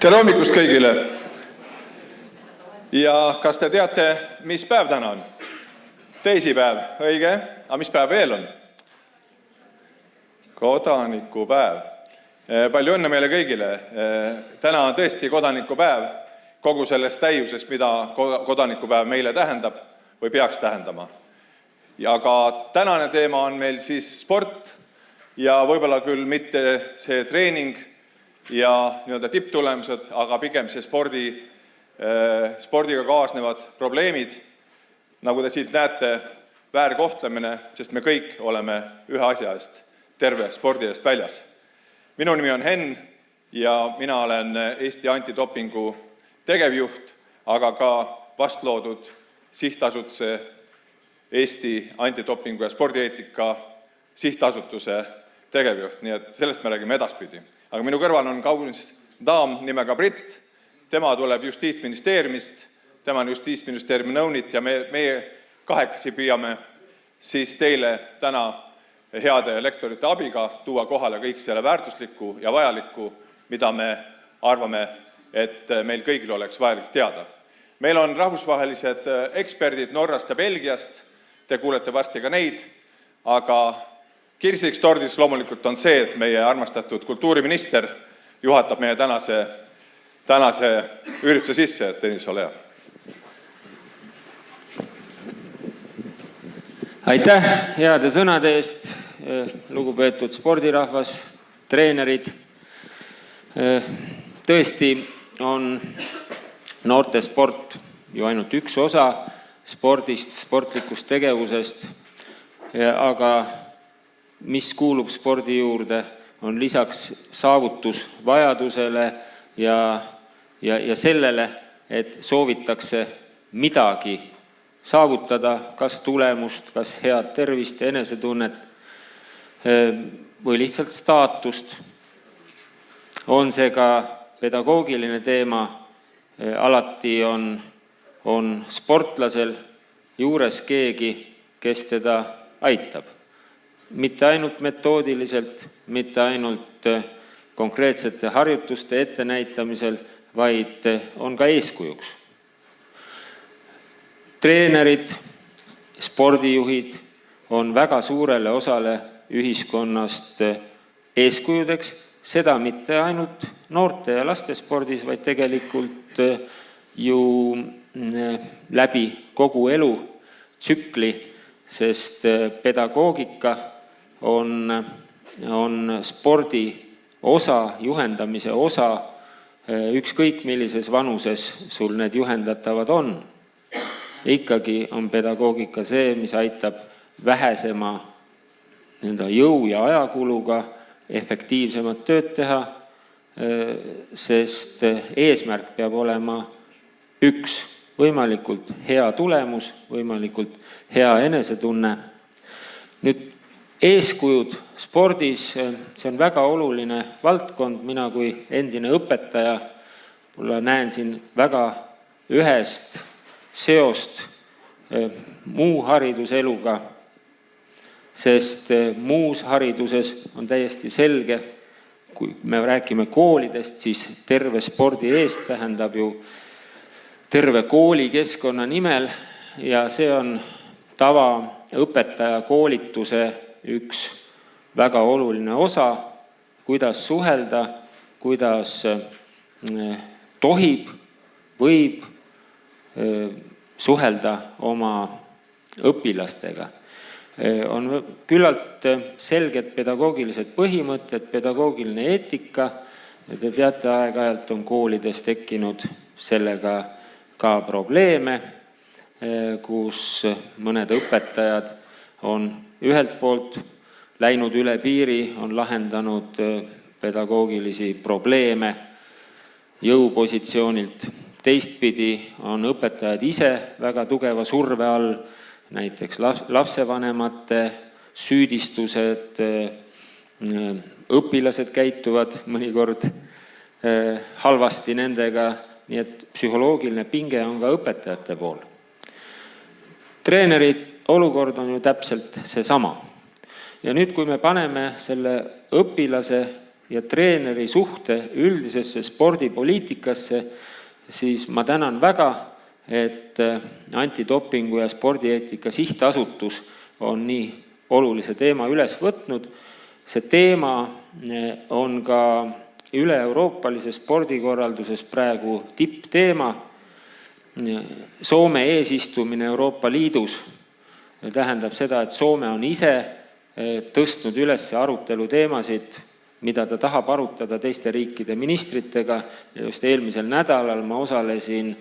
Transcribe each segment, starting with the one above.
Tere hommikust kõigile! Ja kas te teate, mis päev täna on? Teisipäev, õige. Aga mis päev veel on? Kodanikupäev. Palju õnne meile kõigile. Täna on tõesti kodanikupäev kogu sellest täiusest, mida kodanikupäev meile tähendab või peaks tähendama. Ja ka tänane teema on meil siis sport ja võib-olla küll mitte see treening ja nii-öelda tipptulemused, aga pigem see spordiga kaasnevad probleemid. Nagu te siit näete, väärkohtlemine, sest me kõik oleme ühe asja eest, terve spordi eest väljas. Minu nimi on Henn ja mina olen Eesti Antidopingu tegevjuht, aga ka vastloodud sihtasutuse Eesti Antidopingu ja spordieetika sihtasutuse tegevjuht, nii et sellest me räägime edaspidi. Aga minu kõrval on kaunis daam nimega Brit, tema tuleb Justiitsministeeriumist, tema on Justiitsministeeriumi nõunik ja meie kahekesi püüame siis teile täna heade lektorite abiga tuua kohale kõik selle väärtuslikku ja vajalikku, mida me arvame, et meil kõigil oleks vajalik teada. Meil on rahvusvahelised eksperdid Norrast ja Belgiast, te kuulete varsti ka neid, aga kirsiks tordis loomulikult on see, et meie armastatud kultuuriminister juhatab meie tänase ürituse sisse, et Tõnis, ole hea. Aitäh heade sõnade eest, lugupeetud spordirahvas, treenerid. Tõesti on noortesport ju ainult üks osa spordist, sportlikust tegevusest, aga mis kuulub spordi juurde, on lisaks saavutusvajadusele ja sellele, et soovitakse midagi saavutada, kas tulemust, kas head tervist, enesetunnet või lihtsalt staatust. On see ka pedagoogiline teema, alati on sportlasel juures keegi, kes teda aitab. Mitte ainult metoodiliselt, mitte ainult konkreetsete harjutuste ettenäitamisel, vaid on ka eeskujuks. Treenerid, spordijuhid on väga suurele osale ühiskonnast eeskujudeks, seda mitte ainult noorte ja laste spordis, vaid tegelikult ju läbi kogu elu tsükli, sest pedagoogika on spordi osa, juhendamise osa, ükskõik millises vanuses sul need juhendatavad on. Ikkagi on pedagoogika see, mis aitab vähesema jõu ja ajakuluga efektiivsemat tööd teha, sest eesmärk peab olema üks, võimalikult hea tulemus, võimalikult hea enesetunne. Nüüd eeskujud spordis, see on väga oluline valdkond, mina kui endine õpetaja näen siin väga ühest seost muu hariduseluga, sest muus hariduses on täiesti selge, kui me räägime koolidest, siis terve spordi eest tähendab ju terve koolikeskkonna nimel ja see on tavaõpetaja koolituse üks väga oluline osa, kuidas suhelda, kuidas tohib, võib suhelda oma õpilastega. On küllalt selged pedagoogilised põhimõtted, pedagoogiline eetika ja te teate, aeg-ajalt on koolides tekkinud sellega ka probleeme, kus mõned õpetajad on ühelt poolt läinud üle piiri, on lahendanud pedagoogilisi probleeme jõupositsioonilt. Teistpidi on õpetajad ise väga tugeva surve all, näiteks lapsevanemate süüdistused, õpilased käituvad mõnikord halvasti nendega, nii et psühholoogiline pinge on ka õpetajate pool. Treenerid olukord on ju täpselt seesama. Ja nüüd, kui me paneme selle õpilase ja treeneri suhte üldisesse spordipoliitikasse, siis ma tänan väga, et Antidopingu ja spordieetika sihtasutus on nii olulise teema üles võtnud. See teema on ka üle-euroopalises spordikorralduses praegu tippteema. Soome eesistumine Euroopa Liidus tähendab seda, et Soome on ise tõstnud üles arutelu teemasid, mida ta tahab arutada teiste riikide ministritega. Ja just eelmisel nädalal ma osalesin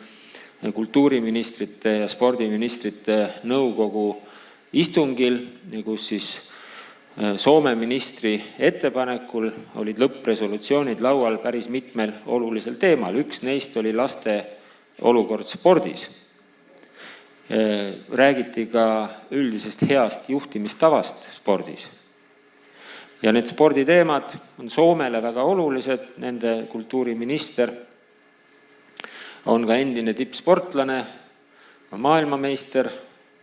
kultuuriministrite ja spordiministrite nõukogu istungil, kus siis Soome ministri ettepanekul olid lõppresolutsioonid laual päris mitmel olulisel teemal. Üks neist oli laste olukord spordis. Räägiti ka üldisest heast juhtimistavast spordis. Ja need sporditeemad on Soomele väga olulised. Nende kultuuriminister on ka endine tippsportlane, maailmameister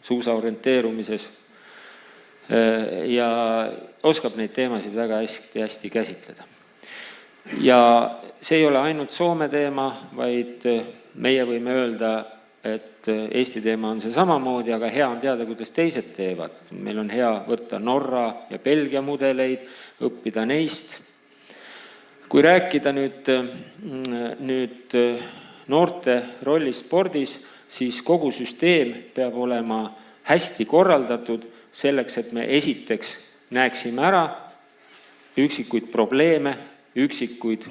suusaorienteerumises ja oskab neid teemasid väga hästi käsitleda. Ja see ei ole ainult Soome teema, vaid meie võime öelda, et Eesti teema on see samamoodi, aga hea on teada, kuidas teised teevad. Meil on hea võtta Norra ja Belgia mudeleid, õppida neist. Kui rääkida nüüd noorte rolli spordis, siis kogu süsteem peab olema hästi korraldatud selleks, et me esiteks näeksime ära üksikuid probleeme, üksikuid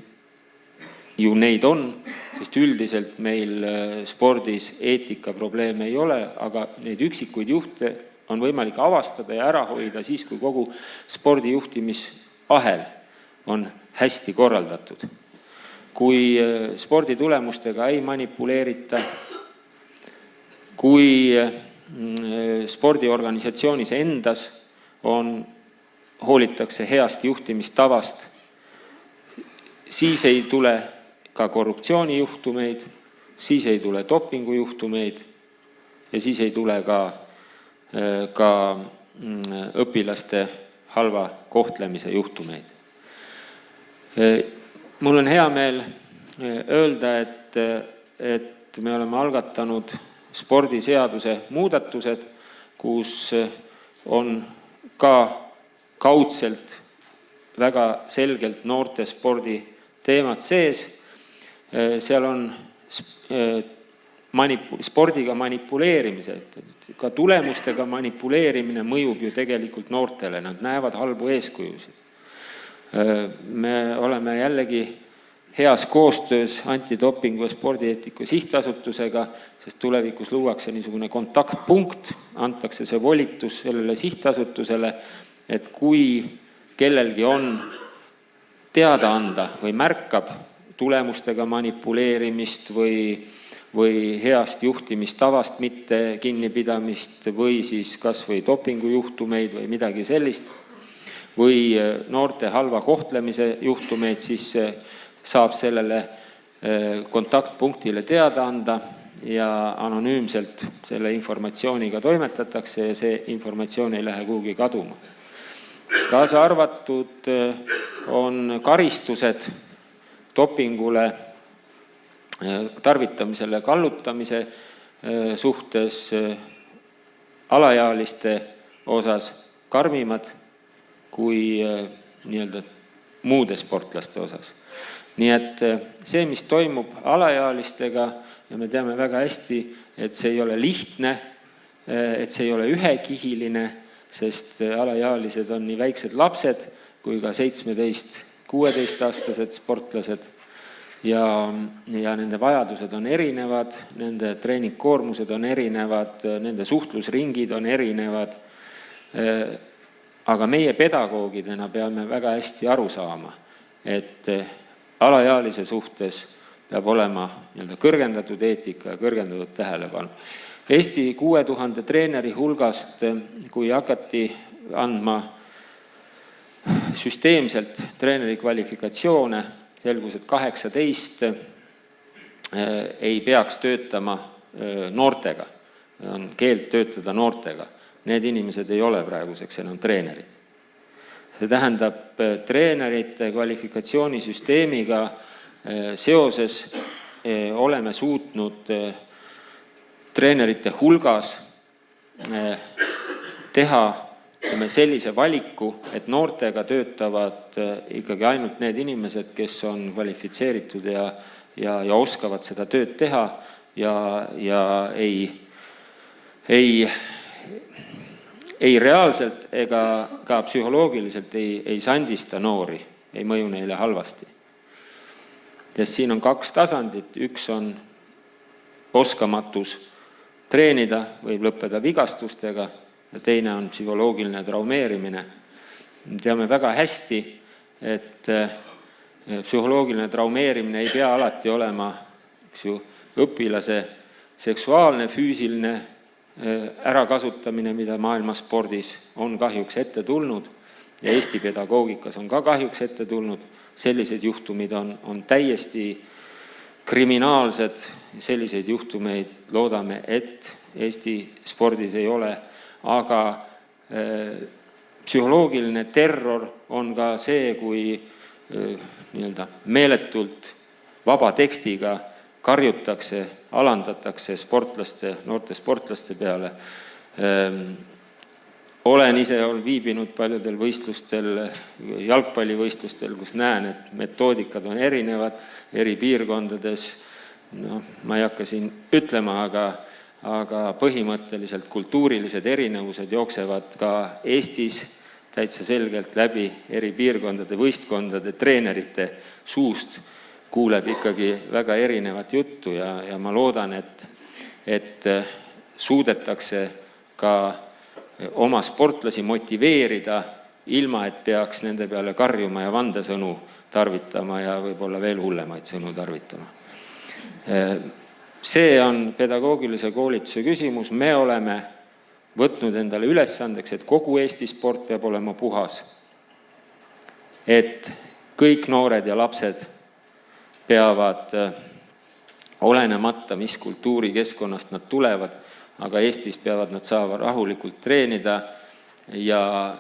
ju neid on, sest üldiselt meil spordis eetika probleeme ei ole, aga neid üksikuid juhte on võimalik avastada ja ära hoida siis, kui kogu spordijuhtimisahel on hästi korraldatud. Kui sporditulemustega ei manipuleerita, kui spordiorganisatsioonis endas hoolitakse heast juhtimistavast, siis ei tule ka korruptsioonijuhtumeid, siis ei tule dopingujuhtumeid ja siis ei tule ka õpilaste halva kohtlemise juhtumeid. Mul on hea meel öelda, et me oleme algatanud spordiseaduse muudatused, kus on ka kaudselt väga selgelt noorte spordi teemad sees. Seal on spordiga manipuleerimise, ka tulemustega manipuleerimine mõjub ju tegelikult noortele, nad näevad halbu eeskujusid. Me oleme jällegi heas koostöös Antidopingu ja spordieetika sihtasutusega, sest tulevikus luuakse niisugune kontaktpunkt, antakse see volitus sellele sihtasutusele, et kui kellelgi on teada anda või märkab tulemustega manipuleerimist või heast juhtimistavast mitte kinnipidamist või siis kas või dopingujuhtumeid või midagi sellist või noorte halva kohtlemise juhtumeid, siis saab sellele kontaktpunktile teada anda ja anonüümselt selle informatsiooniga toimetatakse ja see informatsioon ei lähe kuhugi kaduma. Kaasa arvatud on karistused dopingule tarvitamisele kallutamise suhtes alaealiste osas karmimad kui nii-öelda muude sportlaste osas. Nii et see, mis toimub alaealistega, ja me teame väga hästi, et see ei ole lihtne, et see ei ole ühekihiline, sest alaealised on nii väiksed lapsed kui ka 17-16-aastased sportlased ja nende vajadused on erinevad, nende treeningkoormused on erinevad, nende suhtlusringid on erinevad, aga meie pedagoogidena peame väga hästi aru saama, et alaealise suhtes peab olema kõrgendatud eetika ja kõrgendatud tähelepanu. Eesti 6000 treeneri hulgast, kui hakati andma süsteemselt treeneri kvalifikatsioone, selgus, et 18 ei peaks töötama noortega, on keeld töötada noortega. Need inimesed ei ole praeguseks enam treenerid. See tähendab treenerite kvalifikatsioonisüsteemiga seoses oleme suutnud treenerite hulgas teha sellise valiku, et noortega töötavad ikkagi ainult need inimesed, kes on kvalifitseeritud ja oskavad seda tööd teha ja ei reaalselt ega ka psühholoogiliselt ei sandista noori, ei mõju neile halvasti. Sest siin on 2 tasandit, üks on oskamatus treenida, võib lõppeda vigastustega ja teine on psühholoogiline traumeerimine. Me teame väga hästi, et psühholoogiline traumeerimine ei pea alati olema õpilase seksuaalne, füüsiline ärakasutamine, mida maailmas spordis on kahjuks ette tulnud ja Eesti pedagoogikas on ka kahjuks ette tulnud. Sellised juhtumid on täiesti kriminaalsed, selliseid juhtumeid loodame, et Eesti spordis ei ole, aga psühholoogiline terror on ka see, kui meeletult vaba tekstiga karjutakse, alandatakse noorte sportlaste peale. Olen ise viibinud paljudel võistlustel, jalgpallivõistlustel, kus näen, et metoodikad on erinevad eri piirkondades. Ma ei hakka siin ütlema, aga põhimõtteliselt kultuurilised erinevused jooksevad ka Eestis täitsa selgelt läbi eri piirkondade, võistkondade, treenerite suust. Kuuleb ikkagi väga erinevat juttu ja ma loodan, et suudetakse ka oma sportlasi motiveerida, ilma et peaks nende peale karjuma ja vandesõnu tarvitama ja võib-olla veel hullemaid sõnu tarvitama. See on pedagoogilise koolituse küsimus. Me oleme võtnud endale ülesandeks, et kogu Eesti sport peab olema puhas. Et kõik noored ja lapsed peavad olenemata, mis kultuurikeskkonnast nad tulevad, aga Eestis peavad nad saama rahulikult treenida ja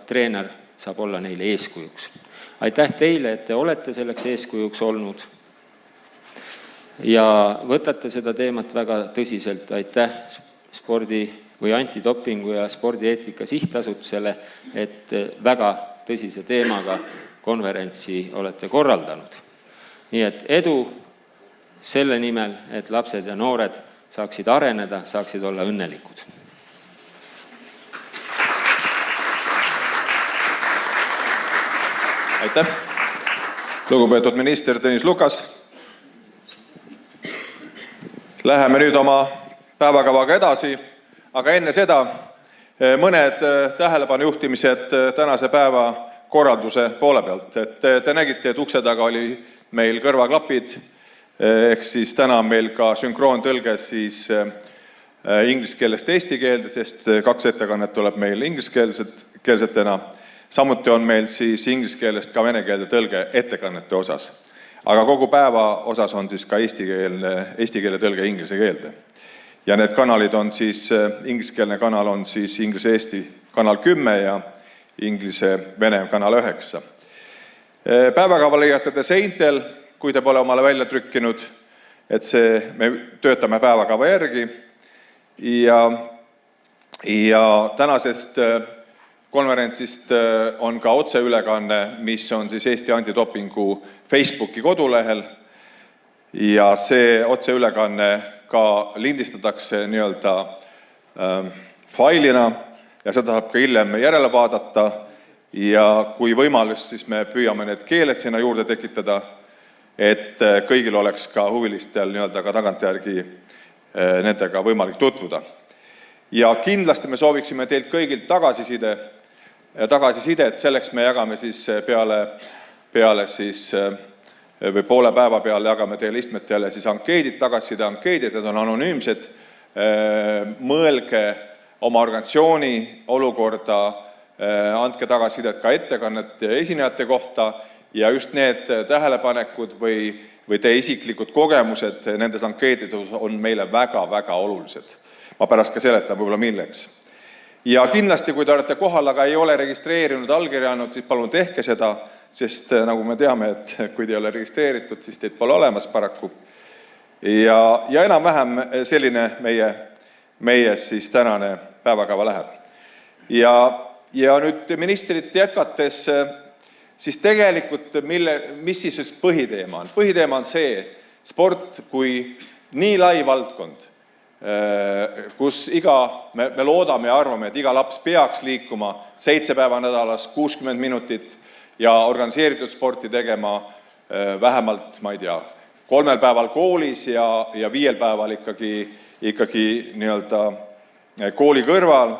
treener saab olla neile eeskujuks. Aitäh teile, et te olete selleks eeskujuks olnud ja võtate seda teemat väga tõsiselt. Aitäh spordi või antidopingu ja spordieetika sihtasutusele, et väga tõsise teemaga konverentsi olete korraldanud. Nii et edu selle nimel, et lapsed ja noored saaksid areneda, saaksid olla õnnelikud. Aitäh! Lugupeetud minister Tõnis Lukas. Läheme nüüd oma päevakavaga edasi, aga enne seda mõned tähelepanujuhtimised tänase päeva korralduse poole pealt. Te nägite, et ukse taga oli meil kõrvaklapid, ehk siis täna on meil ka sünkroontõlge siis inglise keelest eesti keelde, sest 2 ettekannet tuleb meil ingliskeelsetena. Samuti on meil siis inglise keelest ka vene keelde tõlge ettekannete osas. Aga kogu päeva osas on siis ka eesti keele tõlge inglise keelde. Ja need kanalid on siis, ingliskeelne kanal on siis inglise-eesti kanal 10 ja inglise-vene kanal 9. Päevakava leiate te seintel, kui te pole omale välja trükkinud, et me töötame päevakava järgi ja tänasest konverentsist on ka otseülekanne, mis on siis Eesti Antidopingu Facebooki kodulehel ja see otseülekanne ka lindistatakse failina ja seda saab ka hiljem järele vaadata ja kui võimalus, siis me püüame need keeled sinna juurde tekitada, et kõigil oleks ka huvilistel ka tagantjärgi nendega võimalik tutvuda. Ja kindlasti me sooviksime teilt kõigilt tagasisidet, selleks me jagame siis peale siis või poole päeva peale jagame teile istmetele siis ankeedid, tagasiside ankeedid, need on anonüümsed. Mõelge oma organisatsiooni olukorda, andke tagasisidet ka ettekannete ja esinejate kohta ja just need tähelepanekud või teie isiklikud kogemused nendes ankeedides on meile väga-väga olulised. Ma pärast ka seletan võib-olla milleks. Ja kindlasti, kui te olete kohal, aga ei ole registreerinud, allkirjanud, siis palun tehke seda, sest nagu me teame, et kui te ei ole registreeritud, siis teid pole olemas paraku. Ja enam-vähem selline meie siis tänane päevakava läheb. Ja nüüd ministrit jätkates, siis tegelikult, mis siis põhiteema on? Põhiteema on see, sport kui nii lai valdkond, kus me loodame ja arvame, et iga laps peaks liikuma 7 päeva nädalas, 60 minutit ja organiseeritud sporti tegema vähemalt, ma ei tea, 3 päeval koolis ja 5 päeval ikkagi kooli kõrval,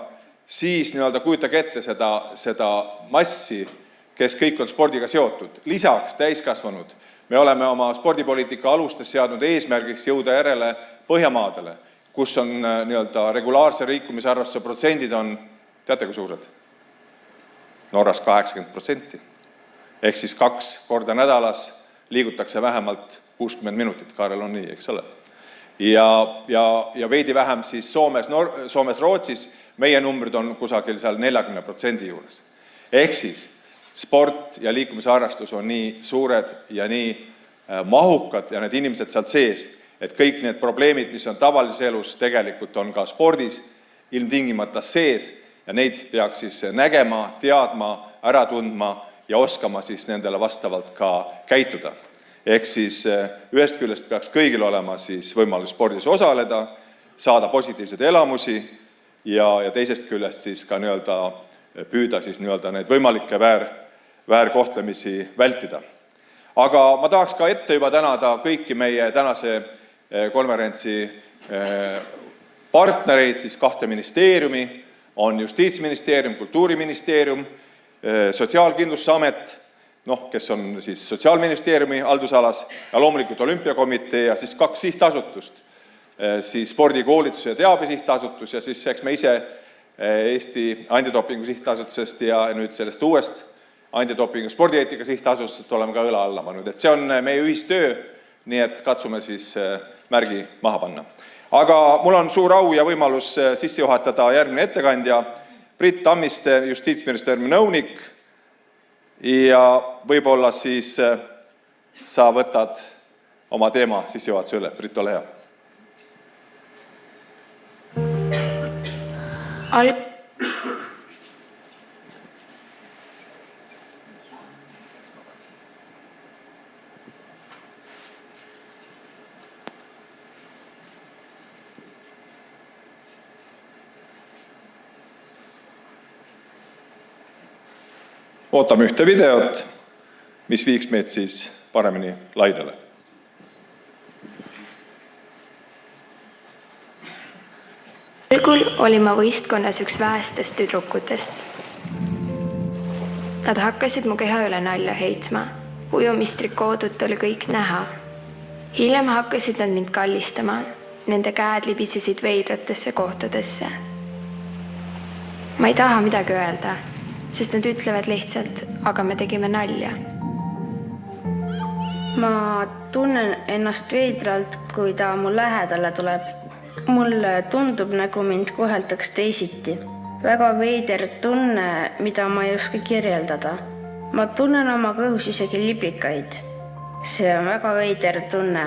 siis kujutage ette seda massi, kes kõik on spordiga seotud. Lisaks täiskasvanud. Me oleme oma spordipoliitika alustes seadnud eesmärgiks jõuda järele Põhjamaadele, kus on regulaarse liikumisarvestuse protsendid on, teate kui suured? Norras 80%. Ehk siis 2 korda nädalas liigutakse vähemalt 60 minutit, Kaarel on nii, eks ole. Ja veidi vähem siis Soomes, Rootsis, meie numbrid on kusagil seal 40% juures. Ehk siis sport ja liikumisharrastus on nii suured ja nii mahukad ja need inimesed sealt sees, et kõik need probleemid, mis on tavalises elus, tegelikult on ka spordis ilmtingimata sees ja neid peaks siis nägema, teadma, ära tundma ja oskama siis nendele vastavalt ka käituda. Ehk siis ühest küljest peaks kõigil olema siis võimalus spordis osaleda, saada positiivseid elamusi ja teisest küljest siis ka püüda siis neid võimalikke väärkohtlemisi vältida. Aga ma tahaks ka ette juba tänada kõiki meie tänase konverentsi partnereid, siis 2 ministeeriumi, on Justiitsministeerium, Kultuuriministeerium, Sotsiaalkindlustusamet, kes on siis Sotsiaalministeeriumi haldusalas, ja loomulikult Olümpiakomitee ja siis 2 sihtasutust, siis Spordikoolituse ja Teabe SA-ga ja siis eks me ise Eesti Antidopingu sihtasutusest ja nüüd sellest uuest Antidopingu spordieetika sihtasutusest oleme ka õla alla pannud. Et see on meie ühistöö, nii et katsume siis märgi maha panna. Aga mul on suur au ja võimalus sisse juhatada järgmine ettekandja, Brit Tammiste, Justiitsministeeriumi nõunik, ja võib-olla siis sa võtad oma teema sissejuhatuse üle. Brit, ole hea. Ootame ühte videot, mis viiks meid siis paremini laidele. Algul olin ma võistkonnas üks vähestest tüdrukutest. Nad hakkasid mu keha üle nalja heitma. Ujumistrikoodut oli kõik näha. Hiljem hakkasid nad mind kallistama. Nende käed libisesid veidratesse kohtadesse. Ma ei taha midagi öelda, sest nad ütlevad lihtsalt, aga me tegime nalja. Ma tunnen ennast veidralt, kui ta mu lähedale tuleb. Mulle tundub, nagu mind koheldaks teisiti. Väga veider tunne, mida ma ei oska kirjeldada. Ma tunnen oma kõhus isegi lipikaid. See on väga veider tunne.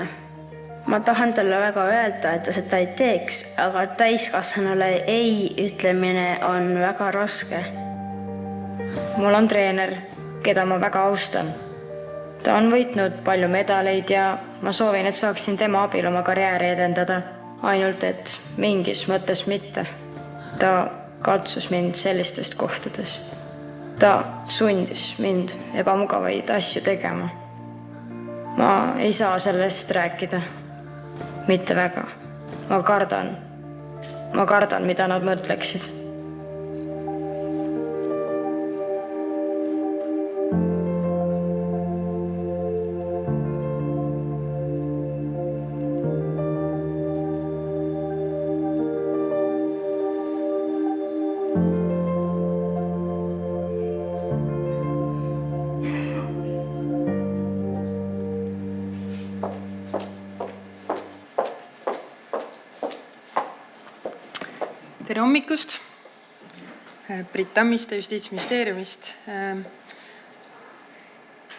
Ma tahan talle väga öelda, et ta seda ei teeks, aga täiskasvanule ei ütlemine on väga raske. Mul on treener, keda ma väga austan. Ta on võitnud palju medaleid ja ma soovin, et saaksin tema abil oma karjääri edendada. Ainult, et mingis mõttes mitte. Ta katsus mind sellistest kohtadest. Ta sundis mind ebamugavaid asju tegema. Ma ei saa sellest rääkida. Mitte väga. Ma kardan, mida nad mõtleksid. Tere hommikust! Brit Tammiste Justiitsministeeriumist.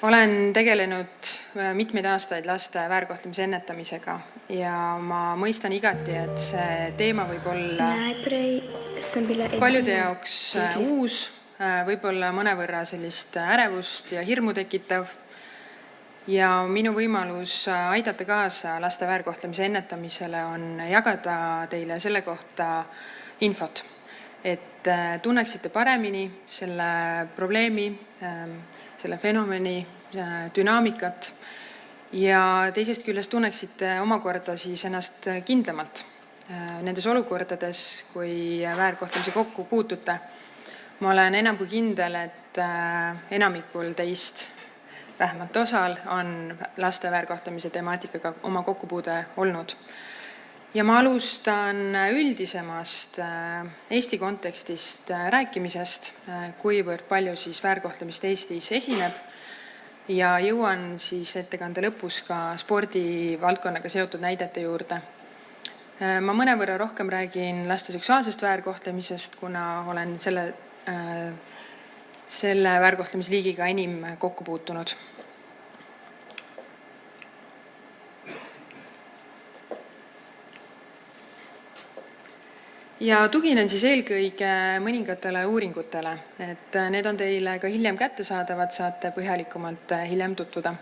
Olen tegelenud mitmeid aastaid laste väärkohtlemise ennetamisega ja ma mõistan igati, et see teema võib olla paljude jaoks uus, võib-olla mõnevõrra sellist ärevust ja hirmu tekitav. Ja minu võimalus aidata kaasa laste väärkohtlemise ennetamisele on jagada teile selle kohta infot, et tunneksite paremini selle probleemi, selle fenomeni dünaamikat ja teisest küljest tunneksite omakorda siis ennast kindlamalt nendes olukordades, kui väärkohtlemise kokku puutute. Ma olen enam kui kindel, et enamikul teist, vähemalt osal, on laste väärkohtlemise temaatikaga oma kokkupuude olnud. Ja ma alustan üldisemast Eesti kontekstist rääkimisest, kuivõrd palju siis väärkohtlemist Eestis esineb ja jõuan siis ettekande lõpus ka spordivaldkonnaga seotud näidete juurde. Ma mõnevõrra rohkem räägin laste seksuaalsest väärkohtlemisest, kuna olen selle väärkohtlemisliigiga enim kokku puutunud. Ja tuginen siis eelkõige mõningatele uuringutele, et need on teile ka hiljem kättesaadavad, saate põhjalikumalt hiljem tutvuda.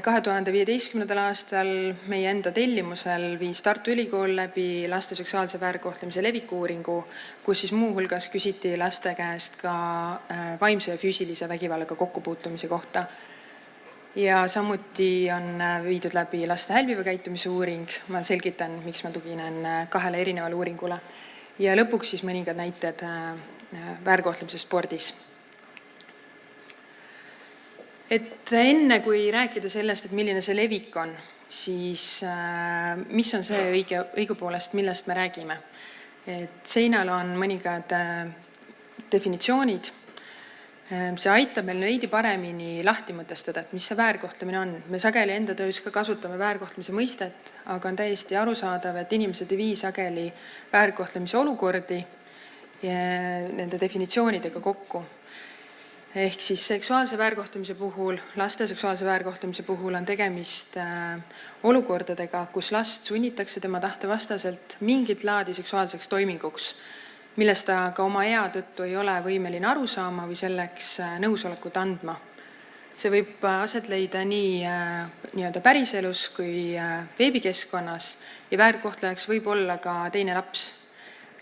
2015. aastal meie enda tellimusel viis Tartu Ülikool läbi laste seksuaalse väärkohtlemise leviku uuringu, kus siis muu hulgas küsiti laste käest ka vaimse ja füüsilise vägivallaga kokkupuutumise kohta. Ja samuti on viidud läbi laste hälbiva käitumise uuring. Ma selgitan, miks ma tuginen 2 erinevale uuringule. Ja lõpuks siis mõningad näited väärkohtlemise spordis. Et enne kui rääkida sellest, et milline see levik on, siis mis on see õigupoolest, millest me räägime. Et seinal on mõningad definitsioonid. See aitab meil veidi paremini lahti mõtestada, et mis see väärkohtlemine on. Me sageli enda töös ka kasutame väärkohtlemise mõistet, aga on täiesti arusaadav, et inimesed ei vii sageli väärkohtlemise olukordi nende definitsioonidega kokku. Ehk siis seksuaalse väärkohtlemise puhul, laste seksuaalse väärkohtlemise puhul on tegemist olukordadega, kus last sunnitakse tema tahte vastaselt mingit laadi seksuaalseks toiminguks, millest ta ka oma ea tõttu ei ole võimeline aru saama või selleks nõusolekut andma. See võib aset leida nii päriselus kui veebikeskkonnas ja väärkohtlejaks võib olla ka teine laps,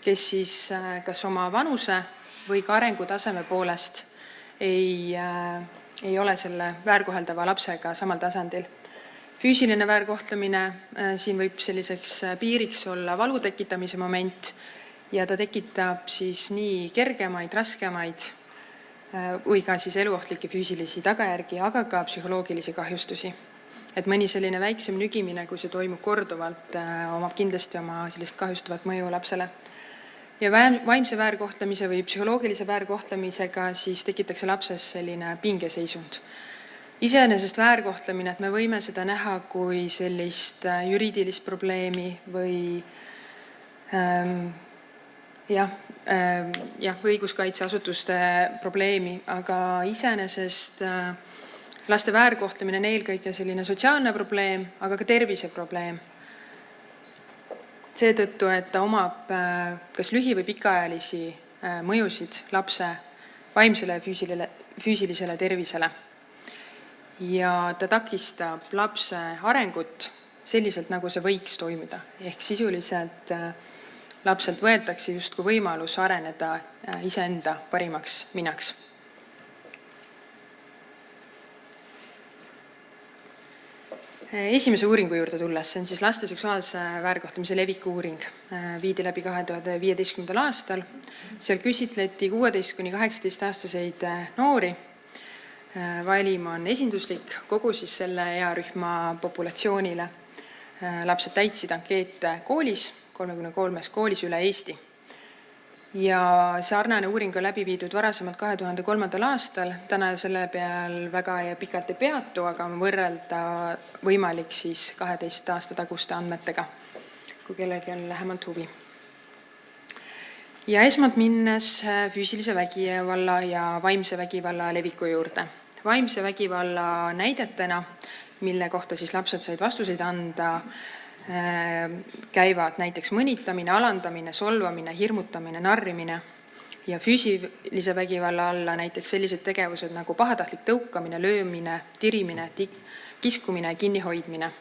kes siis kas oma vanuse või ka arengutaseme poolest ei ole selle väärkoheldava lapsega samal tasandil. Füüsiline väärkohtlemine, siin võib selliseks piiriks olla valu tekitamise moment ja ta tekitab siis nii kergemaid, raskemaid või ka siis eluohtlikke füüsilisi tagajärgi, aga ka psühholoogilisi kahjustusi. Et mõni selline väiksem nügimine, kui see toimub korduvalt, omab kindlasti oma sellist kahjustavat mõju lapsele. Ja vaimse väärkohtlemise või psühholoogilise väärkohtlemisega siis tekitakse lapses selline pingeseisund. Iseenesest väärkohtlemine, et me võime seda näha kui sellist juriidilist probleemi või õiguskaitseasutuste probleemi, aga iseenesest laste väärkohtlemine on eelkõige selline sotsiaalne probleem, aga ka terviseprobleem. Seetõttu, et ta omab kas lühi- või pikaajalisi mõjusid lapse vaimsele ja füüsilisele tervisele. Ja ta takistab lapse arengut selliselt, nagu see võiks toimuda. Ehk sisuliselt lapselt võetakse justkui võimalus areneda iseenda parimaks minaks. Esimese uuringu juurde tulles, see on siis laste seksuaalse väärkohtlemise leviku uuring. Viidi läbi 2015. aastal. Seal küsitleti 16–18-aastaseid noori. Valim on esinduslik kogu siis selle earühma populatsioonile. Lapsed täitsid ankeete koolis, 33 koolis üle Eesti. Ja sarnane uuring on läbi viidud varasemalt 2003. aastal. Täna selle peal väga pikalt ei peatu, aga on võrrelda võimalik siis 12 aasta taguste andmetega, kui kellelgi on lähemalt huvi. Ja esmalt minnes füüsilise vägivalla ja vaimse vägivalla leviku juurde. Vaimse vägivalla näidetena, mille kohta siis lapsed said vastuseid anda, käivad näiteks mõnitamine, alandamine, solvamine, hirmutamine, narrimine ja füüsilise vägivalla alla näiteks sellised tegevused nagu pahatahtlik tõukamine, löömine, tirimine, kiskumine ja kinnihoidmine.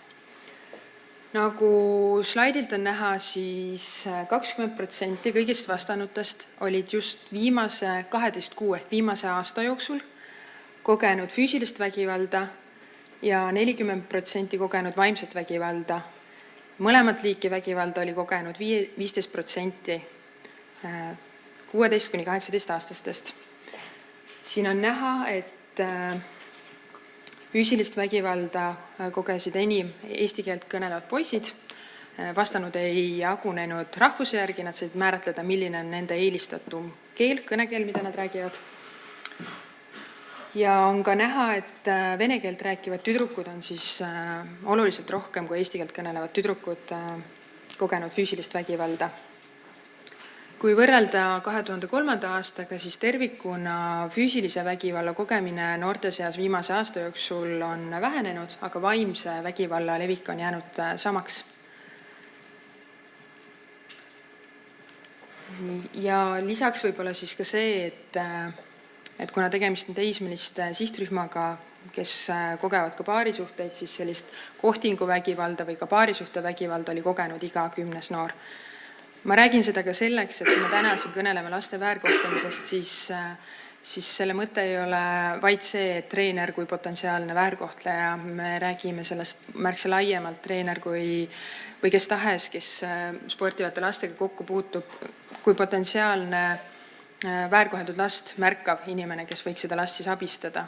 Nagu slaidilt on näha, siis 20% kõigist vastanutest olid just viimase 12 kuu ehk viimase aasta jooksul kogenud füüsilist vägivalda ja 40% kogenud vaimset vägivalda. Mõlemat liiki vägivalda oli kogenud 15% 16–18-aastastest. Siin on näha, et füüsilist vägivalda kogesid enim eesti keelt kõnelevad poisid. Vastanud ei jagunenud rahvuse järgi, nad said määratleda, milline on nende eelistatum keel, kõnekeel, mida nad räägivad. Ja on ka näha, et vene keelt rääkivad tüdrukud on siis oluliselt rohkem kui eesti keelt kõnelevad tüdrukud kogenud füüsilist vägivalda. Kui võrrelda 2003. aastaga, siis tervikuna füüsilise vägivalla kogemine noorte seas viimase aasta jooksul on vähenenud, aga vaimse vägivalla levik on jäänud samaks. Ja lisaks võib-olla siis ka see, et kuna tegemist on teismeliste sihtrühmaga, kes kogevad ka paarisuhteid, siis sellist kohtinguvägivalda või ka paarisuhte vägivalda oli kogenud iga 10. noor. Ma räägin seda ka selleks, et kui me täna siin kõneleme laste väärkohtlemisest, siis selle mõte ei ole vaid see, et treener kui potentsiaalne väärkohtleja, me räägime sellest märksa laiemalt, treener või kes tahes, kes sportivate lastega kokku puutub, kui potentsiaalne väärkoheldud last märkav inimene, kes võiks seda last siis abistada.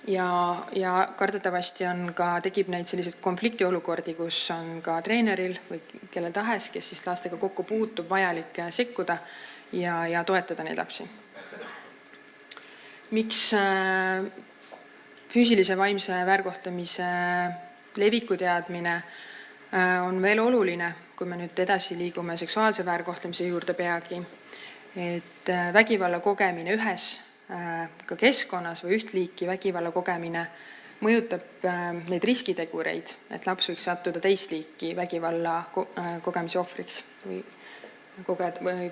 Ja kardetavasti tekib neid selliseid konfliktiolukordi, kus on ka treeneril või kelle tahes, kes siis lastega kokku puutub, vajalik sekkuda ja toetada neid lapsi. Miks füüsilise vaimse väärkohtlemise leviku teadmine on veel oluline, kui me nüüd edasi liigume seksuaalse väärkohtlemise juurde peagi, et vägivalla kogemine ühes ka keskkonnas või üht liiki vägivalla kogemine mõjutab neid riskitegureid, et laps võiks sattuda teist liiki vägivalla kogemise ohvriks või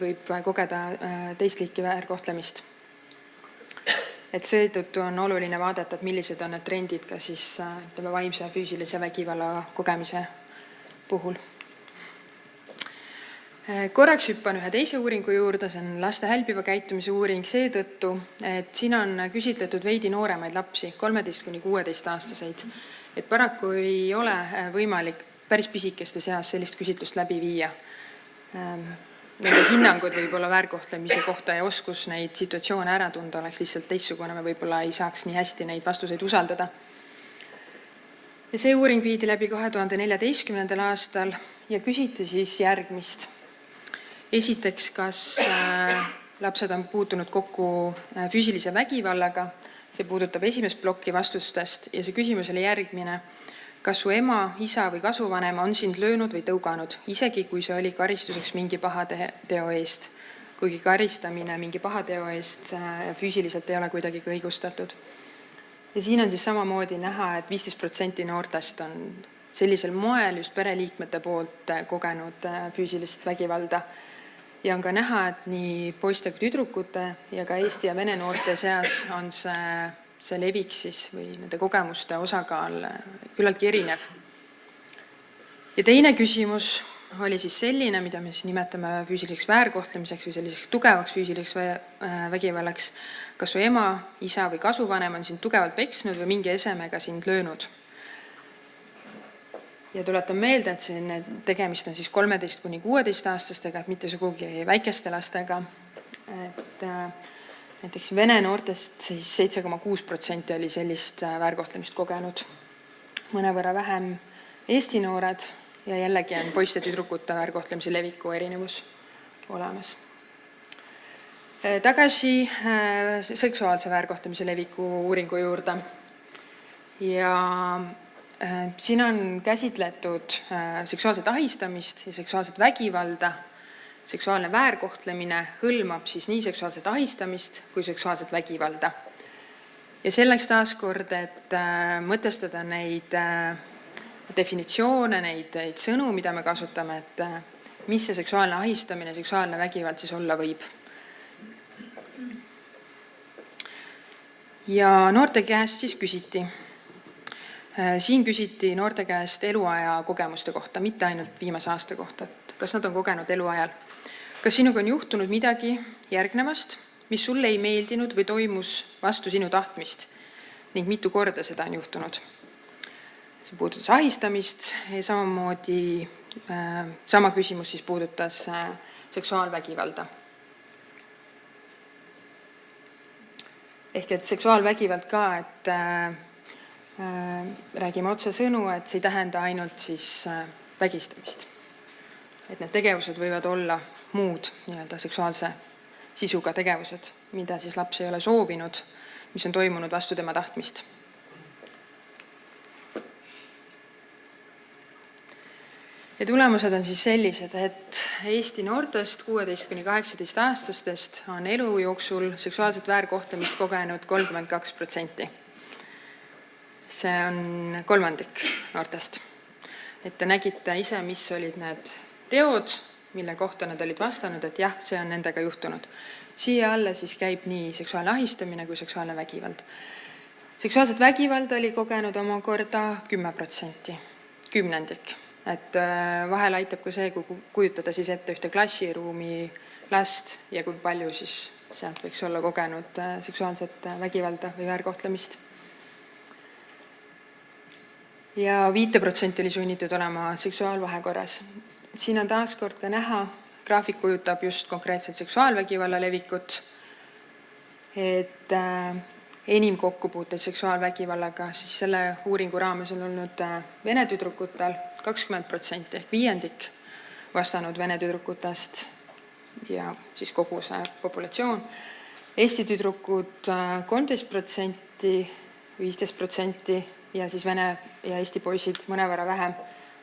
võib kogeda teist liiki väärkohtlemist. Et seetõttu on oluline vaadata, et millised on need trendid ka siis vaimse ja füüsilise vägivalla kogemise puhul. Korraks hüppan ühe teise uuringu juurde, see on laste hälbiva käitumise uuring seetõttu, et siin on küsitletud veidi nooremaid lapsi, 13–16-aastaseid. Et paraku ei ole võimalik päris pisikeste seas sellist küsitlust läbi viia. Nende hinnangud võib-olla väärkohtlemise kohta ja oskus neid situatsioone ära tunda oleks lihtsalt teistsugune, me võib-olla ei saaks nii hästi neid vastuseid usaldada. Ja see uuring viidi läbi 2014. aastal ja küsiti siis järgmist. Esiteks, kas lapsed on puutunud kokku füüsilise vägivallaga, see puudutab esimest plokki vastustest ja see küsimus oli järgmine. Kas su ema, isa või kasuvanema on sind löönud või tõuganud, isegi kui see oli karistuseks mingi pahateo eest, kuigi karistamine mingi pahateo eest füüsiliselt ei ole kuidagi ka õigustatud. Ja siin on siis samamoodi näha, et 15% noortest on sellisel moel just pereliikmete poolt kogenud füüsilist vägivalda. Ja on ka näha, et nii poiste kui tüdrukute ja ka eesti ja vene noorte seas on see levik siis või nende kogemuste osakaal küllaltki erinev. Ja teine küsimus oli siis selline, mida me siis nimetame füüsiliseks väärkohtlemiseks või selliseks tugevaks füüsiliseks vägivallaks. Kas su ema, isa või kasuvanem on sind tugevalt peksnud või mingi esemega sind löönud? Ja tuletan meelde, et tegemist on siis 13–16-aastastega, et mitte sugugi väikeste lastega. Et näiteks vene noortest siis 7,6% oli sellist väärkohtlemist kogenud. Mõnevõrra vähem eesti noored ja jällegi on poiste tüdrukute väärkohtlemise leviku erinevus olemas. Tagasi seksuaalse väärkohtlemise leviku uuringu juurde. Ja siin on käsitletud seksuaalset ahistamist ja seksuaalset vägivalda seksuaalne väärkohtlemine hõlmab siis nii seksuaalset ahistamist kui seksuaalset vägivalda. Ja selleks taaskord, et mõtestada neid definitsioone, neid sõnu, mida me kasutame, et mis see seksuaalne ahistamine, seksuaalne vägivald siis olla võib. Ja noorte käest siis küsiti. Siin küsiti noorte käest eluaja kogemuste kohta, mitte ainult viimase aasta kohta, et kas nad on kogenud eluajal. Kas sinuga on juhtunud midagi järgnevast, mis sulle ei meeldinud või toimus vastu sinu tahtmist ning mitu korda seda on juhtunud? See puudutas ahistamist ja samamoodi sama küsimus siis puudutas seksuaalvägivalda. Ehk et seksuaalvägivald ka, et räägime otse sõnu, et see ei tähenda ainult siis vägistamist. Et need tegevused võivad olla muud seksuaalse sisuga tegevused, mida siis laps ei ole soovinud, mis on toimunud vastu tema tahtmist. Ja tulemused on siis sellised, et Eesti noortest 16–18 aastastest on elu jooksul seksuaalset väärkohtlemist kogenud 32%. See on kolmandik noortest. Et te nägite ise, mis olid need teod, mille kohta nad olid vastanud, et jah, see on nendega juhtunud. Siia alla siis käib nii seksuaalne ahistamine kui seksuaalne vägivald. Seksuaalset vägivalda oli kogenud omakorda 10%, kümnendik. Et vahel aitab ka see, kui kujutada siis ette ühte klassiruumi last ja kui palju siis sealt võiks olla kogenud seksuaalset vägivalda või väärkohtlemist. Ja 5% oli sunnitud olema seksuaalvahekorras. Siin on taaskord ka näha, graafik kujutab just konkreetselt seksuaalvägivalla levikut, et enim kokkupuuteid seksuaalvägivallaga, siis selle uuringu raames on olnud vene tüdrukutel 20% ehk viiendik vastanud vene tüdrukutest ja siis kogu see populatsioon. Eesti tüdrukud 13%, 15% ja siis vene ja eesti poisid mõnevõrra vähem,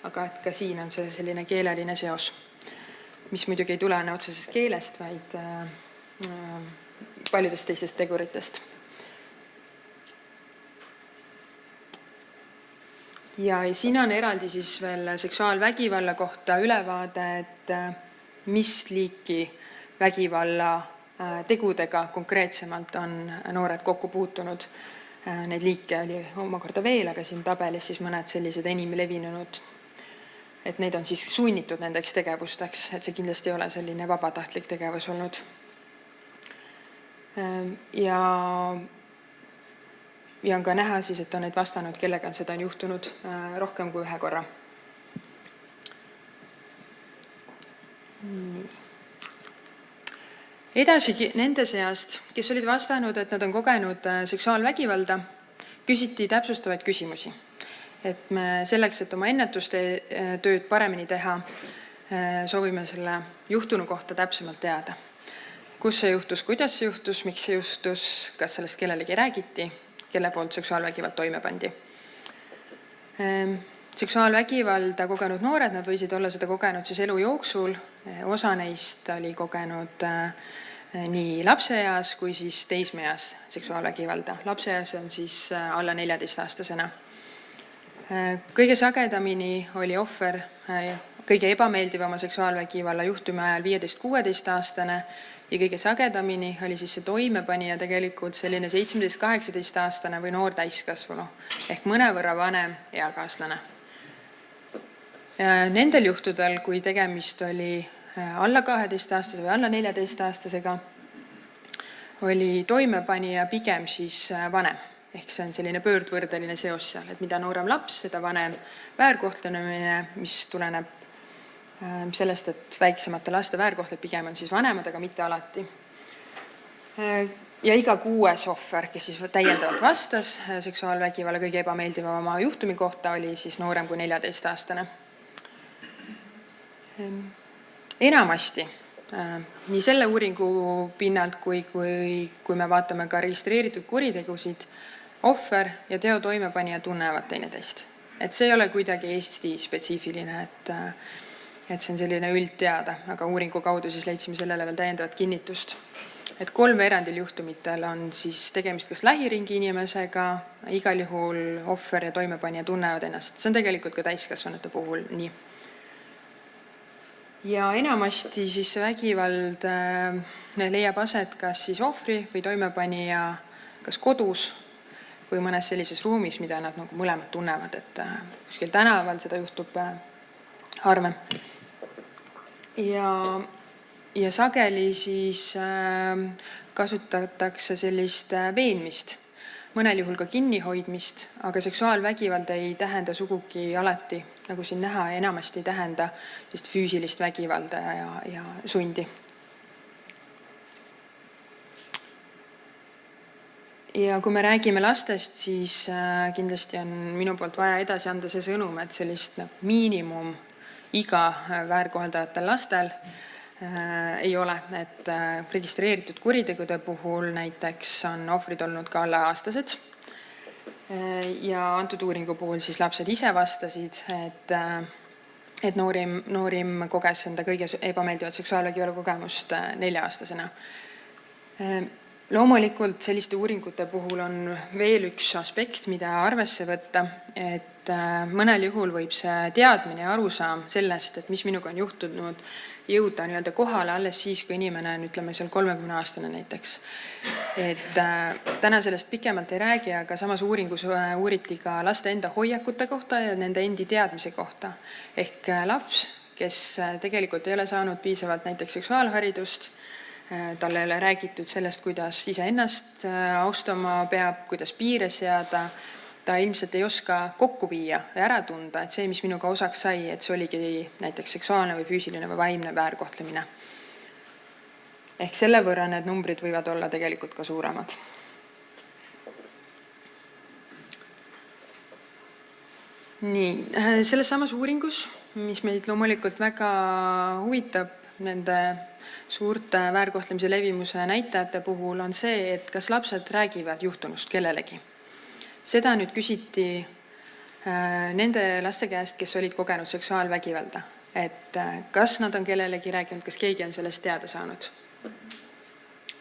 aga et ka siin on see selline keeleline seos, mis muidugi ei tulene otsesest keelest, vaid paljudest teistest teguritest. Ja siin on eraldi siis veel seksuaalvägivalla kohta ülevaade, et mis liiki vägivalla tegudega konkreetsemalt on noored kokku puutunud. Neid liike oli omakorda veel, aga siin tabelis siis mõned sellised enim levinunud, et neid on siis sunnitud nendeks tegevusteks, et see kindlasti ei ole selline vabatahtlik tegevus olnud. Ja on ka näha siis, et on neid vastanud, kellega seda on juhtunud rohkem kui ühe korra. Edasi nende seast, kes olid vastanud, et nad on kogenud seksuaalvägivalda, küsiti täpsustavaid küsimusi. Et me selleks, et oma ennetustööd paremini teha, soovime selle juhtunu kohta täpsemalt teada. Kus see juhtus, kuidas see juhtus, miks see juhtus, kas sellest kellelegi räägiti, kelle poolt seksuaalvägivald toime pandi. Seksuaalvägivalda kogenud noored, nad võisid olla seda kogenud siis elu jooksul. Osa neist oli kogenud nii lapseeas kui siis teismeeas seksuaalvägivalda. Lapseeas on siis alla 14-aastasena. Kõige sagedamini oli ohver kõige ebameeldivama seksuaalvägivalla juhtumi ajal 15–16-aastane ja kõige sagedamini oli siis see toimepanija tegelikult selline 17–18-aastane või noor täiskasvanu ehk mõnevõrra vanem eakaaslane. Nendel juhtudel, kui tegemist oli alla 12-aastase või alla 14-aastasega, oli toimepanija pigem siis vanem. Ehk see on selline pöördvõrdeline seos seal, et mida noorem laps, seda vanem väärkohtlemine, mis tuleneb sellest, et väiksemate laste väärkohtled pigem on siis vanemad, aga mitte alati. Ja iga 6. ohver, kes siis täiendavalt vastas seksuaalvägivalla kõige ebameeldivama juhtumi kohta, oli siis noorem kui 14-aastane. Enamasti, nii selle uuringu pinnalt, kui me vaatame ka registreeritud kuritegusid, ohver ja teo toimepanija tunnevad teineteist. Et see ei ole kuidagi Eesti spetsiifiline, et see on selline üldteada, aga uuringu kaudu siis leidsime sellele veel täiendavat kinnitust. Et 3/4 juhtumitel on siis tegemist kas lähiringi inimesega, igal juhul ohver ja toimepanija tunnevad ennast. See on tegelikult ka täiskasvanute puhul nii. Ja enamasti siis see vägivald leiab aset kas siis ohvri või toimepanija kas kodus või mõnes sellises ruumis, mida nad nagu mõlemad tunnevad, et kuskil tänaval seda juhtub harvem. Ja sageli siis kasutatakse sellist veenmist, mõnel juhul ka kinnihoidmist, aga seksuaalvägivald ei tähenda sugugi alati, nagu siin näha, enamasti ei tähenda füüsilist vägivalda ja sundi. Ja kui me räägime lastest, siis kindlasti on minu poolt vaja edasi anda see sõnum, et sellist miinimum iga väärkoheldajatel lastel ei ole, et registreeritud kuritegude puhul näiteks on ohvrid olnud ka alla aastased ja antud uuringu puhul siis lapsed ise vastasid, et noorim koges enda kõige ebameeldivat seksuaalvägivalla kogemust 4-aastasena. Loomulikult selliste uuringute puhul on veel üks aspekt, mida arvesse võtta, et mõnel juhul võib see teadmine ja arusaam sellest, et mis minuga on juhtunud, jõuda nii-öelda kohale alles siis, kui inimene on, ütleme, seal 30-aastane näiteks. Et täna sellest pikemalt ei räägi, aga samas uuringus uuriti ka laste enda hoiakute kohta ja nende endi teadmise kohta. Ehk laps, kes tegelikult ei ole saanud piisavalt näiteks seksuaalharidust, talle ei ole räägitud sellest, kuidas ise ennast austama peab, kuidas piire seada, ta ilmselt ei oska kokku viia ja ära tunda, et see, mis minuga osaks sai, et see oligi näiteks seksuaalne või füüsiline või vaimne väärkohtlemine. Ehk selle võrra need numbrid võivad olla tegelikult ka suuremad. Nii, selles samas uuringus, mis meid loomulikult väga huvitab nende suurte väärkohtlemise levimuse näitajate puhul, on see, et kas lapsed räägivad juhtunust kellelegi. Seda nüüd küsiti nende laste käest, kes olid kogenud seksuaalvägivalda, et kas nad on kellelegi rääkinud, kas keegi on sellest teada saanud.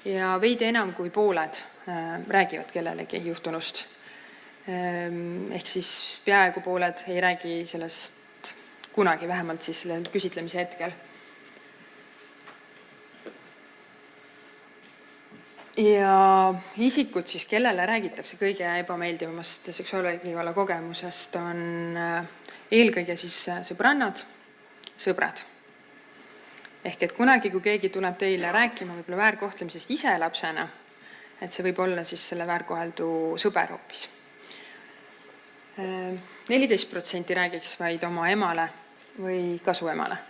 Ja veidi enam kui pooled räägivad kellelegi juhtunust. Ehk siis peaaegu pooled ei räägi sellest kunagi, vähemalt siis selle küsitlemise hetkel. Ja isikud siis, kellele räägitakse kõige ebameeldivamast seksuaalvägivalla kogemusest, on eelkõige siis sõbrannad, sõbrad. Ehk et kunagi, kui keegi tuleb teile rääkima võib-olla väärkohtlemisest ise lapsena, et see võib olla siis selle väärkoheldu sõber hoopis. 14% räägiks vaid oma emale või kasuemale.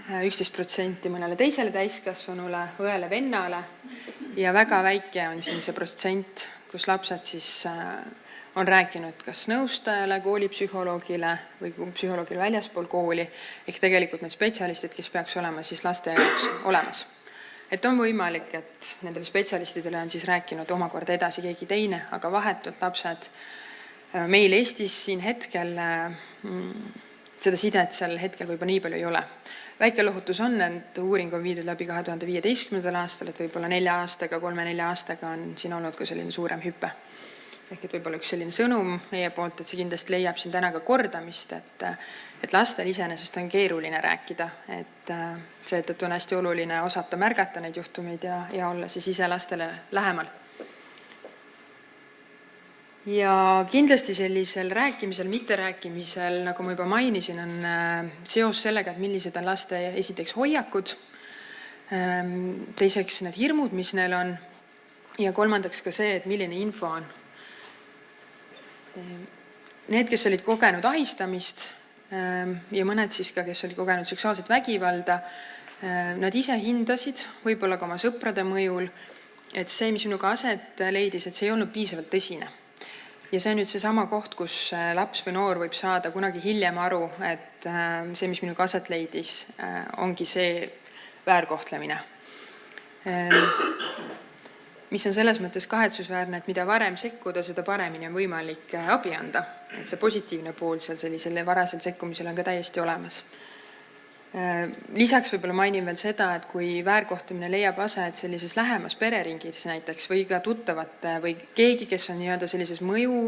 11% mõnele teisele täiskasvanule, õele, vennale ja väga väike on siin see protsent, kus lapsed siis on rääkinud kas nõustajale, koolipsühholoogile või psühholoogile väljaspool kooli, ehk tegelikult need spetsialistid, kes peaks olema siis laste jaoks olemas. Et on võimalik, et nendele spetsialistidele on siis rääkinud omakorda edasi keegi teine, aga vahetult lapsed meil Eestis siin hetkel seda sidet seal hetkel võib-olla nii palju ei ole. Väike lohutus on, et uuring on viidud läbi 2015. aastal, et võib-olla 3-4 aastaga on siin olnud ka selline suurem hüpe. Ehk et võib-olla üks selline sõnum meie poolt, et see kindlasti leiab siin täna ka kordamist, et lastel iseenesest on keeruline rääkida, et see, et on hästi oluline osata märgata neid juhtumeid ja olla siis ise lastele lähemal. Ja kindlasti sellisel rääkimisel, mitterääkimisel, nagu ma juba mainisin, on seos sellega, et millised on laste esiteks hoiakud, teiseks need hirmud, mis neil on, ja kolmandaks ka see, et milline info on. Need, kes olid kogenud ahistamist ja mõned siis ka, kes olid kogenud seksuaalset vägivalda, nad ise hindasid, võib-olla ka oma sõprade mõjul, et see, mis minuga aset leidis, et see ei olnud piisavalt tõsine. Ja see on nüüd see sama koht, kus laps või noor võib saada kunagi hiljem aru, et see, mis minuga aset leidis, ongi see väärkohtlemine. Mis on selles mõttes kahetsusväärne, et mida varem sekkuda, seda paremini on võimalik abi anda. Et see positiivne pool seal sellisel varasel sekkumisel on ka täiesti olemas. Lisaks võib-olla mainin veel seda, et kui väärkohtlemine leiab aset sellises lähemas pereringis näiteks või ka tuttavate või keegi, kes on nii-öelda sellises mõju,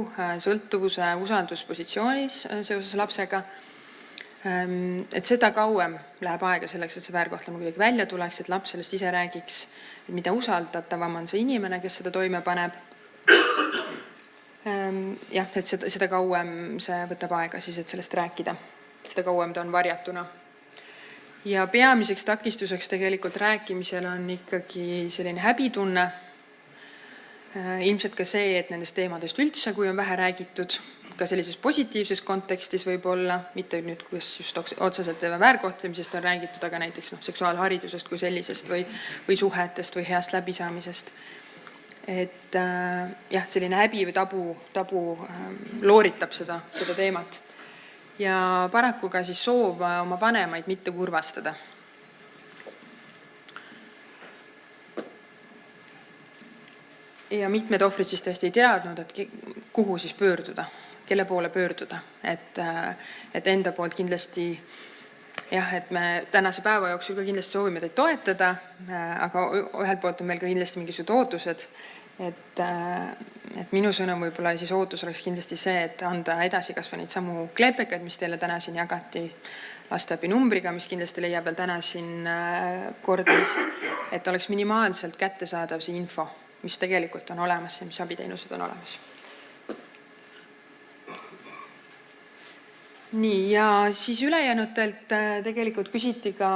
sõltuvuse, usalduspositsioonis seoses lapsega, et seda kauem läheb aega selleks, et see väärkohtlemine kuidagi välja tuleks, et laps sellest ise räägiks, et mida usaldatavam on see inimene, kes seda toime paneb. Jah, et seda kauem see võtab aega siis, et sellest rääkida. Seda kauem ta on varjatuna. Ja peamiseks takistuseks tegelikult rääkimisel on ikkagi selline häbitunne. Ilmselt ka see, et nendest teemadest üldse, kui on vähe räägitud, ka sellises positiivses kontekstis võib olla, mitte nüüd, kus just otseselt väärkohtlemisest on räägitud, aga näiteks seksuaalharidusest kui sellisest või suhetest või heast läbisaamisest. Et jah, selline häbi või tabu looritab seda teemat. Ja paraku ka siis soov oma vanemaid mitte kurvastada. Ja mitmed ohvrid siis tõesti ei teadnud, et kuhu siis pöörduda, kelle poole pöörduda. Et enda poolt kindlasti, jah, et me tänase päeva jooksul ka kindlasti soovime teid toetada, aga ühelt poolt on meil ka kindlasti mingisugused ootused, et minu sõnum võib-olla siis ootus oleks kindlasti see, et anda edasi kas või neid samu kleepekaid, mis teile täna siin jagati lasteabi numbriga, mis kindlasti leiab veel täna siin kordamist, et oleks minimaalselt kättesaadav see info, mis tegelikult on olemas ja mis abiteenused on olemas. Nii, ja siis ülejäänutelt tegelikult küsiti ka,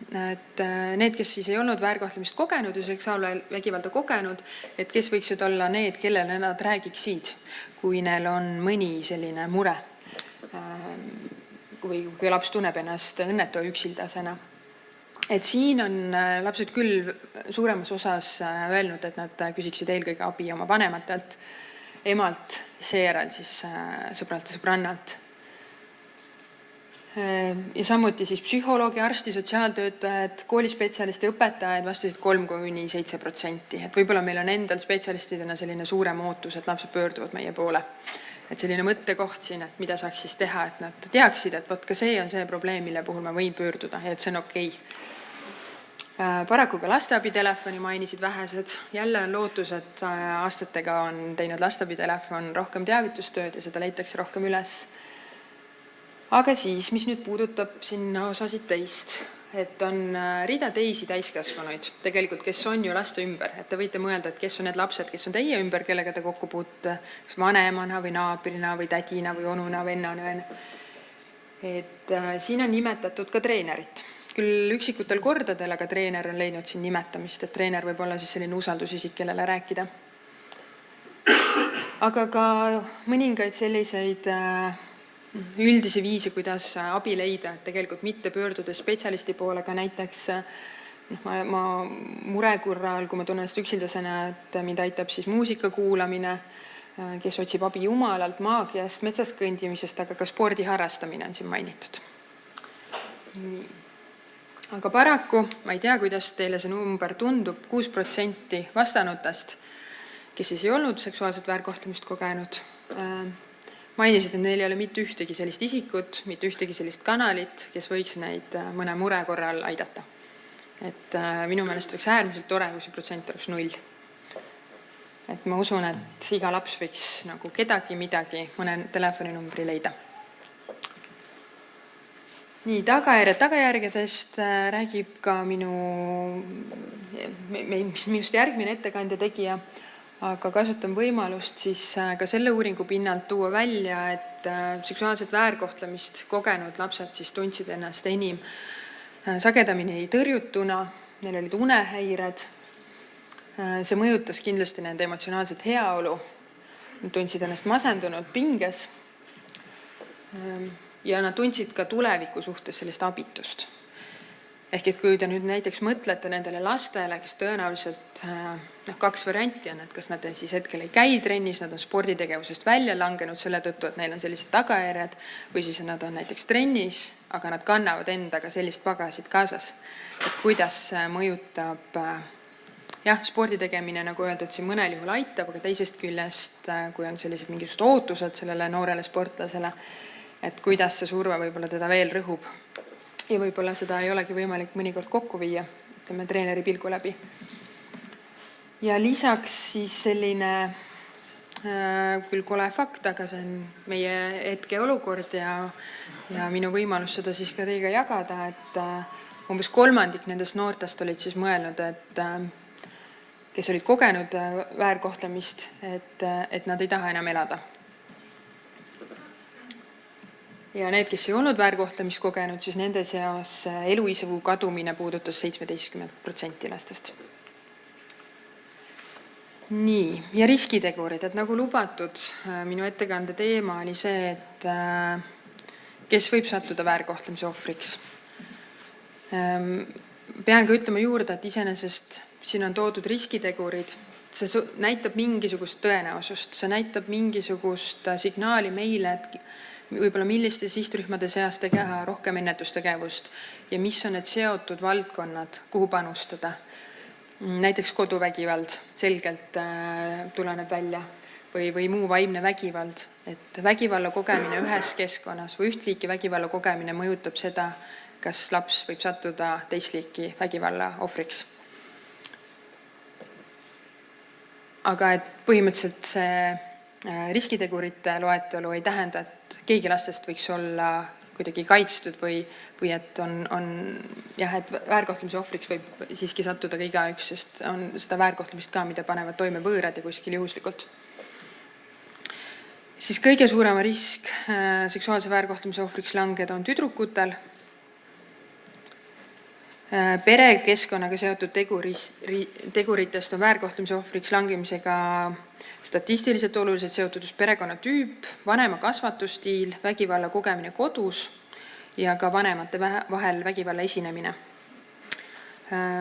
et need, kes siis ei olnud väärkohtlemist kogenud ja seksuaalvägivalda kogenud, et kes võiksid olla need, kellele nad räägiksid, kui neil on mõni selline mure või kui laps tunneb ennast õnnetu üksildasena. Et siin on lapsed küll suuremas osas öelnud, et nad küsiksid eelkõige abi oma vanematelt, emalt, seejärel siis sõbralt ja sõbrannalt. Ja samuti siis psühholoogi, arsti, sotsiaaltöötajad, koolispetsialisti, õpetajad vastasid 3–7%. Et võib-olla meil on endal spetsialistidena selline suurem ootus, et lapsed pöörduvad meie poole. Et selline mõttekoht siin, et mida saaks siis teha, et nad teaksid, et võt ka see on see probleem, mille puhul ma võin pöörduda ja et see on okei. Paraku ka lasteabitelefoni mainisid vähesed. Jälle on lootus, et aastatega on teinud lasteabitelefon rohkem teavitustööd ja seda leitakse rohkem üles. Aga siis, mis nüüd puudutab sinna osasid teist, et on rida teisi täiskasvanuid, tegelikult, kes on ju laste ümber, et te võite mõelda, et kes on need lapsed, kes on teie ümber, kellega te kokku puute, kas vanemana või naabrina või tädina või onuna, vennana. Et siin on nimetatud ka treenerit. Küll üksikutel kordadel, aga treener on leidnud siin nimetamist, et treener võib olla siis selline usaldusisik, kellele rääkida. Aga ka mõningaid selliseid üldisi viise, kuidas abi leida, et tegelikult mitte pöördudes spetsialisti poole, ka näiteks ma mure korral, kui ma tunnen ennast üksildasena, et mind aitab siis muusika kuulamine, kes otsib abi jumalalt, maagiast, metsas kõndimisest, aga ka spordi harrastamine on siin mainitud. Aga paraku, ma ei tea, kuidas teile see number tundub, 6% vastanutest, kes siis ei olnud seksuaalset väärkohtlemist kogenud, mainisid, et neil ei ole mitte ühtegi sellist isikut, mitte ühtegi sellist kanalit, kes võiks neid mõne mure korral aidata. Et minu meelest oleks äärmiselt tore, kui see protsent oleks 0. Et ma usun, et iga laps võiks nagu kedagi midagi mõne telefoninumbri leida. Nii, tagajärgedest räägib ka minust järgmine ettekandja tegija, aga kasutan võimalust siis ka selle uuringu pinnalt tuua välja, et seksuaalset väärkohtlemist kogenud lapsed siis tundsid ennast enim sagedamini tõrjutuna, neil olid unehäired. See mõjutas kindlasti nende emotsionaalset heaolu, nad tundsid ennast masendunult pinges ja nad tundsid ka tuleviku suhtes sellist abitust. Ehk et kui te nüüd näiteks mõtlete nendele lastele, kes tõenäoliselt 2 varianti on, et kas nad siis hetkel ei käi trennis, nad on sporditegevusest välja langenud selle tõttu, et neil on sellised tagajärjed, või siis nad on näiteks trennis, aga nad kannavad endaga sellist pagasit kaasas. Et kuidas mõjutab, spordi tegemine, nagu öeldud, siin mõnel juhul aitab, aga teisest küljest, kui on sellised mingisugused ootused sellele noorele sportlasele, et kuidas see surve võib-olla teda veel rõhub. ja võib-olla seda ei olegi võimalik mõnikord kokku viia, ütleme treeneri pilgu läbi. Ja lisaks siis selline küll kole fakt, aga see on meie hetke olukord ja minu võimalus seda siis ka teiega jagada, et umbes 1/3 nendest noortest olid siis mõelnud, et kes olid kogenud väärkohtlemist, et nad ei taha enam elada. Ja need, kes ei olnud väärkohtlemist kogenud, siis nende seas eluisu kadumine puudutas 17% lastest. Nii, ja riskitegurid, et nagu lubatud, minu ettekande teema oli see, et kes võib sattuda väärkohtlemise ohvriks. Pean ka ütlema juurde, et iseenesest siin on toodud riskitegurid, see näitab mingisugust tõenäosust, see näitab mingisugust signaali meile, et võib-olla milliste sihtrühmade seas teha rohkem ennetustegevust ja mis on need seotud valdkonnad, kuhu panustada. Näiteks koduvägivald selgelt tuleneb välja või muu vaimne vägivald, et vägivalla kogemine ühes keskkonnas või üht liiki vägivalla kogemine mõjutab seda, kas laps võib sattuda teist liiki vägivalla ohvriks. Aga et põhimõtteliselt see riskitegurite loetelu ei tähenda, et keegi lastest võiks olla kuidagi kaitstud või et et väärkohtlemise ohvriks võib siiski sattuda ka igaüks, sest on seda väärkohtlemist ka, mida panevad toime võõrad ja kuskil juhuslikult. Siis kõige suurema risk seksuaalse väärkohtlemise ohvriks langeda on tüdrukutel. Perekeskkonnaga seotud teguritest on väärkohtlemise ohvriks langemisega statistiliselt oluliselt seotud just perekonnatüüp, vanema kasvatusstiil, vägivalla kogemine kodus ja ka vanemate vahel vägivalla esinemine.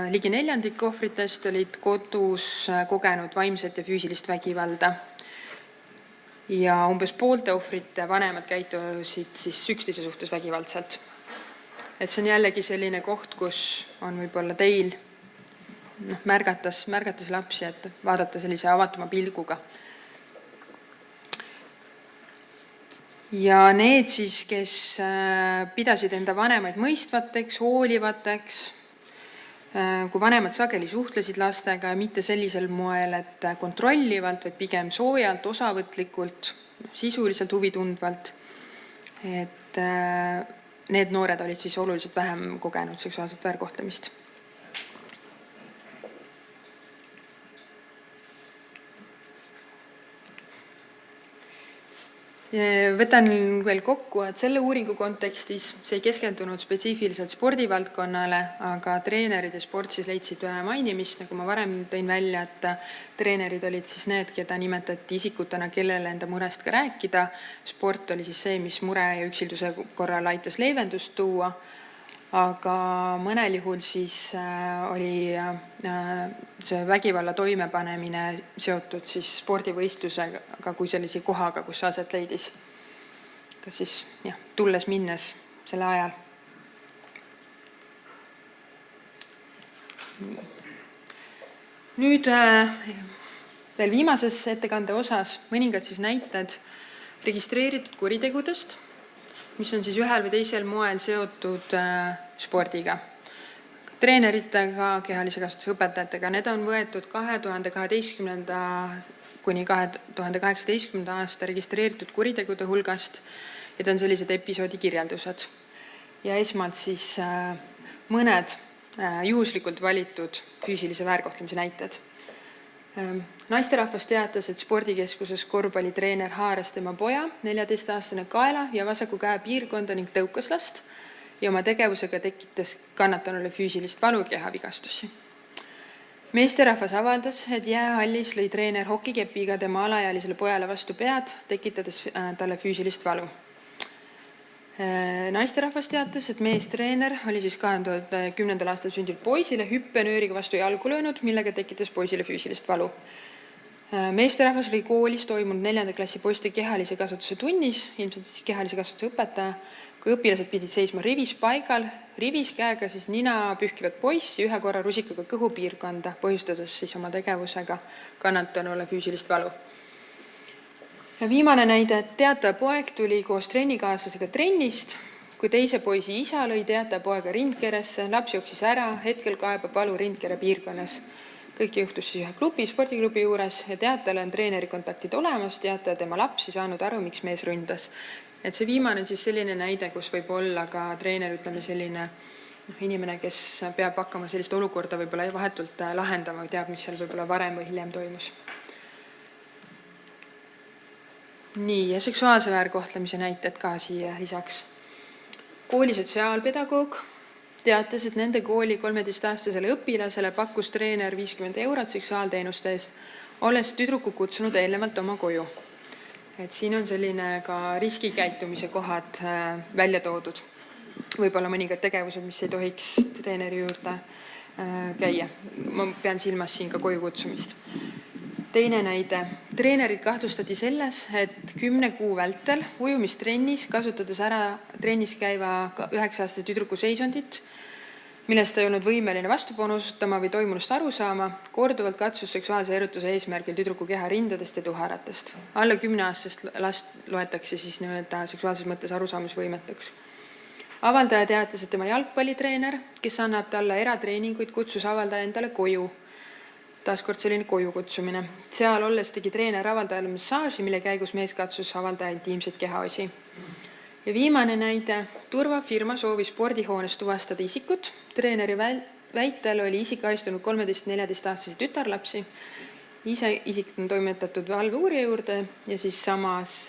Ligi 1/4 ohvritest olid kodus kogenud vaimset ja füüsilist vägivalda ja umbes poolte ohvrite vanemad käitusid siis üksteise suhtes vägivaldselt. Et see on jällegi selline koht, kus on võib-olla teil märgates lapsi, et vaadata sellise avatuma pilguga. Ja need siis, kes pidasid enda vanemaid mõistvateks, hoolivateks, kui vanemad sageli suhtlesid lastega ja mitte sellisel moel, et kontrollivalt, vaid pigem soojalt, osavõtlikult, sisuliselt huvitundvalt, et need noored olid siis oluliselt vähem kogenud seksuaalset väärkohtlemist. Võtan veel kokku, et selle uuringu kontekstis see ei keskendunud spetsiifiliselt spordivaldkonnale, aga treenerid ja sport siis leidsid mainimist, nagu ma varem tõin välja, et treenerid olid siis need, keda nimetati isikutena, kellele enda murest ka rääkida. Sport oli siis see, mis mure ja üksilduse korral aitas leevendust tuua, aga mõnel juhul siis oli see vägivalla toimepanemine seotud siis spordivõistlusega kui sellise kohaga, kus aset leidis. Kas siis tulles minnes selle ajal. Nüüd veel viimases ettekande osas mõningad siis näited registreeritud kuritegudest, mis on siis ühel või teisel moel seotud spordiga, treeneritega, kehalise kasvatuse õpetajatega. Need on võetud 2012. kuni 2018. aasta registreeritud kuritegude hulgast ja on sellised episoodi kirjeldused. Ja esmalt siis mõned juhuslikult valitud füüsilise väärkohtlemise näited. Naisterahvas teatas, et spordikeskuses korvpallitreener haaras tema poja, 14-aastane kaela ja vasaku käe piirkonda ning tõukas last ja oma tegevusega tekitas kannatanule füüsilist valu ja kehavigastusi. Meesterahvas avaldas, et jäähallis lõi treener hokikepiga tema alaealisele pojale vastu pead, tekitades talle füüsilist valu. Naisterahvas teatas, et meestreener oli siis 2010. aastal sündinud poisile hüppenööriga vastu jalgu löönud, millega tekitas poisile füüsilist valu. Meesterahvas oli koolis toimunud 4. klassi poiste kehalise kasvatuse tunnis, ilmselt siis kehalise kasvatuse õpetaja, kui õpilased pidid seisma rivis paigal, rivis käega siis nina pühkivat poissi ühe korra rusikaga kõhupiirkonda, põhjustades siis oma tegevusega kannatanule füüsilist valu. Ja viimane näide, et teataja poeg tuli koos trennikaaslasega trennist, kui teise poisi isa lõi teataja poega rindkeresse, laps jooksis ära, hetkel kaebab valu rindkere piirkonnas. Kõik juhtus siis ühe klubi, spordiklubi juures ja teatajale on treeneri kontaktid olemas, teataja tema laps ei saanud aru, miks mees ründas. Et see viimane on siis selline näide, kus võib olla ka treener, ütleme selline inimene, kes peab hakkama sellist olukorda võib-olla vahetult lahendama või teab, mis seal võib-olla varem või hiljem toimus. Nii, ja seksuaalse väärkohtlemise näited ka siia lisaks. Kooli sotsiaalpedagoog teatas, et nende kooli 13-aastasele õpilasele pakkus treener 50 € seksuaalteenuste eest, olles tüdruku kutsunud eelnevalt oma koju. Et siin on selline ka riskikäitumise kohad välja toodud. Võib-olla mõningad tegevused, mis ei tohiks treeneri juurde käia. Ma pean silmas siin ka koju kutsumist. Teine näide. Treenerid kahtlustati selles, et 10 kuu vältel ujumistrennis, kasutades ära trennis käiva 9-aastase tüdruku seisundit, millest ta ei olnud võimeline vastupoonu osutama või toimunust aru saama, korduvalt katsus seksuaalse erutuse eesmärgil tüdruku keha rindadest ja tuharatest. Alla 10-aastast last loetakse siis seksuaalses mõttes arusaamisvõimeteks. Avaldaja teatas, et tema jalgpallitreener, kes annab talle eratreeninguid, kutsus avaldaja endale koju. Taaskord selline koju kutsumine. Seal olles tegi treener avaldajale massaaži, mille käigus mees katsus avaldaja intiimseid kehaosi. Ja viimane näide. Turvafirma soovis spordihoones tuvastada isikut. Treeneri väitel oli isik ahistunud 13-14-aastasi tütarlapsi. Isik on toimetatud valveuurija juurde ja siis samas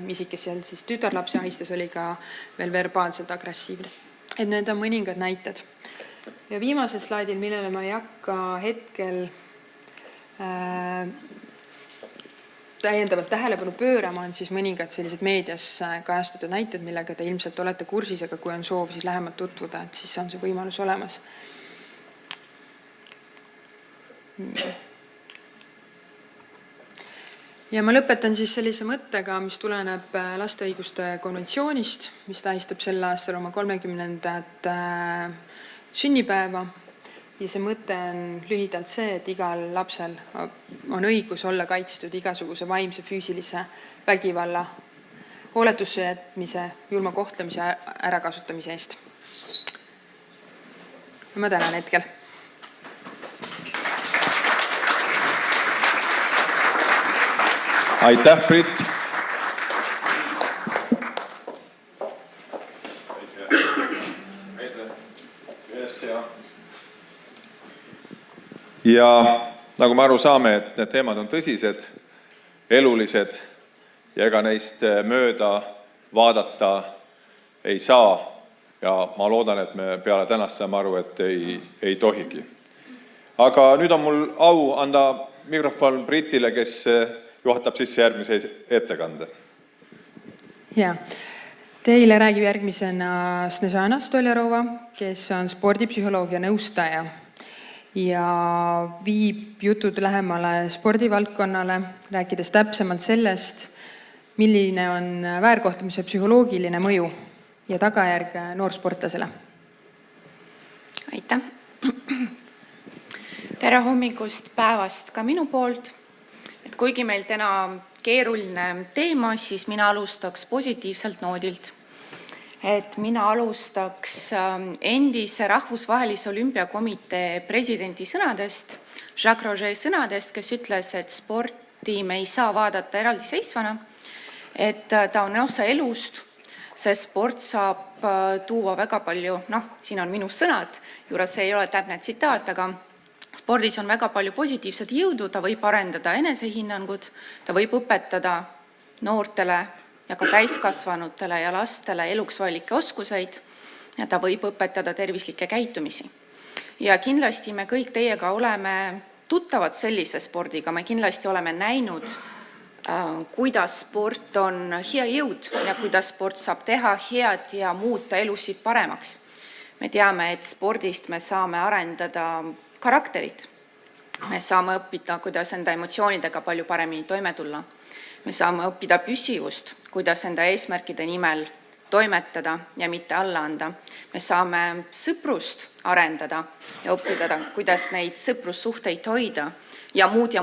isik, kes seal siis tütarlapsi ahistas, oli ka veel verbaalselt agressiivne. Et need on mõningad näited. Ja viimasel slaidil, millele ma ei hakka hetkel täiendavalt tähelepanu pöörama, on siis mõningad sellised meedias kajastatud näited, millega te ilmselt olete kursis, aga kui on soov, siis lähemalt tutvuda, et siis on see võimalus olemas. Ja ma lõpetan siis sellise mõttega, mis tuleneb laste õiguste konventsioonist, mis tähistab sel aastal oma 30. sünnipäeva. Ja see mõte on lühidalt see, et igal lapsel on õigus olla kaitstud igasuguse vaimse, füüsilise vägivalla, hooletusse jätmise, julma kohtlemise ärakasutamise eest. Ja ma tänan hetkel. Aitäh, Brit! Ja nagu me aru saame, et need teemad on tõsised, elulised ja ega neist mööda vaadata ei saa. Ja ma loodan, et me peale tänast saame aru, et ei tohigi. Aga nüüd on mul au anda mikrofon Britile, kes juhatab sisse järgmise ettekande. Ja. Teile räägib järgmisena Snežana Stoljarova, kes on spordipsühholoogia nõustaja ja viib jutud lähemale spordivaldkonnale, rääkides täpsemalt sellest, milline on väärkohtlemise psühholoogiline mõju ja tagajärg noorsportlasele. Aitäh! Tere hommikust päevast ka minu poolt. Et kuigi meil täna keeruline teema, siis mina alustaks positiivselt noodilt. Et mina alustaks endise rahvusvahelise Olümpiakomitee presidendi sõnadest, Jacques Roger sõnadest, kes ütles, et sporti me ei saa vaadata eraldiseisvana, et ta on osa elust, see sport saab tuua väga palju, siin on minu sõnad, juures ei ole täpne tsitaat, aga spordis on väga palju positiivset jõudu, ta võib arendada enesehinnangut, ta võib õpetada noortele ja ka täiskasvanutele ja lastele eluks vajalikke oskuseid ja ta võib õpetada tervislikke käitumisi. Ja kindlasti me kõik teiega oleme tuttavad sellise spordiga, me kindlasti oleme näinud, kuidas sport on hea jõud ja kuidas sport saab teha head ja muuta elusid paremaks. Me teame, et spordist me saame arendada karakterit. Me saame õppida, kuidas enda emotsioonidega palju paremini toime tulla. Me saame õppida püsivust, kuidas enda eesmärkide nimel toimetada ja mitte alla anda. Me saame sõprust arendada ja õppida, kuidas neid sõprussuhteid hoida ja muud.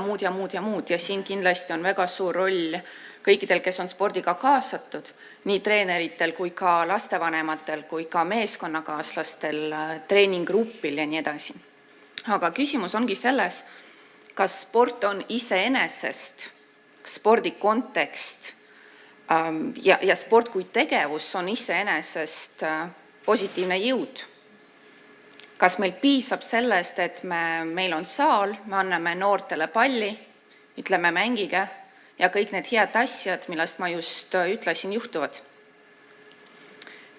Ja siin kindlasti on väga suur roll kõikidel, kes on spordiga kaasatud, nii treeneritel kui ka lastevanematel, kui ka meeskonnakaaslastel, treeninggruppil ja nii edasi. Aga küsimus ongi selles, kas sport on iseenesest, spordi kontekst ja sport kui tegevus on iseenesest positiivne jõud. Kas meil piisab sellest, et meil on saal, me anname noortele palli, ütleme mängige ja kõik need head asjad, millest ma just ütlesin, juhtuvad.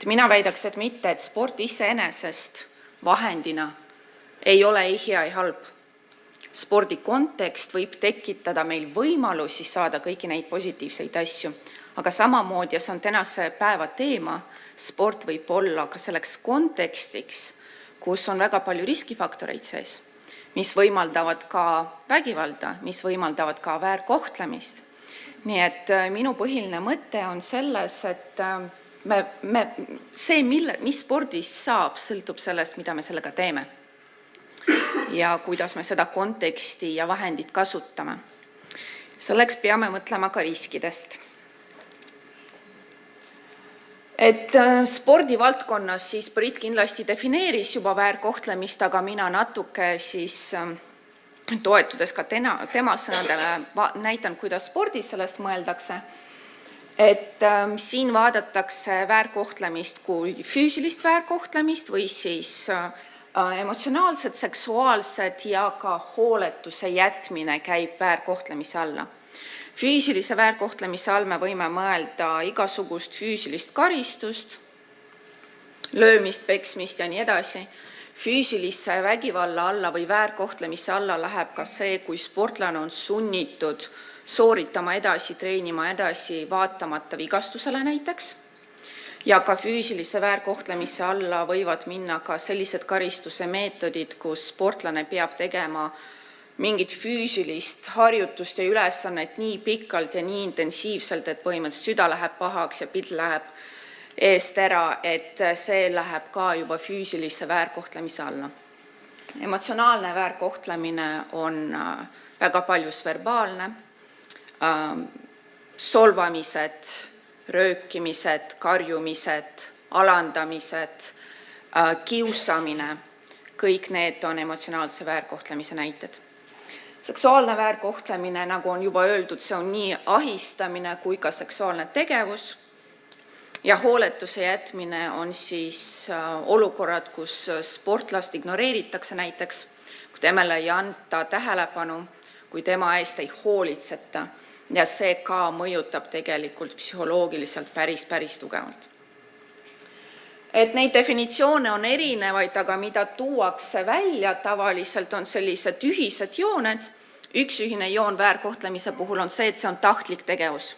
Mina väidaks, et mitte, et sport iseenesest vahendina ei ole ei hea ei halb. Spordi kontekst võib tekitada meil võimalusi saada kõiki neid positiivseid asju, aga samamoodi, ja see on tänase päeva teema, sport võib olla ka selleks kontekstiks, kus on väga palju riskifaktoreid sees, mis võimaldavad ka vägivalda, mis võimaldavad ka väärkohtlemist. Nii et minu põhiline mõte on selles, et see, mis spordis saab, sõltub sellest, mida me sellega teeme ja kuidas me seda konteksti ja vahendit kasutame. Selleks peame mõtlema ka riskidest. Et spordivaldkonnas siis Brit kindlasti defineeris juba väärkohtlemist, aga mina natuke siis toetudes ka tema sõnadele näitan, kuidas spordis sellest mõeldakse. Et siin vaadatakse väärkohtlemist kui füüsilist väärkohtlemist või siis emotsionaalsed, seksuaalsed ja ka hooletuse jätmine käib väärkohtlemise alla. Füüsilise väärkohtlemise all me võime mõelda igasugust füüsilist karistust, löömist, peksmist ja nii edasi. Füüsilise vägivalla alla või väärkohtlemise alla läheb ka see, kui sportlane on sunnitud sooritama edasi, treenima edasi, vaatamata vigastusele näiteks. Ja ka füüsilise väärkohtlemise alla võivad minna ka sellised karistuse meetodid, kus sportlane peab tegema mingit füüsilist harjutust ja ülesannet nii pikalt ja nii intensiivselt, et põhimõtteliselt süda läheb pahaks ja pilt läheb eest ära, et see läheb ka juba füüsilise väärkohtlemise alla. Emotsionaalne väärkohtlemine on väga paljus verbaalne, solvamised, röökimised, karjumised, alandamised, kiusamine, kõik need on emotsionaalse väärkohtlemise näited. Seksuaalne väärkohtlemine, nagu on juba öeldud, see on nii ahistamine kui ka seksuaalne tegevus. Ja hooletuse jätmine on siis olukorrad, kus sportlast ignoreeritakse näiteks, kui temale ei anta tähelepanu, kui tema eest ei hoolitseta ja see ka mõjutab tegelikult psühholoogiliselt päris tugevalt. Et neid definitsioone on erinevaid, aga mida tuuakse välja tavaliselt on sellised ühised jooned. Üks ühine joon väärkohtlemise puhul on see, et see on tahtlik tegevus.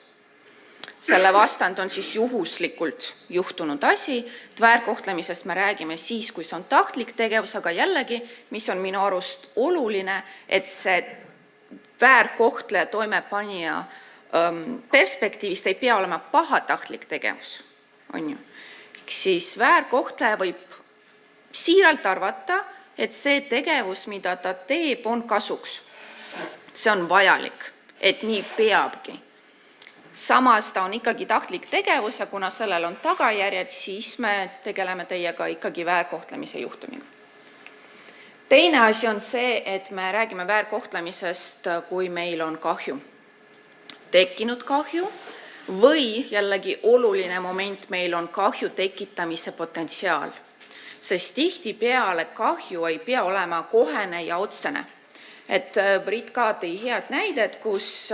Selle vastand on siis juhuslikult juhtunud asi, et väärkohtlemisest me räägime siis, kui see on tahtlik tegevus, aga jällegi, mis on minu arust oluline, et see väärkohtleja toimepanija perspektiivist ei pea olema pahatahtlik tegevus. On ju? Siis väärkohtleja võib siiralt arvata, et see tegevus, mida ta teeb, on kasuks. See on vajalik, et nii peabki. Samas ta on ikkagi tahtlik tegevus ja kuna sellel on tagajärjed, siis me tegeleme teiega ikkagi väärkohtlemise juhtumiga. Teine asi on see, et me räägime väärkohtlemisest, kui meil on kahju. Tekkinud kahju või jällegi oluline moment, meil on kahju tekitamise potentsiaal. Sest tihtipeale kahju ei pea olema kohene ja otsene. Et Brit ka tõi head näidet, kus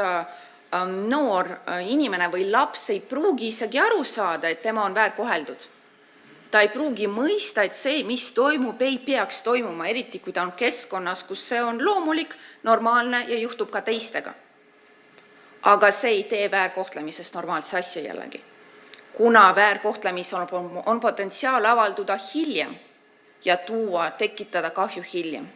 noor inimene või laps ei pruugi isegi aru saada, et tema on väärkoheldud. Ta ei pruugi mõista, et see, mis toimub, ei peaks toimuma, eriti kui ta on keskkonnas, kus see on loomulik, normaalne ja juhtub ka teistega. Aga see ei tee väärkohtlemisest normaalse asja jällegi. Kuna väärkohtlemisel on potentsiaal avalduda hiljem ja tekitada kahju hiljem.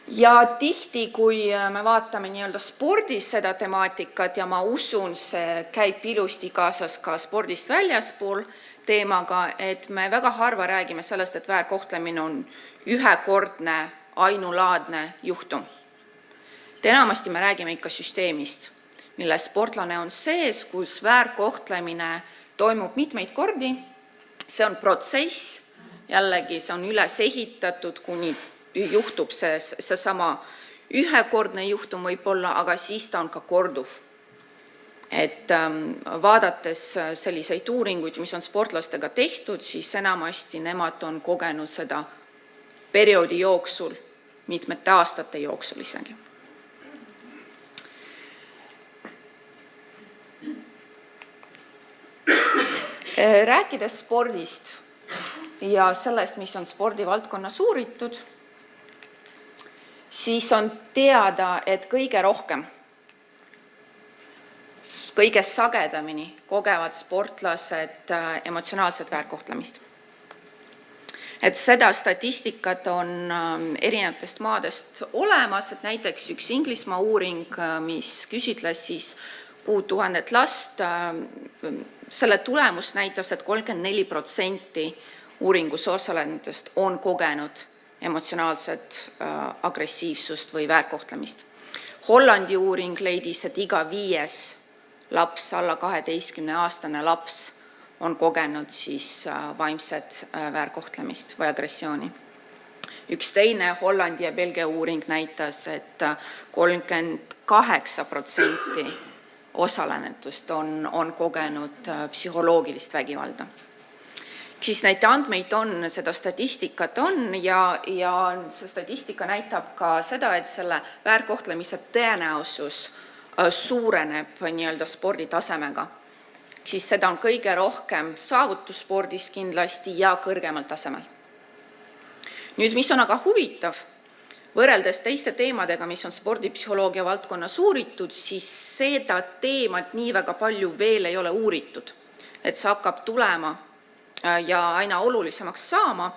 Ja tihti, kui me vaatame nii-öelda spordis seda temaatikat ja ma usun, see käib ilusti kaasas ka spordist väljaspool teemaga, et me väga harva räägime sellest, et väärkohtlemine on ühekordne, ainulaadne juhtum. Enamasti me räägime ikka süsteemist, mille sportlane on sees, kus väärkohtlemine toimub mitmeid kordi. See on protsess, jällegi see on üles ehitatud, kuni juhtub see sama ühekordne juhtum võib-olla, aga siis ta on ka korduv. Et vaadates selliseid uuringuid, mis on sportlastega tehtud, siis enamasti nemad on kogenud seda perioodi jooksul, mitmete aastate jooksul isegi. Rääkides spordist ja sellest, mis on spordivaldkonnas uuritud, siis on teada, et kõige rohkem, kõige sagedamini kogevad sportlased emotsionaalset väärkohtlemist. Et seda statistikat on erinevatest maadest olemas, et näiteks üks Inglismaa uuring, mis küsitles siis 6000 last, selle tulemus näitas, et 34% uuringus osalenutest on kogenud emotsionaalset agressiivsust või väärkohtlemist. Hollandi uuring leidis, et iga 5 laps, alla 12-aastane laps on kogenud siis vaimset väärkohtlemist või agressiooni. Üks teine Hollandi ja Belgia uuring näitas, et 38% osalenutest on kogenud psühholoogilist vägivalda. Siis neid andmeid on, seda statistikat on ja see statistika näitab ka seda, et selle väärkohtlemise tõenäosus suureneb nii-öelda sporditasemega. Siis seda on kõige rohkem saavutusspordis kindlasti ja kõrgemal tasemel. Nüüd, mis on aga huvitav, võrreldes teiste teemadega, mis on spordipsühholoogia valdkonnas uuritud, siis seda teemat nii väga palju veel ei ole uuritud. Et see hakkab tulema ja aina olulisemaks saama,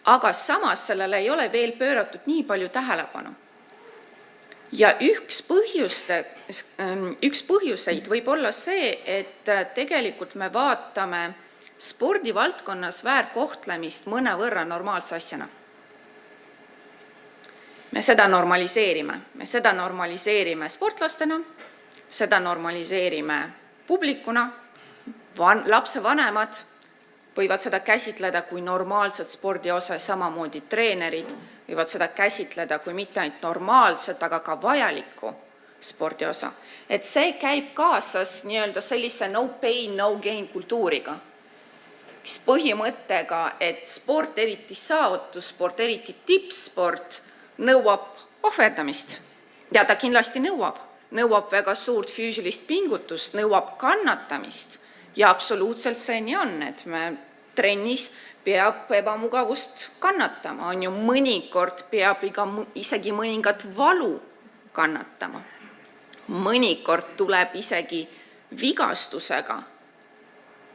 aga samas sellele ei ole veel pööratud nii palju tähelepanu. Ja üks põhjuseid võib olla see, et tegelikult me vaatame spordivaldkonnas väärkohtlemist mõnevõrra normaalse asjana. Me seda normaliseerime sportlastena, seda normaliseerime publikuna, lapsevanemad võivad seda käsitleda kui normaalset spordiosa, samamoodi treenerid võivad seda käsitleda kui mitte ainult normaalset, aga ka vajalikku spordiosa. Et see käib kaasas nii-öelda sellise no pain, no gain kultuuriga. Põhimõttega, et sport, eriti saavutussport, eriti tippsport, nõuab ohverdamist. Ja ta kindlasti nõuab väga suurt füüsilist pingutust, nõuab kannatamist. Ja absoluutselt see nii on, et me trennis peab ebamugavust kannatama. On ju mõnikord peab isegi mõningat valu kannatama. Mõnikord tuleb isegi vigastusega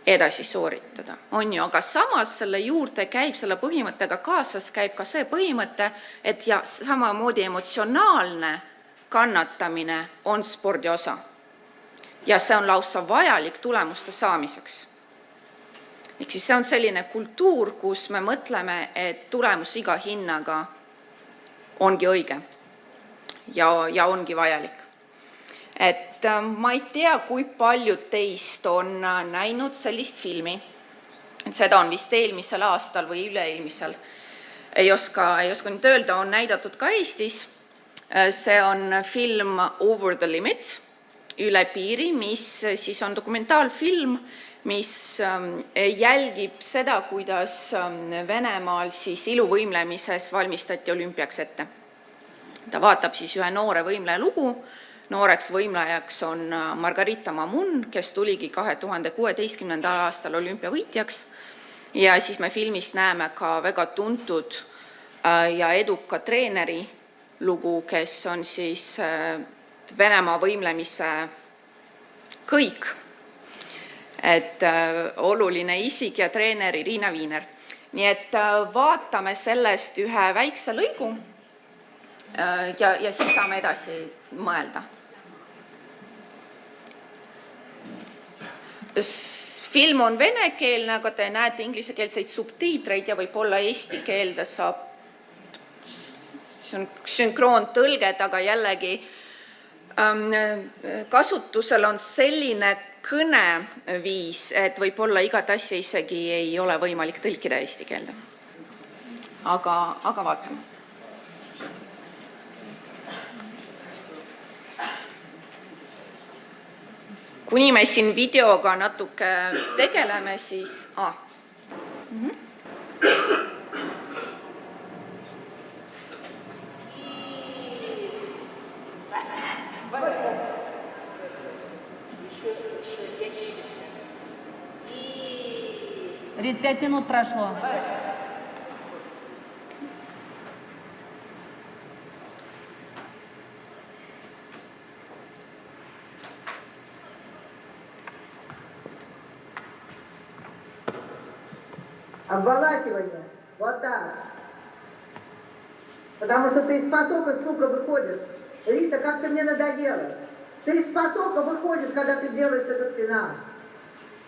edasi sooritada. On ju, aga samas selle juurde käib, selle põhimõttega kaasas käib ka see põhimõte, et ja samamoodi emotsionaalne kannatamine on spordi osa. Ja see on lausa vajalik tulemuste saamiseks. Ehk siis see on selline kultuur, kus me mõtleme, et tulemus iga hinnaga ongi õige ja ongi vajalik. Et ma ei tea, kui paljud teist on näinud sellist filmi. Et seda on vist eelmisel aastal või üleeelmisel. Ei oska nüüd öelda, on näidatud ka Eestis. See on film Over the Limit, üle piiri, mis siis on dokumentaalfilm, mis jälgib seda, kuidas Venemaal siis iluvõimlemises valmistati olümpiaks ette. Ta vaatab siis ühe noore võimleja lugu. Nooreks võimlejaks on Margarita Mamun, kes tuligi 2016. aastal olümpiavõitjaks. Ja siis me filmis näeme ka väga tuntud ja eduka treeneri lugu, kes on siis Venemaa võimlemise kõik. Et oluline isik ja treeneri Riina Viiner. Nii et vaatame sellest ühe väikse lõigu ja siis saame edasi mõelda. Film on venekeelne, aga te näete inglisekeelseid subtiitreid ja võib-olla eesti keelde saab sünkroontõlged, aga jällegi kasutusel on selline kõneviis, et võib-olla igat asja isegi ei ole võimalik tõlkida eesti keelde. Aga vaatame. Kuni me siin videoga natuke tegeleme, siis... Рит, 5 минут прошло. Обволакивание. Вот так. Потому что ты из потока, сука, выходишь. Рита, как ты мне надоела. Ты из потока выходишь, когда ты делаешь этот финал.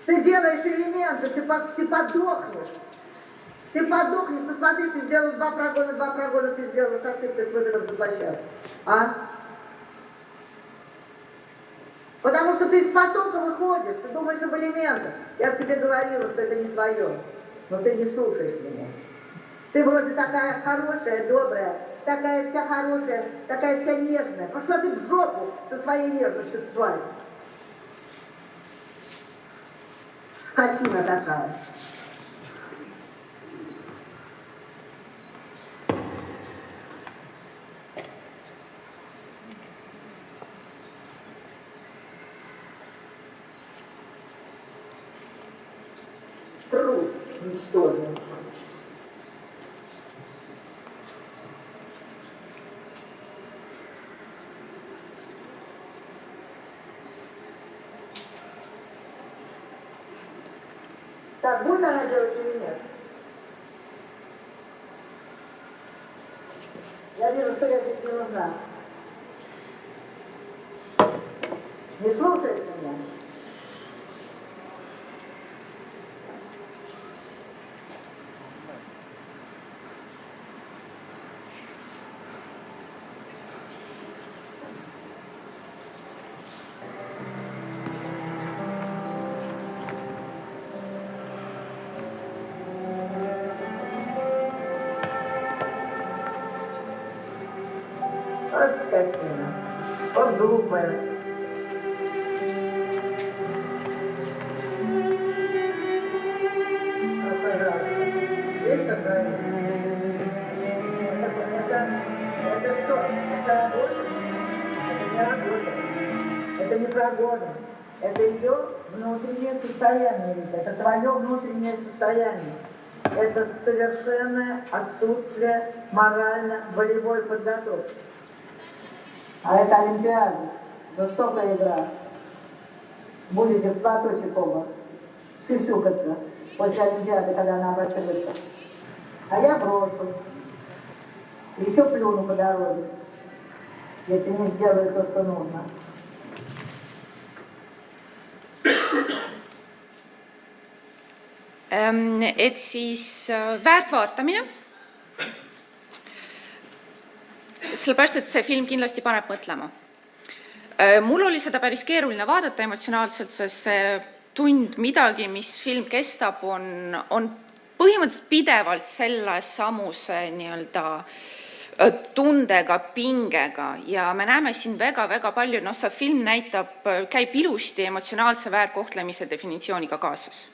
Ты делаешь элементы, ты подохнешь. Ты подохнешь. Посмотри, ты сделал 2 прогона, ты сделал с ошибкой с выходом за площадку. Потому что ты из потока выходишь, ты думаешь об элементах. Я же тебе говорила, что это не твое. Но ты не слушаешь меня. Ты вроде такая хорошая, добрая, такая вся хорошая, такая вся нежная. Пошла ты в жопу со своей нежностью, тварь. Скотина такая. Трус ничтожный. Так, будет она делать или нет? Я вижу, что я здесь не нужна. Не слушаешь меня? Вот скотина. Вот глупая. Вот, пожалуйста. Есть что говорить? Это что? Это работа? Это не работа. Это не прогоны. Это ее внутреннее состояние. Это твое внутреннее состояние. Это совершенное отсутствие морально-волевой подготовки. А это Олимпиада, жестокая игра. Будете в платочек оба сюсюкаться после Олимпиады, когда она обострится. А я брошу. Еще плюну по дороге, если не сделаю то, что нужно. Et siis väärtvaatamine. Sellepärast, et see film kindlasti paneb mõtlema. Mul oli seda päris keeruline vaadata emotsionaalselt, sest see tund midagi, mis film kestab, on põhimõtteliselt pidevalt selle samuse tundega, pingega ja me näeme siin väga palju, see film käib ilusti emotsionaalse väärkohtlemise definitsiooniga kaasas.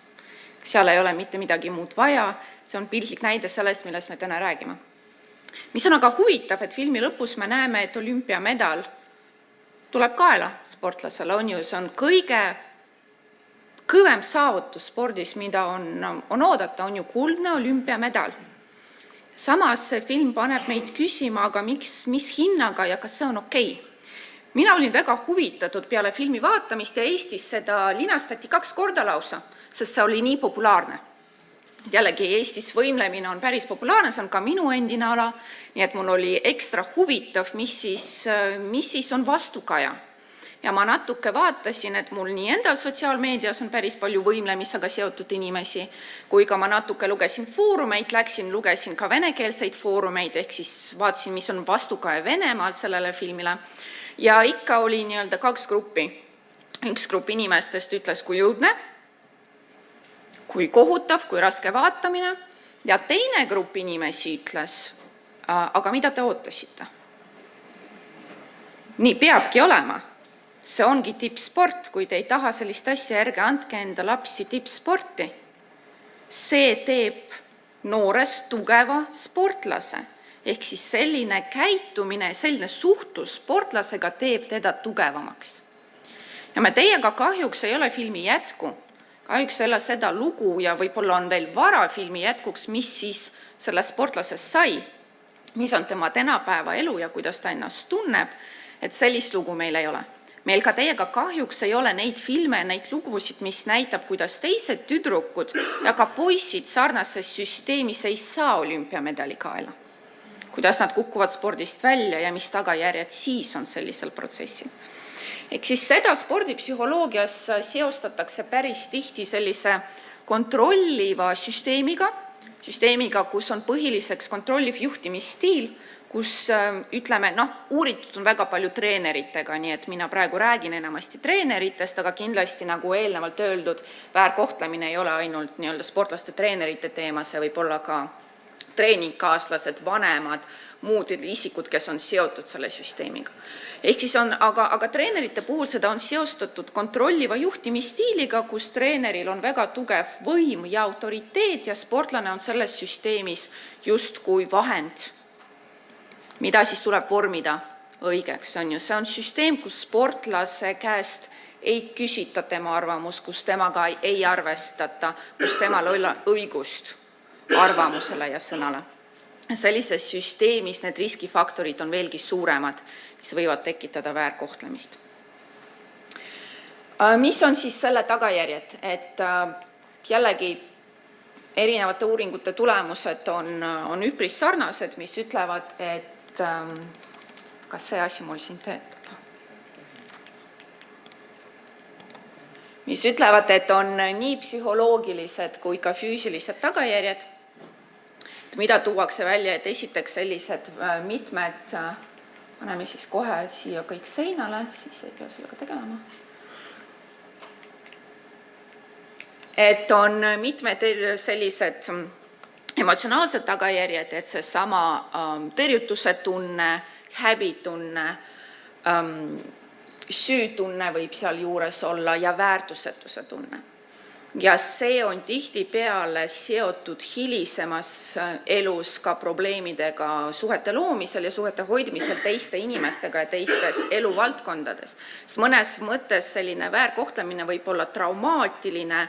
Seal ei ole mitte midagi muud vaja, see on piltlik näide sellest, millest me täna räägime. Mis on aga huvitav, et filmi lõpus me näeme, et olümpiamedal tuleb kaela sportlasele, see on kõige kõvem saavutus spordis, mida on oodata, on ju kuldne olümpiamedal. Samas see film paneb meid küsima, aga mis hinnaga ja kas see on okei. Mina olin väga huvitatud peale filmi vaatamist ja Eestis seda linastati 2 korda lausa, sest see oli nii populaarne. Jällegi Eestis võimlemine on päris populaarne, see on ka minu endine ala, nii et mul oli ekstra huvitav, mis siis on vastukaja. Ja ma natuke vaatasin, et mul nii endal sotsiaalmeedias on päris palju võimlemisega seotud inimesi, kui ka ma natuke lugesin foorumeid, lugesin ka venekeelseid foorumeid, ehk siis vaatasin, mis on vastukaja Venemaal sellele filmile. Ja ikka oli nii-öelda 2 gruppi. Üks grupp inimestest ütles, kui õudne, kui kohutav, kui raske vaatamine, ja teine grupp inimesi ütles, aga mida te ootasite? Nii peabki olema. See ongi tippsport, kui te ei taha sellist asja, ärge andke enda lapsi tippsporti. See teeb noorest tugeva sportlase. Ehk siis selline käitumine, selline suhtlus sportlasega teeb teda tugevamaks. Ja me teiega kahjuks ei ole filmi jätku. Kahjuks ei ole seda lugu ja võib-olla on veel vara filmi jätkuks, mis siis selle sportlasest sai, mis on tema tänapäeva elu ja kuidas ta ennast tunneb, et sellist lugu meil ei ole. Meil ka teiega kahjuks ei ole neid filme, neid lugusid, mis näitab, kuidas teised tüdrukud ja ka poisid sarnases süsteemis ei saa olümpiamedali kaela. Kuidas nad kukuvad spordist välja ja mis tagajärjed siis on sellisel protsessil. Ehk siis seda spordipsühholoogias seostatakse päris tihti sellise kontrolliva süsteemiga, kus on põhiliseks kontrolliv juhtimisstiil, kus ütleme, uuritud on väga palju treeneritega, nii et mina praegu räägin enamasti treeneritest, aga kindlasti nagu eelnevalt öeldud, väärkohtlemine ei ole ainult nii-öelda sportlaste treenerite teema, see võib olla ka treeningkaaslased, vanemad, muud isikud, kes on seotud selle süsteemiga. Ehk siis aga treenerite puhul seda on seostatud kontrolliva juhtimisstiiliga, kus treeneril on väga tugev võim ja autoriteet ja sportlane on selles süsteemis justkui vahend, mida siis tuleb vormida õigeks. See on süsteem, kus sportlase käest ei küsita tema arvamus, kus temaga ei arvestata, kus temal on õigust arvamusele ja sõnale. Sellises süsteemis need riskifaktorid on veelgi suuremad, mis võivad tekitada väärkohtlemist. Mis on siis selle tagajärjed? Et jällegi erinevate uuringute tulemused on üpris sarnased, mis ütlevad, et kas see asi mul siin töötab? Mis ütlevad, et on nii psühholoogilised kui ka füüsilised tagajärjed, mida tuuakse välja, et esiteks sellised mitmed, paneme siis kohe siia kõik seinale, siis ei pea sellega tegelema. Et on mitmed sellised emotsionaalsed tagajärjed, et see sama tõrjutuse tunne, häbitunne, süütunne võib seal juures olla ja väärtusetuse tunne. Ja see on tihtipeale seotud hilisemas elus ka probleemidega suhete loomisel ja suhete hoidmisel teiste inimestega ja teistes eluvaldkondades. Mõnes mõttes selline väärkohtlemine võib olla traumaatiline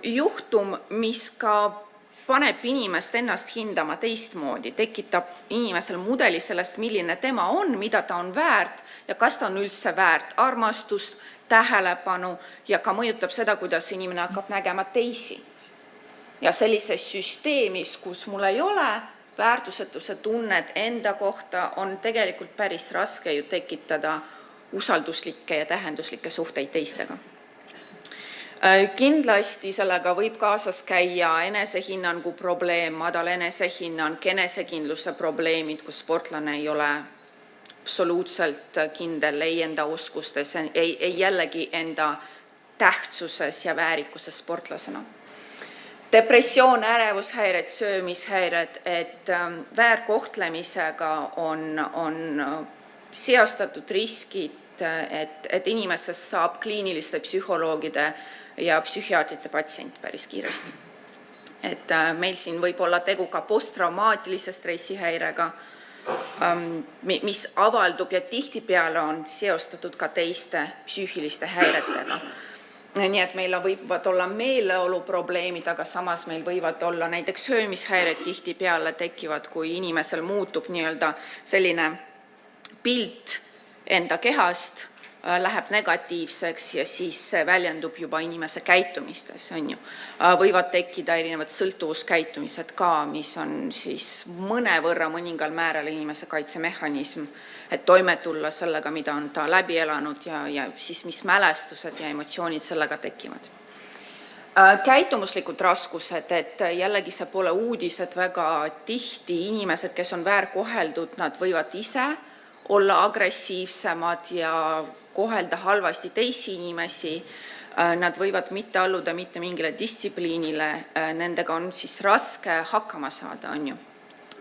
juhtum, mis ka paneb inimest ennast hindama teistmoodi, tekitab inimesel mudeli sellest, milline tema on, mida ta on väärt ja kas ta on üldse väärt armastust, tähelepanu ja ka mõjutab seda, kuidas inimene hakkab nägema teisi. Ja sellises süsteemis, kus mul ei ole väärtusetuse tunned enda kohta, on tegelikult päris raske ju tekitada usalduslikke ja tähenduslikke suhteid teistega. Kindlasti sellega võib kaasas käia enesehinnangu probleem, madal enesehinnang, enesekindluse probleemid, kus sportlane ei ole absoluutselt kindel ei enda oskustes, ei jällegi enda tähtsuses ja väärikuses sportlasena. Depressioon, ärevushäired, söömishäired, et väärkohtlemisega on seostatud riskid, et inimesest saab kliiniliste psühholoogide ja psühhiaatrite patsient päris kiiresti. Et meil siin võib olla tegu ka posttraumaatilise stressihäirega, mis avaldub ja tihtipeale on seostatud ka teiste psüühiliste häiretega. Nii et meil võivad olla meeleoluprobleemid, aga samas meil võivad olla näiteks söömishäired tihtipeale tekivad, kui inimesel muutub nii-öelda selline pilt enda kehast, läheb negatiivseks ja siis see väljendub juba inimese käitumistes, on ju. Võivad tekkida erinevad sõltuvuskäitumised ka, mis on siis mõnevõrra mõningal määral inimese kaitsemehhanism, et toime tulla sellega, mida on ta läbi elanud ja siis mis mälestused ja emotsioonid sellega tekivad. Käitumuslikud raskused, et jällegi see pole uudis, et väga tihti inimesed, kes on väärkoheldud, nad võivad ise olla agressiivsemad ja kohelda halvasti teisi inimesi, nad võivad mitte alluda mitte mingile distsipliinile, nendega on siis raske hakkama saada, on ju.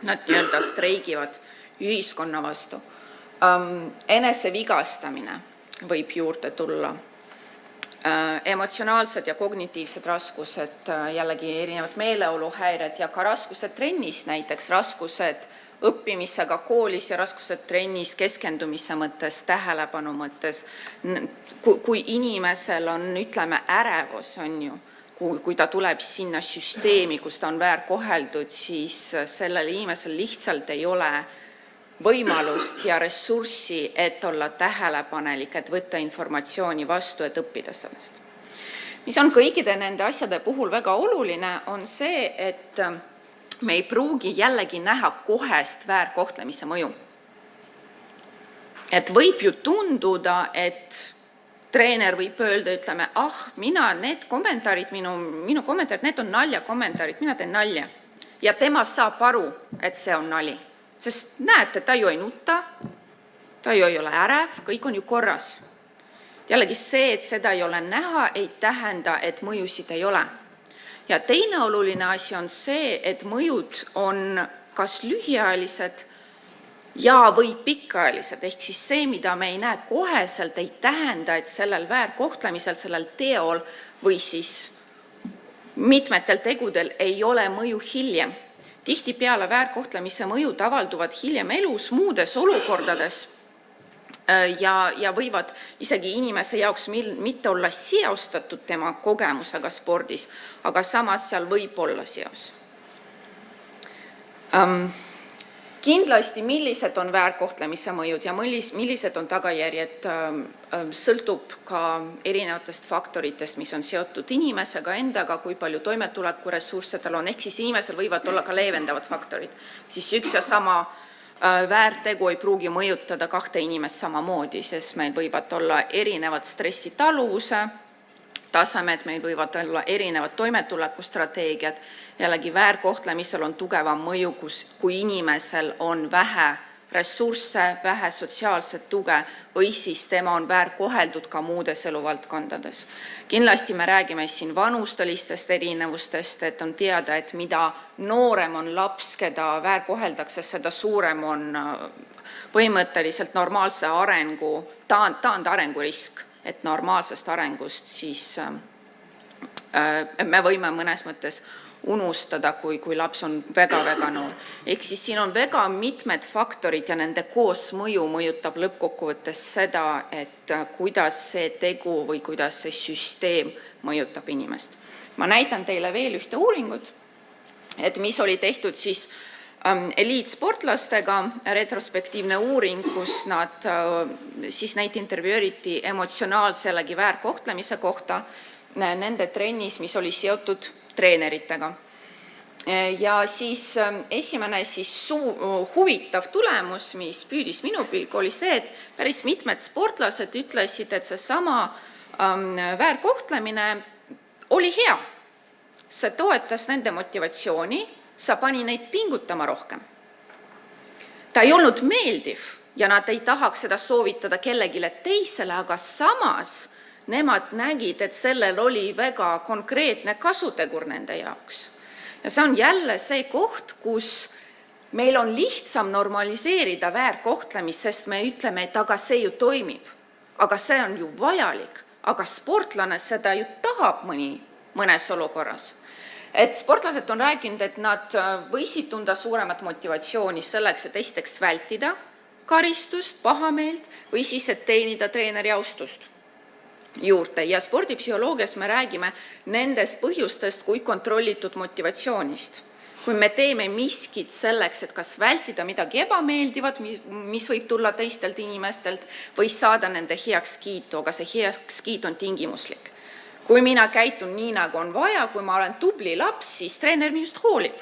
Nad nii-öelda streigivad ühiskonna vastu. Enesevigastamine võib juurde tulla. Emotsionaalsed ja kognitiivsed raskused, jällegi erinevad meeleoluhäired ja ka raskused trennis, näiteks raskused õppimisega koolis ja raskused trennis keskendumise mõttes, tähelepanu mõttes. Kui inimesel on, ütleme, ärevus, on ju, kui ta tuleb sinna süsteemi, kus ta on väärkoheldud, siis sellel inimesel lihtsalt ei ole võimalust ja ressurssi, et olla tähelepanelik, et võtta informatsiooni vastu, et õppida sellest. Mis on kõikide nende asjade puhul väga oluline, on see, et me ei pruugi jällegi näha kohest väärkohtlemise mõju. Et võib ju tunduda, et treener võib öelda, ütleme, need kommentaarid, minu kommentaarid, need on nalja kommentaarid, mina teen nalja. Ja tema saab aru, et see on nali. Sest näete, ta ju ei nuta, ta ju ei ole ärev, kõik on ju korras. Jällegi see, et seda ei ole näha, ei tähenda, et mõjusid ei ole. Ja teine oluline asi on see, et mõjud on kas lühiajalised ja või pikaajalised. Ehk siis see, mida me ei näe koheselt, ei tähenda, et sellel väärkohtlemisel, sellel teol või siis mitmetel tegudel ei ole mõju hiljem. Tihtipeale väärkohtlemise mõjud avalduvad hiljem elus muudes olukordades ja võivad isegi inimese jaoks mitte olla seostatud tema kogemusega spordis, aga samas seal võib olla seos. Kindlasti, millised on väärkohtlemise mõjud ja millised on tagajärjed, sõltub ka erinevatest faktoritest, mis on seotud inimesega endaga, kui palju toimetuleku ressursse tal on, ehk siis inimesel võivad olla ka leevendavad faktorid. Siis üks ja sama väärtegu ei pruugi mõjutada kahte inimest samamoodi, sest meil võivad olla erinevad stressitaluvuse tasemed, meil võivad olla erinevad toimetulekustrateegiad. Jällegi väärkohtlemisel on tugevam mõju, kui inimesel on vähe ressursse, vähe sotsiaalset tuge või siis tema on väärkoheldud ka muudes eluvaldkondades. Kindlasti me räägime siin vanustelistest erinevustest, et on teada, et mida noorem on laps, keda väärkoheldakse, seda suurem on põhimõtteliselt normaalse arengu, taandarengurisk. Et normaalsest arengust siis me võime mõnes mõttes unustada, kui laps on väga-väga noor. Ehk siis siin on väga mitmed faktorid ja nende koosmõju mõjutab lõppkokkuvõttes seda, et kuidas see tegu või kuidas see süsteem mõjutab inimest. Ma näitan teile veel ühte uuringut, et mis oli tehtud siis eliitsportlastega, retrospektiivne uuring, kus neid intervjueeriti emotsionaalselegi väärkohtlemise kohta nende trennis, mis oli seotud treeneritega. Ja siis esimene huvitav tulemus, mis püüdis minu pilku, oli see, et päris mitmed sportlased ütlesid, et see sama väärkohtlemine oli hea. See toetas nende motivatsiooni, sa pani neid pingutama rohkem. Ta ei olnud meeldiv ja nad ei tahaks seda soovitada kellegile teisele, aga samas nemad nägid, et sellel oli väga konkreetne kasutegur nende jaoks. Ja see on jälle see koht, kus meil on lihtsam normaliseerida väärkohtlemist, sest me ütleme, et aga see ju toimib. Aga see on ju vajalik, aga sportlane seda ju tahab mõnes olukorras. Et sportlased on rääkinud, et nad võisid tunda suuremat motivatsiooni selleks, et esiteks vältida karistust, pahameelt või siis, et teenida treeneri austust juurde. Ja spordipsühholoogias me räägime nendest põhjustest kui kontrollitud motivatsioonist. kui me teeme miskit selleks, et kas vältida midagi ebameeldivat, mis võib tulla teistelt inimestelt, või saada nende heakskiitu, aga see heakskiit on tingimuslik. Kui mina käitun nii, nagu on vaja, kui ma olen tubli laps, siis treener minust hoolib.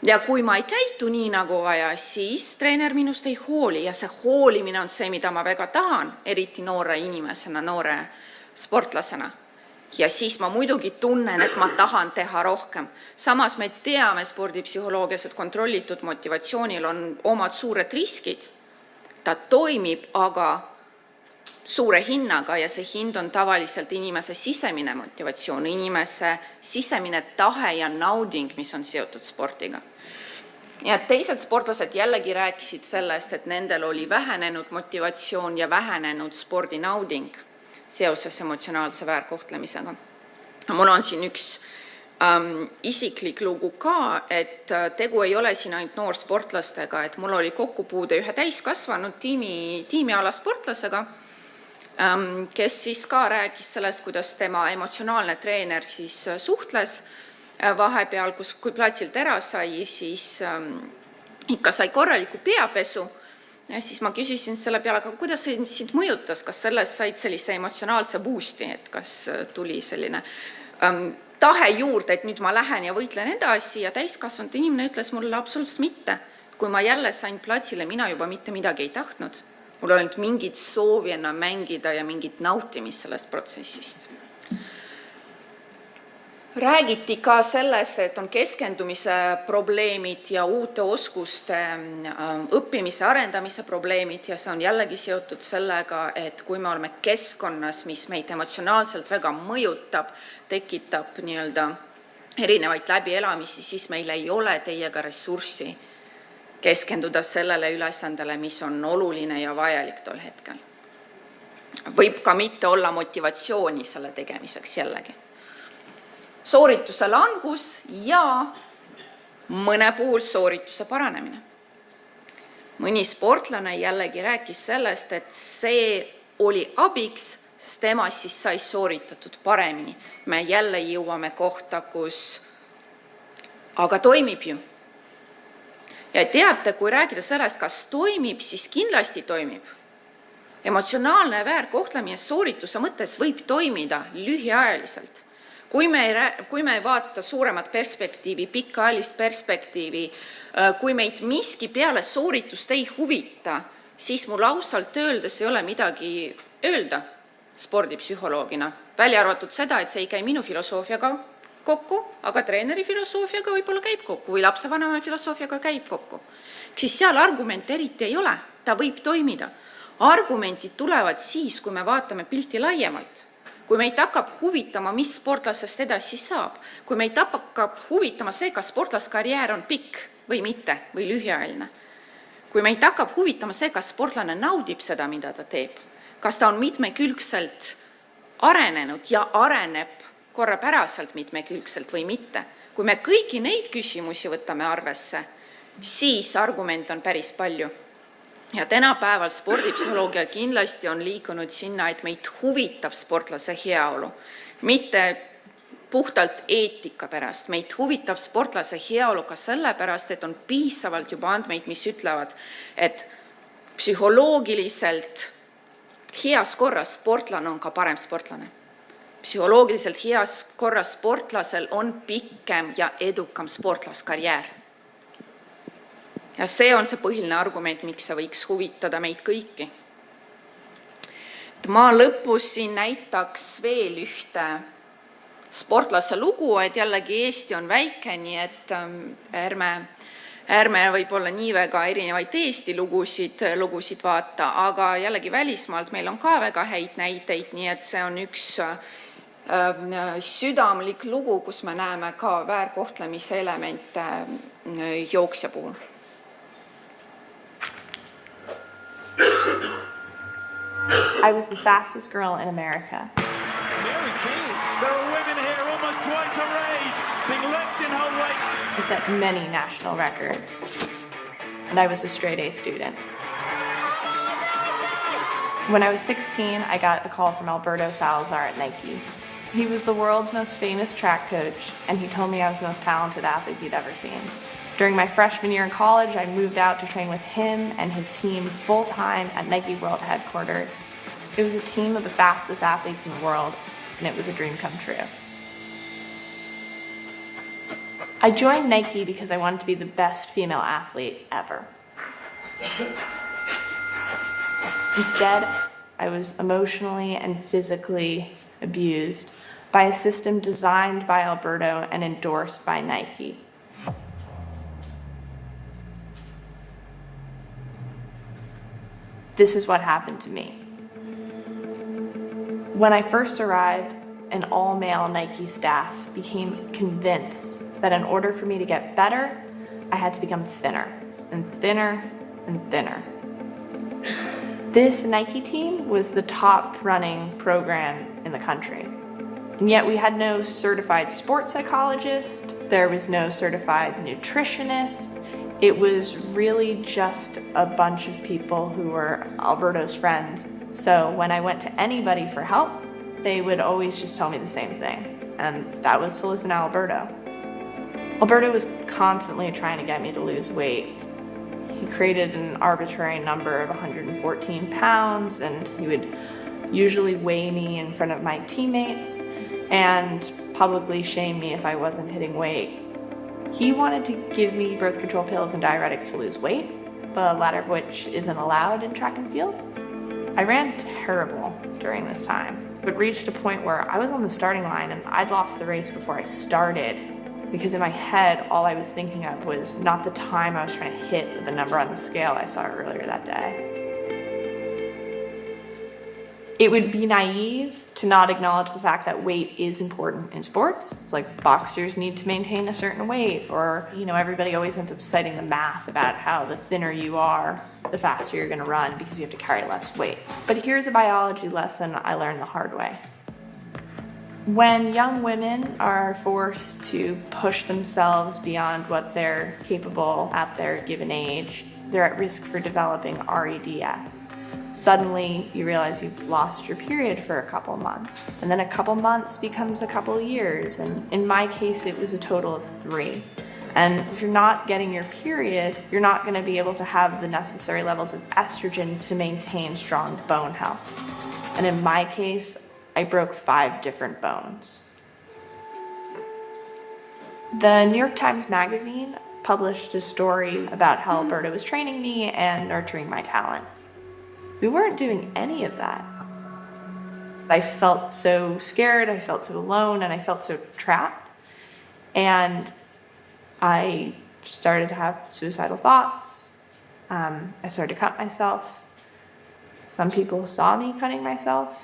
Ja kui ma ei käitu nii, nagu vaja, siis treener minust ei hooli ja see hoolimine on see, mida ma väga tahan, eriti noore inimesena, noore sportlasena. Ja siis ma muidugi tunnen, et ma tahan teha rohkem. Samas me teame spordipsühholoogias, et kontrollitud motivatsioonil on omad suured riskid. Ta toimib aga suure hinnaga ja see hind on tavaliselt inimese sisemine motivatsioon, inimese sisemine tahe ja nauding, mis on seotud spordiga. Ja teised sportlased jällegi rääkisid sellest, et nendel oli vähenenud motivatsioon ja vähenenud spordinauding seoses emotsionaalse väärkohtlemisega. Mul on siin üks isiklik lugu ka, et tegu ei ole siin ainult noorsportlastega, et mul oli kokkupuude ühe täiskasvanud tiimiala sportlasega, kes siis ka rääkis sellest, kuidas tema emotsionaalne treener siis suhtles vahepeal, kui platsilt ära sai, siis ikka sai korraliku peapesu. Ja siis ma küsisin selle peale, aga kuidas see sind mõjutas, kas sellest said sellise emotsionaalse boosti, et kas tuli selline tahe juurde, et nüüd ma lähen ja võitlen edasi ja täiskasvanud inimene ütles mulle absoluutselt mitte. Kui ma jälle sain platsile, mina juba mitte midagi ei tahtnud. Mul oli mingit soovi enam mängida ja mingit nautimist sellest protsessist. Räägiti ka sellest, et on keskendumise probleemid ja uute oskuste õppimise arendamise probleemid ja see on jällegi seotud sellega, et kui me oleme keskkonnas, mis meid emotsionaalselt väga mõjutab, tekitab nii-öelda erinevaid läbielamisi, siis meil ei ole teiega ressurssi keskenduda sellele ülesandele, mis on oluline ja vajalik tol hetkel. Võib ka mitte olla motivatsiooni selle tegemiseks jällegi. Soorituse langus ja mõne puhul soorituse paranemine. Mõni sportlane jällegi rääkis sellest, et see oli abiks, sest tema siis sai sooritatud paremini. Me jälle jõuame kohta, kus aga toimib ju. Ja teate, kui rääkida sellest, kas toimib, siis kindlasti toimib. Emotsionaalne väärkohtlemine soorituse mõttes võib toimida lühiajaliselt. Kui me ei vaata suuremat perspektiivi, pikaajalist perspektiivi, kui meid miski peale sooritust ei huvita, siis mul ausalt öeldes ei ole midagi öelda spordipsühholoogina. Välja arvatud seda, et see ei käi minu filosoofiaga kokku, aga treeneri filosoofiaga võib-olla käib kokku või lapsevanema filosoofiaga käib kokku. Siis seal argumente eriti ei ole, ta võib toimida. Argumentid tulevad siis, kui me vaatame pilti laiemalt. Kui meid hakkab huvitama, mis sportlasest edasi saab, kui meid hakkab huvitama see, kas sportlaskarjäär on pikk või mitte, või lühiajaline, kui meid hakkab huvitama see, kas sportlane naudib seda, mida ta teeb, kas ta on mitmekülgselt arenenud ja areneb korrapäraselt mitmekülgselt või mitte, kui me kõiki neid küsimusi võtame arvesse, siis argument on päris palju. Ja tänapäeval spordipsühholoogia kindlasti on liikunud sinna, et meid huvitab sportlase heaolu. Mitte puhtalt eetika pärast, meid huvitab sportlase heaolu ka sellepärast, et on piisavalt juba andmeid, mis ütlevad, et psühholoogiliselt heas korras sportlane on ka parem sportlane. Psühholoogiliselt heas korras sportlasel on pikem ja edukam sportlaskarjäär. Ja see on see põhiline argument, miks see võiks huvitada meid kõiki. Ma lõpus siin näitaks veel ühte sportlase lugu, et jällegi Eesti on väike, nii et ärme võib-olla nii väga erinevaid Eesti lugusid vaata, aga jällegi välismaalt meil on ka väga häid näiteid, nii et see on üks südamlik lugu, kus me näeme ka väärkohtlemise elemente jooksja puhul. I was the fastest girl in America. Mary Kay, there are women here almost twice her age, being left in her wake. I set many national records, and I was a straight A student. When I was 16, I got a call from Alberto Salazar at Nike. He was the world's most famous track coach, and he told me I was the most talented athlete he'd ever seen. During my freshman year in college, I moved out to train with him and his team full-time at Nike World Headquarters. It was a team of the fastest athletes in the world, and it was a dream come true. I joined Nike because I wanted to be the best female athlete ever. Instead, I was emotionally and physically abused by a system designed by Alberto and endorsed by Nike. This is what happened to me. When I first arrived, an all-male Nike staff became convinced that in order for me to get better, I had to become thinner and thinner and thinner. This Nike team was the top running program in the country. And yet we had no certified sports psychologist, there was no certified nutritionist. It was really just a bunch of people who were Alberto's friends. So when I went to anybody for help, they would always just tell me the same thing, and that was to listen to Alberto. Alberto was constantly trying to get me to lose weight. He created an arbitrary number of 114 pounds, and he would usually weigh me in front of my teammates and publicly shame me if I wasn't hitting weight. He wanted to give me birth control pills and diuretics to lose weight, the latter of which isn't allowed in track and field. I ran terrible during this time, but reached a point where I was on the starting line and I'd lost the race before I started, because in my head, all I was thinking of was not the time I was trying to hit, but the number on the scale I saw earlier that day. It would be naive to not acknowledge the fact that weight is important in sports. It's like boxers need to maintain a certain weight, or, everybody always ends up citing the math about how the thinner you are, the faster you're gonna run because you have to carry less weight. But here's a biology lesson I learned the hard way. When young women are forced to push themselves beyond what they're capable at their given age, they're at risk for developing REDS. Suddenly, you realize you've lost your period for a couple months. And then a couple months becomes a couple years. And in my case, it was a total of 3. And if you're not getting your period, you're not gonna be able to have the necessary levels of estrogen to maintain strong bone health. And in my case, I broke 5 different bones. The New York Times Magazine published a story about how Alberto was training me and nurturing my talent. We weren't doing any of that. I felt so scared, I felt so alone, and I felt so trapped. And I started to have suicidal thoughts. I started to cut myself. Some people saw me cutting myself,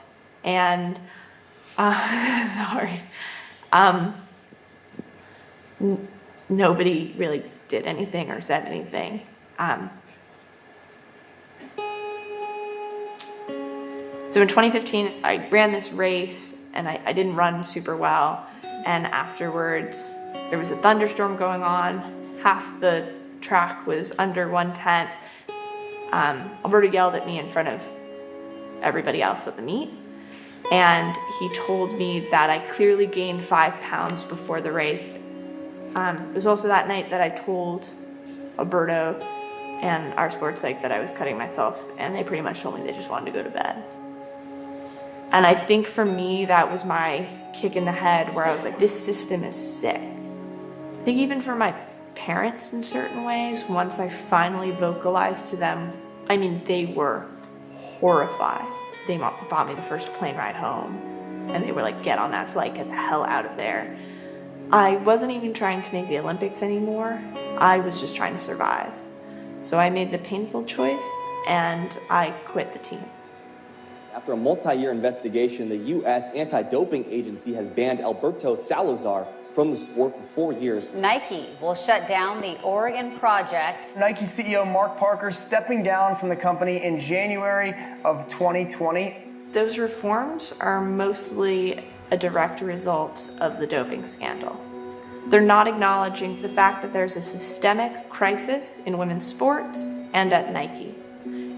and nobody really did anything or said anything. So in 2015, I ran this race, and I didn't run super well. And afterwards, there was a thunderstorm going on. Half the track was under one tent. Alberto yelled at me in front of everybody else at the meet. And he told me that I clearly gained 5 pounds before the race. It was also that night that I told Alberto and our sports psych that I was cutting myself, and they pretty much told me they just wanted to go to bed. And I think for me, that was my kick in the head, where I was like, this system is sick. I think even for my parents in certain ways, once I finally vocalized to them, they were horrified. They bought me the first plane ride home, and they were like, get on that flight, get the hell out of there. I wasn't even trying to make the Olympics anymore. I was just trying to survive. So I made the painful choice, and I quit the team. After a multi-year investigation, the U.S. Anti-Doping Agency has banned Alberto Salazar from the sport for 4 years. Nike will shut down the Oregon project. Nike CEO Mark Parker stepping down from the company in January of 2020. Those reforms are mostly a direct result of the doping scandal. They're not acknowledging the fact that there's a systemic crisis in women's sports and at Nike.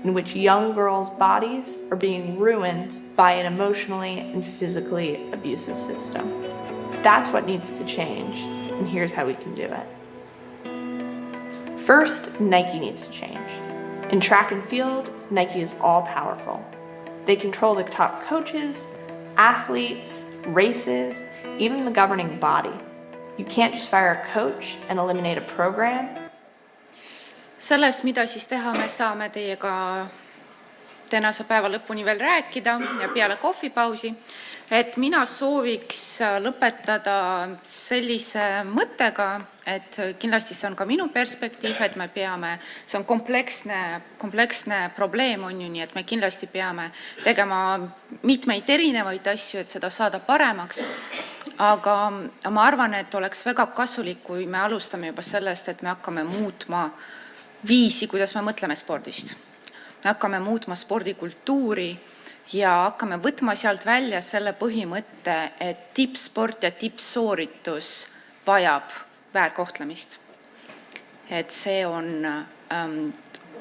in which young girls' bodies are being ruined by an emotionally and physically abusive system. That's what needs to change, and here's how we can do it. First, Nike needs to change. In track and field, Nike is all-powerful. They control the top coaches, athletes, races, even the governing body. You can't just fire a coach and eliminate a program. Sellest, mida siis teha, me saame teiega tänase päeva lõpuni veel rääkida ja peale kohvipausi. Et mina sooviks lõpetada sellise mõttega, et kindlasti see on ka minu perspektiiv, et me peame, see on kompleksne probleem on ju, nii et me kindlasti peame tegema mitmeid erinevaid asju, et seda saada paremaks. Aga ma arvan, et oleks väga kasulik, kui me alustame juba sellest, et me hakkame muutma viisi, kuidas me mõtleme spordist. Me hakkame muutma spordikultuuri ja hakkame võtma sealt välja selle põhimõtte, et tippsport ja tippsooritus vajab väärkohtlemist. Et see on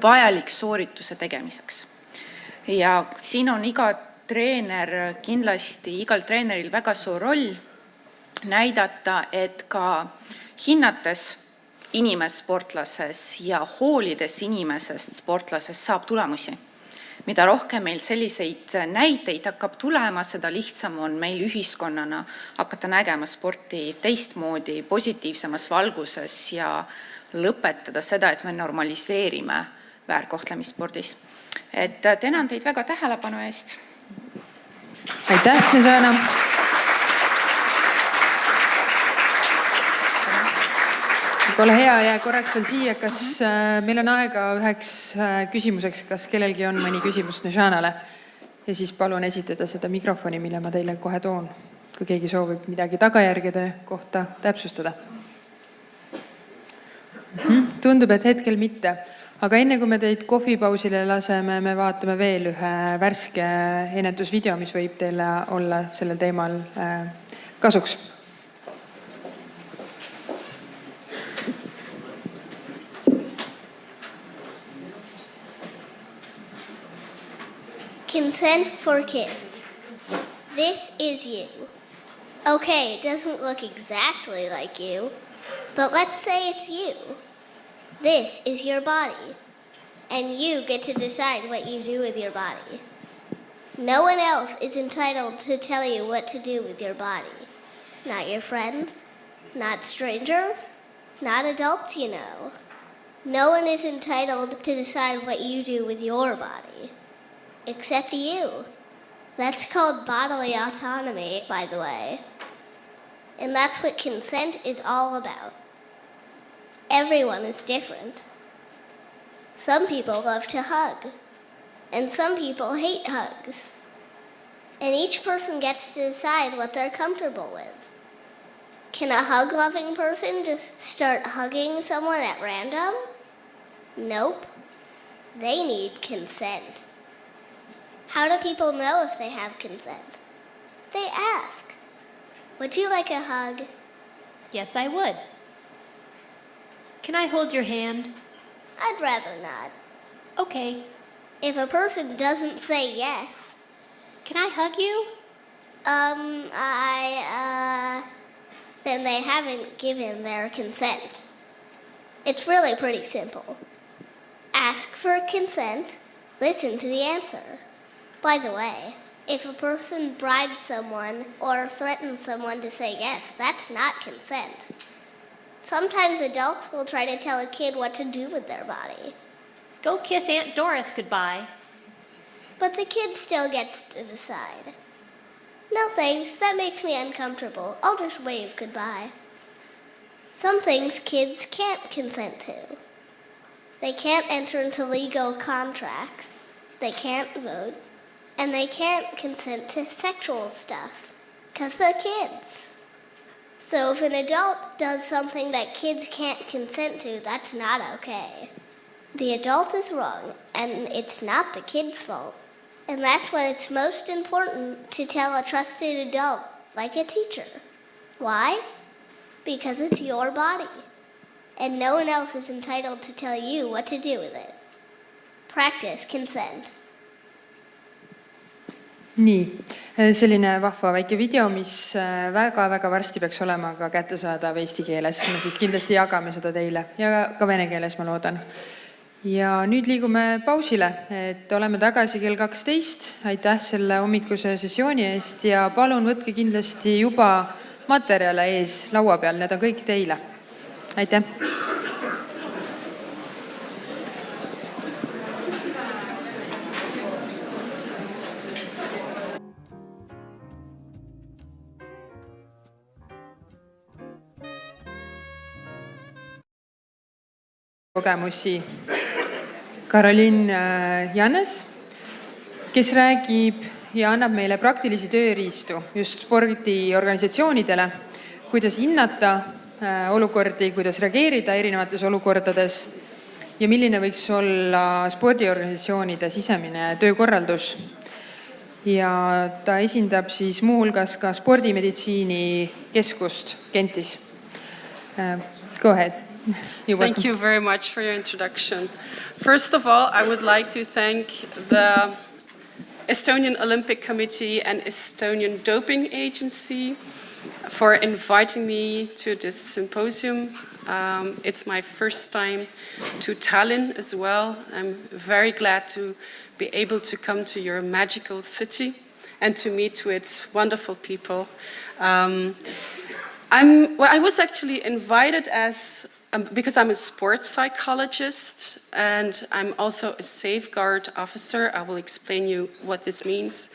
vajalik soorituse tegemiseks. Ja siin on igal treeneril väga suur roll näidata, et ka hinnates inimest sportlases ja hoolides inimesest sportlases saab tulemusi. Mida rohkem meil selliseid näiteid hakkab tulema, seda lihtsam on meil ühiskonnana hakata nägema sporti teistmoodi, positiivsemas valguses ja lõpetada seda, et me normaliseerime väärkohtlemist spordis. Et tänan teid väga tähelepanu eest. Aitäh, Snežana! Ole hea, jää korraks veel siia, kas meil on aega üheks küsimuseks, kas kellelgi on mõni küsimus Snežanale ja siis palun esitada seda mikrofoni, mille ma teile kohe toon, kui keegi soovib midagi tagajärgede kohta täpsustada. Tundub, et hetkel mitte, aga enne kui me teid kohvipausile laseme, me vaatame veel ühe värske ennetusvideo, mis võib teile olla sellel teemal kasuks. Consent for kids. This is you. Okay, it doesn't look exactly like you, but let's say it's you. This is your body, and you get to decide what you do with your body. No one else is entitled to tell you what to do with your body. Not your friends, not strangers, not adults you know. No one is entitled to decide what you do with your body. Except you. That's called bodily autonomy, by the way. And that's what consent is all about. Everyone is different. Some people love to hug, and some people hate hugs. And each person gets to decide what they're comfortable with. Can a hug-loving person just start hugging someone at random? Nope. They need consent. How do people know if they have consent? They ask. Would you like a hug? Yes, I would. Can I hold your hand? I'd rather not. Okay. If a person doesn't say yes. Can I hug you? Then they haven't given their consent. It's really pretty simple. Ask for consent, listen to the answer. By the way, if a person bribes someone or threatens someone to say yes, that's not consent. Sometimes adults will try to tell a kid what to do with their body. Go kiss Aunt Doris goodbye. But the kid still gets to decide. No thanks, that makes me uncomfortable. I'll just wave goodbye. Some things kids can't consent to. They can't enter into legal contracts. They can't vote. And they can't consent to sexual stuff, because they're kids. So if an adult does something that kids can't consent to, that's not okay. The adult is wrong, and it's not the kid's fault. And that's when it's most important to tell a trusted adult, like a teacher. Why? Because it's your body, and no one else is entitled to tell you what to do with it. Practice consent. Nii, selline vahva väike video, mis väga-väga varsti peaks olema ka kättesaadav eesti keeles. Me siis kindlasti jagame seda teile ja ka vene keeles, ma loodan. Ja nüüd liigume pausile, et oleme tagasi kell 12. Aitäh selle hommikuse sessiooni eest ja palun võtke kindlasti juba materjale ees laua peal, need on kõik teile. Aitäh! Kogemusi Karoliin Jannes, kes räägib ja annab meile praktilisi tööriistu just spordiorganisatsioonidele, kuidas hinnata olukordi, kuidas reageerida erinevates olukordades ja milline võiks olla spordiorganisatsioonide sisemine töökorraldus. Ja ta esindab siis muuhulgas ka spordimeditsiini keskust Gentis. Go ahead. Thank you very much for your introduction. First of all, I would like to thank the Estonian Olympic Committee and Estonian Doping Agency for inviting me to this symposium. It's my first time to Tallinn as well. I'm very glad to be able to come to your magical city and to meet with wonderful people. I was actually invited because I'm a sports psychologist and I'm also a safeguard officer. I will explain you what this means.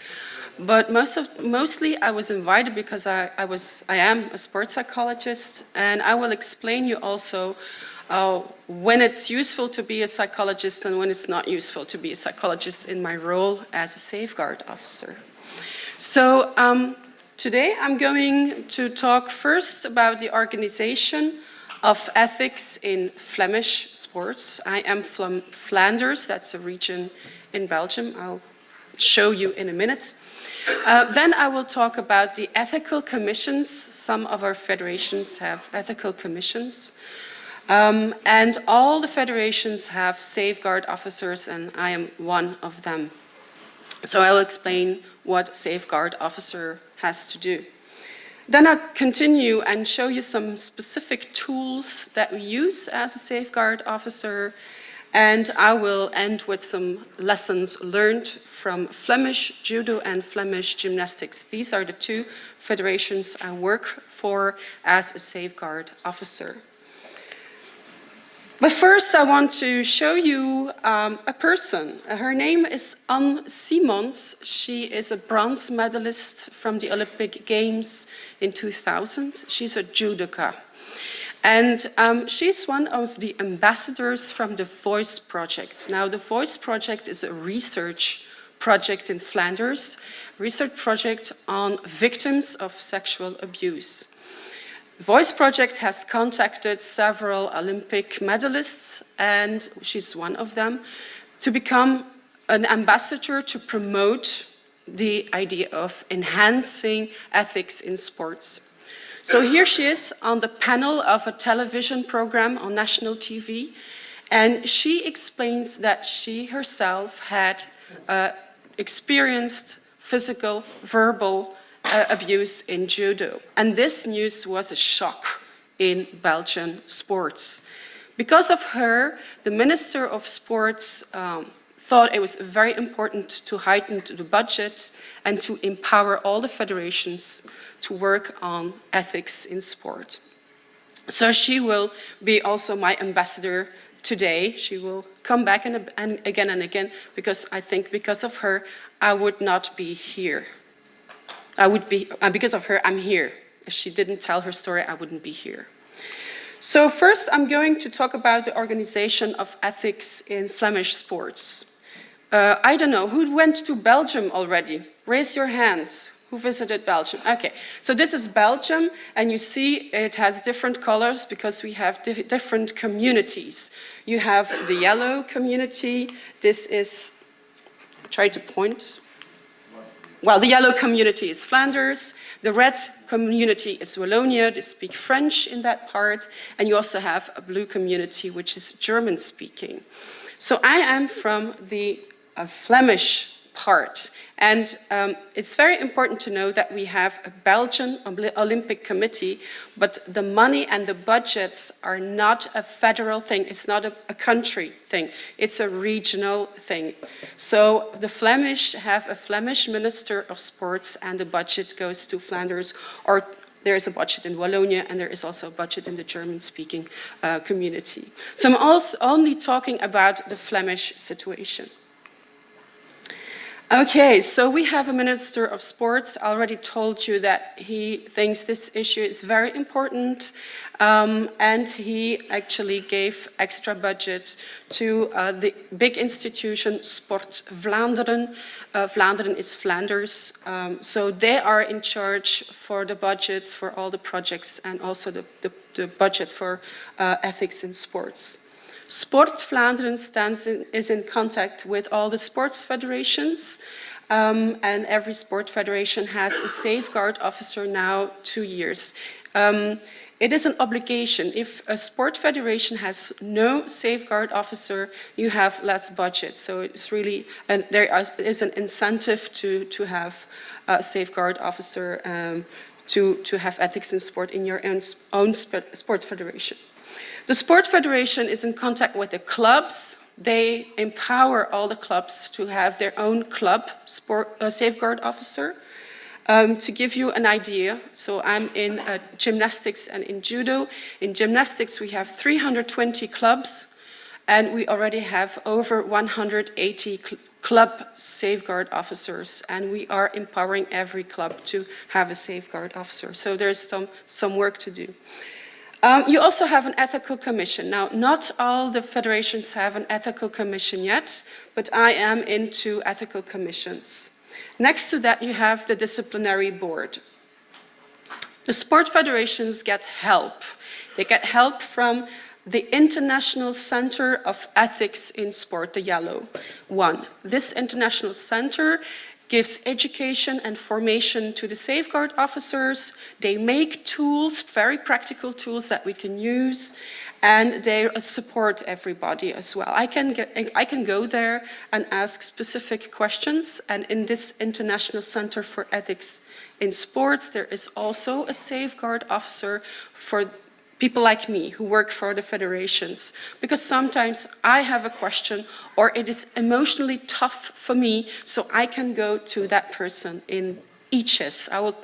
But mostly I was invited because I am a sports psychologist, and I will explain you also when it's useful to be a psychologist and when it's not useful to be a psychologist in my role as a safeguard officer. So today I'm going to talk first about the organization of ethics in Flemish sports. I am from Flanders, that's a region in Belgium. I'll show you in a minute. Then I will talk about the ethical commissions. Some of our federations have ethical commissions. And all the federations have safeguard officers, and I am one of them. So I'll explain what safeguard officer has to do. Then I'll continue and show you some specific tools that we use as a safeguard officer, and I will end with some lessons learned from Flemish judo and Flemish gymnastics. These are the two federations I work for as a safeguard officer. But first I want to show you a person. Her name is Anne Simons. She is a bronze medalist from the Olympic Games in 2000. She's a judoka. And she's one of the ambassadors from the Voice Project. Now, the Voice Project is a research project in Flanders, research project on victims of sexual abuse. The Voice Project has contacted several Olympic medalists, and she's one of them, to become an ambassador to promote the idea of enhancing ethics in sports. So here she is on the panel of a television program on national TV, and she explains that she herself had experienced physical, verbal abuse in judo. And this news was a shock in Belgian sports. Because of her, the Minister of Sports thought it was very important to heighten the budget and to empower all the federations to work on ethics in sport. So she will be also my ambassador today. She will come back and again, because I think because of her, I would not be here. Because of her, I'm here. If she didn't tell her story, I wouldn't be here. So first, I'm going to talk about the organization of ethics in Flemish sports. I don't know, who went to Belgium already? Raise your hands. Who visited Belgium? Okay, so this is Belgium, and you see it has different colors because we have different communities. You have the yellow community. This is, try to point. Well, the yellow community is Flanders. The red community is Wallonia. They speak French in that part. And you also have a blue community, which is German-speaking. So I am from the Flemish part. And it's very important to know that we have a Belgian Olympic Committee, but the money and the budgets are not a federal thing. It's not a country thing. It's a regional thing. So the Flemish have a Flemish Minister of Sports, and the budget goes to Flanders, or there is a budget in Wallonia, and there is also a budget in the German-speaking community. So I'm also only talking about the Flemish situation. Okay, so we have a Minister of Sports. I already told you that he thinks this issue is very important, and he actually gave extra budget to the big institution Sport Vlaanderen. Vlaanderen is Flanders, so they are in charge for the budgets for all the projects and also the budget for ethics in sports. Sport Vlaanderen is in contact with all the sports federations, and every sport federation has a safeguard officer now 2 years. It is an obligation. If a sport federation has no safeguard officer, you have less budget. So it's really, and there is an incentive to have a safeguard officer, to have ethics in sport in your own sports federation. The sport federation is in contact with the clubs. They empower all the clubs to have their own club safeguard officer. To give you an idea, so I'm in gymnastics and in judo. In gymnastics, we have 320 clubs, and we already have over 180 club safeguard officers, and we are empowering every club to have a safeguard officer. So there's some work to do. You also have an ethical commission. Now, not all the federations have an ethical commission yet, but I am into ethical commissions. Next to that, you have the disciplinary board. The sport federations get help. They get help from the International Center of Ethics in Sport, the yellow one. This international center gives education and formation to the safeguard officers. They make tools, very practical tools that we can use, and they support everybody as well. I can go there and ask specific questions, and in this International Center for Ethics in Sports, there is also a safeguard officer for people like me who work for the federations, because sometimes I have a question or it is emotionally tough for me, so I can go to that person in ICES. I will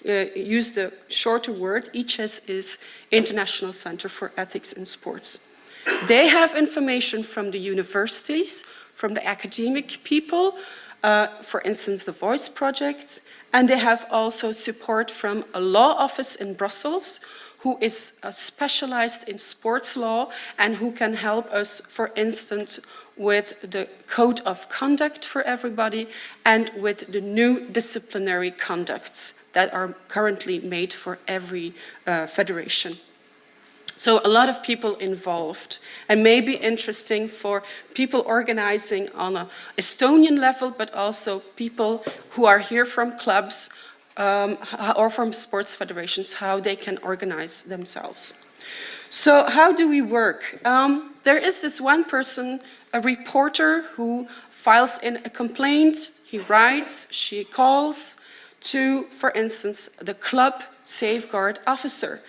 use the shorter word. ICES is International Center for Ethics in Sports. They have information from the universities, from the academic people, for instance, the Voice Project, and they have also support from a law office in Brussels, who is specialized in sports law and who can help us, for instance, with the code of conduct for everybody and with the new disciplinary conducts that are currently made for every federation. So a lot of people involved, and maybe interesting for people organizing on an Estonian level, but also people who are here from clubs, or from sports federations, how they can organize themselves. So how do we work? There is this one person, a reporter, who files in a complaint. He writes, she calls to, for instance, the club safeguard officer.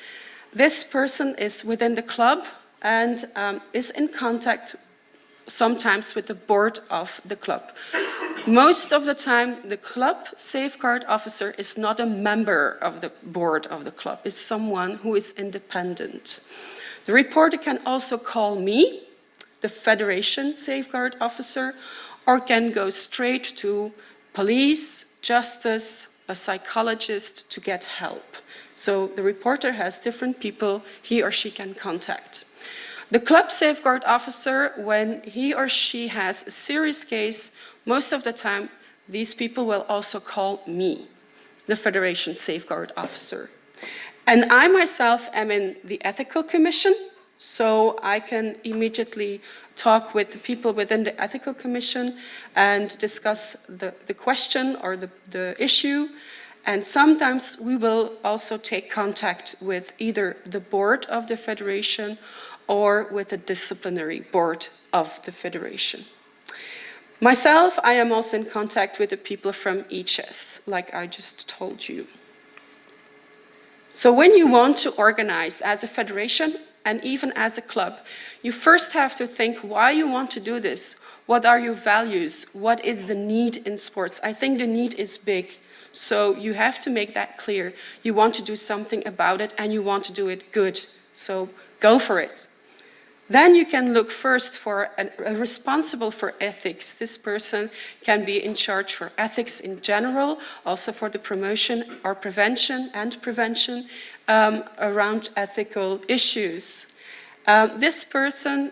This person is within the club and is in contact sometimes with the board of the club. Most of the time, the club safeguard officer is not a member of the board of the club. It's someone who is independent. The reporter can also call me, the federation safeguard officer, or can go straight to police, justice, a psychologist to get help. So the reporter has different people he or she can contact. The club safeguard officer, when he or she has a serious case, most of the time, these people will also call me, the federation safeguard officer. And I myself am in the ethical commission, so I can immediately talk with the people within the ethical commission and discuss the question or the issue. And sometimes we will also take contact with either the board of the federation or with the disciplinary board of the federation. Myself, I am also in contact with the people from EHS, like I just told you. So when you want to organize as a federation and even as a club, you first have to think why you want to do this. What are your values? What is the need in sports? I think the need is big. So you have to make that clear. You want to do something about it and you want to do it good. So go for it. Then you can look first for a responsible for ethics. This person can be in charge for ethics in general, also for the promotion or prevention around ethical issues. This person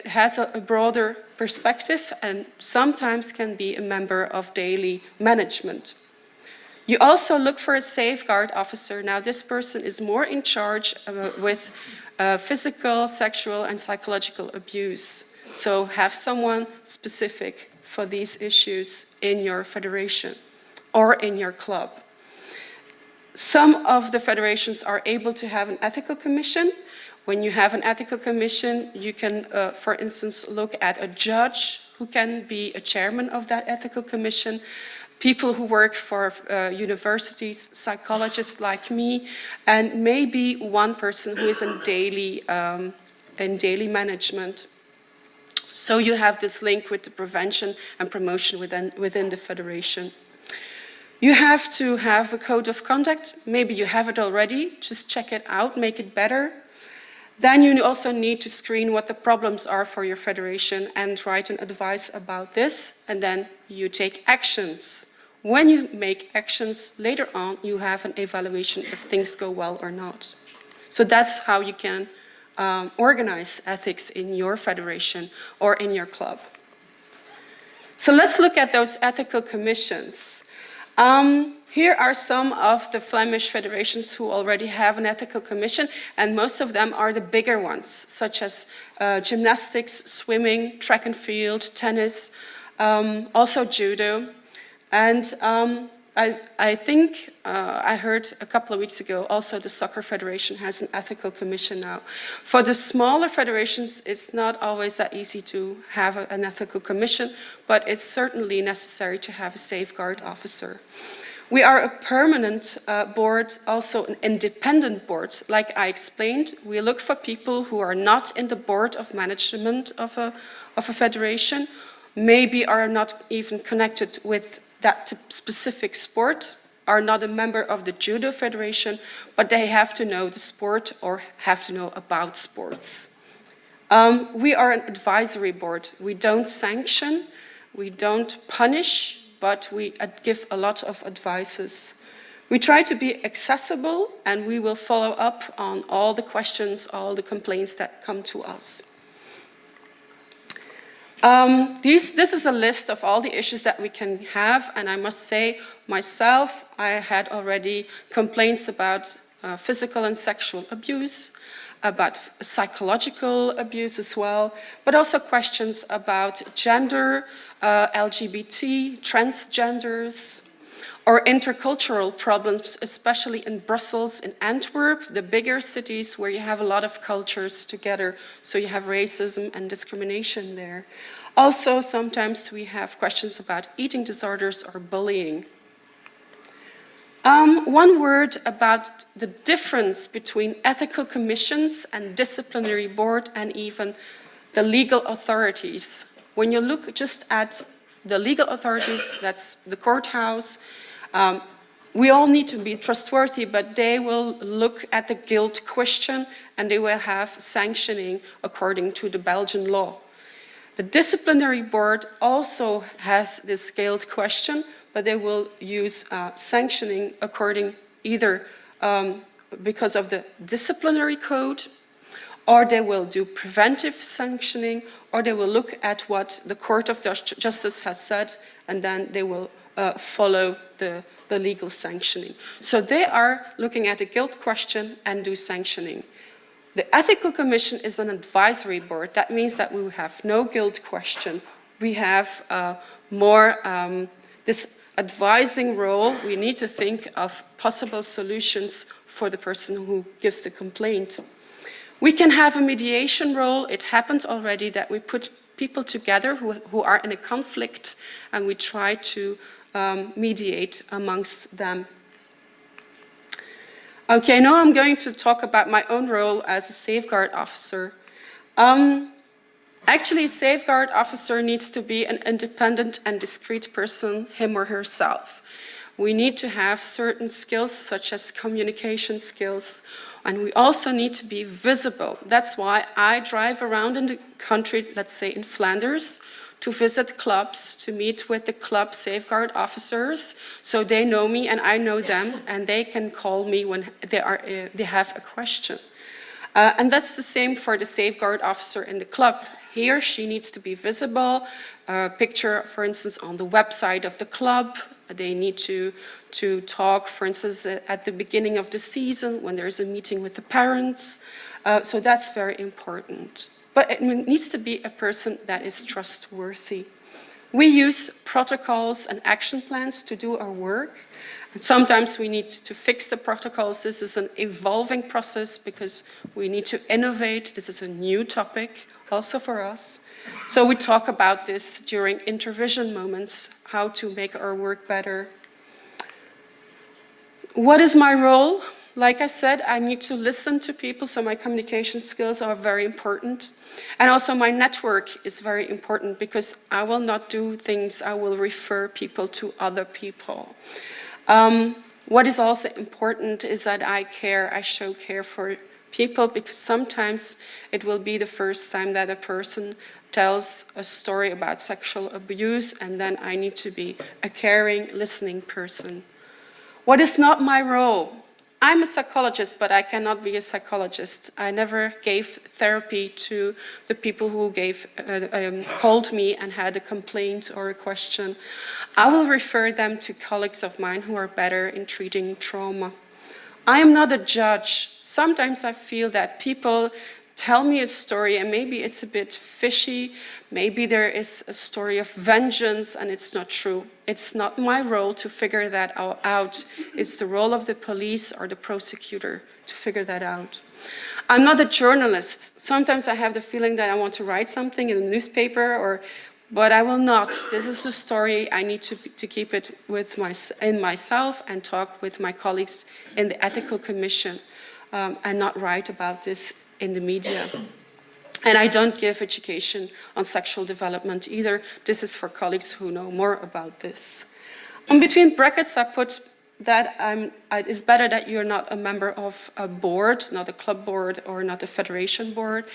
has a broader perspective and sometimes can be a member of daily management. You also look for a safeguard officer. Now this person is more in charge with physical, sexual, and psychological abuse. So have someone specific for these issues in your federation or in your club. Some of the federations are able to have an ethical commission. When you have an ethical commission, you can, for instance, look at a judge who can be a chairman of that ethical commission. People who work for universities, psychologists like me, and maybe one person who is in daily management. So you have this link with the prevention and promotion within the federation. You have to have a code of conduct. Maybe you have it already. Just check it out, make it better. Then you also need to screen what the problems are for your federation and write an advice about this, and then you take actions. When you make actions later on, you have an evaluation if things go well or not. So that's how you can organize ethics in your federation or in your club. So let's look at those ethical commissions. Here are some of the Flemish federations who already have an ethical commission, and most of them are the bigger ones, such as gymnastics, swimming, track and field, tennis, also judo. And I think I heard a couple of weeks ago also the soccer federation has an ethical commission now. For the smaller federations, it's not always that easy to have an ethical commission, but it's certainly necessary to have a safeguard officer. We are a permanent board, also an independent board. Like I explained, we look for people who are not in the board of management of a federation, maybe are not even connected with that specific sport, are not a member of the judo federation, but they have to know the sport or have to know about sports. We are an advisory board. We don't sanction, we don't punish, but we give a lot of advices. We try to be accessible, and we will follow up on all the questions, all the complaints that come to us. This is a list of all the issues that we can have, and I must say, myself, I had already complaints about physical and sexual abuse, about psychological abuse as well, but also questions about gender, LGBT, transgenders, or intercultural problems, especially in Brussels, in Antwerp, the bigger cities where you have a lot of cultures together, so you have racism and discrimination there. Also, sometimes we have questions about eating disorders or bullying. One word about the difference between ethical commissions and disciplinary board and even the legal authorities. When you look just at the legal authorities, that's the courthouse, we all need to be trustworthy, but they will look at the guilt question and they will have sanctioning according to the Belgian law. The disciplinary board also has this guilt question, but they will use sanctioning according either because of the disciplinary code, or they will do preventive sanctioning, or they will look at what the Court of Justice has said, and then they will follow the legal sanctioning. So they are looking at the guilt question and do sanctioning. The Ethical Commission is an advisory board. That means that we have no guilt question. We have more this advising role. We need to think of possible solutions for the person who gives the complaint. We can have a mediation role. It happened already that we put people together who are in a conflict, and we try to mediate amongst them. Okay, now I'm going to talk about my own role as a safeguard officer. Actually, a safeguard officer needs to be an independent and discreet person, him or herself. We need to have certain skills, such as communication skills, and we also need to be visible. That's why I drive around in the country, let's say in Flanders, to visit clubs, to meet with the club safeguard officers, so they know me and I know them, and they can call me when they have a question. And that's the same for the safeguard officer in the club. He or she needs to be visible. Picture, for instance, on the website of the club. They need to talk, for instance, at the beginning of the season when there's a meeting with the parents. So that's very important. But it needs to be a person that is trustworthy. We use protocols and action plans to do our work. And sometimes we need to fix the protocols. This is an evolving process because we need to innovate. This is a new topic also for us. So we talk about this during intervision moments, how to make our work better. What is my role? Like I said, I need to listen to people, so my communication skills are very important. And also my network is very important because I will not do things, I will refer people to other people. What is also important is that I show care for people, because sometimes it will be the first time that a person tells a story about sexual abuse, and then I need to be a caring, listening person. What is not my role? I'm a psychologist, but I cannot be a psychologist. I never gave therapy to the people who called me and had a complaint or a question. I will refer them to colleagues of mine who are better in treating trauma. I am not a judge. Sometimes I feel that people tell me a story and maybe it's a bit fishy, maybe there is a story of vengeance and it's not true. It's not my role to figure that out. It's the role of the police or the prosecutor to figure that out. I'm not a journalist. Sometimes I have the feeling that I want to write something in a newspaper, but I will not. This is a story. I need to keep it in myself and talk with my colleagues in the ethical commission and not write about this in the media. And I don't give education on sexual development either. This is for colleagues who know more about this. In between brackets, I put that it's better that you're not a member of a board, not a club board or not a federation board.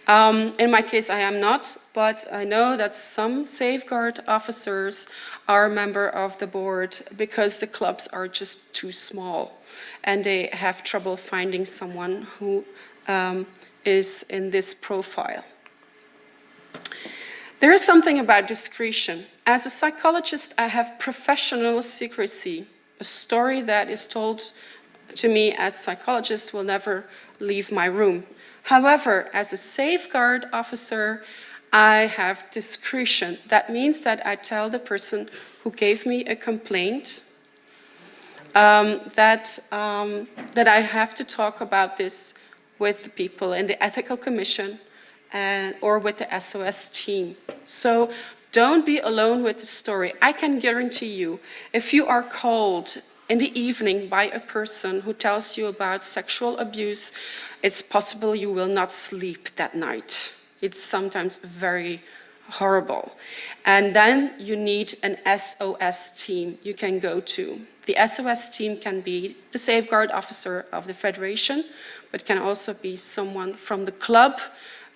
In my case, I am not, but I know that some safeguard officers are a member of the board because the clubs are just too small and they have trouble finding someone who is in this profile. There is something about discretion. As a psychologist, I have professional secrecy. A story that is told to me as a psychologist will never leave my room. However, as a safeguard officer, I have discretion. That means that I tell the person who gave me a complaint that I have to talk about this with the people in the ethical commission or with the SOS team. So don't be alone with the story. I can guarantee you, if you are called in the evening by a person who tells you about sexual abuse, it's possible you will not sleep that night. It's sometimes very horrible. And then you need an SOS team you can go to. The SOS team can be the safeguard officer of the federation, but can also be someone from the club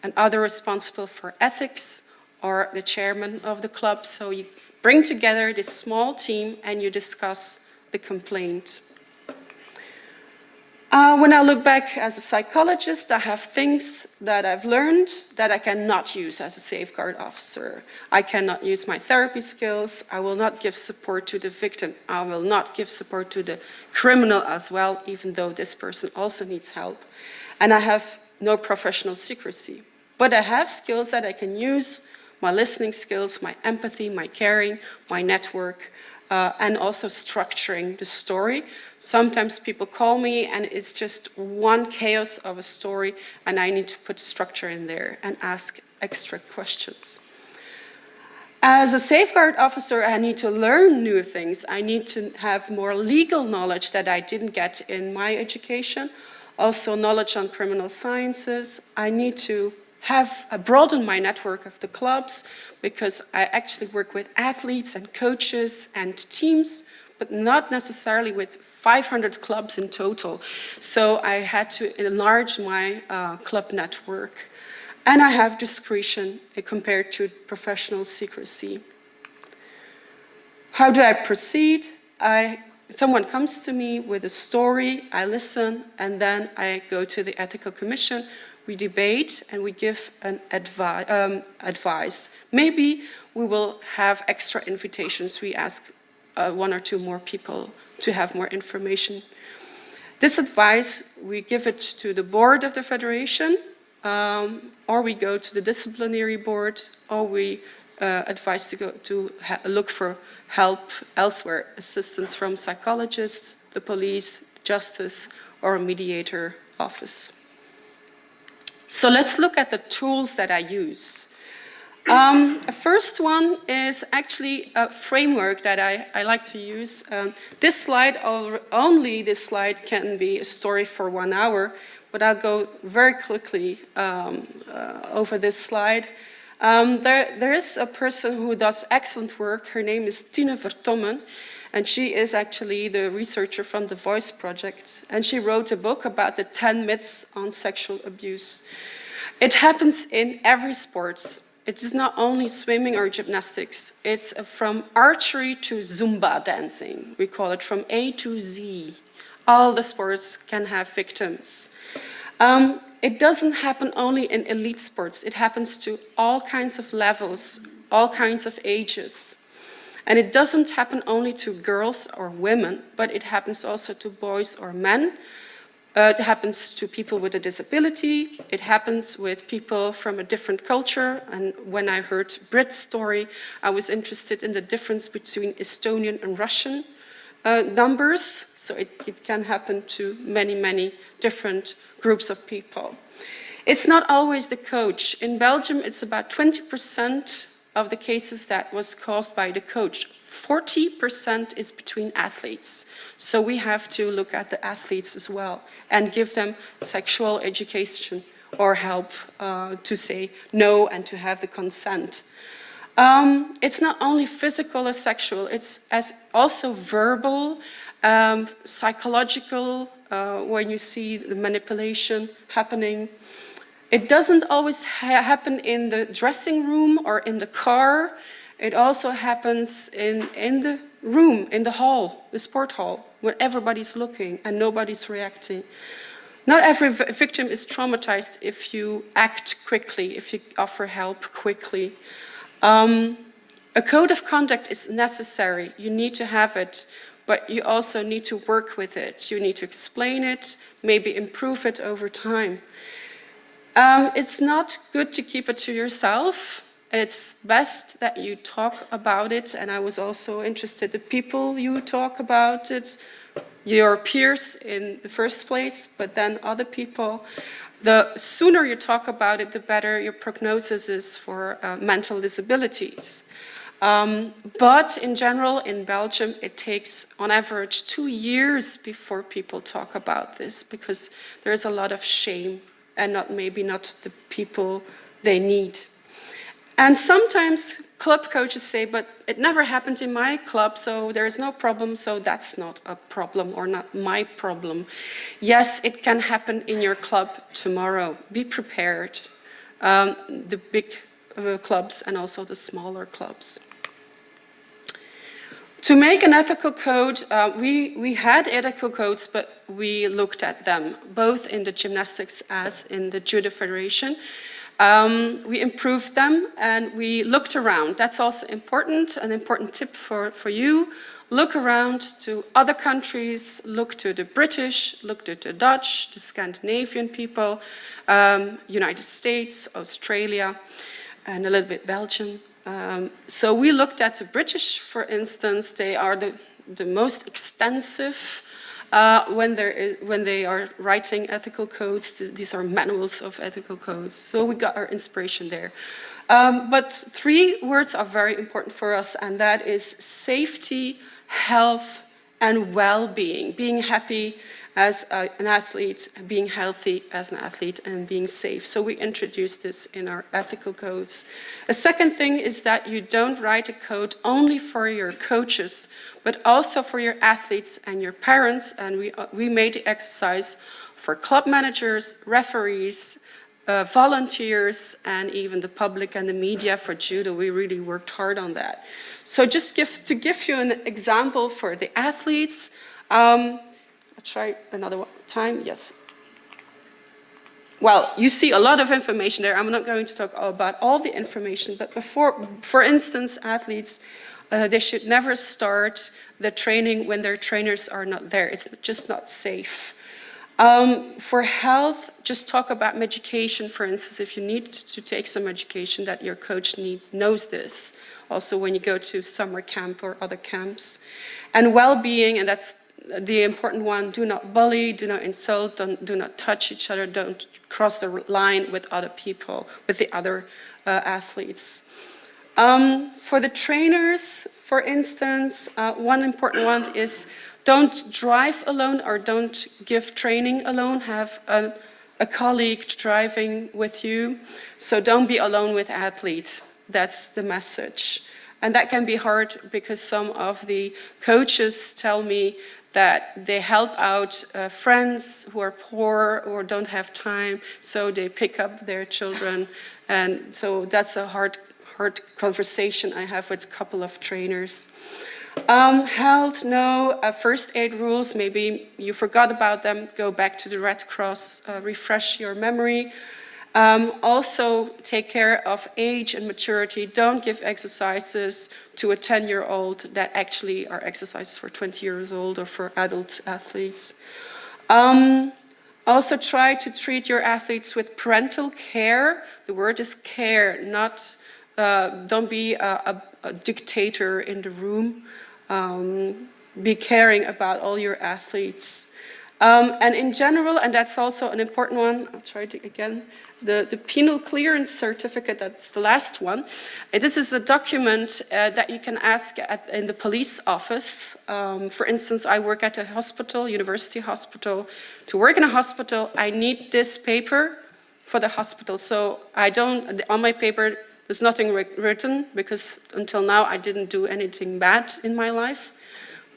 and other responsible for ethics or the chairman of the club. So you bring together this small team and you discuss the complaint. When I look back as a psychologist, I have things that I've learned that I cannot use as a safeguard officer. I cannot use my therapy skills. I will not give support to the victim. I will not give support to the criminal as well, even though this person also needs help. And I have no professional secrecy. But I have skills that I can use, my listening skills, my empathy, my caring, my network, and also structuring the story. Sometimes people call me and it's just one chaos of a story and I need to put structure in there and ask extra questions. As a safeguard officer, I need to learn new things. I need to have more legal knowledge that I didn't get in my education. Also knowledge on criminal sciences. I need to broaden my network of the clubs because I actually work with athletes and coaches and teams, but not necessarily with 500 clubs in total. So I had to enlarge my club network. And I have discretion compared to professional secrecy. How do I proceed? Someone comes to me with a story, I listen, and then I go to the ethical commission. We debate and we give an advice. Maybe we will have extra invitations. We ask 1 or 2 more people to have more information. This advice, we give it to the board of the federation, or we go to the disciplinary board, or we advise to go to look for help elsewhere, assistance from psychologists, the police, justice, or a mediator office. So let's look at the tools that I use. First one is actually a framework that I like to use. This slide can be a story for 1 hour, but I'll go very quickly over this slide. There is a person who does excellent work. Her name is Tine Vertommen, and she is actually the researcher from the Voice Project. And she wrote a book about the 10 myths on sexual abuse. It happens in every sport. It is not only swimming or gymnastics. It's from archery to Zumba dancing. We call it from A to Z. All the sports can have victims. It doesn't happen only in elite sports. It happens to all kinds of levels, all kinds of ages. And it doesn't happen only to girls or women, but it happens also to boys or men. It happens to people with a disability. It happens with people from a different culture. And when I heard Brit's story, I was interested in the difference between Estonian and Russian numbers. So it can happen to many, many different groups of people. It's not always the coach. In Belgium, it's about 20% of the cases that was caused by the coach. 40% is between athletes. So we have to look at the athletes as well and give them sexual education or help to say no and to have the consent. It's not only physical or sexual, it's also verbal, psychological, when you see the manipulation happening. It doesn't always happen in the dressing room or in the car. It also happens in the room, in the hall, the sport hall, where everybody's looking and nobody's reacting. Not every victim is traumatized if you act quickly, if you offer help quickly. A code of conduct is necessary. You need to have it, but you also need to work with it. You need to explain it, maybe improve it over time. It's not good to keep it to yourself. It's best that you talk about it, and I was also interested in the people you talk about it, your peers in the first place, but then other people. The sooner you talk about it, the better your prognosis is for mental disabilities. But in general, in Belgium, it takes on average 2 years before people talk about this because there's a lot of shame and maybe not the people they need. And sometimes club coaches say, but it never happened in my club, so there is no problem, so that's not a problem or not my problem. Yes, it can happen in your club tomorrow. Be prepared. The big clubs and also the smaller clubs. To make an ethical code, we had ethical codes, but we looked at them, both in the gymnastics as in the Judo Federation. We improved them and we looked around. That's also important, an important tip for you. Look around to other countries, look to the British, look to the Dutch, the Scandinavian people, United States, Australia, and a little bit Belgium. So we looked at the British, for instance. They are the most extensive when they are writing ethical codes. These are manuals of ethical codes. So we got our inspiration there. But 3 words are very important for us, and that is safety, health, and well-being. Being happy as an athlete, being healthy as an athlete, and being safe. So we introduced this in our ethical codes. A second thing is that you don't write a code only for your coaches, but also for your athletes and your parents. And we made the exercise for club managers, referees, volunteers, and even the public and the media. For judo, we really worked hard on that. So just to give you an example for the athletes, I'll try another time, yes. Well, you see a lot of information there. I'm not going to talk about all the information, but for instance, athletes, they should never start the training when their trainers are not there. It's just not safe. For health, just talk about medication, for instance, if you need to take some medication, that your coach knows this. Also when you go to summer camp or other camps. And well-being, and that's the important one, do not bully, do not insult, do not touch each other, don't cross the line with other people, with the other athletes. For the trainers, for instance, one important one is don't drive alone or don't give training alone. Have a colleague driving with you. So don't be alone with athletes. That's the message. And that can be hard because some of the coaches tell me that they help out friends who are poor or don't have time, so they pick up their children. And so that's a hard conversation I have with a couple of trainers. Health, no. First aid rules, maybe you forgot about them, go back to the Red Cross, refresh your memory. Also take care of age and maturity. Don't give exercises to a 10-year-old that actually are exercises for 20 years old or for adult athletes. Also try to treat your athletes with parental care. The word is care, not don't be a dictator in the room. Be caring about all your athletes. And in general, and that's also an important one, I'll try it again, the penal clearance certificate, that's the last one. This is a document that you can ask in the police office. For instance, I work at a hospital, university hospital. To work in a hospital, I need this paper for the hospital. So on my paper, there's nothing written because until now I didn't do anything bad in my life.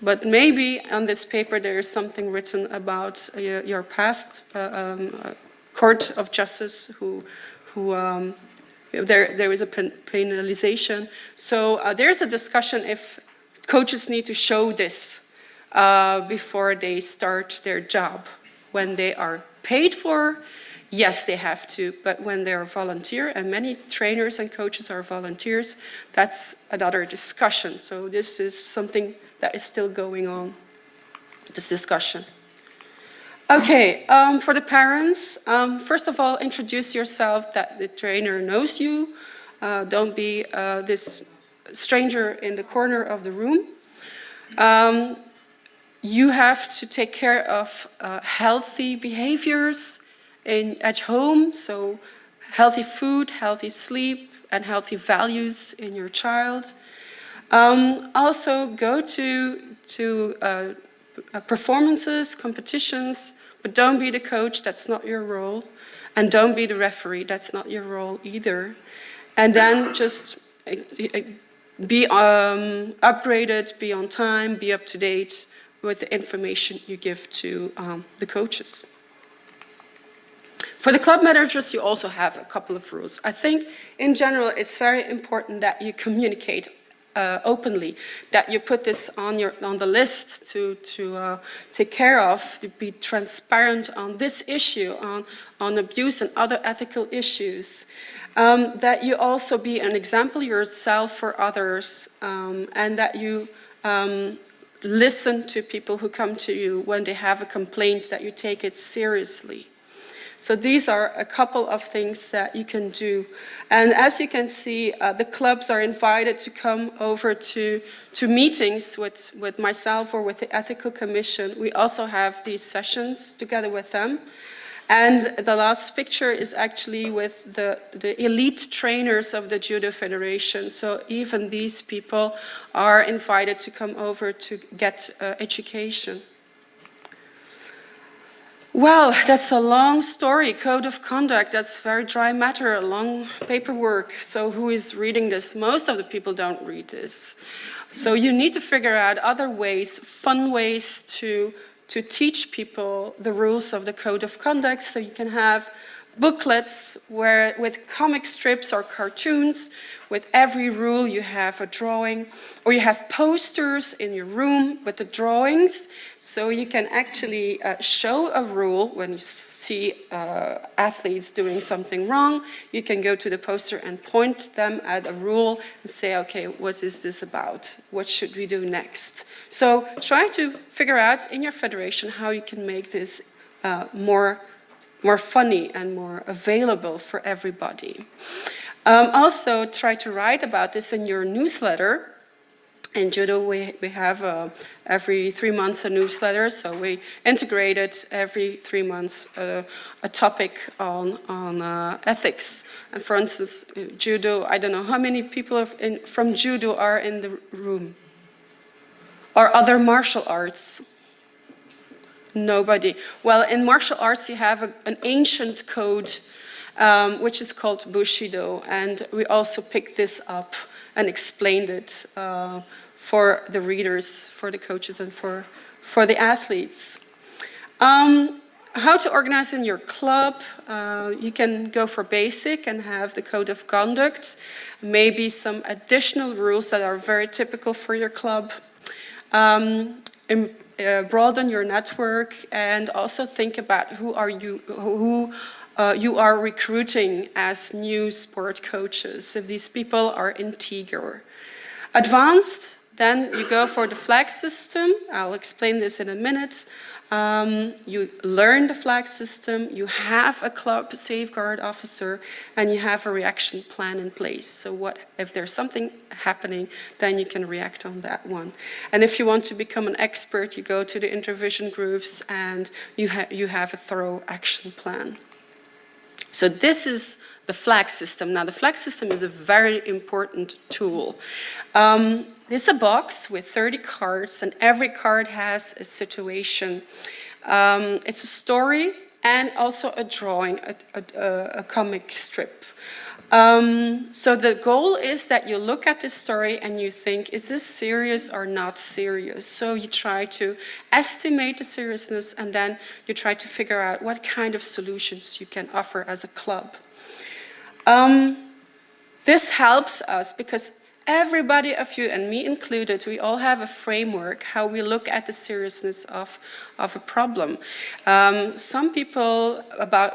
But maybe on this paper there is something written about your past court of justice there is a penalization. So there's a discussion if coaches need to show this before they start their job. When they are paid for, yes, they have to, but when they're volunteer, and many trainers and coaches are volunteers, that's another discussion. So this is something that is still going on, this discussion. Okay, for the parents, first of all, introduce yourself that the trainer knows you. Don't be this stranger in the corner of the room. You have to take care of healthy behaviors at home, so healthy food, healthy sleep, and healthy values in your child. Also go to performances, competitions, but don't be the coach, that's not your role. And don't be the referee, that's not your role either. And then just be upgraded, be on time, be up to date with the information you give to the coaches. For the club managers, you also have a couple of rules. I think in general, it's very important that you communicate openly, that you put this on the list to take care of, to be transparent on this issue, on abuse and other ethical issues. That you also be an example yourself for others, and that you listen to people who come to you when they have a complaint, that you take it seriously. So these are a couple of things that you can do. And as you can see, the clubs are invited to come over to meetings with myself or with the Ethical Commission. We also have these sessions together with them. And the last picture is actually with the elite trainers of the Judo Federation. So even these people are invited to come over to get education. Well, that's a long story, code of conduct. That's very dry matter, a long paperwork. So who is reading this? Most of the people don't read this. So you need to figure out other ways, fun ways to teach people the rules of the code of conduct. So you can have booklets with comic strips or cartoons. With every rule you have a drawing, or you have posters in your room with the drawings, so you can actually show a rule. When you see athletes doing something wrong, you can go to the poster and point them at a rule and say, okay, what is this about? What should we do next? So try to figure out in your federation how you can make this more funny and more available for everybody. Also, try to write about this in your newsletter. In Judo, we have every 3 months a newsletter, so we integrated every 3 months a topic on ethics. And for instance, Judo, I don't know how many people from Judo are in the room? Or other martial arts? Nobody. Well, in martial arts you have an ancient code which is called Bushido, and we also picked this up and explained it for the readers, for the coaches, and for the athletes. How to organize in your club. You can go for basic and have the code of conduct, maybe some additional rules that are very typical for your club. Broaden your network, and also think about who you are recruiting as new sport coaches, if these people are integer. Advanced, then you go for the flag system. I'll explain this in a minute. You learn the flag system, you have a club safeguard officer, and you have a reaction plan in place. So what if there's something happening, then you can react on that one. And if you want to become an expert, you go to the intervention groups and you have a thorough action plan. So this is the flag system. Now the flag system is a very important tool. It's a box with 30 cards, and every card has a situation. It's a story and also a drawing, a comic strip. So the goal is that you look at this story and you think, is this serious or not serious? So you try to estimate the seriousness, and then you try to figure out what kind of solutions you can offer as a club. This helps us because everybody of you, and me included, we all have a framework how we look at the seriousness of a problem. Some people,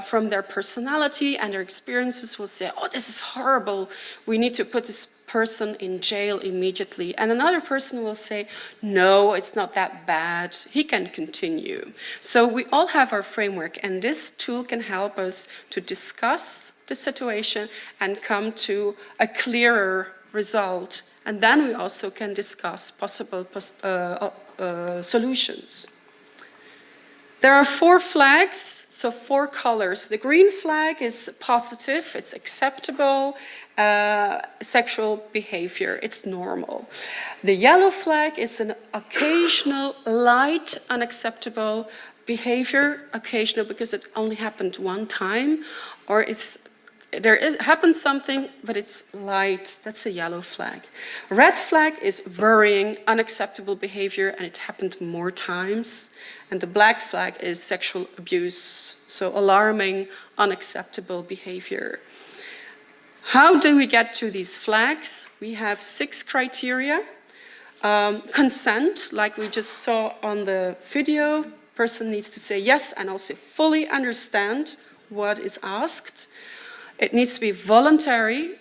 from their personality and their experiences, will say, oh, this is horrible, we need to put this person in jail immediately. And another person will say, no, it's not that bad, he can continue. So we all have our framework, and this tool can help us to discuss the situation and come to a clearer result. And then we also can discuss possible solutions. There are 4 flags, so 4 colors. The green flag is positive, it's acceptable, sexual behavior, it's normal. The yellow flag is an occasional, light, unacceptable behavior, occasional because it only happened one time, or happened something, but it's light. That's a yellow flag. Red flag is worrying, unacceptable behavior, and it happened more times. And the black flag is sexual abuse, so alarming, unacceptable behavior. How do we get to these flags? We have 6 criteria. Consent, like we just saw on the video. Person needs to say yes and also fully understand what is asked. It needs to be voluntary.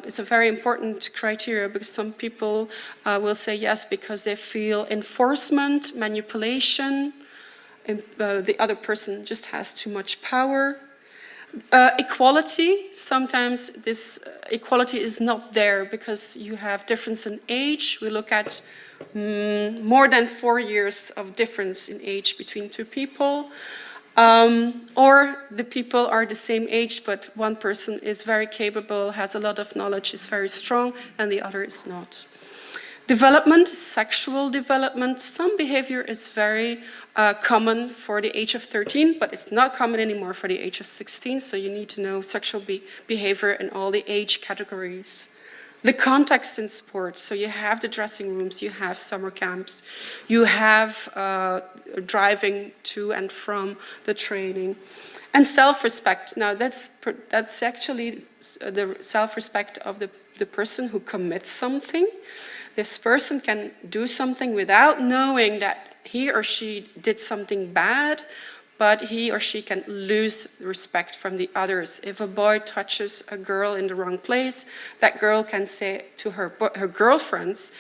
It's a very important criteria because some people will say yes because they feel enforcement, manipulation, the other person just has too much power. Equality, sometimes this equality is not there because you have difference in age. We look at more than 4 years of difference in age between two people. Or the people are the same age, but one person is very capable, has a lot of knowledge, is very strong, and the other is not. Development, sexual development, some behavior is very common for the age of 13, but it's not common anymore for the age of 16, so you need to know sexual behavior in all the age categories. The context in sports, so you have the dressing rooms, you have summer camps, you have driving to and from the training. And self-respect, now that's actually the self-respect of the person who commits something. This person can do something without knowing that he or she did something bad, but he or she can lose respect from the others. If a boy touches a girl in the wrong place, that girl can say to her girlfriends,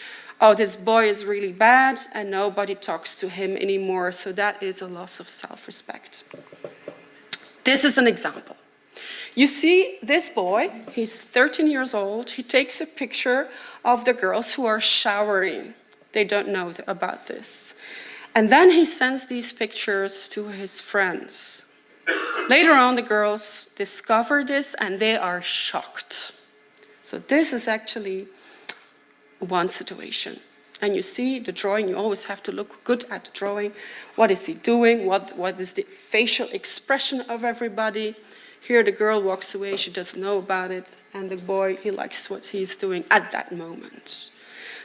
oh, this boy is really bad, and nobody talks to him anymore. So that is a loss of self-respect. This is an example. You see this boy, he's 13 years old, he takes a picture of the girls who are showering. They don't know about this. And then he sends these pictures to his friends. Later on, the girls discover this and they are shocked. So this is actually one situation. And you see the drawing, you always have to look good at the drawing. What is he doing? What is the facial expression of everybody? Here the girl walks away, she doesn't know about it, and the boy, he likes what he's doing at that moment.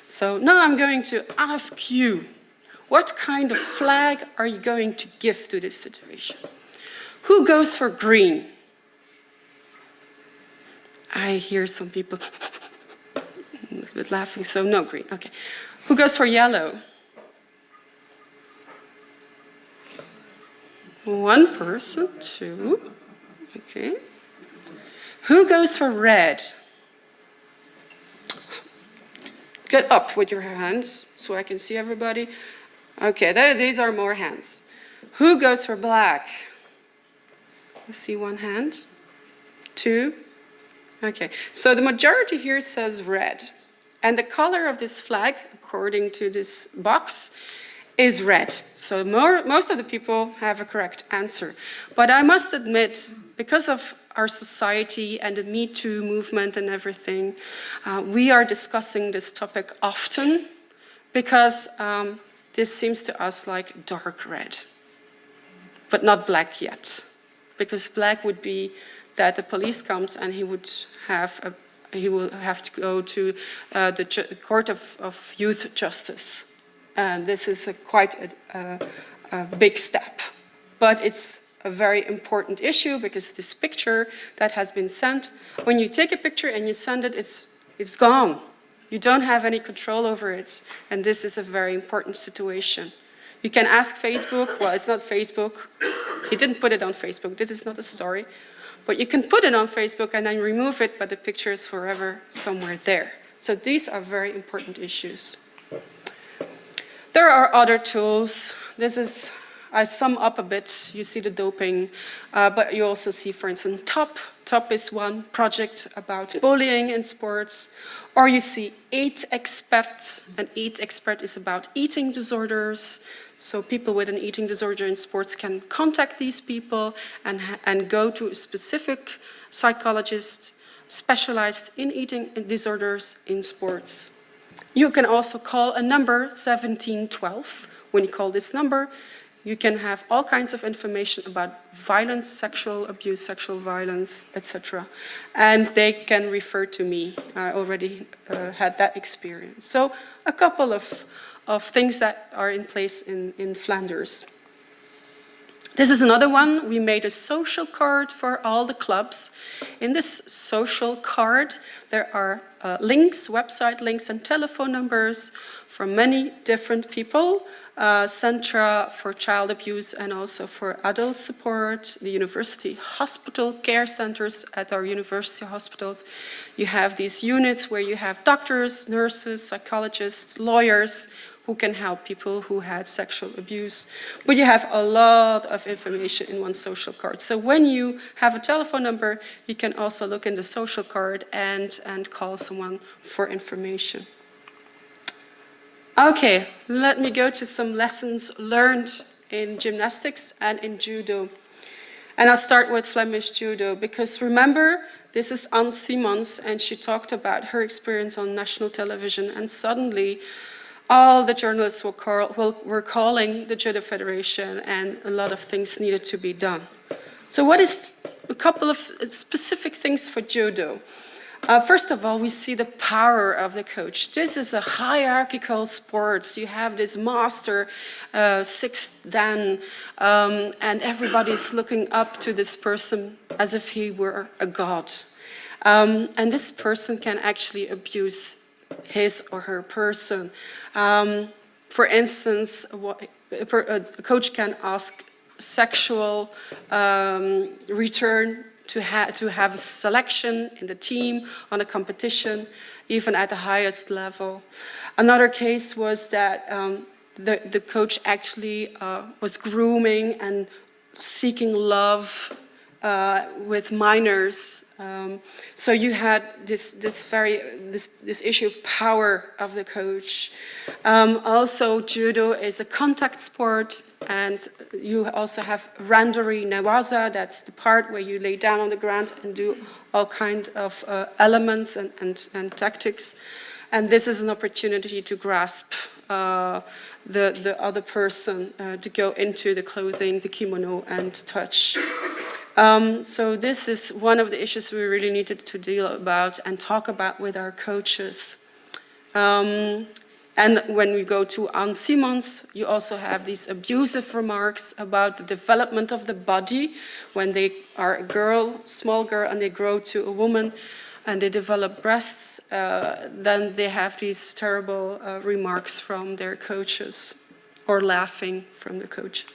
So now I'm going to ask you, what kind of flag are you going to give to this situation? Who goes for green? I hear some people a bit laughing, so no green, okay. Who goes for yellow? One person, two. Okay. Who goes for red? Get up with your hands so I can see everybody. Okay, these are more hands. Who goes for black? I see one hand. Two. Okay, so the majority here says red. And the color of this flag, according to this box, is red. So most of the people have a correct answer. But I must admit, because of our society and the Me Too movement and everything, we are discussing this topic often because this seems to us like dark red, but not black yet. Because black would be that the police comes and he will have to go to the Court of Youth Justice. And this is quite a big step, but it's a very important issue because this picture that has been sent, when you take a picture and you send it, it's gone. You don't have any control over it, and this is a very important situation. You can ask Facebook, well, it's not Facebook. He didn't put it on Facebook. This is not a story. But you can put it on Facebook and then remove it, but the picture is forever somewhere there. So these are very important issues. There are other tools. I sum up a bit. You see the doping, but you also see, for instance, TOP is one project about bullying in sports. Or you see Eat Expert, and Eat Expert is about eating disorders. So people with an eating disorder in sports can contact these people and go to a specific psychologist specialized in eating disorders in sports. You can also call a number 1712. When you call this number, you can have all kinds of information about violence, sexual abuse, sexual violence, etc. And they can refer to me. I already had that experience. So a couple of things that are in place in Flanders. This is another one. We made a social card for all the clubs. In this social card, there are links, website links and telephone numbers from many different people. Centra for child abuse and also for adult support, the university hospital care centers at our university hospitals. You have these units where you have doctors, nurses, psychologists, lawyers who can help people who had sexual abuse. But you have a lot of information in one social card. So when you have a telephone number, you can also look in the social card and call someone for information. Okay, let me go to some lessons learned in gymnastics and in judo. And I'll start with Flemish judo, because remember, this is Anne Simons, and she talked about her experience on national television, and suddenly all the journalists were calling the Judo Federation, and a lot of things needed to be done. So what is a couple of specific things for judo? First of all, we see the power of the coach. This is a hierarchical sport. You have this master, sixth dan, and everybody's looking up to this person as if he were a god. And this person can actually abuse his or her person. For instance, a coach can ask sexual return to have a selection in the team on a competition, even at the highest level. Another case was that the coach actually was grooming and seeking love with minors. So you had this issue of power of the coach. Also, judo is a contact sport, and you also have randori newaza. That's the part where you lay down on the ground and do all kind of elements and tactics. And this is an opportunity to grasp the other person, to go into the clothing, the kimono, and touch. So this is one of the issues we really needed to deal about and talk about with our coaches. And when we go to Anne Simons, you also have these abusive remarks about the development of the body. When they are a girl, small girl, and they grow to a woman, and they develop breasts, then they have these terrible remarks from their coaches, or laughing from the coach.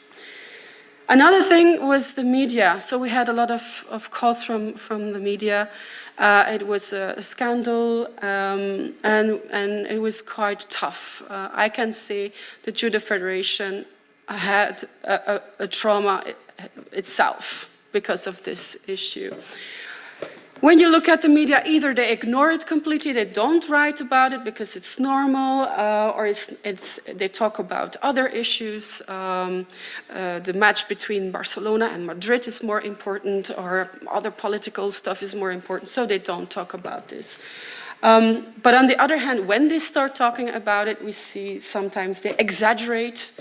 Another thing was the media. So we had a lot of calls from the media. It was a scandal, and it was quite tough. I can say the Judo Federation had a trauma itself because of this issue. When you look at the media, either they ignore it completely, they don't write about it because it's normal, or they talk about other issues. The match between Barcelona and Madrid is more important, or other political stuff is more important, so they don't talk about this. But on the other hand, when they start talking about it, we see sometimes they exaggerate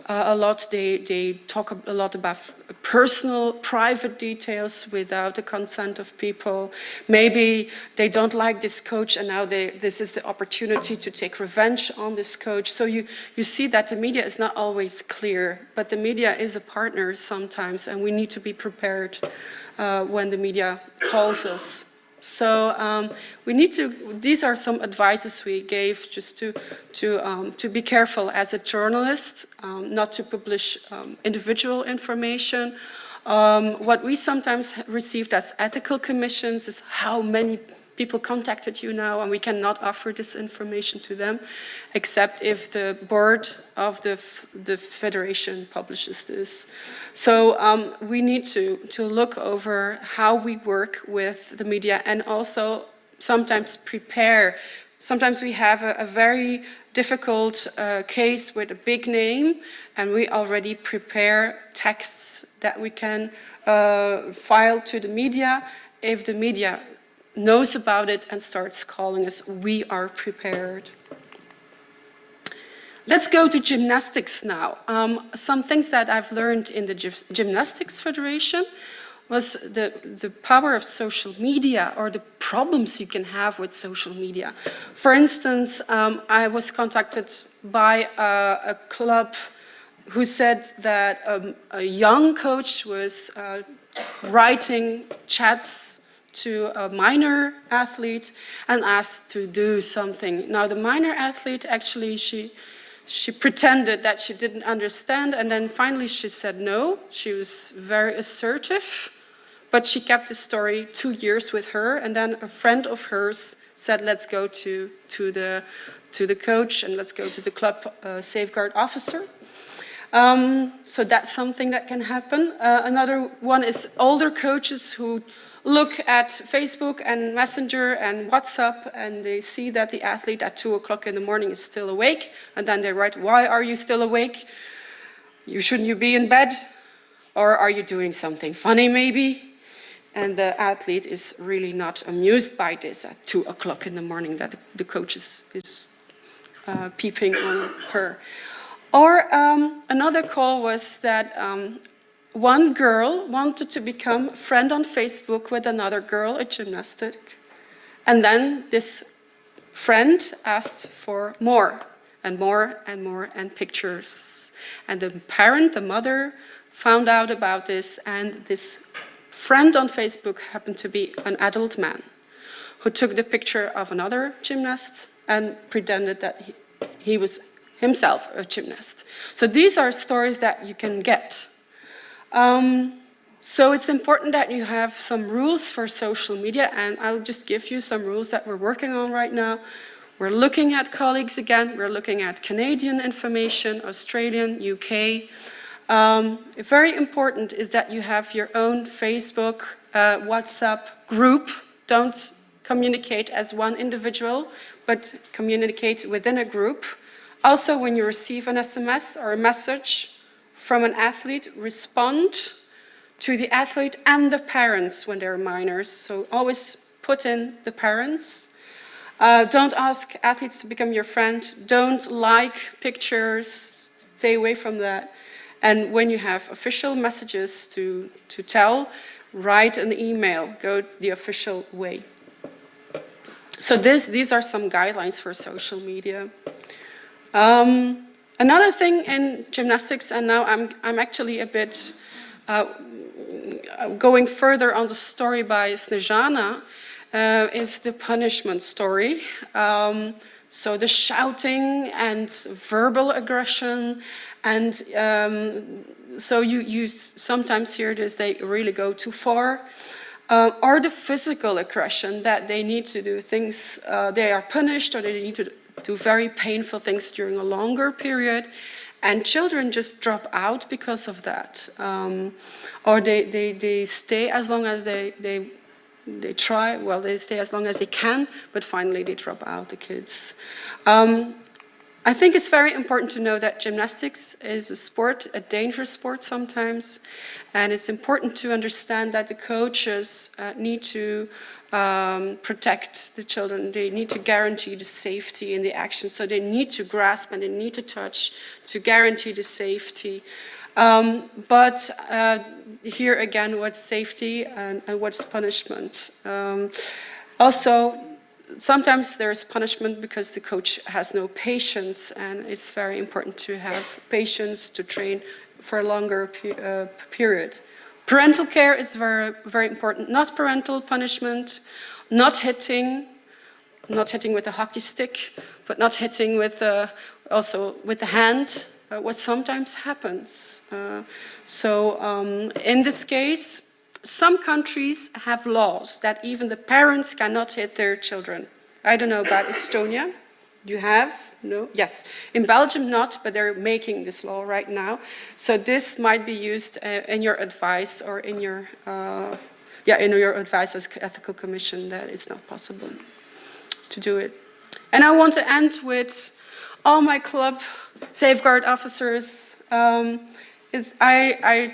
a lot. They talk a lot about personal, private details without the consent of people. Maybe they don't like this coach, and now this is the opportunity to take revenge on this coach. So you see that the media is not always clear, but the media is a partner sometimes, and we need to be prepared when the media calls us. So we need to. These are some advices we gave, just to be careful as a journalist, not to publish individual information. What we sometimes received as ethical commissions is how many people contacted you now, and we cannot offer this information to them, except if the board of the federation publishes this. So we need to look over how we work with the media, and also sometimes prepare. Sometimes we have a very difficult case with a big name, and we already prepare texts that we can file to the media. If the media knows about it and starts calling us, we are prepared. Let's go to gymnastics now. Some things that I've learned in the Gymnastics Federation was the power of social media, or the problems you can have with social media. For instance, I was contacted by a club who said that a young coach was writing chats to a minor athlete and asked to do something. Now the minor athlete, actually, she pretended that she didn't understand, and then finally she said no. She was very assertive, but she kept the story 2 years with her, and then a friend of hers said, let's go to to the coach, and let's go to the club safeguard officer. So that's something that can happen. Another one is older coaches who look at Facebook and Messenger and WhatsApp, and they see that the athlete at 2 o'clock in the morning is still awake, and then they write, "Why are you still awake? Shouldn't you be in bed? Or are you doing something funny maybe?" And the athlete is really not amused by this at 2 o'clock in the morning that the coach is peeping on her. Or another call was that one girl wanted to become a friend on Facebook with another girl, a gymnastic. And then this friend asked for more and more and more and pictures. And the parent, the mother, found out about this, and this friend on Facebook happened to be an adult man who took the picture of another gymnast and pretended that he was himself a gymnast. So these are stories that you can get. So it's important that you have some rules for social media, and I'll just give you some rules that we're working on right now. We're looking at colleagues again, we're looking at Canadian information, Australian, UK. Very important is that you have your own Facebook, WhatsApp group. Don't communicate as one individual, but communicate within a group. Also, when you receive an SMS or a message from an athlete, respond to the athlete and the parents when they're minors. So always put in the parents. Don't ask athletes to become your friend. Don't like pictures. Stay away from that. And when you have official messages to tell, write an email. Go the official way. So these are some guidelines for social media. Another thing in gymnastics, and now I'm actually a bit going further on the story by Snezhana, is the punishment story. So the shouting and verbal aggression, and so you sometimes hear this, they really go too far. Or the physical aggression, that they need to do things, they are punished, or they need to do very painful things during a longer period, and children just drop out because of that. Or they stay as long as they try, well, they stay as long as they can, but finally they drop out, the kids. I think it's very important to know that gymnastics is a sport, a dangerous sport sometimes, and it's important to understand that the coaches need to protect the children. They need to guarantee the safety in the action, so they need to grasp and they need to touch to guarantee the safety. But here again, what's safety and what's punishment? Also, sometimes there's punishment because the coach has no patience, and it's very important to have patience to train for a longer period. Parental care is very, very important. Not parental punishment, not hitting with a hockey stick, but not hitting with also with the hand, what sometimes happens. In this case, some countries have laws that even the parents cannot hit their children. I don't know about Estonia. You have? No? Yes. In Belgium, not, but they're making this law right now. So this might be used in your advice, or in your advice as ethical commission, that it's not possible to do it. And I want to end with all my club safeguard officers. I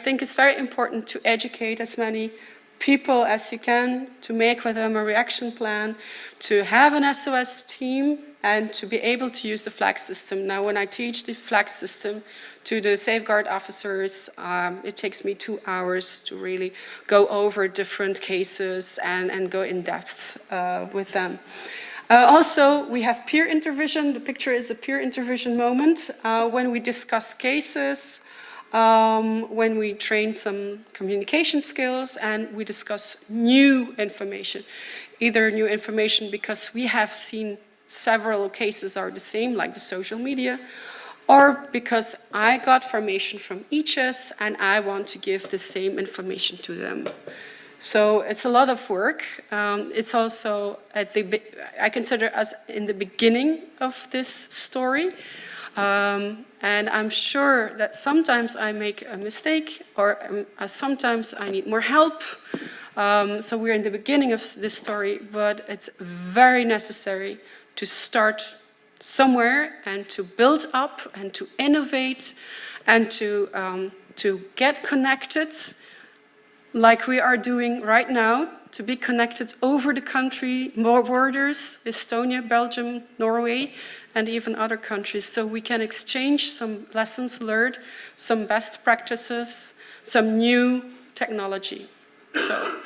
think it's very important to educate as many people as you can, to make with them a reaction plan, to have an SOS team, and to be able to use the flag system. Now, when I teach the flag system to the safeguard officers, it takes me 2 hours to really go over different cases and go in depth with them. Also, we have peer intervention. The picture is a peer intervention moment when we discuss cases, when we train some communication skills, and we discuss new information. Either new information because we have seen several cases are the same, like the social media, or because I got information from EHS and I want to give the same information to them. So it's a lot of work. It's also I consider us in the beginning of this story. And I'm sure that sometimes I make a mistake or sometimes I need more help. So we're in the beginning of this story, but it's very necessary to start somewhere and to build up and to innovate and to get connected like we are doing right now, to be connected over the country, more borders, Estonia, Belgium, Norway, and even other countries, so we can exchange some lessons learned, some best practices, some new technology. So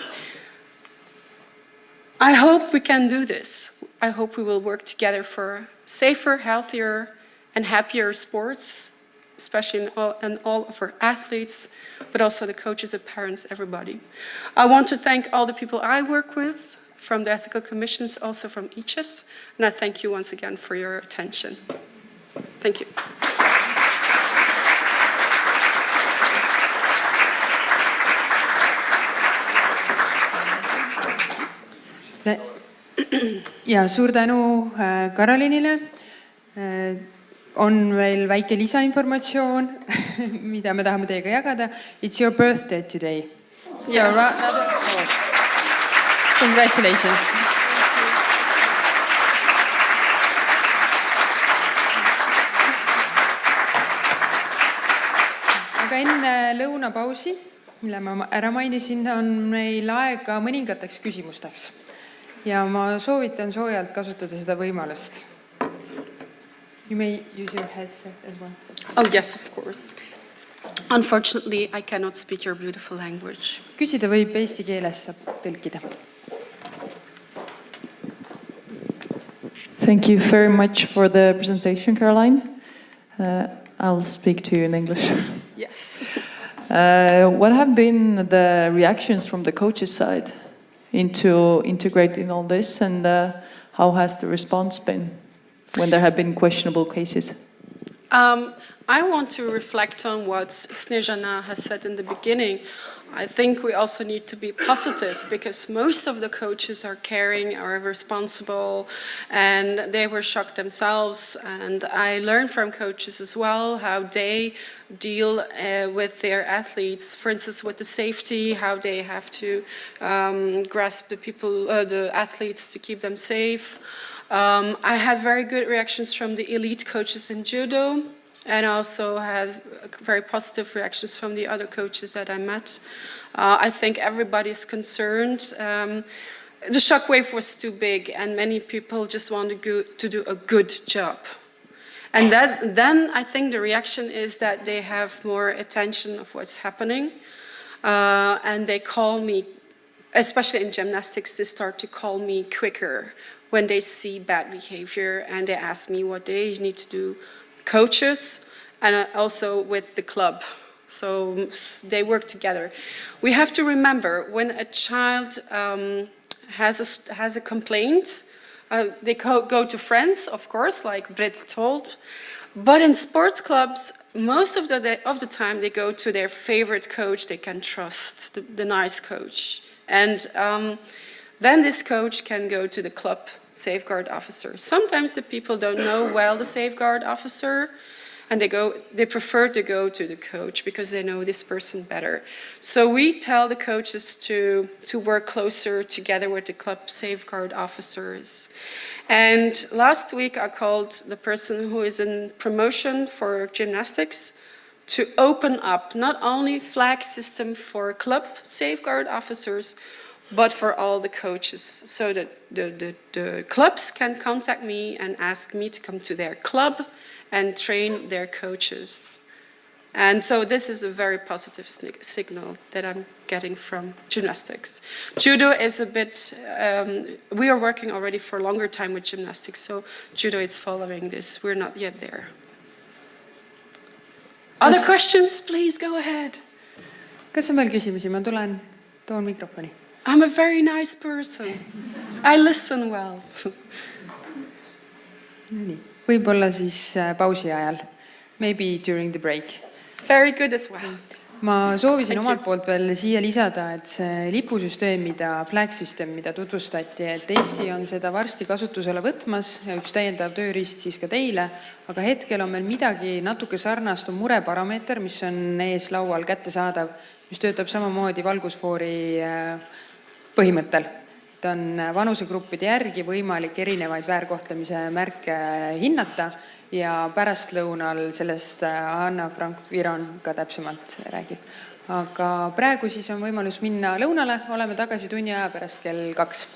I hope we can do this. I hope we will work together for safer, healthier, and happier sports, especially in all of our athletes, but also the coaches, the parents, everybody. I want to thank all the people I work with, from the ethical commissions, also from EACHES, and I thank you once again for your attention. Thank you. Ja suur tänu Karolinile. On veel väike lisainformatsioon, mida me tahame teiega jagada. It's your birthday today. Yes. Congratulations. Aga enne lõunapausi, mille ma ära mainisin, on meil aega mõningateks küsimusteks. Ja ma soovitan soojalt kasutada seda võimalust. You may use your headset as well. Oh, yes, of course. Unfortunately, I cannot speak your beautiful language. Küsida võib eesti keeles, saab tõlkida. Thank you very much for the presentation, Caroline. I'll speak to you in English. Yes. What have been the reactions from the coaches' side into integrating all this, and how has the response been when there have been questionable cases? I want to reflect on what Snezhana has said in the beginning. I think we also need to be positive, because most of the coaches are caring, are responsible, and they were shocked themselves. And I learned from coaches as well how they deal with their athletes, for instance, with the safety, how they have to grasp the athletes to keep them safe. I had very good reactions from the elite coaches in judo, and also had very positive reactions from the other coaches that I met. I think everybody's concerned. The shockwave was too big, and many people just want to do a good job. And then I think the reaction is that they have more attention of what's happening, and they call me, especially in gymnastics, they start to call me quicker when they see bad behavior, and they ask me what they need to do. Coaches, and also with the club. So they work together. We have to remember, when a child has a complaint, they go to friends, of course, like Britt told. But in sports clubs, most of the time, they go to their favorite coach they can trust, the nice coach. And then this coach can go to the club safeguard officer. Sometimes the people don't know well the safeguard officer, and they prefer to go to the coach because they know this person better. So we tell the coaches to work closer together with the club safeguard officers. And last week I called the person who is in promotion for gymnastics to open up not only flag system for club safeguard officers, but for all the coaches, so that the clubs can contact me and ask me to come to their club and train their coaches. And so this is a very positive signal that I'm getting from gymnastics. Judo is a bit, we are working already for a longer time with gymnastics, so judo is following this. We're not yet there. Other questions, please go ahead. Kas on veel küsimusi? Ma toon mikrofoni. I'm a very nice person. I listen well. Võib-olla siis pausi ajal. Maybe during the break. Very good as well. Ma soovisin omalt poolt veel siia lisada, et see lipusüsteem, flag-süsteem, mida tutvustati, et Eesti on seda varsti kasutusele võtmas ja üks täiendav tööriist siis ka teile, aga hetkel on meil midagi natuke sarnast, on mureparameeter, mis on ees laual kättesaadav, mis töötab samamoodi valgusfoori põhimõttel. Et on vanusegruppide järgi võimalik erinevaid väärkohtlemise märke hinnata ja pärastlõunal sellest Anna Frank-Viron ka täpsemalt räägib. Aga praegu siis on võimalus minna lõunale, oleme tagasi tunni aja pärast kell 2.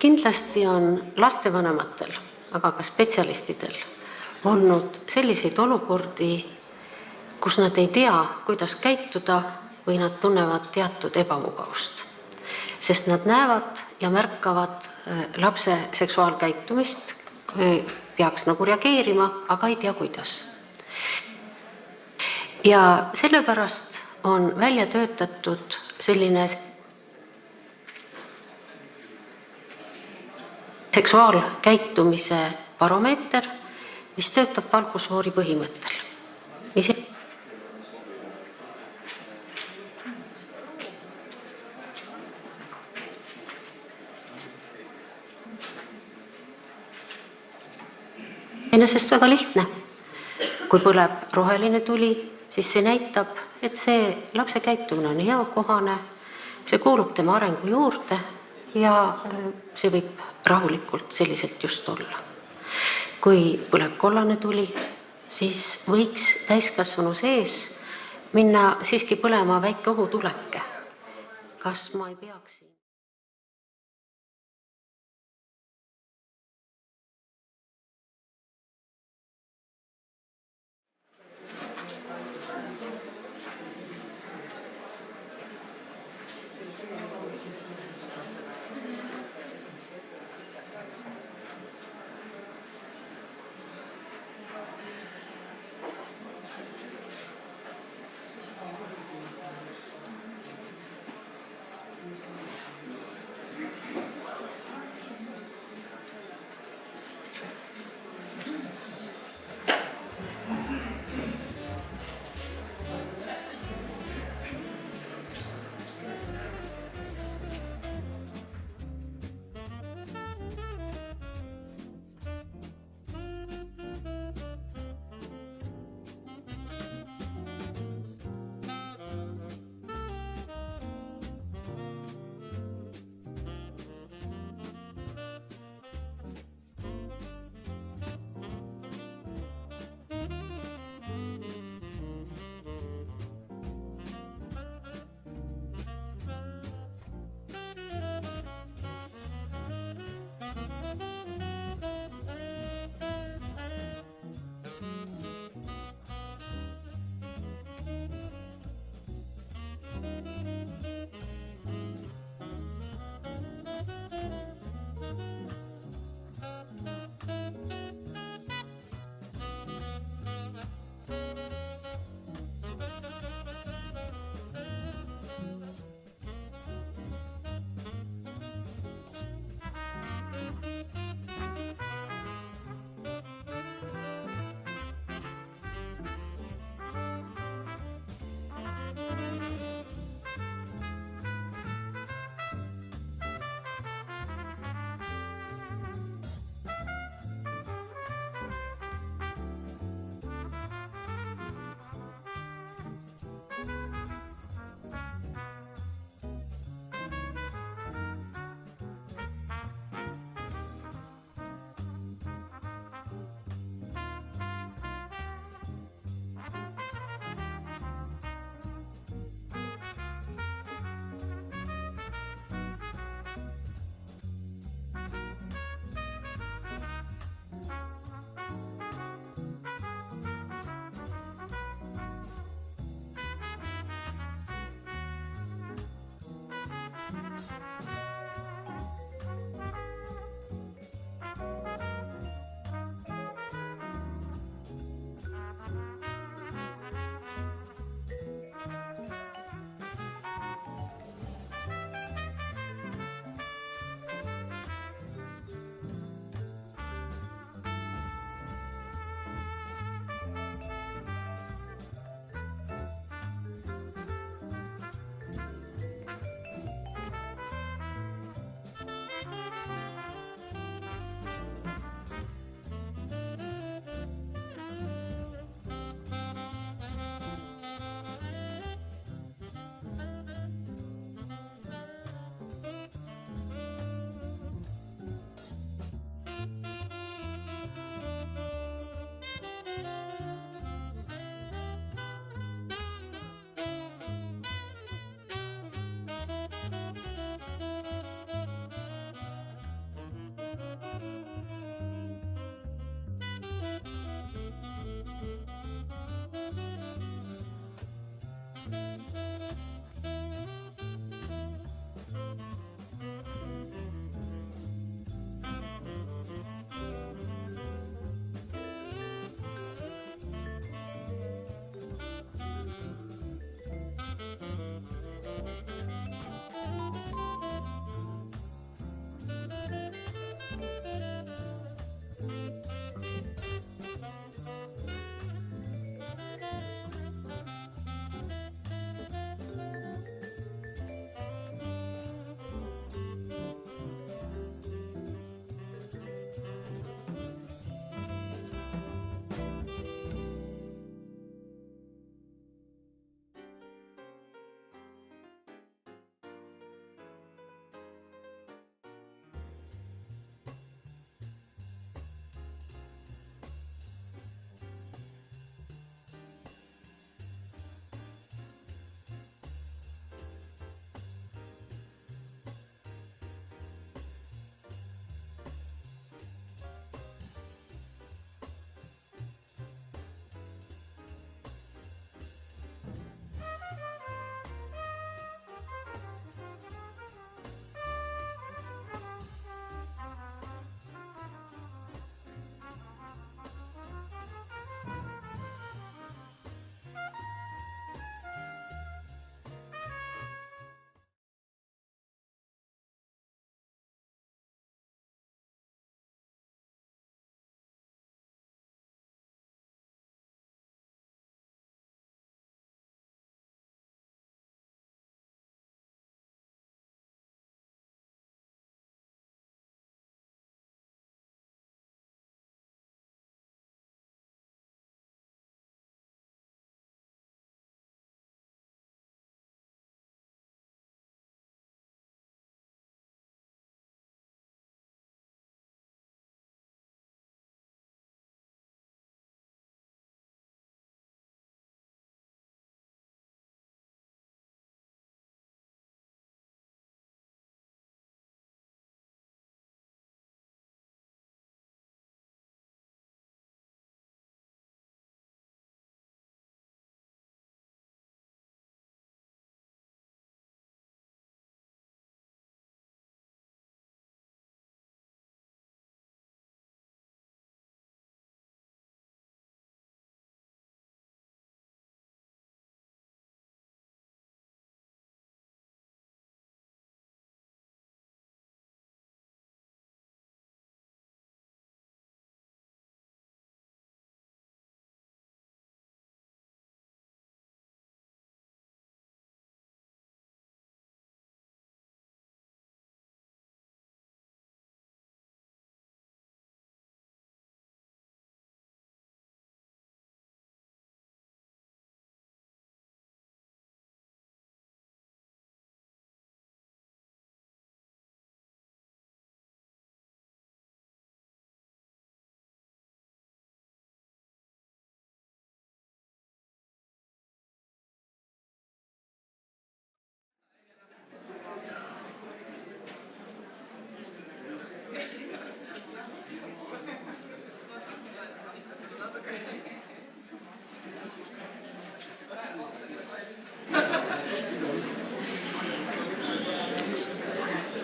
Kindlasti on lastevanematel, aga ka spetsialistidel olnud selliseid olukordi, kus nad ei tea, kuidas käituda või nad tunnevad teatud ebamugavust. Sest nad näevad ja märkavad lapse seksuaalkäitumist, peaks nagu reageerima, aga ei tea kuidas. Ja sellepärast on välja töötatud selline seksuaalkäitumise baromeeter, mis töötab valgusfoori põhimõttel. Iseenesest väga lihtne. Kui põleb roheline tuli, siis see näitab, et see lapse käitumine on heakohane, see kuulub tema arengu juurde ja see võib rahulikult selliselt just olla. Kui põleb kollane tuli, siis võiks täiskasvanu sees minna siiski põlema väike ohutuleke. Kas ma ei peaks siin?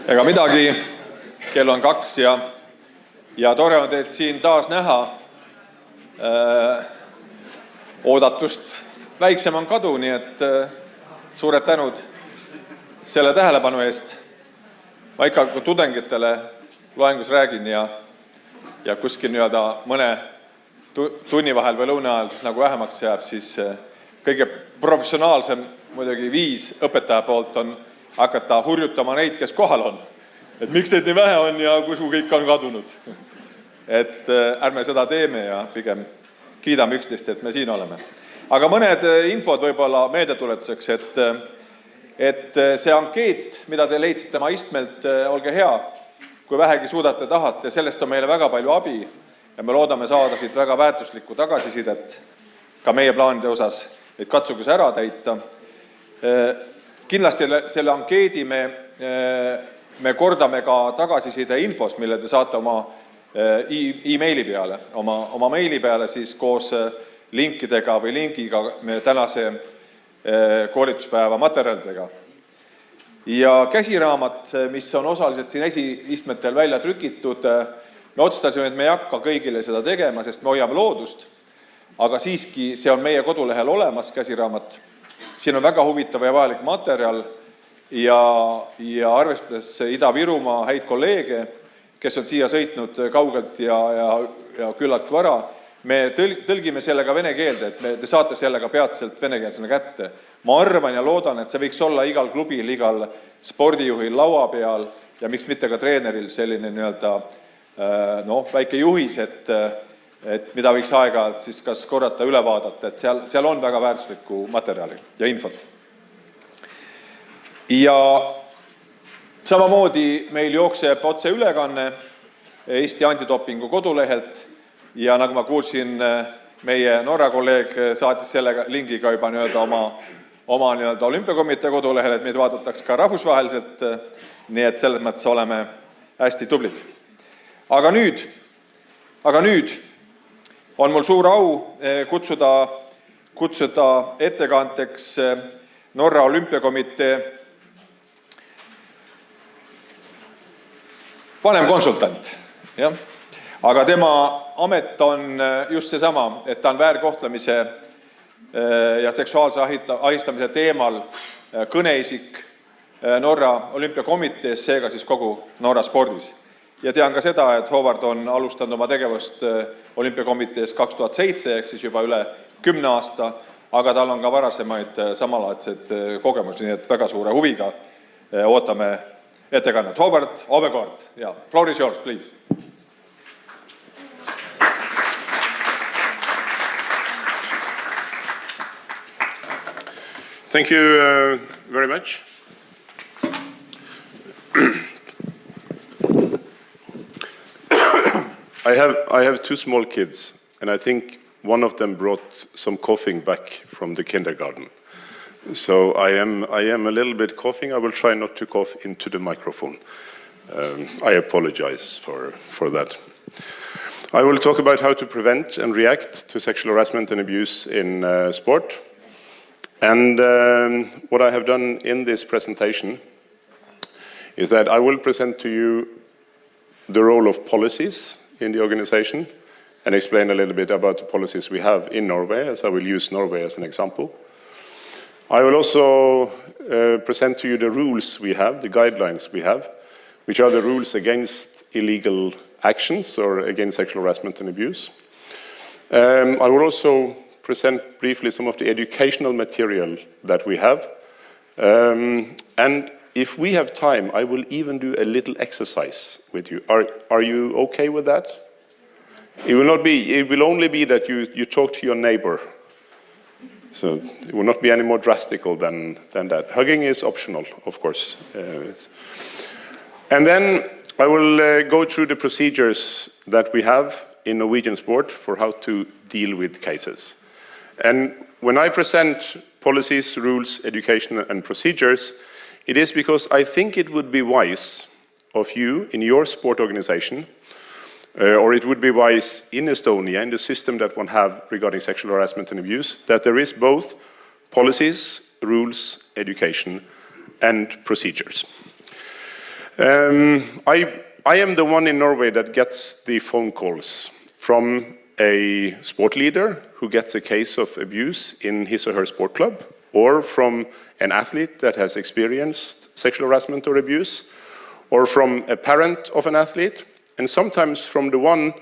Ega midagi, kell on 2 ja tore on teid siin taas näha. Oodatust väiksem on kadu, nii et suured tänud selle tähelepanu eest. Ma ikka kui tudengitele loengus räägin ja kuskil mõne tunni vahel või lõuna ajal siis nagu vähemaks jääb, siis kõige professionaalsem muidugi viis õpetaja poolt on hakata hurjutama neid, kes kohal on. Et miks teid nii vähe on ja kuhu kõik on kadunud. Et ärme seda teeme ja pigem kiidame üksteist, et me siin oleme. Aga mõned infod võib-olla meeldetuletuseks, et see ankeet, mida te leidsite oma istmelt, olge hea, kui vähegi suudate tahate, sellest on meile väga palju abi ja me loodame saada siit väga väärtuslikku tagasisidet ka meie plaanide osas, et katsuge see ära täita. Kindlasti selle ankeedi me kordame ka tagasiside infos, mille te saate oma e-maili peale, oma meili peale siis koos linkidega või lingiga tänase koolituspäeva materjalidega. Ja käsiraamat, mis on osaliselt siin esiistmetel välja trükitud, me otsustasime, et me ei hakka kõigile seda tegema, sest me hoiame loodust, aga siiski see on meie kodulehel olemas käsiraamat. Siin on väga huvitav ja vajalik materjal ja arvestades Ida-Virumaa häid kolleege, kes on siia sõitnud kaugelt ja küllalt vara, me tõlgime sellega vene keelde, et te saate sellega peatselt venekeelsena kätte. Ma arvan ja loodan, et see võiks olla igal klubil, igal spordijuhil laua peal ja miks mitte ka treeneril selline väike juhis, et mida võiks aeg-ajalt siis kas korrata üle vaadata, et seal on väga väärtuslikku materjali ja infot. Ja samamoodi meil jookseb otse ülekanne Eesti Antidopingu kodulehelt ja nagu ma kuulsin, meie Norra kolleeg saatis selle lingiga juba oma Olümpiakomitee kodulehel, et meid vaadataks ka rahvusvaheliselt, nii et selles mõttes oleme hästi tublid. Aga nüüd on mul suur au kutsuda ettekandeks Norra Olümpiakomitee vanem konsultant. Aga tema amet on just seesama, et ta on väärkohtlemise ja seksuaalse ahistamise teemal kõneisik Norra Olümpiakomitees, seega siis kogu Norra spordis. Ja tean ka seda, et Howard on alustanud oma tegevust Olümpiakomitees 2007, ehk siis juba üle 10 aasta, aga tal on ka varasemaid samalaadseid kogemusi, nii et väga suure huviga ootame ettekannet. Howard Overgaard, ja, floor is yours, please. Thank you very much. I have 2 small kids, and I think one of them brought some coughing back from the kindergarten. So I am a little bit coughing. I will try not to cough into the microphone. I apologize for that. I will talk about how to prevent and react to sexual harassment and abuse in sport. And what I have done in this presentation is that I will present to you the role of policies in the organization and explain a little bit about the policies we have in Norway, as I will use Norway as an example. I will also present to you the rules we have, the guidelines we have, which are the rules against illegal actions or against sexual harassment and abuse. I will also present briefly some of the educational material that we have. And if we have time, I will even do a little exercise with you. Are you okay with that? It will only be that you talk to your neighbor. So it will not be any more drastical than that. Hugging is optional, of course. And then I will go through the procedures that we have in Norwegian sport for how to deal with cases. And when I present policies, rules, education, and procedures, it is because I think it would be wise of you in your sport organization, or it would be wise in Estonia, in the system that one have regarding sexual harassment and abuse, that there is both policies, rules, education, and procedures. I am the one in Norway that gets the phone calls from a sport leader who gets a case of abuse in his or her sport club, or from an athlete that has experienced sexual harassment or abuse, or from a parent of an athlete, and sometimes from the one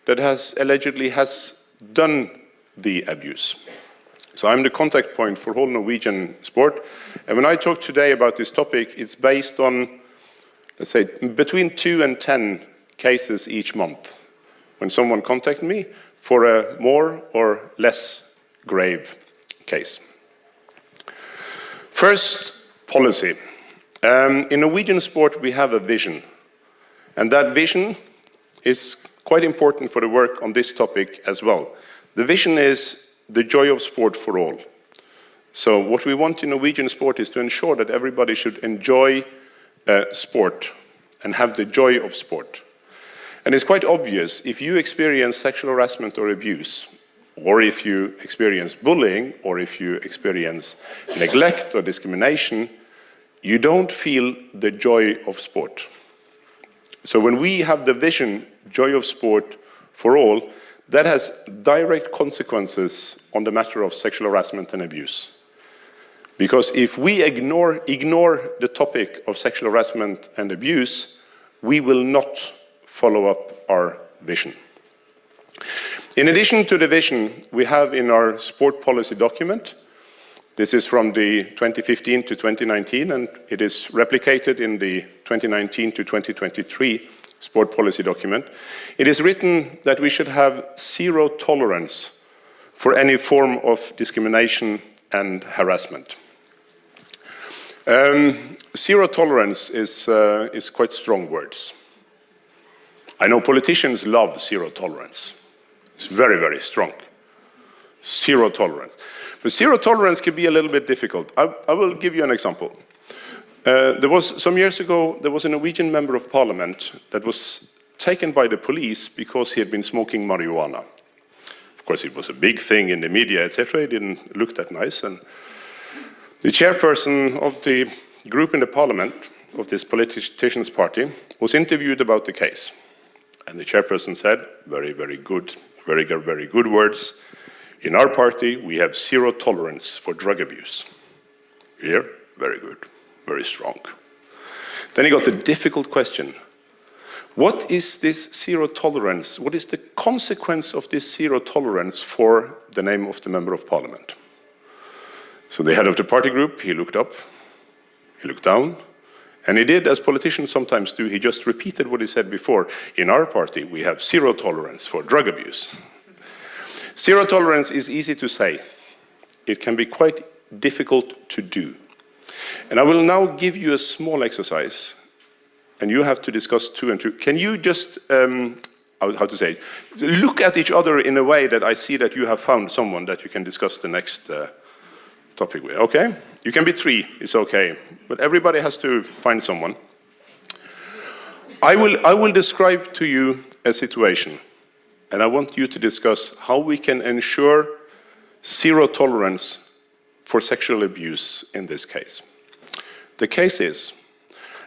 that allegedly has done the abuse. So I'm the contact point for whole Norwegian sport. And when I talk today about this topic, it's based on, let's say, between 2 and 10 cases each month when someone contacts me for a more or less grave case. First, policy. In Norwegian sport, we have a vision. And that vision is quite important for the work on this topic as well. The vision is the joy of sport for all. So what we want in Norwegian sport is to ensure that everybody should enjoy sport and have the joy of sport. And it's quite obvious, if you experience sexual harassment or abuse, or if you experience bullying, or if you experience neglect or discrimination, you don't feel the joy of sport. So when we have the vision, joy of sport for all, that has direct consequences on the matter of sexual harassment and abuse. Because if we ignore the topic of sexual harassment and abuse, we will not follow up our vision. In addition to the vision, we have in our sport policy document, this is from the 2015 to 2019, and it is replicated in the 2019 to 2023 sport policy document. It is written that we should have zero tolerance for any form of discrimination and harassment. Zero tolerance is quite strong words. I know politicians love zero tolerance. It's very, very strong. Zero tolerance. But zero tolerance can be a little bit difficult. I will give you an example. Some years ago, there was a Norwegian member of parliament that was taken by the police because he had been smoking marijuana. Of course, it was a big thing in the media, etc. It didn't look that nice. And the chairperson of the group in the parliament of this politician's party was interviewed about the case. And the chairperson said, very, very good words. In our party, we have zero tolerance for drug abuse. Here, very good, very strong. Then he got a difficult question. What is this zero tolerance? What is the consequence of this zero tolerance for the name of the member of parliament? So the head of the party group, he looked up, he looked down, and he did, as politicians sometimes do, he just repeated what he said before. In our party, we have zero tolerance for drug abuse. Zero tolerance is easy to say. It can be quite difficult to do. And I will now give you a small exercise, and you have to discuss 2 and 2. Can you just, look at each other in a way that I see that you have found someone that you can discuss the next topic with, okay? You can be 3, it's okay, but everybody has to find someone. I will describe to you a situation, and I want you to discuss how we can ensure zero tolerance for sexual abuse in this case. The case is,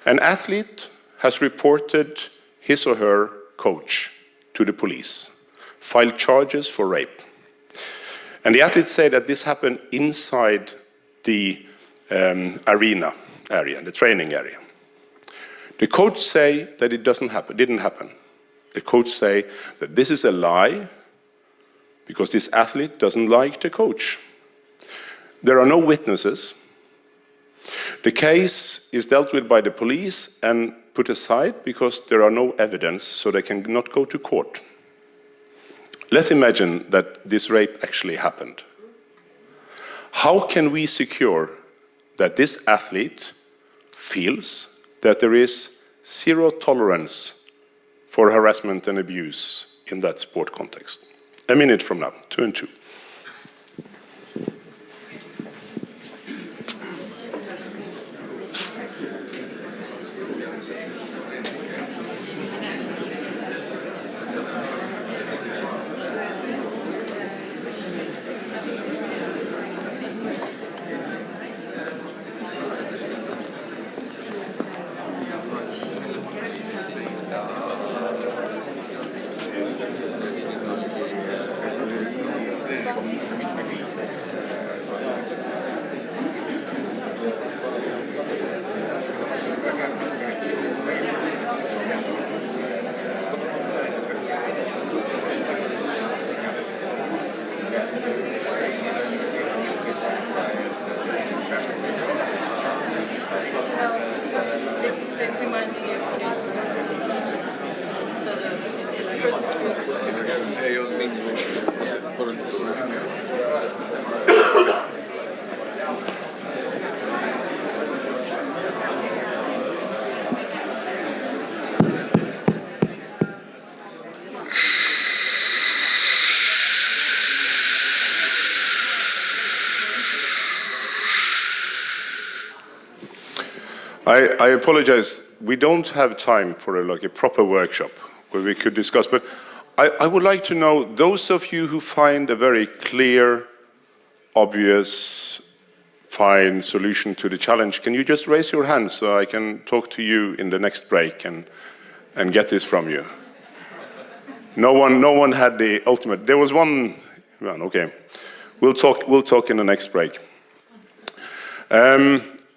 an athlete has reported his or her coach to the police, filed charges for rape. And the athletes say that this happened inside the arena area, the training area. The coach say that it didn't happen. The coach say that this is a lie because this athlete doesn't like the coach. There are no witnesses. The case is dealt with by the police and put aside because there are no evidence, so they cannot go to court. Let's imagine that this rape actually happened. How can we secure that this athlete feels that there is zero tolerance for harassment and abuse in that sport context? A minute from now, 2 and 2. I apologize. We don't have time for a proper workshop where we could discuss, but I would like to know, those of you who find a very clear, obvious, fine solution to the challenge, can you just raise your hand so I can talk to you in the next break and get this from you? No one had the ultimate. There was one. Well, okay, we'll talk in the next break.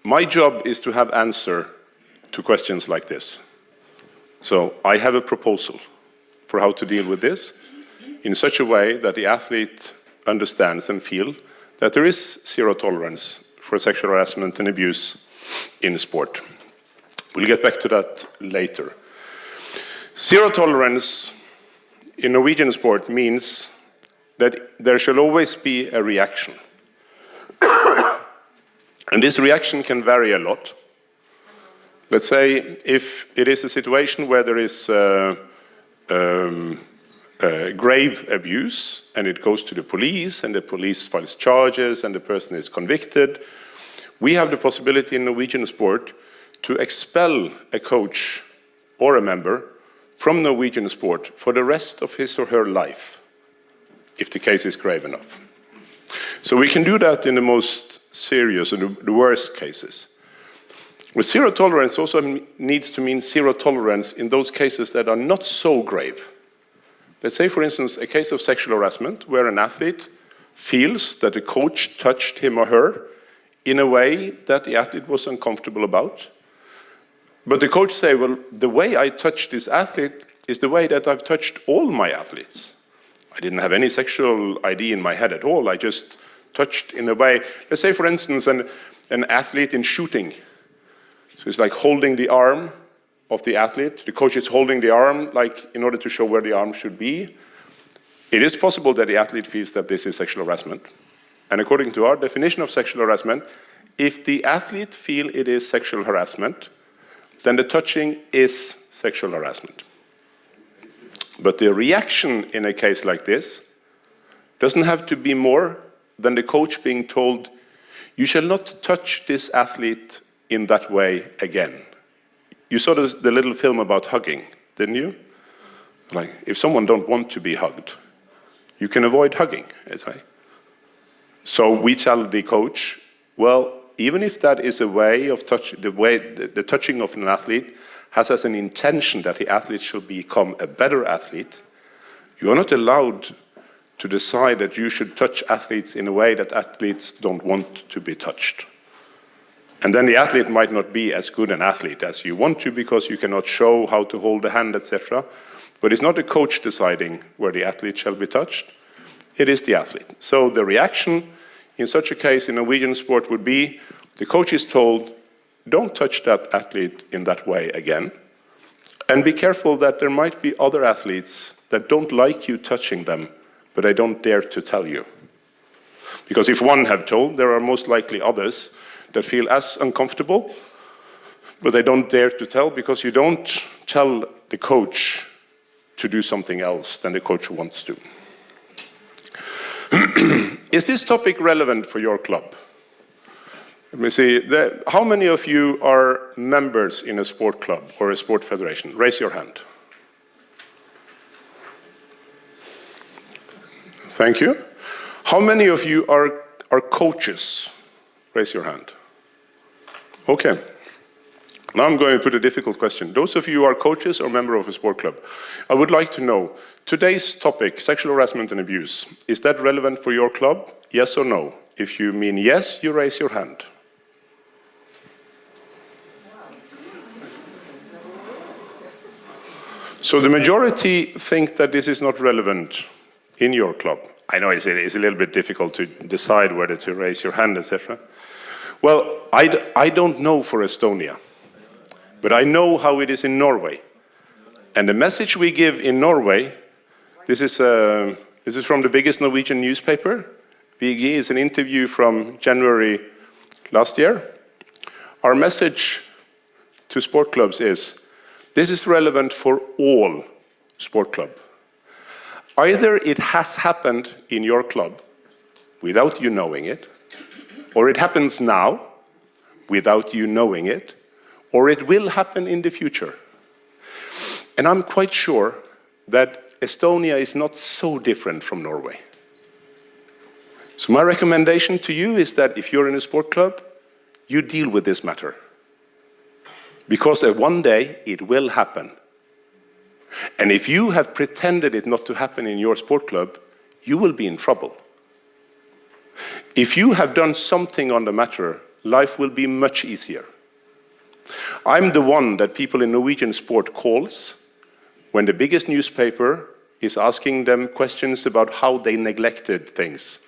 My job is to have answer to questions like this. So I have a proposal for how to deal with this in such a way that the athlete understands and feels that there is zero tolerance for sexual harassment and abuse in sport. We'll get back to that later. Zero tolerance in Norwegian sport means that there shall always be a reaction. And this reaction can vary a lot. Let's say if it is a situation where there is grave abuse and it goes to the police and the police files charges and the person is convicted, we have the possibility in Norwegian sport to expel a coach or a member from Norwegian sport for the rest of his or her life, if the case is grave enough. So we can do that in the most serious and the worst cases. With zero tolerance also needs to mean zero tolerance in those cases that are not so grave. Let's say, for instance, a case of sexual harassment where an athlete feels that the coach touched him or her in a way that the athlete was uncomfortable about. But the coach say, well, the way I touched this athlete is the way that I've touched all my athletes. I didn't have any sexual idea in my head at all. I just touched in a way. Let's say, for instance, an athlete in shooting. So it's like holding the arm of the athlete. The coach is holding the arm like in order to show where the arm should be. It is possible that the athlete feels that this is sexual harassment. And according to our definition of sexual harassment, if the athlete feels it is sexual harassment, then the touching is sexual harassment. But the reaction in a case like this doesn't have to be more than the coach being told, you shall not touch this athlete in that way again. You saw the little film about hugging, didn't you? Like, if someone don't want to be hugged, you can avoid hugging, as I. So we tell the coach, well, even if that is a way of the touching of an athlete has as an intention that the athlete shall become a better athlete, you are not allowed to decide that you should touch athletes in a way that athletes don't want to be touched. And then the athlete might not be as good an athlete as you want to because you cannot show how to hold the hand, etc. But it's not the coach deciding where the athlete shall be touched. It is the athlete. So the reaction in such a case in Norwegian sport would be, the coach is told, don't touch that athlete in that way again. And be careful that there might be other athletes that don't like you touching them, but they don't dare to tell you. Because if one have told, there are most likely others that feel as uncomfortable, but they don't dare to tell because you don't tell the coach to do something else than the coach wants to. Is this topic relevant for your club? Let me see. How many of you are members in a sport club or a sport federation? Raise your hand. Thank you. How many of you are coaches? Raise your hand. Okay. Now I'm going to put a difficult question. Those of you who are coaches or member of a sport club, I would like to know, today's topic, sexual harassment and abuse, is that relevant for your club? Yes or no? If you mean yes, you raise your hand. So the majority think that this is not relevant in your club. I know it's a little bit difficult to decide whether to raise your hand, etc. Well, I don't know for Estonia, but I know how it is in Norway. And the message we give in Norway, this is from the biggest Norwegian newspaper. VG is an interview from January last year. Our message to sport clubs is, this is relevant for all sport clubs. Either it has happened in your club without you knowing it, or it happens now without you knowing it, or it will happen in the future. And I'm quite sure that Estonia is not so different from Norway. So my recommendation to you is that if you're in a sport club, you deal with this matter. Because one day it will happen. And if you have pretended it not to happen in your sport club, you will be in trouble. If you have done something on the matter, life will be much easier. I'm the one that people in Norwegian sport calls when the biggest newspaper is asking them questions about how they neglected things.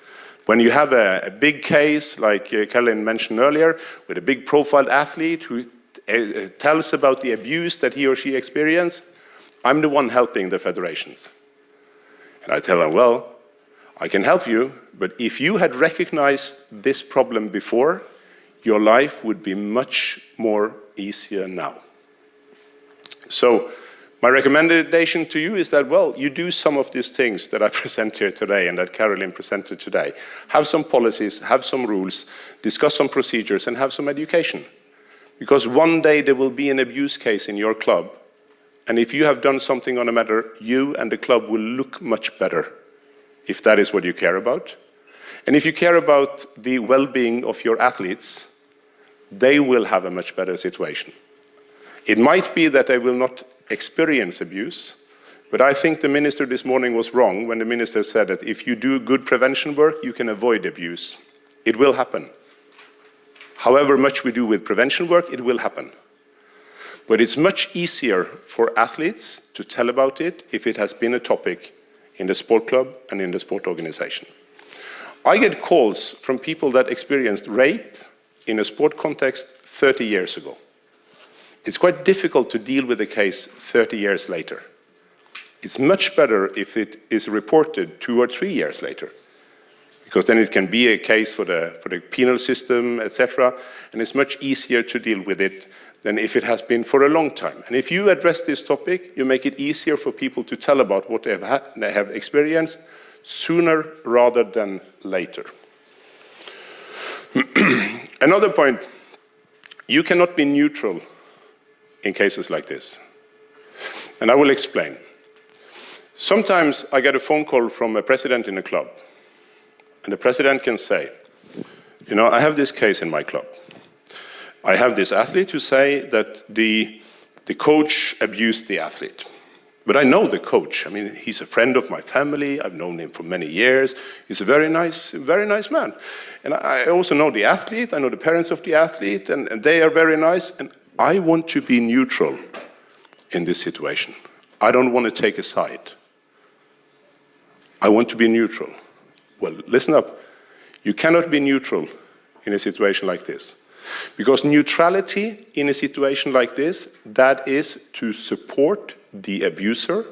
When you have a big case, like Kellen mentioned earlier, with a big profile athlete who tells about the abuse that he or she experienced, I'm the one helping the federations. And I tell them, well, I can help you, but if you had recognized this problem before, your life would be much more easier now. So my recommendation to you is that, well, you do some of these things that I present here today and that Caroline presented today. Have some policies, have some rules, discuss some procedures, and have some education. Because one day there will be an abuse case in your club, and if you have done something on a matter, you and the club will look much better, if that is what you care about. And if you care about the well-being of your athletes, they will have a much better situation. It might be that they will not experience abuse, but I think the minister this morning was wrong when the minister said that if you do good prevention work, you can avoid abuse. It will happen. However much we do with prevention work, it will happen. But it's much easier for athletes to tell about it if it has been a topic in the sport club and in the sport organization. I get calls from people that experienced rape in a sport context 30 years ago. It's quite difficult to deal with a case 30 years later. It's much better if it is reported 2 or 3 years later, because then it can be a case for the penal system, etc., and it's much easier to deal with it than if it has been for a long time. And if you address this topic, you make it easier for people to tell about what they have experienced sooner rather than later. Another point, you cannot be neutral in cases like this. And I will explain. Sometimes I get a phone call from a president in a club, and the president can say, you know, I have this case in my club. I have this athlete who say that the coach abused the athlete. But I know the coach. I mean, he's a friend of my family. I've known him for many years. He's a very nice man. And I also know the athlete. I know the parents of the athlete, and they are very nice. And I want to be neutral in this situation. I don't want to take a side. I want to be neutral. Well, listen up. You cannot be neutral in a situation like this. Because neutrality in a situation like this, that is to support the abuser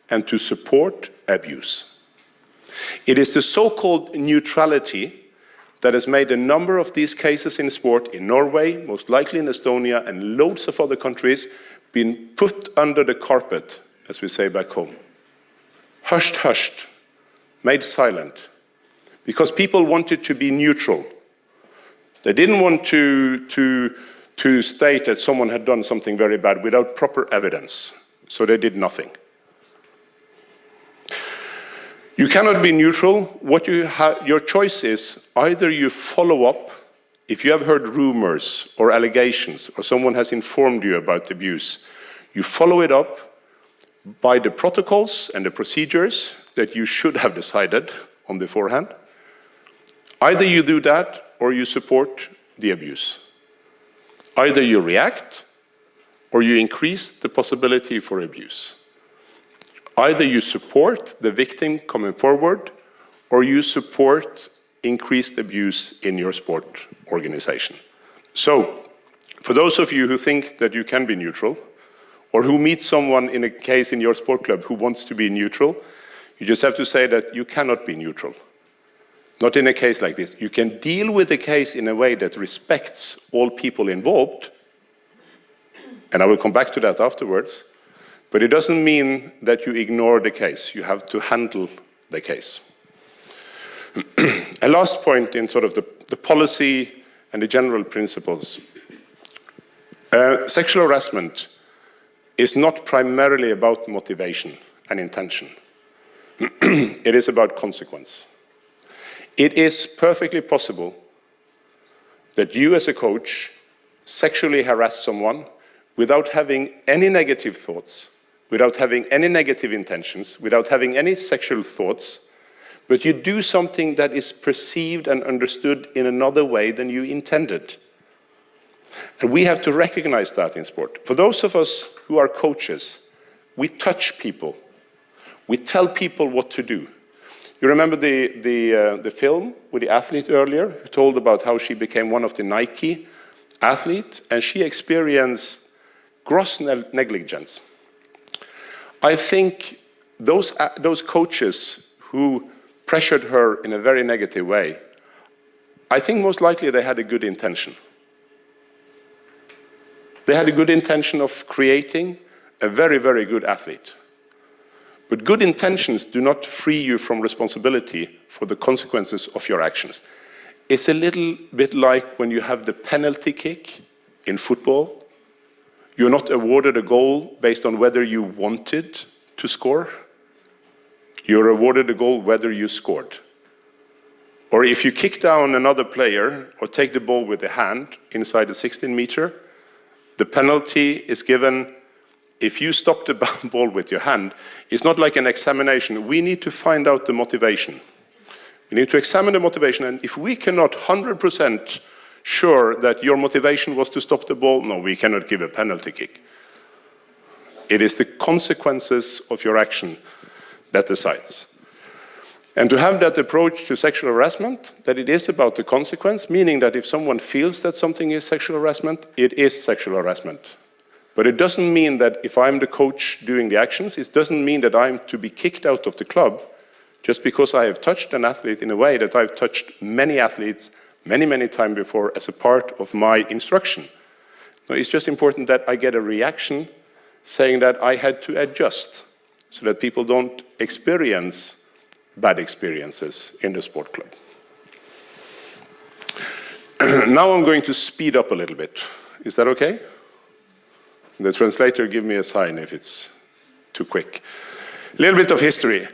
and to support abuse. It is the so-called neutrality that has made a number of these cases in sport in Norway, most likely in Estonia, and loads of other countries, been put under the carpet, as we say back home. Hushed, hushed, made silent, because people wanted to be neutral. They didn't want to state that someone had done something very bad without proper evidence, so they did nothing. You cannot be neutral. What your choice is, either you follow up, if you have heard rumors or allegations, or someone has informed you about abuse, you follow it up by the protocols and the procedures that you should have decided on beforehand. Either you do that, or you support the abuse. Either you react, or you increase the possibility for abuse. Either you support the victim coming forward, or you support increased abuse in your sport organization. So, for those of you who think that you can be neutral, or who meet someone in a case in your sport club who wants to be neutral, you just have to say that you cannot be neutral. Not in a case like this. You can deal with the case in a way that respects all people involved, and I will come back to that afterwards, but it doesn't mean that you ignore the case. You have to handle the case. A last point in sort of the policy and the general principles. Sexual harassment is not primarily about motivation and intention. It is about consequence. It is perfectly possible that you as a coach sexually harass someone without having any negative thoughts, without having any negative intentions, without having any sexual thoughts, but you do something that is perceived and understood in another way than you intended. And we have to recognize that in sport. For those of us who are coaches, we touch people. We tell people what to do. You remember the film with the athlete earlier, who told about how she became one of the Nike athletes, and she experienced gross negligence. I think those coaches who pressured her in a very negative way, I think most likely they had a good intention. They had a good intention of creating a very, very good athlete. But good intentions do not free you from responsibility for the consequences of your actions. It's a little bit like when you have the penalty kick in football. You're not awarded a goal based on whether you wanted to score. You're awarded a goal whether you scored. Or if you kick down another player or take the ball with the hand inside the 16-meter, the penalty is given if you stop the ball with your hand. It's not like an examination. We need to find out the motivation. We need to examine the motivation, and if we cannot 100% sure that your motivation was to stop the ball, no, we cannot give a penalty kick. It is the consequences of your action that decides. And to have that approach to sexual harassment, that it is about the consequence, meaning that if someone feels that something is sexual harassment, it is sexual harassment. But it doesn't mean that if I'm the coach doing the actions, it doesn't mean that I'm to be kicked out of the club just because I have touched an athlete in a way that I've touched many athletes many, many times before as a part of my instruction. No, it's just important that I get a reaction saying that I had to adjust so that people don't experience bad experiences in the sport club. Now I'm going to speed up a little bit. Is that okay? The translator, give me a sign if it's too quick. A little bit of history.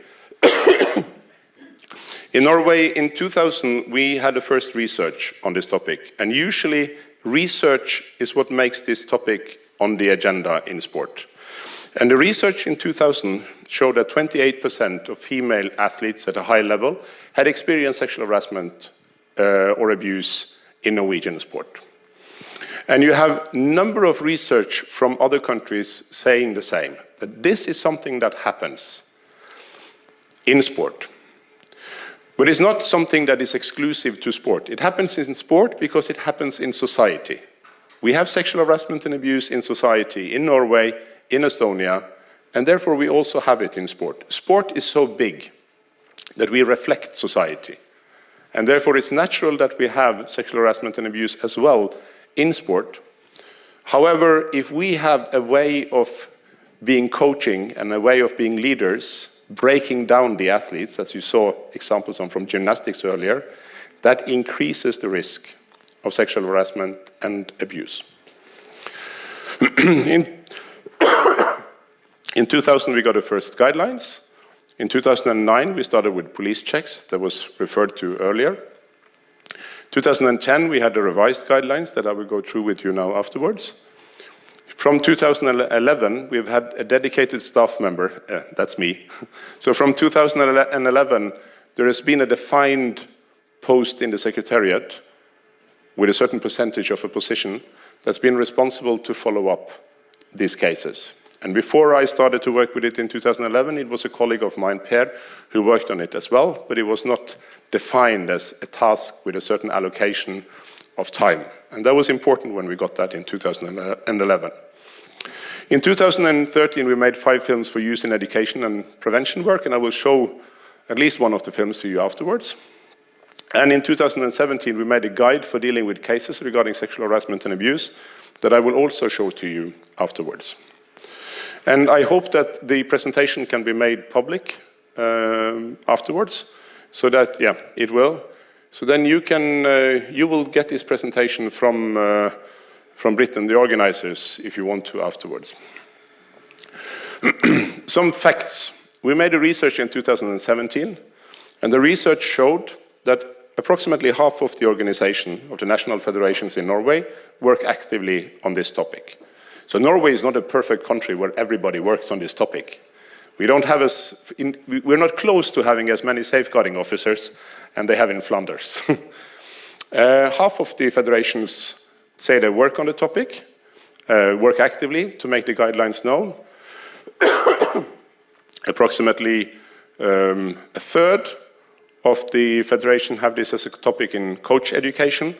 In Norway, in 2000, we had the first research on this topic. And usually, research is what makes this topic on the agenda in sport. And the research in 2000 showed that 28% of female athletes at a high level had experienced sexual harassment or abuse in Norwegian sport. And you have a number of research from other countries saying the same, that this is something that happens in sport. But it's not something that is exclusive to sport. It happens in sport because it happens in society. We have sexual harassment and abuse in society, in Norway, in Estonia, and therefore we also have it in sport. Sport is so big that we reflect society. And therefore it's natural that we have sexual harassment and abuse as well in sport. However, if we have a way of being coaching and a way of being leaders, breaking down the athletes, as you saw examples on from gymnastics earlier, that increases the risk of sexual harassment and abuse. In 2000, we got the first guidelines. In 2009, we started with police checks that was referred to earlier. 2010, we had the revised guidelines that I will go through with you now afterwards. From 2011, we've had a dedicated staff member, that's me. So from 2011, there has been a defined post in the Secretariat with a certain percentage of a position that's been responsible to follow up these cases. And before I started to work with it in 2011, it was a colleague of mine, Per, who worked on it as well, but it was not defined as a task with a certain allocation of time. And that was important when we got that in 2011. In 2013, we made 5 films for use in education and prevention work, and I will show at least one of the films to you afterwards. And in 2017, we made a guide for dealing with cases regarding sexual harassment and abuse that I will also show to you afterwards. And I hope that the presentation can be made public afterwards, so that, yeah, it will. So then you will get this presentation from Britain, the organizers, if you want to afterwards. Some facts. We made a research in 2017, and the research showed that approximately half of the organization of the national federations in Norway work actively on this topic. So Norway is not a perfect country where everybody works on this topic. We're not close to having as many safeguarding officers and they have in Flanders. Half of the federations say they work on the topic, work actively to make the guidelines known. Approximately a third of the federation have this as a topic in coach education.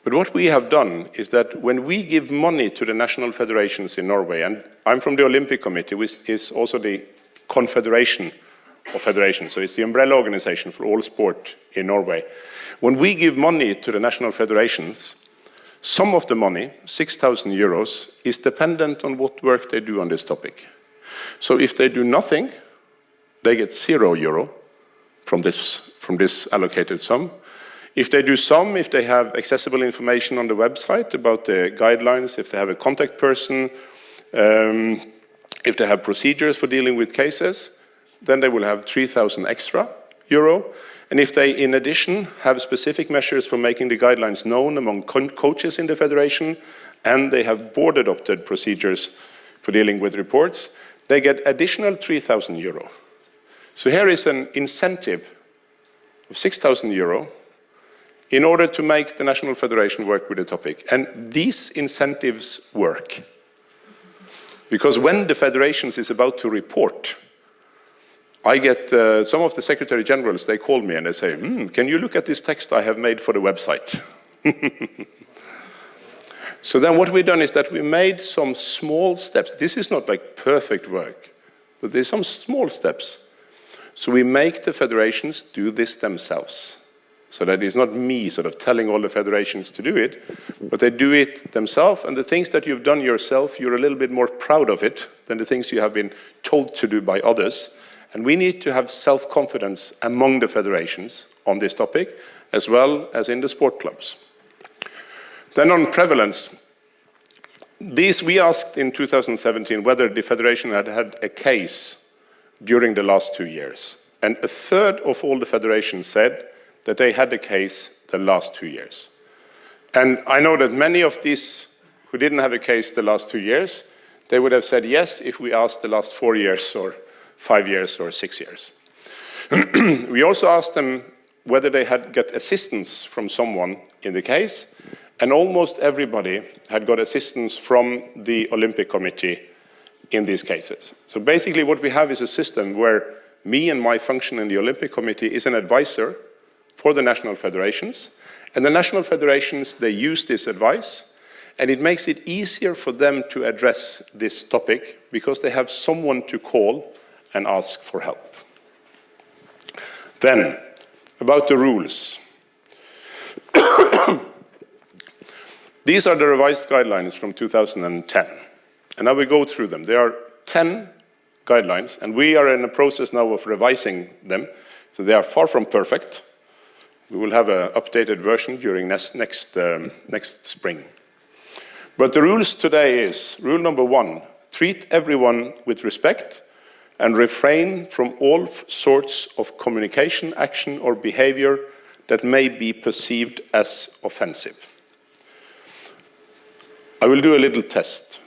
But what we have done is that when we give money to the national federations in Norway, and I'm from the Olympic Committee, which is also the confederation of federations, so it's the umbrella organization for all sport in Norway. When we give money to the national federations, some of the money, 6,000 euros, is dependent on what work they do on this topic. So if they do nothing, they get €0 from this allocated sum. If they do some, if they have accessible information on the website about the guidelines, if they have a contact person, if they have procedures for dealing with cases, then they will have 3,000 extra euro. And if they, in addition, have specific measures for making the guidelines known among coaches in the federation, and they have board-adopted procedures for dealing with reports, they get additional 3,000 euro. So here is an incentive of 6,000 euro in order to make the National Federation work with the topic. And these incentives work. Because when the federations is about to report, I get some of the Secretary Generals, they call me and they say, can you look at this text I have made for the website? So then what we've done is that we made some small steps. This is not like perfect work, but there's some small steps. So we make the federations do this themselves. So that it's not me sort of telling all the federations to do it, but they do it themselves. And the things that you've done yourself, you're a little bit more proud of it than the things you have been told to do by others. And we need to have self-confidence among the federations on this topic, as well as in the sport clubs. Then on prevalence, we asked in 2017 whether the federation had had a case during the last 2 years. And a third of all the federations said that they had a case the last 2 years. And I know that many of these who didn't have a case the last 2 years, they would have said yes if we asked the last 4 years or 5 years or 6 years. We also asked them whether they had got assistance from someone in the case, and almost everybody had got assistance from the Olympic Committee in these cases. So basically what we have is a system where me and my function in the Olympic Committee is an advisor for the national federations, and the national federations, they use this advice, and it makes it easier for them to address this topic because they have someone to call and ask for help. Then, about the rules. These are the revised guidelines from 2010, and I will go through them. There are 10 guidelines, and we are in a process now of revising them, so they are far from perfect. We will have an updated version during next spring. But the rules today is, rule number 1, treat everyone with respect and refrain from all sorts of communication, action, or behavior that may be perceived as offensive. I will do a little test.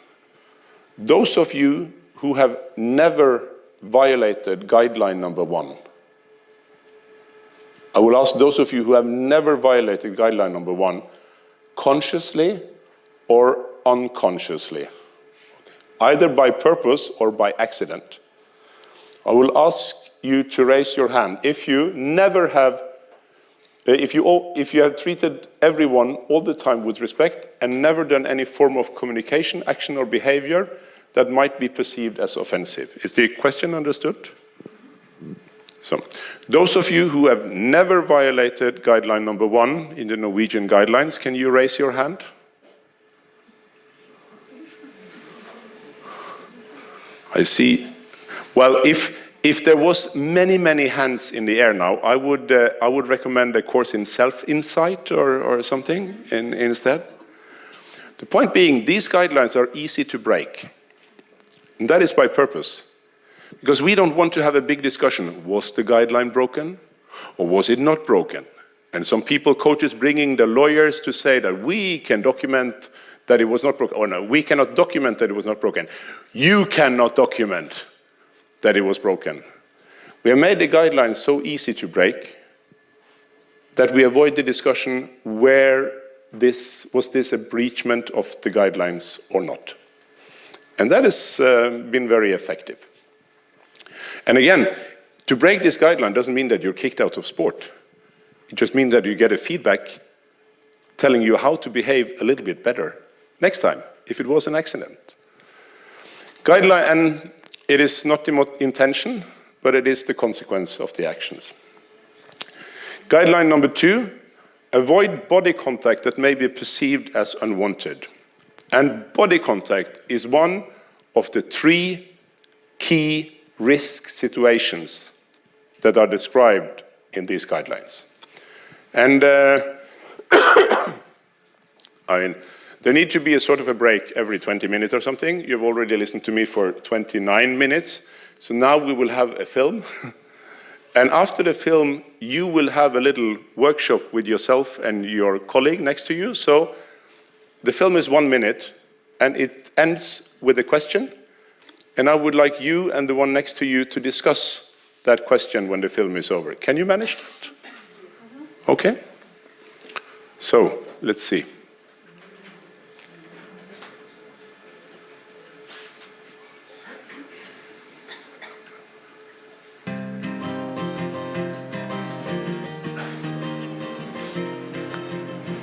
Those of you who have never violated guideline number 1, I will ask those of you who have never violated guideline number 1, consciously or unconsciously. either by purpose or by accident. I will ask you to raise your hand if you never have, if you have treated everyone all the time with respect and never done any form of communication, action, or behavior that might be perceived as offensive. Is the question understood? So, those of you who have never violated guideline number 1 in the Norwegian guidelines, can you raise your hand? I see. Well, if there was many hands in the air now, I would recommend a course in self-insight or something instead. The point being, these guidelines are easy to break. And that is by purpose. Because we don't want to have a big discussion. Was the guideline broken? Or was it not broken? And some people, coaches, bringing the lawyers to say that we can document that it was not broken. Or no, we cannot document that it was not broken. You cannot document that it was broken. We have made the guidelines so easy to break that we avoid the discussion where was this a breachment of the guidelines or not. And that has been very effective. And again, to break this guideline doesn't mean that you're kicked out of sport. It just means that you get a feedback telling you how to behave a little bit better next time, if it was an accident. Guideline, and it is not the intention, but it is the consequence of the actions. Guideline number 2, avoid body contact that may be perceived as unwanted. And body contact is one of the 3 key risk situations that are described in these guidelines. And I mean, there needs to be a sort of a break every 20 minutes or something. You've already listened to me for 29 minutes. So now we will have a film. And after the film, you will have a little workshop with yourself and your colleague next to you. So the film is 1 minute, and it ends with a question. And I would like you and the one next to you to discuss that question when the film is over. Can you manage that? Okay. So, let's see.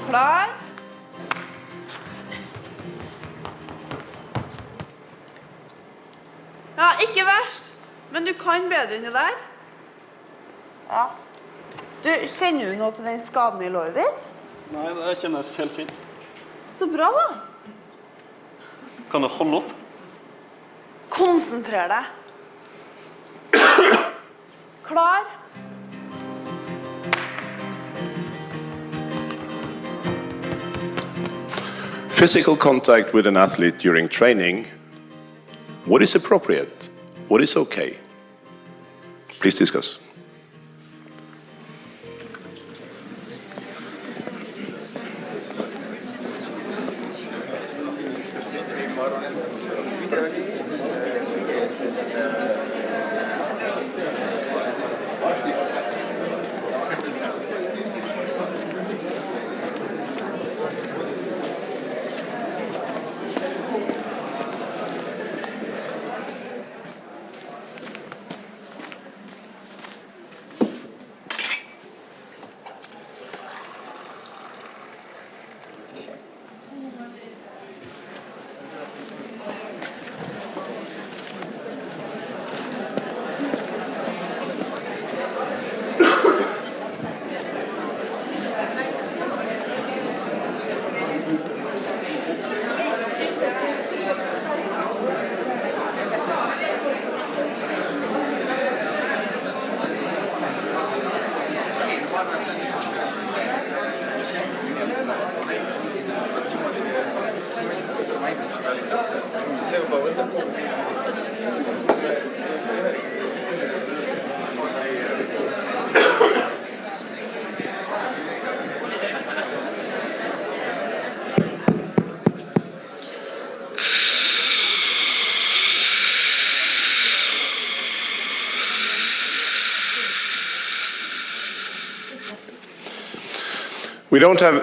Klar? Ja, ikke verst, men du kan bedre enn det der. Ja. Du, kjenner du noe til den skaden I låret ditt? Nei, det kjennes helt fint. Så bra da. Kan du holde opp? Konsentrer deg. Klar? Physical contact with an athlete during training. What is appropriate? What is okay? Please discuss.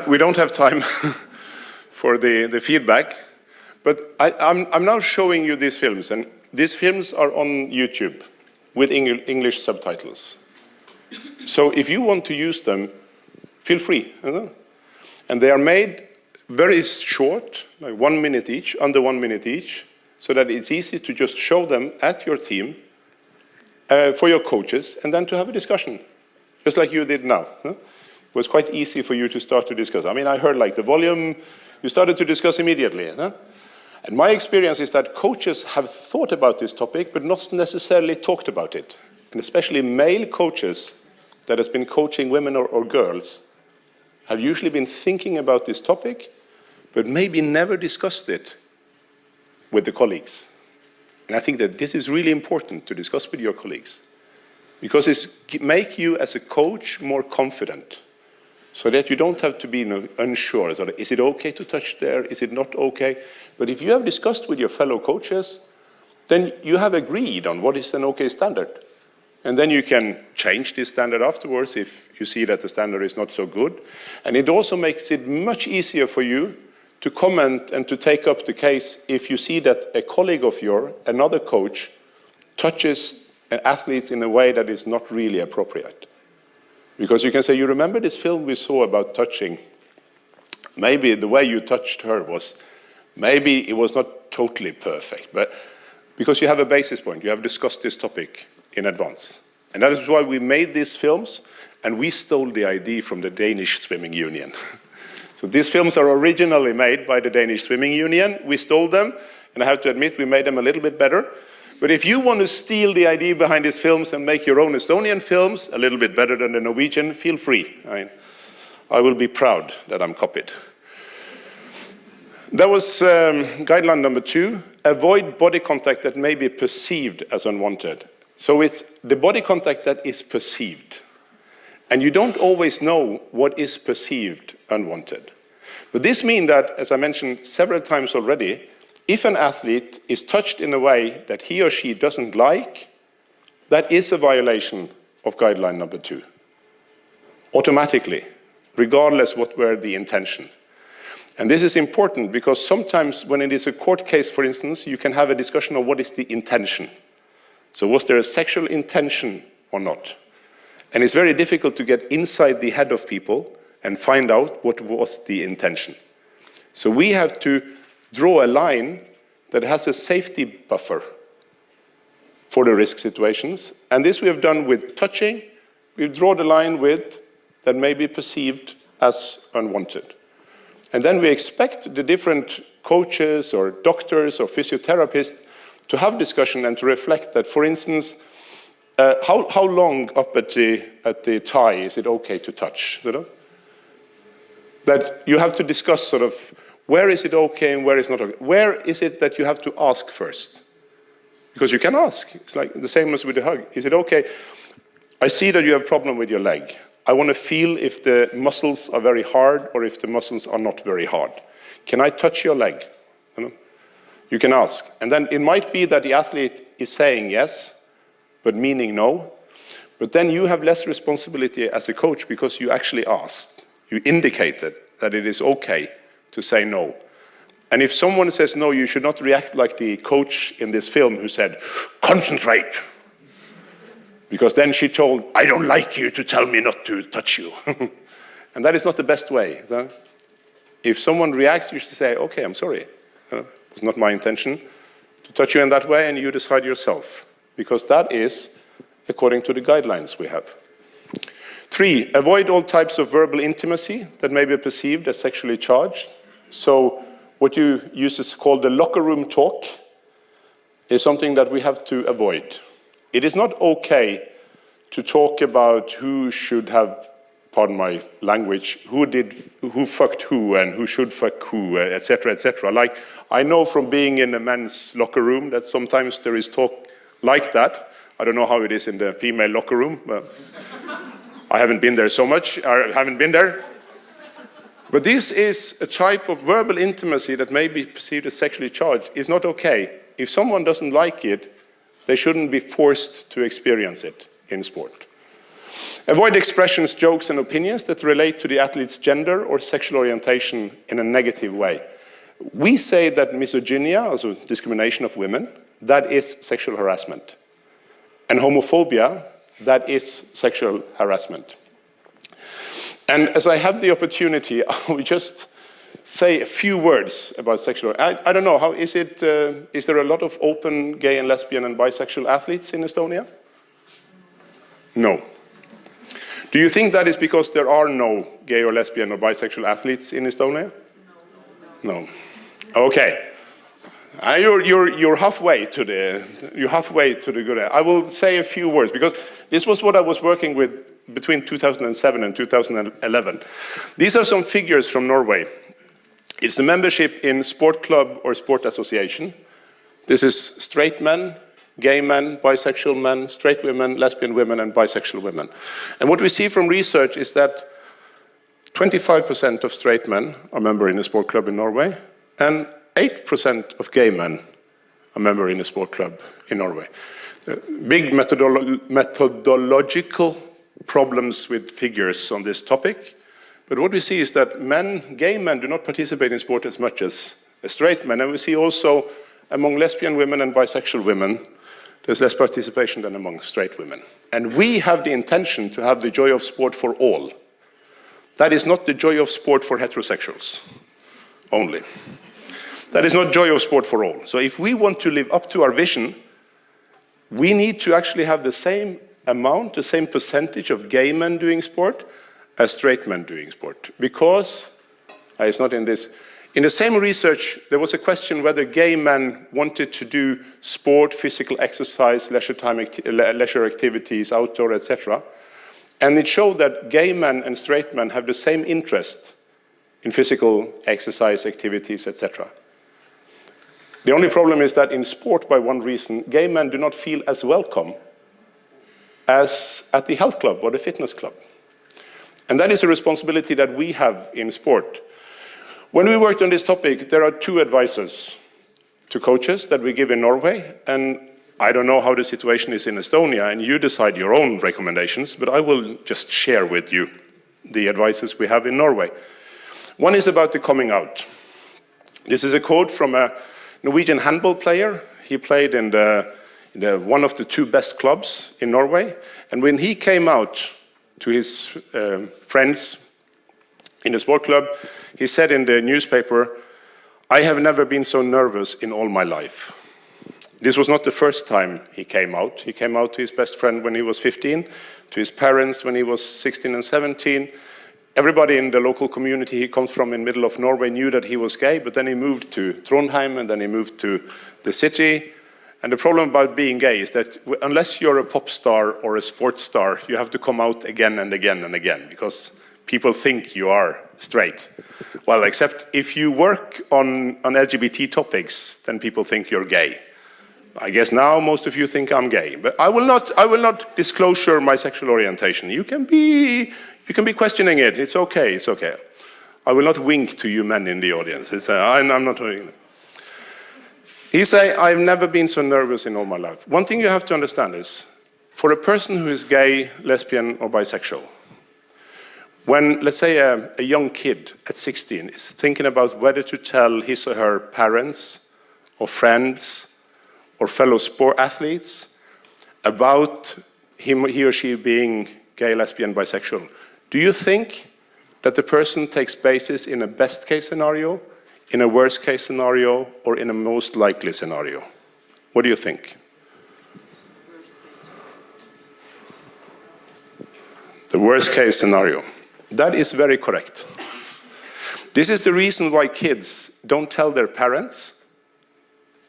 We don't have time for the feedback, But I'm now showing you these films, and these films are on YouTube with English subtitles. So if you want to use them, feel free. And they are made very short, like 1 minute each, under 1 minute each, so that it's easy to just show them at your team for your coaches, and then to have a discussion, just like you did now. It was quite easy for you to start to discuss. I mean, I heard like the volume, you started to discuss immediately. And my experience is that coaches have thought about this topic, but not necessarily talked about it. And especially male coaches that has been coaching women or girls have usually been thinking about this topic, but maybe never discussed it with the colleagues. And I think that this is really important to discuss with your colleagues, because it makes you as a coach more confident, so that you don't have to be unsure. So is it okay to touch there? Is it not okay? But if you have discussed with your fellow coaches, then you have agreed on what is an okay standard. And then you can change this standard afterwards if you see that the standard is not so good. And it also makes it much easier for you to comment and to take up the case if you see that a colleague of yours, another coach, touches athletes in a way that is not really appropriate. Because you can say, you remember this film we saw about touching? Maybe the way you touched her was, maybe it was not totally perfect, but because you have a basis point, you have discussed this topic in advance. And that is why we made these films, and we stole the idea from the Danish Swimming Union. So these films are originally made by the Danish Swimming Union. We stole them, and I have to admit we made them a little bit better. But if you want to steal the idea behind these films and make your own Estonian films a little bit better than the Norwegian, feel free. I will be proud that I'm copied. That was guideline number 2, avoid body contact that may be perceived as unwanted. So it's the body contact that is perceived. And you don't always know what is perceived unwanted. But this means that, as I mentioned several times already, if an athlete is touched in a way that he or she doesn't like, that is a violation of guideline number 2. Automatically, regardless what were the intention. And this is important because sometimes when it is a court case, for instance, you can have a discussion of what is the intention. So was there a sexual intention or not? And it's very difficult to get inside the head of people and find out what was the intention. So we have to draw a line that has a safety buffer for the risk situations. And this we have done with touching. We've drawn the line with that may be perceived as unwanted. And then we expect the different coaches or doctors or physiotherapists to have discussion and to reflect that, for instance, how long up at the thigh is it okay to touch? That you have to discuss sort of where is it okay and where is not okay. Where is it that you have to ask first? Because you can ask. It's like the same as with the hug. Is it okay? I see that you have a problem with your leg. I want to feel if the muscles are very hard or if the muscles are not very hard. Can I touch your leg? You can ask. And then it might be that the athlete is saying yes, but meaning no. But then you have less responsibility as a coach because you actually asked. You indicated that it is okay to say no. And if someone says no, you should not react like the coach in this film who said, concentrate. Because then she told, I don't like you to tell me not to touch you. And that is not the best way. So if someone reacts, you should say, okay, I'm sorry. It was not my intention to touch you in that way, and you decide yourself. Because that is according to the guidelines we have. 3, avoid all types of verbal intimacy that may be perceived as sexually charged. So what you use is called the locker room talk is something that we have to avoid. It is not okay to talk about who should have, pardon my language, who fucked who and who should fuck who, etc., etc. Like, I know from being in a men's locker room that sometimes there is talk like that. I don't know how it is in the female locker room, but I haven't been there so much, I haven't been there. But this is a type of verbal intimacy that may be perceived as sexually charged. It's not okay. If someone doesn't like it, they shouldn't be forced to experience it in sport. Avoid expressions, jokes, and opinions that relate to the athlete's gender or sexual orientation in a negative way. We say that misogyny, also discrimination of women, that is sexual harassment. And homophobia, that is sexual harassment. And as I have the opportunity, I will just say a few words about sexual. I don't know, how is it? Is there a lot of open gay and lesbian and bisexual athletes in Estonia? No. Do you think that is because there are no gay or lesbian or bisexual athletes in Estonia? No. Okay. You're halfway to the good. I will say a few words because this was what I was working with between 2007 and 2011. These are some figures from Norway. It's the membership in sport club or sport association. This is straight men, gay men, bisexual men, straight women, lesbian women, and bisexual women. And what we see from research is that 25% of straight men are member in a sport club in Norway, and 8% of gay men are member in a sport club in Norway. Big methodological problems with figures on this topic. But what we see is that gay men do not participate in sport as much as straight men. And we see also among lesbian women and bisexual women, there's less participation than among straight women. And we have the intention to have the joy of sport for all. That is not the joy of sport for heterosexuals only. That is not joy of sport for all. So if we want to live up to our vision, we need to actually have the same amount, the same percentage of gay men doing sport as straight men doing sport. Because, it's not in this, in the same research, there was a question whether gay men wanted to do sport, physical exercise, leisure activities, outdoor, etc. And it showed that gay men and straight men have the same interest in physical exercise, activities, etc. The only problem is that in sport, by one reason, gay men do not feel as welcome as at the health club or the fitness club. And that is a responsibility that we have in sport. When we worked on this topic, there are two advices to coaches that we give in Norway, and I don't know how the situation is in Estonia, and you decide your own recommendations, but I will just share with you the advices we have in Norway. One is about the coming out. This is a quote from a Norwegian handball player. He played in one of the two best clubs in Norway, and when he came out to his friends in the sport club, he said in the newspaper, "I have never been so nervous in all my life." This was not the first time he came out. He came out to his best friend when he was 15, to his parents when he was 16 and 17. Everybody in the local community he comes from in the middle of Norway knew that he was gay, but then he moved to Trondheim and then he moved to the city. And the problem about being gay is that unless you're a pop star or a sports star, you have to come out again and again and again because people think you are straight. Well, except if you work on LGBT topics, then people think you're gay. I guess now most of you think I'm gay, but I will not disclose my sexual orientation. You can be questioning it. It's okay. It's okay. I will not wink to you men in the audience. I'm not doing it. He say, "I've never been so nervous in all my life." One thing you have to understand is, for a person who is gay, lesbian, or bisexual, when, let's say, a young kid at 16 is thinking about whether to tell his or her parents or friends or fellow sport athletes about he or she being gay, lesbian, bisexual, do you think that the person takes basis in a best case scenario, in a worst case scenario, or in a most likely scenario? What do you think? The worst case scenario. That is very correct. This is the reason why kids don't tell their parents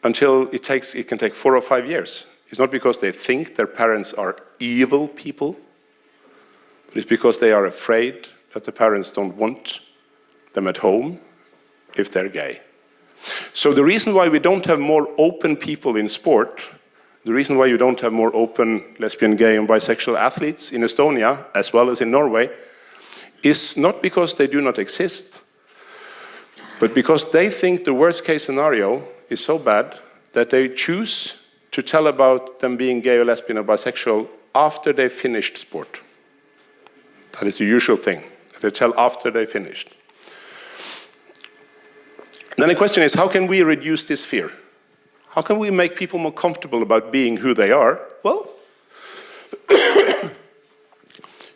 until it can take 4 or 5 years. It's not because they think their parents are evil people, but it's because they are afraid that the parents don't want them at home if they're gay. So the reason why we don't have more open people in sport, the reason why you don't have more open lesbian, gay, and bisexual athletes in Estonia, as well as in Norway, is not because they do not exist, but because they think the worst case scenario is so bad that they choose to tell about them being gay or lesbian or bisexual after they finished sport. That is the usual thing, that they tell after they finished. Then the question is, how can we reduce this fear? How can we make people more comfortable about being who they are? Well,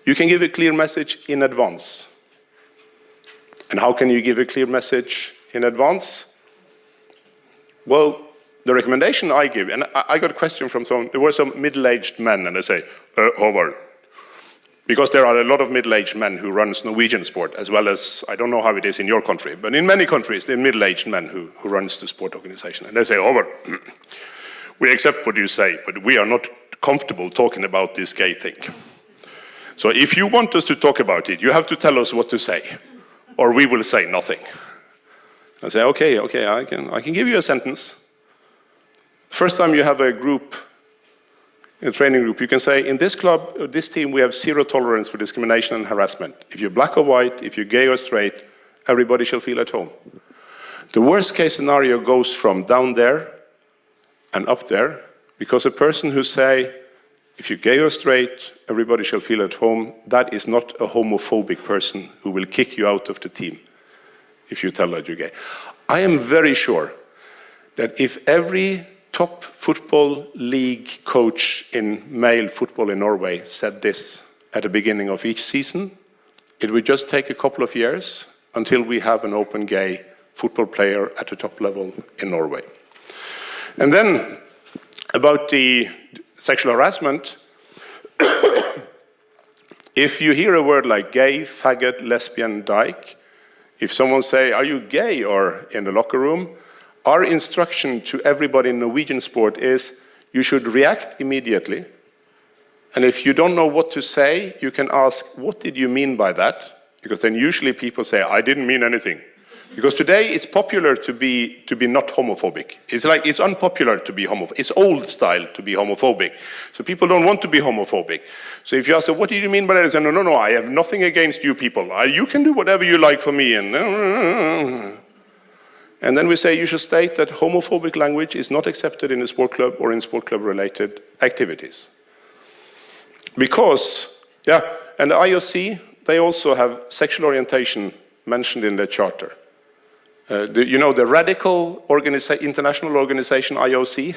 you can give a clear message in advance. And how can you give a clear message in advance? Well, the recommendation I give, and I got a question from there were some middle-aged men, and they say, Håvard, because there are a lot of middle-aged men who runs Norwegian sport, as well as, I don't know how it is in your country, but in many countries, there are middle-aged men who runs the sport organization. And they say, Håvard, we accept what you say, but we are not comfortable talking about this gay thing. So if you want us to talk about it, you have to tell us what to say, or we will say nothing. I say, okay, I can give you a sentence. First time you have a group, a training group, you can say, in this club, this team, we have zero tolerance for discrimination and harassment. If you're black or white, if you're gay or straight, everybody shall feel at home. The worst case scenario goes from down there and up there, because a person who say, if you're gay or straight, everybody shall feel at home, that is not a homophobic person who will kick you out of the team if you tell that you're gay. I am very sure that if every top football league coach in male football in Norway said this at the beginning of each season, it would just take a couple of years until we have an open gay football player at the top level in Norway. And then about the sexual harassment, if you hear a word like gay, faggot, lesbian, dyke, if someone say, are you gay, or in the locker room, our instruction to everybody in Norwegian sport is you should react immediately. And if you don't know what to say, you can ask, what did you mean by that? Because then usually people say, I didn't mean anything. Because today it's popular to be not homophobic. It's like it's unpopular to be homophobic. It's old style to be homophobic. So people don't want to be homophobic. So if you ask, what do you mean by that? They say, no, I have nothing against you people. You can do whatever you like for me. And then we say you should state that homophobic language is not accepted in a sport club or in sport club related activities. Because, and the IOC, they also have sexual orientation mentioned in their charter. The radical international organization IOC,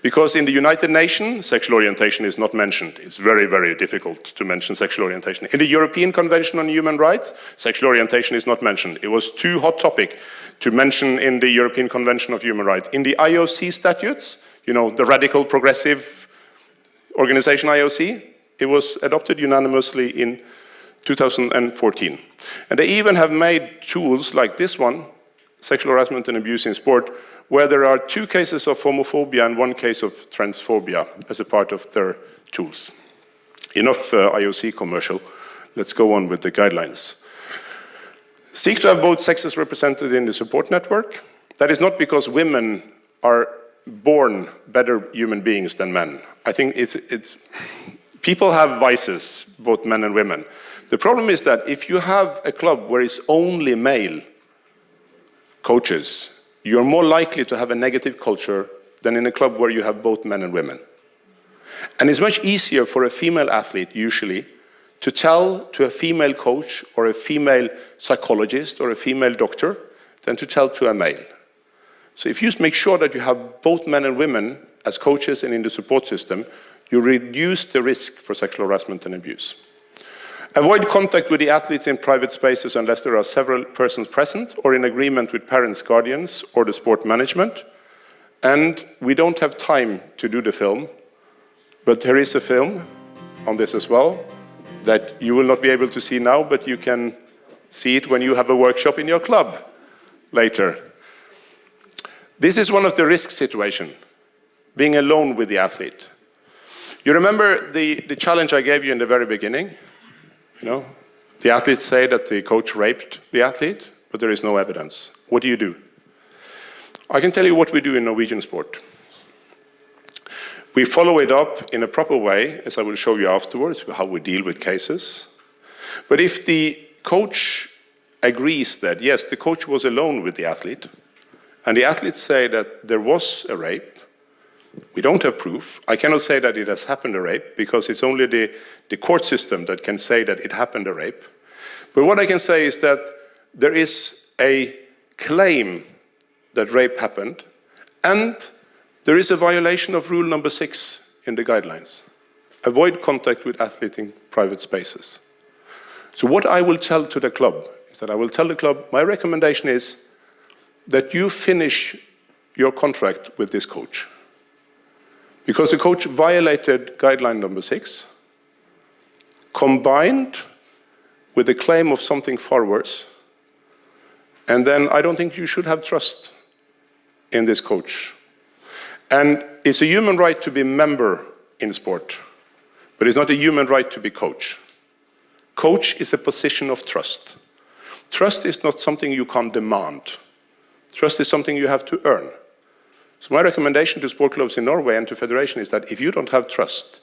because in the United Nations, sexual orientation is not mentioned. It's very, very difficult to mention sexual orientation. In the European Convention on Human Rights, sexual orientation is not mentioned. It was too hot topic to mention in the European Convention of Human Rights. In the IOC statutes, the radical progressive organization IOC, it was adopted unanimously in 2014. And they even have made tools like this one, sexual harassment and abuse in sport, where there are 2 cases of homophobia and 1 case of transphobia as a part of their tools. Enough IOC commercial. Let's go on with the guidelines. Seek to have both sexes represented in the support network. That is not because women are born better human beings than men. I think people have vices, both men and women. The problem is that if you have a club where it's only male coaches, you're more likely to have a negative culture than in a club where you have both men and women. And it's much easier for a female athlete, usually, to tell to a female coach or a female psychologist or a female doctor than to tell to a male. So if you make sure that you have both men and women as coaches and in the support system, you reduce the risk for sexual harassment and abuse. Avoid contact with the athletes in private spaces unless there are several persons present or in agreement with parents, guardians, or the sport management. And we don't have time to do the film, but there is a film on this as well that you will not be able to see now, but you can see it when you have a workshop in your club later. This is one of the risk situations, being alone with the athlete. You remember the challenge I gave you in the very beginning? The athletes say that the coach raped the athlete, but there is no evidence. What do you do? I can tell you what we do in Norwegian sport. We follow it up in a proper way, as I will show you afterwards, how we deal with cases. But if the coach agrees that, yes, the coach was alone with the athlete, and the athletes say that there was a rape, we don't have proof. I cannot say that it has happened a rape, because it's only the court system that can say that it happened a rape. But what I can say is that there is a claim that rape happened, and there is a violation of rule number 6 in the guidelines. Avoid contact with athletes in private spaces. So what I will tell to the club is that I will tell the club, my recommendation is that you finish your contract with this coach. Because the coach violated guideline number 6, combined with the claim of something far worse, and then I don't think you should have trust in this coach. And it's a human right to be member in sport, but it's not a human right to be coach. Coach is a position of trust. Trust is not something you can demand. Trust is something you have to earn. So my recommendation to sport clubs in Norway and to federation is that if you don't have trust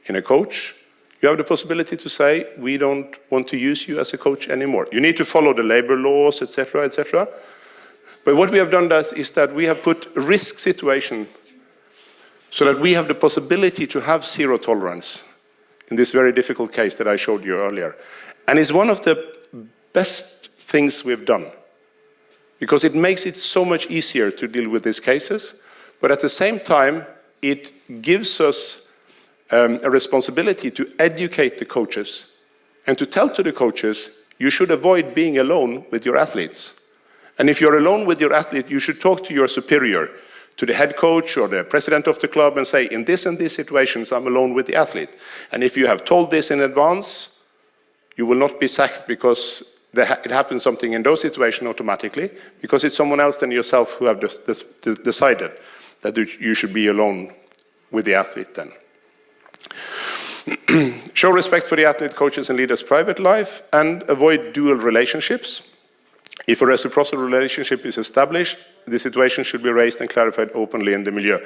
in a coach, you have the possibility to say, we don't want to use you as a coach anymore. You need to follow the labor laws, etc., etc. But what we have done is that we have put a risk situation so that we have the possibility to have zero tolerance in this very difficult case that I showed you earlier. And it's one of the best things we've done, because it makes it so much easier to deal with these cases, but at the same time, it gives us a responsibility to educate the coaches and to tell to the coaches, you should avoid being alone with your athletes. And if you're alone with your athlete, you should talk to your superior, to the head coach or the president of the club, and say, in this and these situations, I'm alone with the athlete. And if you have told this in advance, you will not be sacked because it happens something in those situations automatically, because it's someone else than yourself who have decided that you should be alone with the athlete then. Show respect for the athlete, coaches, and leaders' private life, and avoid dual relationships. If a reciprocal relationship is established, the situation should be raised and clarified openly in the milieu.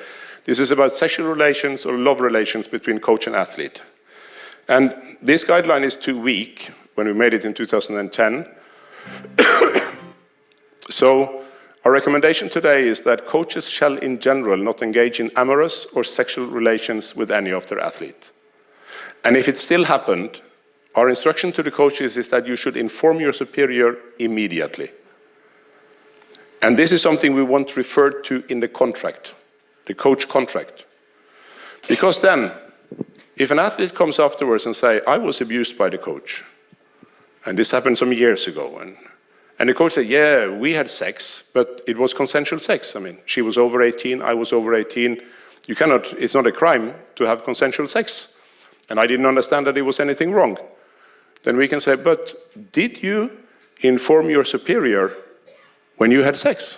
This is about sexual relations or love relations between coach and athlete. And this guideline is too weak when we made it in 2010. So our recommendation today is that coaches shall in general not engage in amorous or sexual relations with any of their athletes. And if it still happened, our instruction to the coaches is that you should inform your superior immediately. And this is something we want referred to in the contract, the coach contract. Because then, if an athlete comes afterwards and say, I was abused by the coach, and this happened some years ago, and the coach said, yeah, we had sex, but it was consensual sex. I mean, she was over 18, I was over 18. It's not a crime to have consensual sex. And I didn't understand that there was anything wrong. Then we can say, but did you inform your superior when you had sex?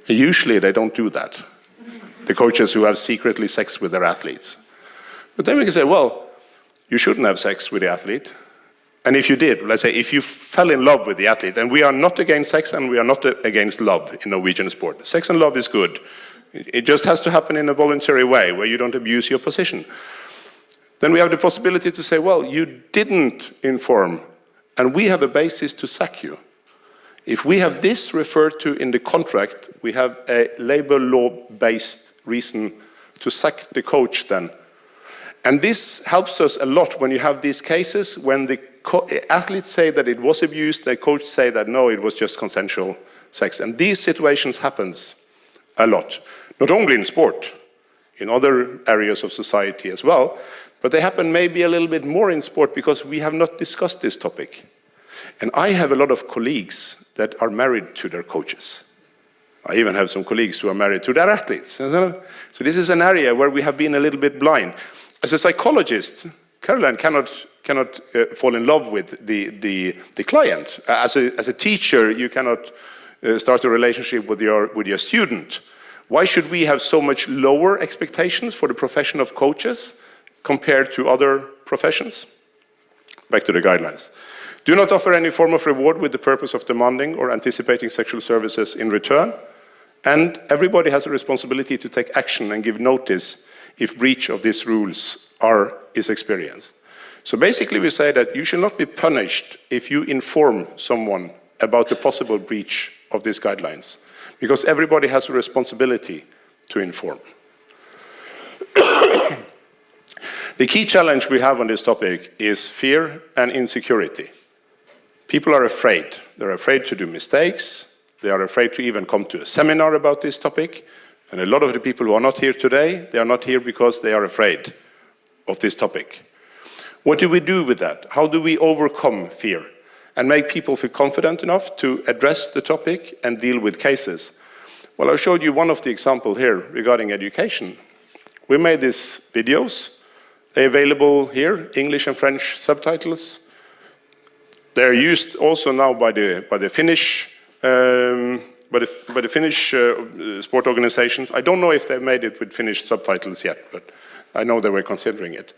Usually they don't do that, the coaches who have secretly sex with their athletes. But then we can say, well, you shouldn't have sex with the athlete. And if you did, let's say if you fell in love with the athlete, and we are not against sex and we are not against love in Norwegian sport. Sex and love is good. It just has to happen in a voluntary way where you don't abuse your position. Then we have the possibility to say, well, you didn't inform, and we have a basis to sack you. If we have this referred to in the contract, we have a labor law-based reason to sack the coach then. And this helps us a lot when you have these cases when the athletes say that it was abused, the coach say that no, it was just consensual sex. And these situations happens a lot, not only in sport, in other areas of society as well, but they happen maybe a little bit more in sport because we have not discussed this topic. And I have a lot of colleagues that are married to their coaches. I even have some colleagues who are married to their athletes. So this is an area where we have been a little bit blind. As a psychologist, Caroline cannot fall in love with the client. As a teacher, you cannot start a relationship with your student. Why should we have so much lower expectations for the profession of coaches compared to other professions? Back to the guidelines. Do not offer any form of reward with the purpose of demanding or anticipating sexual services in return. And everybody has a responsibility to take action and give notice if breach of these rules is experienced. So basically we say that you should not be punished if you inform someone about the possible breach of these guidelines, because everybody has a responsibility to inform. The key challenge we have on this topic is fear and insecurity. People are afraid. They're afraid to do mistakes. They are afraid to even come to a seminar about this topic. And a lot of the people who are not here today, they are not here because they are afraid of this topic. What do we do with that? How do we overcome fear and make people feel confident enough to address the topic and deal with cases? Well, I showed you one of the examples here regarding education. We made these videos. They're available here, English and French subtitles. They're used also now by the Finnish sport organizations. I don't know if they've made it with Finnish subtitles yet, but I know they were considering it.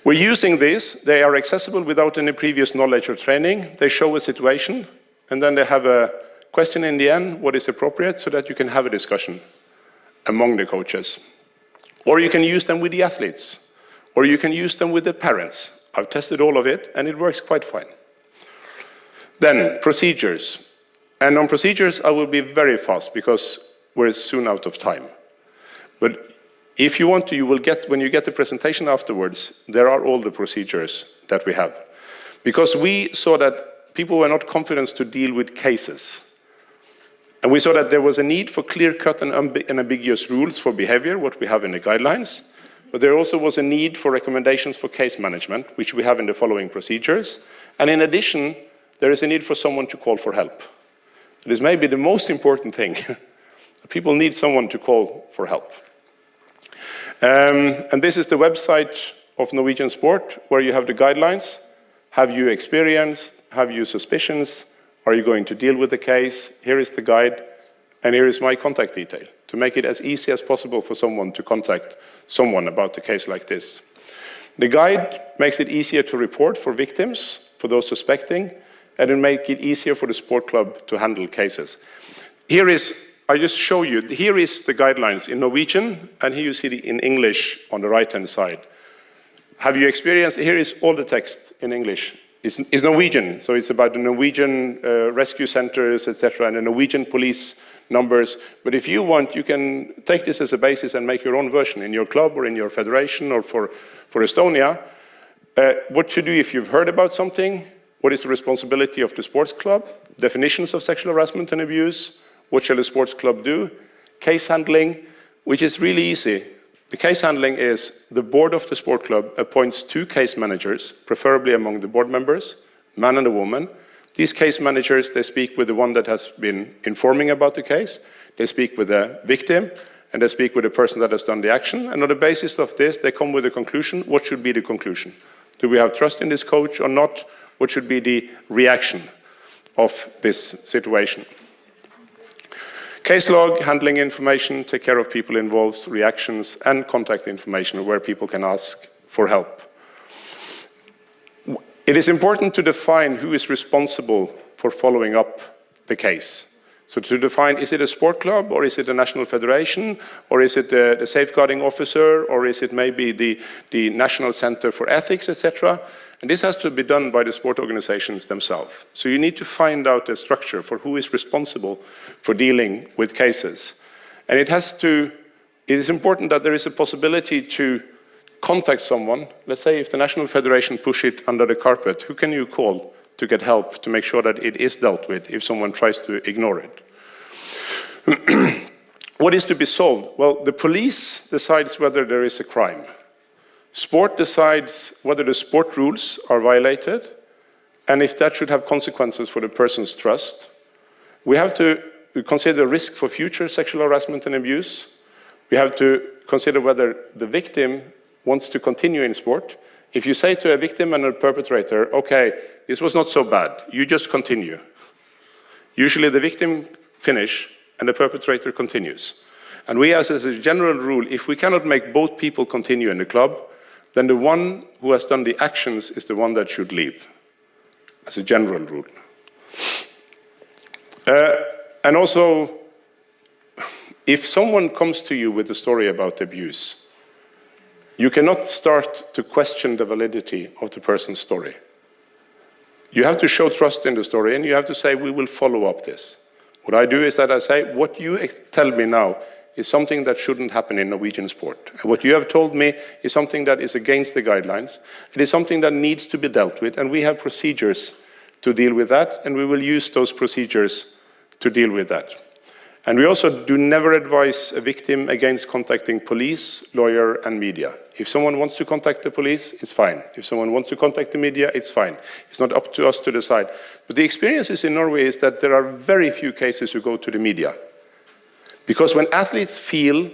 We're using these. They are accessible without any previous knowledge or training. They show a situation, and then they have a question in the end, what is appropriate, so that you can have a discussion among the coaches. Or you can use them with the athletes, or you can use them with the parents. I've tested all of it, and it works quite fine. Then, procedures. And on procedures, I will be very fast, because we're soon out of time. But if you want to, you will get, when you get the presentation afterwards, there are all the procedures that we have. Because we saw that people were not confident to deal with cases. And we saw that there was a need for clear-cut and unambiguous rules for behavior, what we have in the guidelines. But there also was a need for recommendations for case management, which we have in the following procedures. And in addition, there is a need for someone to call for help. It is maybe the most important thing. People need someone to call for help. And this is the website of Norwegian Sport, where you have the guidelines. Have you experienced? Have you suspicions? Are you going to deal with the case? Here is the guide, and here is my contact detail, to make it as easy as possible for someone to contact someone about a case like this. The guide makes it easier to report for victims, for those suspecting, and it makes it easier for the sport club to handle cases. Here is, I just show you, here is the guidelines in Norwegian, and here you see it in English on the right-hand side. Have you experienced, here is all the text in English. It's Norwegian, so it's about the Norwegian rescue centers, etc., and the Norwegian police numbers. But if you want, you can take this as a basis and make your own version in your club or in your federation or for Estonia. What to do if you've heard about something, what is the responsibility of the sports club, definitions of sexual harassment and abuse, what shall the sports club do, case handling, which is really easy. The case handling is the board of the sport club appoints 2 case managers, preferably among the board members, a man and a woman. These case managers, they speak with the one that has been informing about the case, they speak with the victim, and they speak with the person that has done the action. And on the basis of this, they come with a conclusion. What should be the conclusion? Do we have trust in this coach or not? What should be the reaction of this situation? Case log, handling information, take care of people involved, reactions, and contact information where people can ask for help. It is important to define who is responsible for following up the case. So to define, is it a sport club, or is it a national federation, or is it the safeguarding officer, or is it maybe the National Center for Ethics, etc.? And this has to be done by the sport organizations themselves. So you need to find out a structure for who is responsible for dealing with cases. And it is important that there is a possibility to contact someone. Let's say if the National Federation push it under the carpet, who can you call to get help to make sure that it is dealt with if someone tries to ignore it? What is to be solved? Well, the police decides whether there is a crime. Sport decides whether the sport rules are violated, and if that should have consequences for the person's trust. We have to consider risk for future sexual harassment and abuse. We have to consider whether the victim wants to continue in sport. If you say to a victim and a perpetrator, okay, this was not so bad, you just continue. Usually the victim finish and the perpetrator continues. And we as a general rule, if we cannot make both people continue in the club, then the one who has done the actions is the one that should leave, as a general rule. And also, if someone comes to you with a story about abuse, you cannot start to question the validity of the person's story. You have to show trust in the story, and you have to say, we will follow up this. What I do is that I say, what you tell me now is something that shouldn't happen in Norwegian sport. And what you have told me is something that is against the guidelines. It is something that needs to be dealt with, and we have procedures to deal with that, and we will use those procedures to deal with that. And we also do never advise a victim against contacting police, lawyer, and media. If someone wants to contact the police, it's fine. If someone wants to contact the media, it's fine. It's not up to us to decide. But the experiences in Norway is that there are very few cases who go to the media. Because when athletes feel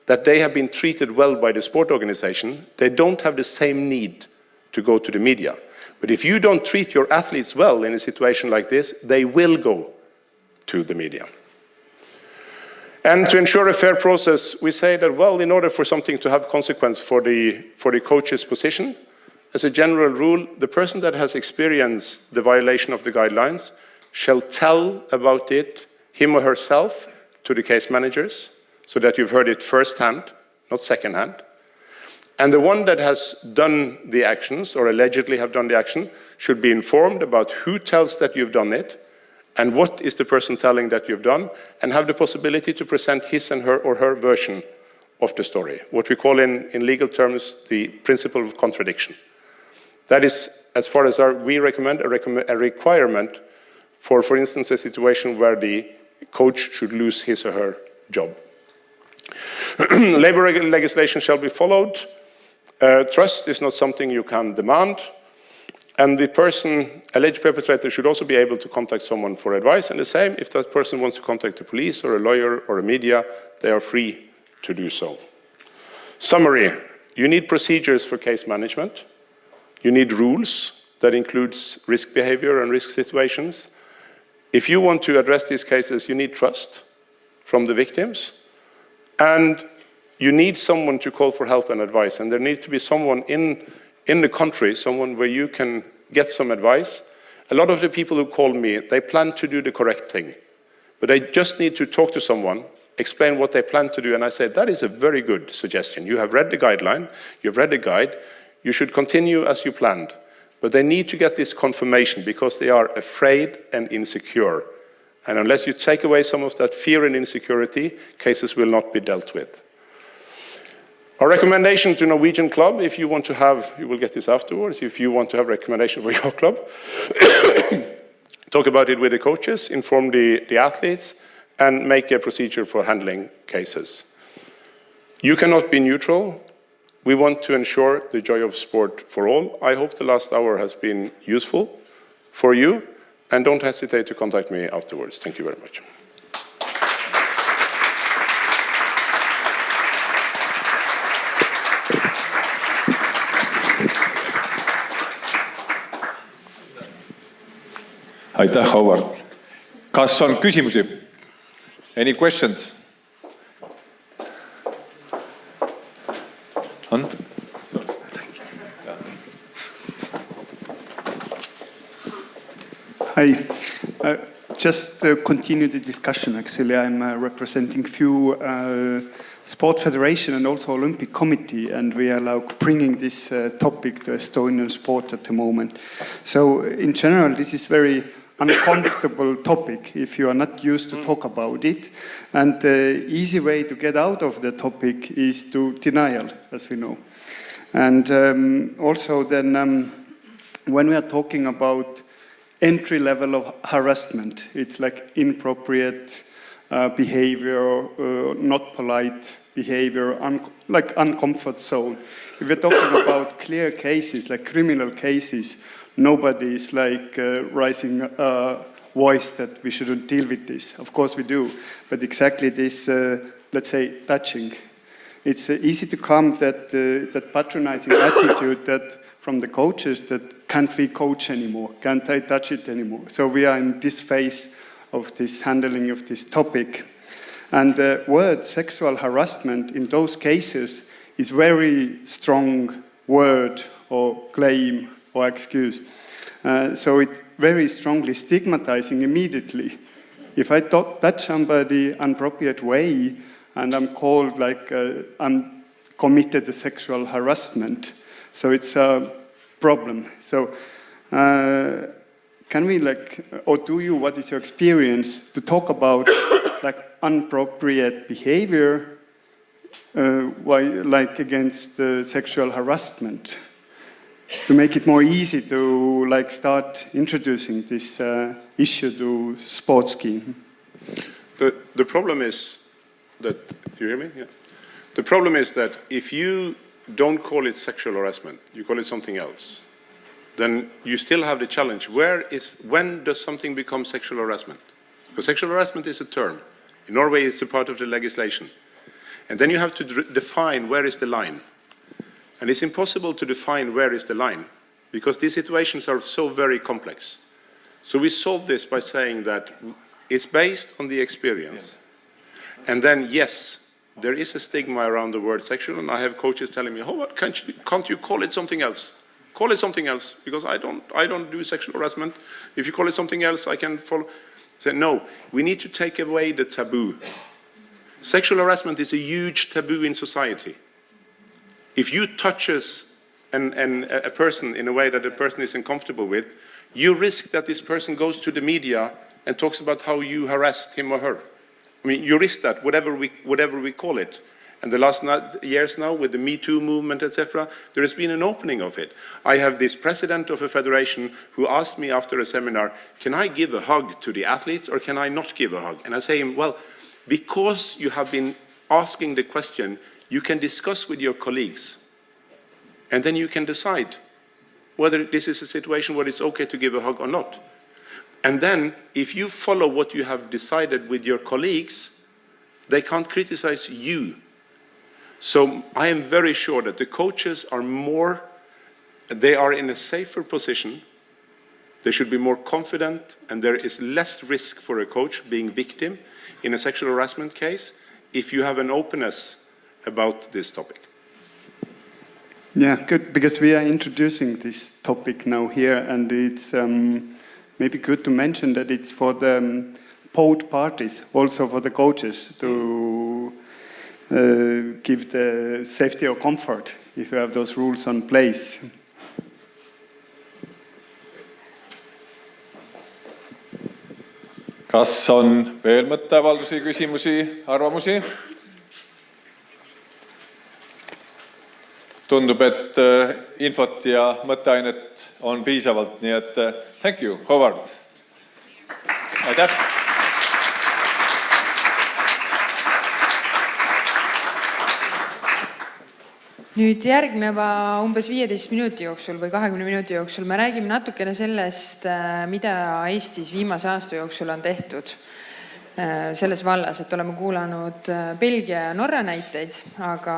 that they have been treated well by the sport organization, they don't have the same need to go to the media. But if you don't treat your athletes well in a situation like this, they will go to the media. And to ensure a fair process, we say that, well, in order for something to have consequence for the coach's position, as a general rule, the person that has experienced the violation of the guidelines shall tell about it, him or herself, to the case managers, so that you've heard it firsthand, not secondhand. And the one that has done the actions, or allegedly have done the action, should be informed about who tells that you've done it, and what is the person telling that you've done, and have the possibility to present his and her or her version of the story. What we call in legal terms the principle of contradiction. That is, as far as we recommend, a requirement for instance, a situation where the coach should lose his or her job. Labor legislation shall be followed. Trust is not something you can demand. And the person, alleged perpetrator, should also be able to contact someone for advice. And the same, if that person wants to contact the police or a lawyer or a media, they are free to do so. Summary, you need procedures for case management. You need rules that includes risk behavior and risk situations. If you want to address these cases, you need trust from the victims. And you need someone to call for help and advice. And there needs to be someone in the country, someone where you can get some advice. A lot of the people who call me, they plan to do the correct thing, but they just need to talk to someone, explain what they plan to do, and I said, that is a very good suggestion. You have read the guideline, you've read the guide, you should continue as you planned, but they need to get this confirmation because they are afraid and insecure. And unless you take away some of that fear and insecurity, cases will not be dealt with. Our recommendation to Norwegian club, if you want to have, you will get this afterwards, if you want to have recommendation for your club, talk about it with the coaches, inform the athletes, and make a procedure for handling cases. You cannot be neutral. We want to ensure the joy of sport for all. I hope the last hour has been useful for you, and don't hesitate to contact me afterwards. Thank you very much. Aitäh, Howard. Kas on küsimusi? Any questions? On? Hi. Just to continue the discussion, actually, I'm representing few sport federation and also Olympic Committee, and we are like bringing this topic to Estonian sport at the moment. So in general, this is very uncomfortable topic if you are not used to talk about it. And the easy way to get out of the topic is to denial, as we know. And also then when we are talking about entry level of harassment, it's like inappropriate behavior, not polite behavior, like uncomfort zone. If we're talking about clear cases, like criminal cases, nobody is like raising a voice that we shouldn't deal with this. Of course we do, but exactly this, let's say, touching. It's easy to come that patronizing attitude that from the coaches that can't we coach anymore, can't I touch it anymore. So we are in this phase of this handling of this topic. And the word sexual harassment in those cases is very strong word or claim or excuse. So it's very strongly stigmatizing immediately. If I touch somebody inappropriate way and I'm called like I'm committed to sexual harassment, so it's a problem. So can we like, or do you, what is your experience to talk about like inappropriate behavior like against sexual harassment? To make it more easy to like start introducing this issue to sports scheme. The problem is that, you hear me? Yeah. The problem is that if you don't call it sexual harassment, you call it something else, then you still have the challenge. When does something become sexual harassment? Because sexual harassment is a term. In Norway, it's a part of the legislation. And then you have to define where is the line. And it's impossible to define where is the line, because these situations are so very complex. So we solve this by saying that it's based on the experience. Yeah. And then, yes, there is a stigma around the word sexual, and I have coaches telling me, oh, can't you call it something else? Call it something else, because I don't do sexual harassment. If you call it something else, I can follow. Say, no, we need to take away the taboo. Sexual harassment is a huge taboo in society. If you touches a person in a way that the person is uncomfortable with, you risk that this person goes to the media and talks about how you harassed him or her. I mean, you risk that, whatever we call it. And the last years now, with the Me Too movement, etc., there has been an opening of it. I have this president of a federation who asked me after a seminar, can I give a hug to the athletes or can I not give a hug? And I say, well, because you have been asking the question, you can discuss with your colleagues. And then you can decide whether this is a situation where it's okay to give a hug or not. And then, if you follow what you have decided with your colleagues, they can't criticize you. So I am very sure that the coaches are they are in a safer position. They should be more confident, and there is less risk for a coach being victim in a sexual harassment case if you have an openness about this topic. Yeah, good, because we are introducing this topic now here, and it's maybe good to mention that it's for the both parties, also for the coaches, to give the safety or comfort if you have those rules on place. Kas on veel mõtteavaldusi, küsimusi, arvamusi? Tundub, et infot ja mõtteainet on piisavalt, nii et thank you, Howard. Aitäh! Nüüd järgneva umbes 15 minuti jooksul või 20 minuti jooksul me räägime natukene sellest, mida Eestis viimase aasta jooksul on tehtud selles vallas, et oleme kuulanud Belgia ja Norra näiteid, aga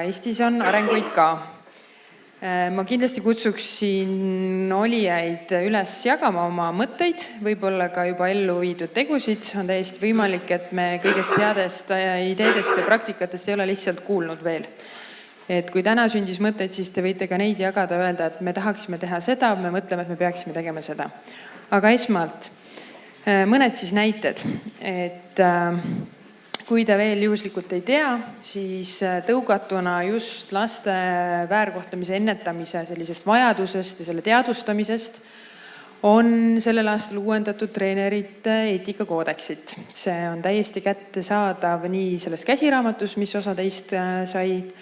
Eestis on arenguid ka. Ma kindlasti kutsuksin olijaid üles jagama oma mõtteid, võib-olla ka juba ellu viidud tegusid. On täiesti võimalik, et me kõigest headest ideedest ja praktikatest ei ole lihtsalt kuulnud veel. Et kui täna sündis mõtteid, siis te võite ka neid jagada, öelda, et me tahaksime teha seda, me mõtleme, et me peaksime tegema seda. Aga esmalt mõned siis näited, et kui te veel juhuslikult ei tea, siis tõugatuna just laste väärkohtlemise ennetamise sellisest vajadusest ja selle teadvustamisest on sellel aastal uuendatud treenerite eetikakoodeksit. See on täiesti kättesaadav nii selles käsiraamatus, mis osa teist said,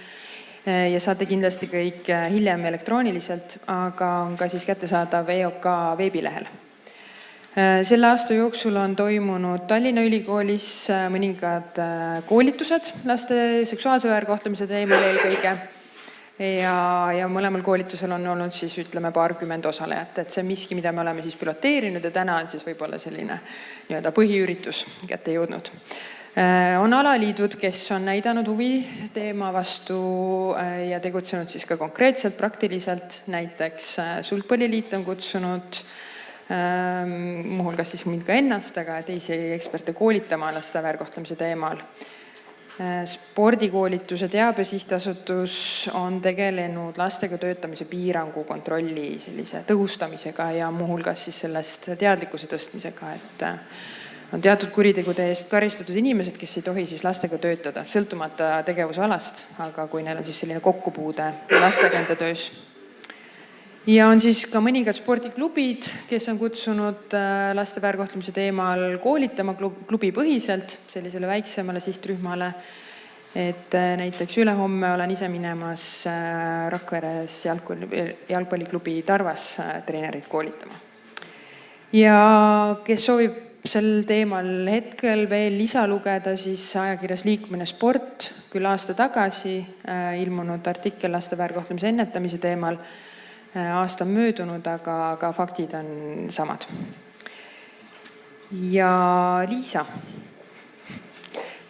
ja saate kindlasti kõik hiljem elektrooniliselt, aga on ka siis kättesaadav EOK veebilehel. Selle aasta jooksul on toimunud Tallinna Ülikoolis mõningad koolitused laste seksuaalse väärkohtlemise teemal eelkõige ja mõlemal koolitusel on olnud siis ütleme paarkümmend osalejat, et see miski, mida me oleme siis piloteerinud ja täna on siis võib-olla selline põhiüritus kätte jõudnud. On alaliidud, kes on näidanud huvi teema vastu ja tegutsenud siis ka konkreetselt, praktiliselt. Näiteks Sulgpalliliit on kutsunud muuhulgas siis mind ka ennast, aga teisi eksperte koolitama laste väärkohtlemise teemal. Spordikoolituse Teabe SA on tegelenud lastega töötamise piirangu kontrolli sellise tõhustamisega ja muuhulgas siis sellest teadlikkuse tõstmisega, et on teatud kuritegude eest karistatud inimesed, kes ei tohi siis lastega töötada, sõltumata tegevusalast, aga kui neil on siis selline kokkupuude lastega enda töös. Ja on siis ka mõningad spordiklubid, kes on kutsunud laste väärkohtlemise teemal koolitama klubipõhiselt sellisele väiksemale sihtrühmale, et näiteks ülehomme olen ise minemas Rakveres jalgpalliklubi Tarvas treenerit koolitama. Ja kes soovib sel teemal hetkel veel lisa lugeda, siis ajakirjas Liikumine sport, küll aasta tagasi ilmunud artikkel laste väärkohtlemise ennetamise teemal. Aasta on möödunud, aga faktid on samad. Ja Liisa,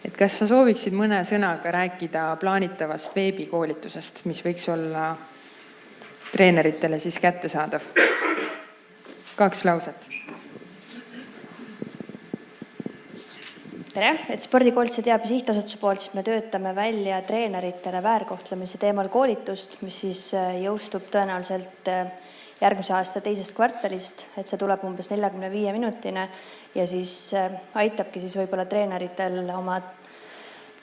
et kas sa sooviksid mõne sõnaga rääkida plaanitavast veebikoolitusest, mis võiks olla treeneritele siis kättesaadav? 2 lauset. Tere, et Spordikoolituse Teabe SA poolt siis me töötame välja treeneritele väärkohtlemise teemal koolitust, mis siis jõustub tõenäoliselt järgmise aasta 2. kvartalist, et see tuleb umbes 45 minutine ja siis aitabki siis võib-olla treeneritel oma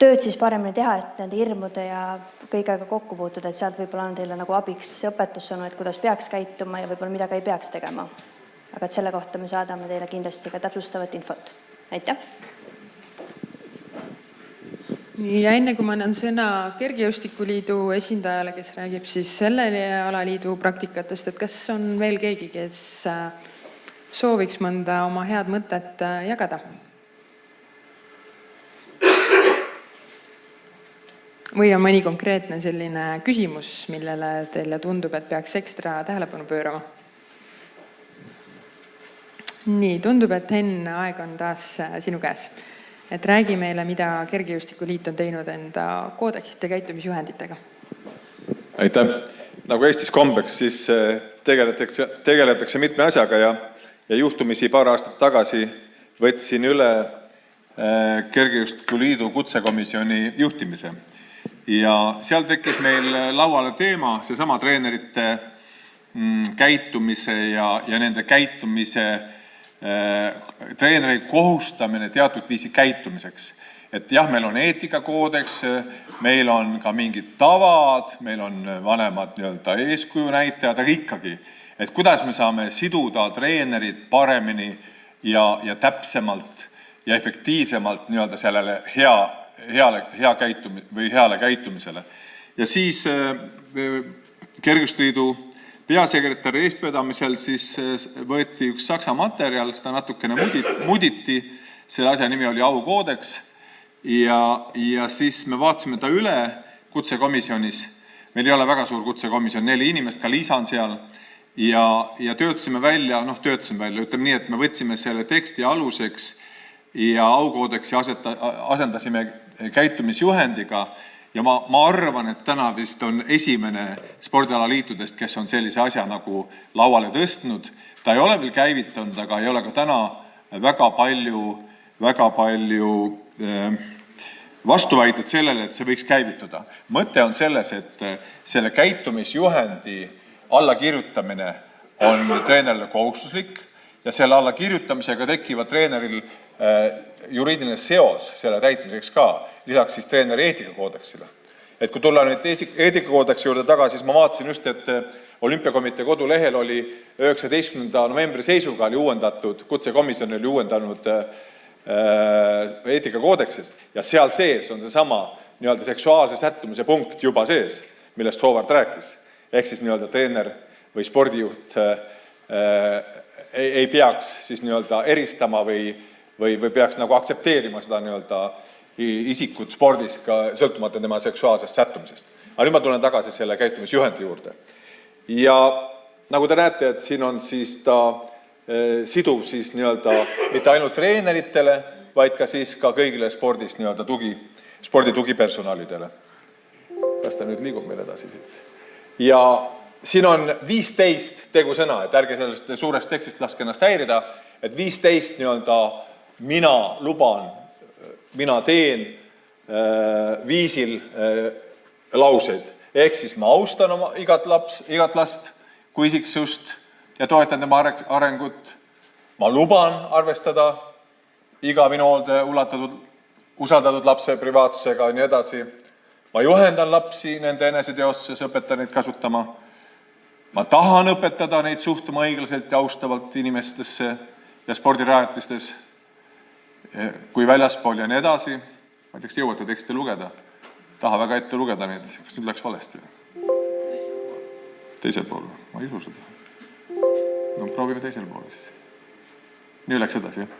tööd siis paremini teha, et nende hirmude ja kõigega kokku puutuda, et sealt võib-olla on teile nagu abiks õpetussõnu, et kuidas peaks käituma ja võib-olla mida ka ei peaks tegema. Aga et selle kohta me saadame teile kindlasti ka täpsustavat infot. Aitäh! Ja enne kui ma annan sõna Kergejõustikuliidu esindajale, kes räägib siis selle alaliidu praktikatest, et kas on veel keegi, kes sooviks mõnda oma head mõtet jagada? Või on mõni konkreetne selline küsimus, millele teile tundub, et peaks ekstra tähelepanu pöörama? Nii, tundub, et Henn, aeg on taas sinu käes. Et räägi meile, mida Kergejõustikuliit on teinud enda koodeksite käitumisjuhenditega. Aitäh! Nagu Eestis kombeks, siis tegeletakse mitme asjaga ja juhtumisi paar aastat tagasi võtsin üle Kergejõustikuliidu kutsekomisjoni juhtimise. Ja seal tekkis meil lauale teema, seesama treenerite käitumise ja nende käitumise treeneri kohustamine teatud viisi käitumiseks. Et jah, meil on eetikakoodeks, meil on ka mingid tavad, meil on vanemad eeskuju näitajad, aga ikkagi, et kuidas me saame siduda treenerid paremini ja täpsemalt ja efektiivsemalt sellele heale käitumisele. Ja siis Kergejõustikuliidu peasekretäri eestvedamisel siis võeti üks saksa materjal, seda natukene muditi, selle asja nimi oli aukoodeks ja siis me vaatasime ta üle kutsekomisjonis. Meil ei ole väga suur kutsekomisjon, 4 inimest, ka Liisa on seal ja töötasime välja, ütleme nii, et me võtsime selle teksti aluseks ja aukoodeksi asendasime käitumisjuhendiga. Ja ma arvan, et täna vist on esimene spordialaliitudest, kes on sellise asja nagu lauale tõstnud. Ta ei ole veel käivitanud, aga ei ole ka täna väga palju vastuväited sellele, et see võiks käivituda. Mõte on selles, et selle käitumisjuhendi allakirjutamine on treenerile kohustuslik ja selle allakirjutamisega tekivad treeneril juriidiline seos selle täitmiseks ka, lisaks siis treeneri eetikakoodeksile. Et kui tulla nüüd eetikakoodeksi juurde tagasi, siis ma vaatasin just, et Olümpiakomitee kodulehel oli 19. novembri seisuga oli uuendatud, kutsekomisjon oli uuendanud eetikakoodeksit ja seal sees on seesama seksuaalse sättumise punkt juba sees, millest Howard rääkis. Ehk siis treener või spordijuht ei peaks siis eristama või peaks nagu aktsepteerima seda isikut spordis ka sõltumata tema seksuaalsest sättumisest. Aga nüüd ma tulen tagasi selle käitumisjuhendi juurde. Ja nagu te näete, et siin on siis ta siduv siis mitte ainult treeneritele, vaid ka siis ka kõigile spordis spordi tugipersonalidele. Kas ta nüüd liigub meil edasi siit? Ja siin on 15 tegusõna, et ärge sellest suurest tekstist laske ennast häirida, et 15 mina luban, mina teen viisil lauseid. Ehk siis ma austan igat last kui isiksust ja toetan tema arengut. Ma luban arvestada iga minu hoolde usaldatud lapse privaatsusega ja nii edasi. Ma juhendan lapsi nende eneseteostuses, õpetan neid kasutama. Ma tahan õpetada neid suhtuma õiglaselt ja austavalt inimestesse ja spordirajatistes, kui väljaspool ja nii edasi. Ma ei tea, kas jõuate teksti lugeda. Taha väga ette lugeda neid. Kas nüüd läks valesti? Teisel pool. Ma ei usu seda. No proovime teisel pool siis. Nii läks edasi, jah?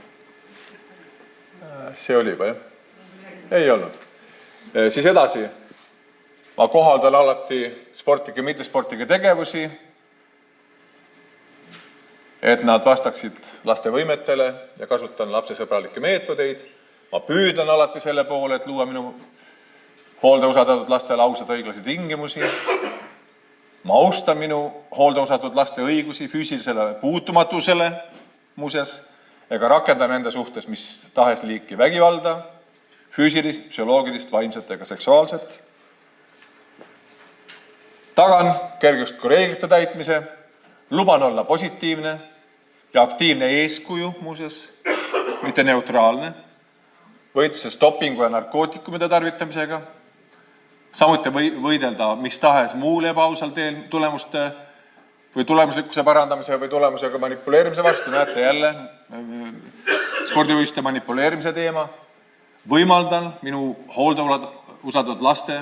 See oli juba, jah? Ei olnud. Siis edasi. Ma kohaldan alati sportlike ja mittesportlike tegevusi, et nad vastaksid laste võimetele ja kasutan lapsesõbralikke meetodeid. Ma püüdlen alati selle poole, et luua minu hooldeusaldatud lastele ausad õiglasi tingimusi. Ma austan minu hooldeusaldatud laste õigusi füüsilisele puutumatusele, muuseas, ega rakendan nende suhtes mis tahes liiki vägivalda, füüsilist, psühholoogilist, vaimset ega seksuaalset. Tagan kergesti reeglite täitmise, luban olla positiivne ja aktiivne eeskuju, muuseas, mitte neutraalne, võitluses dopingu ja narkootikumide tarvitamisega, samuti võidelda mis tahes muul ebaausal teel tulemuste või tulemuslikkuse parandamise või tulemusega manipuleerimise vastu, näete jälle spordivõistluste manipuleerimise teema, võimaldan minu hooldeusaldatud laste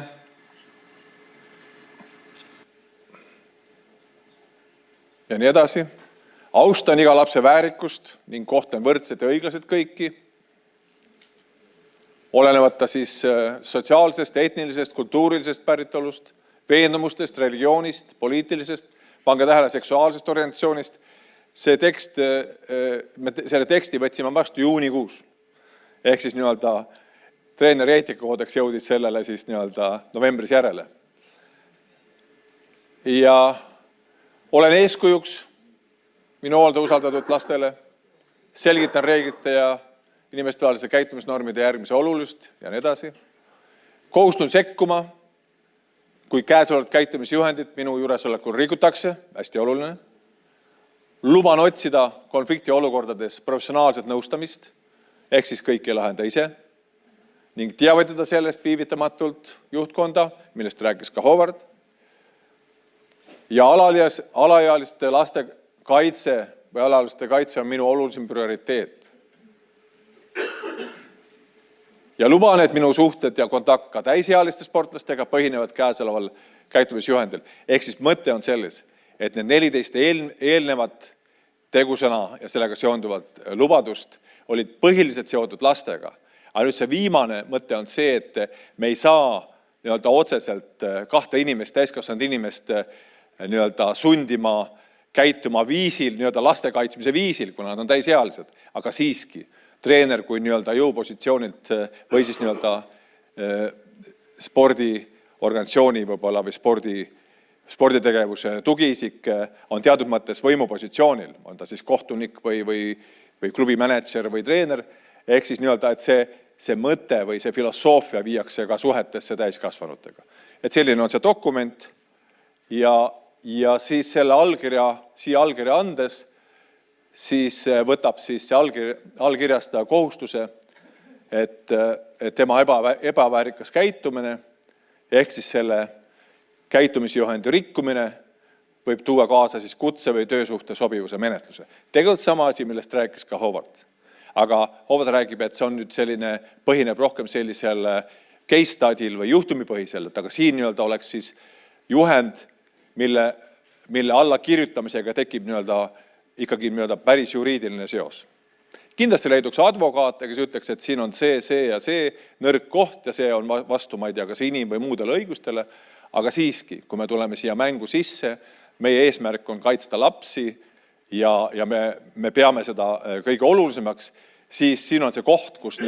ja nii edasi. Austan iga lapse väärikust ning kohtlen võrdselt ja õiglaselt kõiki, olenevata siis sotsiaalsest, etnilisest, kultuurilisest päritolust, veendumustest, religioonist, poliitilisest, pange tähele seksuaalsest orientatsioonist. Selle teksti võtsime vastu juunikuus. Ehk siis treeneri eetikakoodeksi jõudis sellele siis novembris järele. Ja olen eeskujuks minu hooldeusaldatud lastele, selgitan reeglite ja inimestevahelise käitumisnormide järgmise olulist ja nii edasi. Kohustun sekkuma, kui käesolevat käitumisjuhendit minu juuresolekul rikutakse, hästi oluline. Luban otsida konflikti olukordades professionaalset nõustamist, ehk siis kõik ei lahenda ise, ning teavitada sellest viivitamatult juhtkonda, millest rääkis ka Howard. Ja alaealiste laste kaitse või alaealiste kaitse on minu olulisim prioriteet. Ja luban, et minu suhted ja kontakt ka täisealiste sportlastega põhinevad käesoleval käitumisjuhendil. Ehk siis mõte on selles, et need 14 eelnevat tegusõna ja sellega seonduvalt lubadust olid põhiliselt seotud lastega. Aga nüüd see viimane mõte on see, et me ei saa otseselt kahte inimest, täiskasvanud inimest sundima käituma viisil, laste kaitsmise viisil, kuna nad on täisealised, aga siiski treener kui jõupositsioonilt või siis spordiorganisatsiooni võib-olla või sporditegevuse tugiisik on teatud mõttes võimupositsioonil, on ta siis kohtunik või klubi mänedžer või treener, ehk siis et see mõte või see filosoofia viiakse ka suhetesse täiskasvanutega. Et selline on see dokument ja siis selle allkirja andes siis võtab siis see allkirjastaja kohustuse, et tema ebaväärikas käitumine ehk siis selle käitumisjuhendi rikkumine võib tuua kaasa siis kutse või töösuhte sobivuse menetluse. Tegelikult sama asi, millest rääkis ka Howard. Aga Howard räägib, et see on nüüd selline, põhineb rohkem sellisel case study'l või juhtumipõhisel, aga siin oleks siis juhend, mille alla kirjutamisega tekib ikkagi päris juriidiline seos. Kindlasti leiduks advokaat, kes ütleks, et siin on see ja see nõrk koht ja see on vastu, ma ei tea, kas inim- või muudele õigustele, aga siiski, kui me tuleme siia mängu sisse, meie eesmärk on kaitsta lapsi ja me peame seda kõige olulisemaks, siis siin on see koht, kus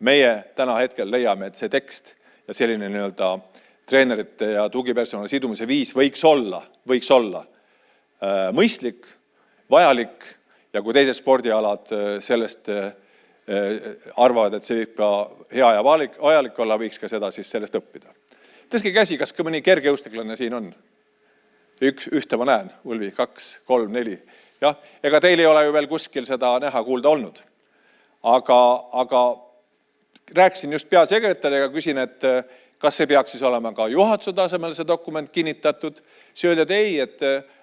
meie täna hetkel leiame, et see tekst ja selline treenerite ja tugipersonali sidumise viis võiks olla mõistlik, vajalik ja kui teised spordialad sellest arvavad, et see võib ka hea ja vajalik olla, võiks ka seda siis sellest õppida. Tõstke käsi, kas ka mõni kergejõustiklane siin on? Ühte ma näen, Ulvi, 2, 3, 4. Jah, ega teil ei ole ju veel kuskil seda näha kuulda olnud. Aga rääkisin just peasekretäriga, küsin, et kas see peaks siis olema ka juhatuse tasemel see dokument kinnitatud. See öeldi, et ei,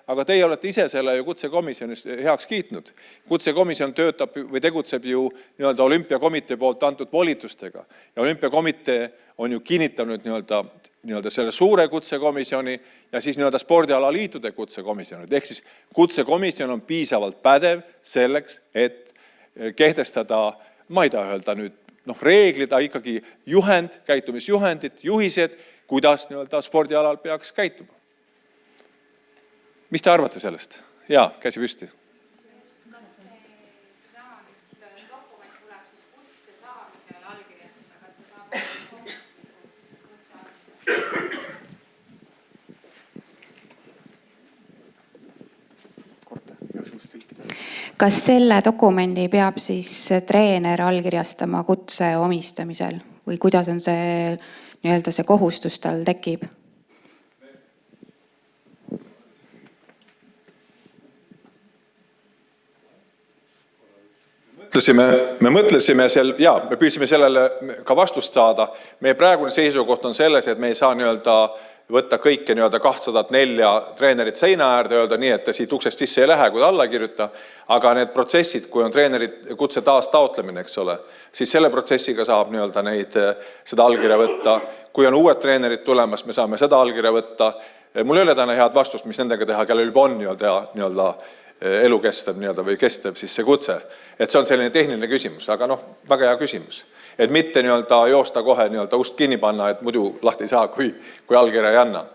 aga teie olete ise selle ju kutsekomisjonis heaks kiitnud. Kutsekomisjon töötab või tegutseb ju Olümpiakomitee poolt antud volitustega. Ja Olümpiakomitee on ju kinnitanud selle suure kutsekomisjoni ja siis spordialaliitude kutsekomisjonid. Ehk siis kutsekomisjon on piisavalt pädev selleks, et kehtestada ma ei taha öelda nüüd reeglid, aga ikkagi juhend, käitumisjuhendid, juhised, kuidas spordialal peaks käituma. Mis te arvate sellest? Jaa, käsi püsti. Kas selle dokumendi peab siis treener allkirjastama kutse omistamisel või kuidas on see, see kohustus tal tekib? Me mõtlesime me püüdsime sellele ka vastust saada. Meie praegune seisukoht on selles, et me ei saa võtta kõike 204 treenerit seina äärde, öelda nii, et siit uksest sisse ei lähe, kui alla kirjuta, aga need protsessid, kui on treenerid kutse taas taotlemine, eks ole, siis selle protsessiga saab seda allkirja võtta. Kui on uued treenerid tulemas, me saame seda allkirja võtta. Mul ei ole täna head vastust, mis nendega teha, kellel juba on elukestev või kestev siis see kutse. Et see on selline tehniline küsimus, aga väga hea küsimus. Et mitte joosta kohe ust kinni panna, et muidu lahti ei saa, kui allkirja ei anna.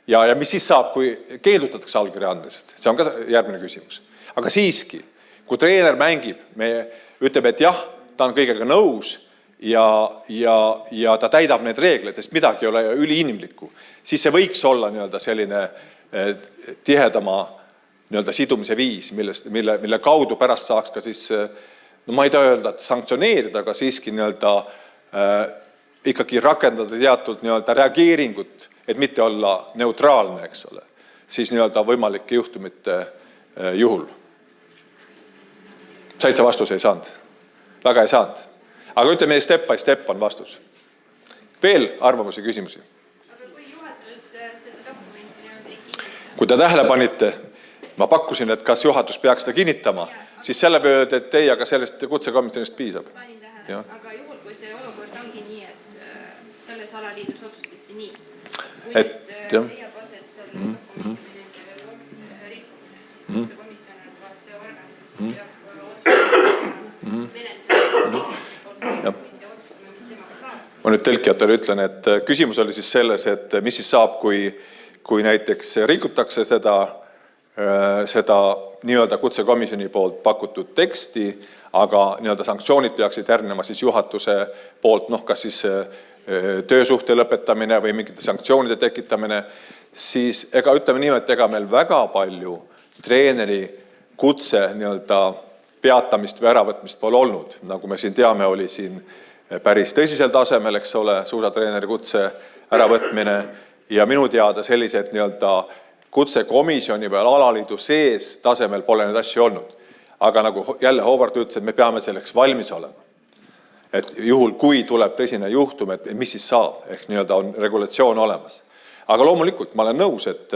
Ja mis siis saab, kui keeldutatakse allkirja andmisest? See on ka järgmine küsimus. Aga siiski, kui treener mängib, me ütleb, et jah, ta on kõigega nõus ja ta täidab need reeglid, sest midagi ei ole üliinimlikku, siis see võiks olla selline tihedama sidumise viis, mille kaudu pärast saaks ka siis, ma ei taha öelda, et sanktsioneerida, aga siiski ikkagi rakendada teatud reageeringut, et mitte olla neutraalne, eks ole, siis võimalike juhtumite juhul. Said sa vastuse ei saanud? Väga ei saanud. Aga ütleme, step by step on vastus. Veel arvamusi, küsimusi? Kui te tähele panite, ma pakkusin, et kas juhatus peaks seda kinnitama, siis selle peale, et ei, aga sellest kutsekomisjonist piisab. Aga juhul, kui see olukord ongi nii, et selles alaliidus otsustati nii, kui leiab aset selle dokumendi rikkumine, siis kutsekomisjon on ka see organ, kes peab menetlema, mis temaga saab. Ma nüüd tõlkijatele ütlen, et küsimus oli siis selles, et mis siis saab, kui näiteks rikutakse seda kutsekomisjoni poolt pakutud teksti, aga sanktsioonid peaksid järgnema siis juhatuse poolt, kas siis töösuhte lõpetamine või mingite sanktsioonide tekitamine, siis ütleme nii, et meil väga palju treeneri kutse peatamist või äravõtmist pole olnud. Nagu me siin teame, oli siin päris tõsisel tasemel, eks ole, suusatreeneri kutse äravõtmine ja minu teada sellised kutsekomisjoni või alaliidu sees tasemel pole neid asju olnud. Aga nagu jälle Howard ütles, et me peame selleks valmis olema. Et juhul, kui tuleb tõsine juhtum, et mis siis saab, ehk on regulatsioon olemas. Aga loomulikult ma olen nõus, et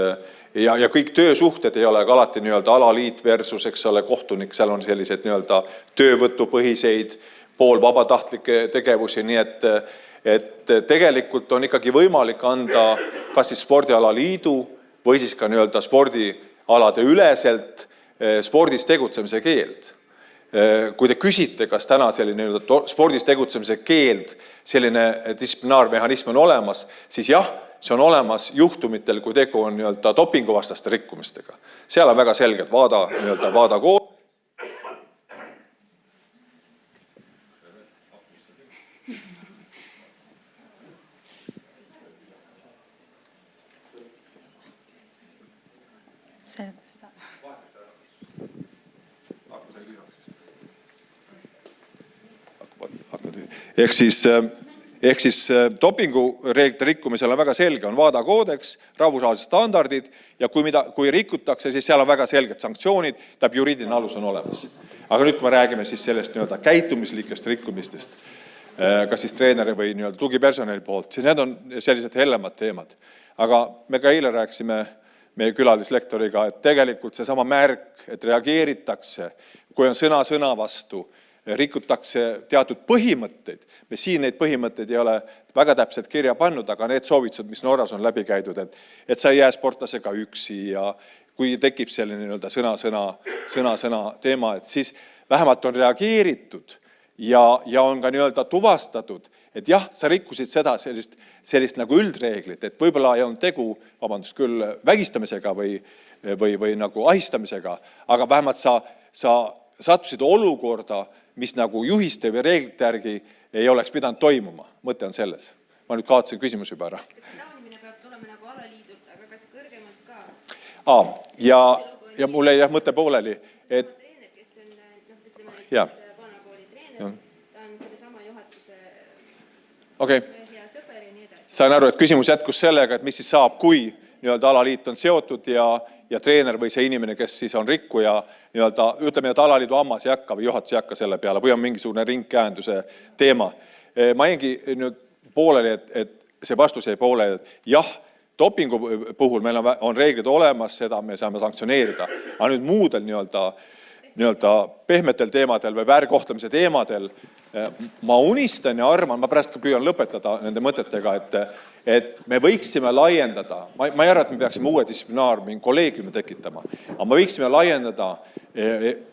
ja kõik töösuhted ei ole ka alati alaliit versus, eks ole, kohtunik, seal on sellised töövõtupõhiseid, pool vabatahtlikke tegevusi, nii et tegelikult on ikkagi võimalik anda kas siis spordialaliidu või siis ka spordialade üleselt spordis tegutsemise keeld. Kui te küsite, kas täna selline spordis tegutsemise keeld, selline distsiplinaarmehhanism on olemas, siis jah, see on olemas juhtumitel, kui tegu on dopinguvastaste rikkumistega. Seal on väga selgelt vaada koos. Ehk siis dopingureeglite rikkumisel on väga selge, on vaada koodeks, rahvusvahelised standardid ja kui rikutakse, siis seal on väga selged sanktsioonid, juriidiline alus on olemas. Aga nüüd, kui me räägime siis sellest käitumislikest rikkumistest, kas siis treeneri või tugipersonali poolt, siis need on sellised hellemad teemad. Aga me ka eile rääkisime meie külalislektoriga, et tegelikult see sama märk, et reageeritakse, kui on sõna vastu, rikutakse teatud põhimõtteid. Me siin neid põhimõtteid ei ole väga täpselt kirja pannud, aga need soovitused, mis Norras on läbi käidud, et sa ei jää sportlasega üksi ja kui tekib selline sõna teema, et siis vähemalt on reageeritud ja on ka nii-öelda tuvastatud, et jah, sa rikkusid seda sellist nagu üldreeglit, et võib-olla ei olnud tegu, vabandust küll, vägistamisega või nagu ahistamisega, aga vähemalt sa sattusid olukorda, mis nagu juhiste või reeglite järgi ei oleks pidanud toimuma. Mõte on selles. Ma nüüd kaotasin küsimus juba ära. Taunimine peab tulema nagu alaliidult, aga kas kõrgemalt ka? Ja mul jäi mõte pooleli, et okei. Sain aru, et küsimus jätkus sellega, et mis siis saab, kui nii-öelda alaliit on seotud ja treener või see inimene, kes siis on rikkuja, nii-öelda ütleme, et alaliidu ammas ei hakka või juhatus ei hakka selle peale või on mingisugune ringkäenduse teema. Ma jäingi nüüd pooleli, et see vastus jäi pooleli, et jah, dopingu puhul meil on reeglid olemas, seda me saame sanktsioneerida, aga nüüd muudel nii-öelda pehmetel teemadel või väärkohtlemise teemadel ma unistan ja arvan, ma pärast ka püüan lõpetada nende mõtetega, et me võiksime laiendada, ma ei arva, et me peaksime uue distsiplinaarmingi kolleegiumi tekitama, aga me võiksime laiendada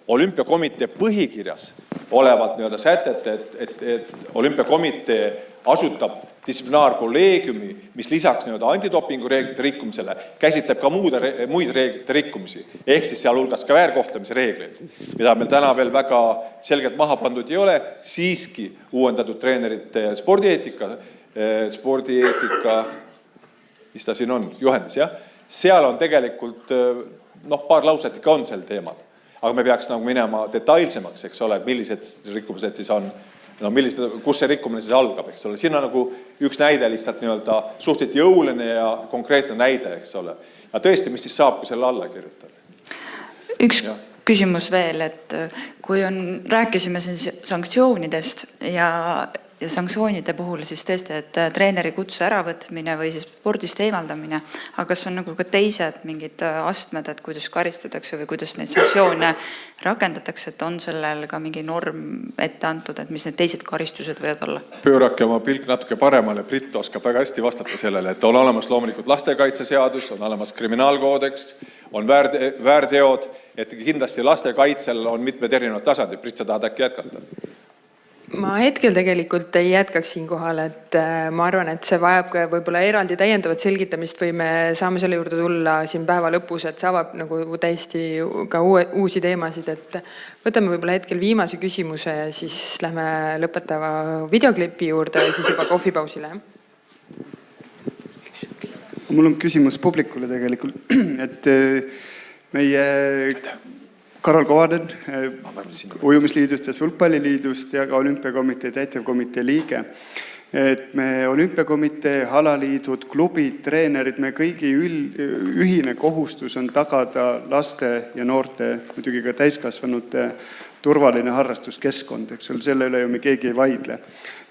Olümpiakomitee põhikirjas olevat nii-öelda sätet, et Olümpiakomitee asutab distsiplinaarkolleegiumi, mis lisaks nii-öelda antidopingu reeglite rikkumisele käsitleb ka muid reeglite rikkumisi, ehk siis sealhulgas ka väärkohtlemise reegleid, mida meil täna veel väga selgelt maha pandud ei ole, siiski uuendatud treenerite spordieetika, mis ta siin on, juhendis, jah? Seal on tegelikult, paar lauset ikka on sel teemal, aga me peaks nagu minema detailsemaks, eks ole, millised rikkumised siis on, kus see rikkumine siis algab, eks ole. Siin on nagu üks näide lihtsalt nii-öelda suhteliselt jõuline ja konkreetne näide, eks ole. Ja tõesti, mis siis saab, kui selle alla kirjutab? Üks küsimus veel, et kui rääkisime sanktsioonidest ja sanktsioonide puhul siis tõesti, et treeneri kutse äravõtmine või siis spordist eemaldamine, aga kas on nagu ka teised mingid astmed, et kuidas karistatakse või kuidas neid sanktsioone rakendatakse, et on sellel ka mingi norm ette antud, et mis need teised karistused võivad olla? Pöörake oma pilk natuke paremale, Brit oskab väga hästi vastata sellele, et on olemas loomulikult lastekaitseseadus, on olemas kriminaalkoodeks, on väärteod, et kindlasti lastekaitsel on mitmed erinevad tasandid. Brit, sa tahad äkki jätkata? Ma hetkel tegelikult ei jätkaks siinkohal, et ma arvan, et see vajab ka võib-olla eraldi täiendavat selgitamist või me saame selle juurde tulla siin päeva lõpus, et see avab nagu täiesti ka uusi teemasid, et võtame võib-olla hetkel viimase küsimuse ja siis lähme lõpetava videoklipi juurde ja siis juba kohvipausile. Mul on küsimus publikule tegelikult, et meie Karol Kovaden Ujumisliidust ja Sulgpalliliidust ja ka Olümpiakomitee täitevkomitee liige. Et me Olümpiakomitee, alaliidud, klubid, treenerid, me kõigi ühine kohustus on tagada laste ja noorte, muidugi ka täiskasvanute turvaline harrastuskeskkond, eks ole, selle üle ju me keegi ei vaidle.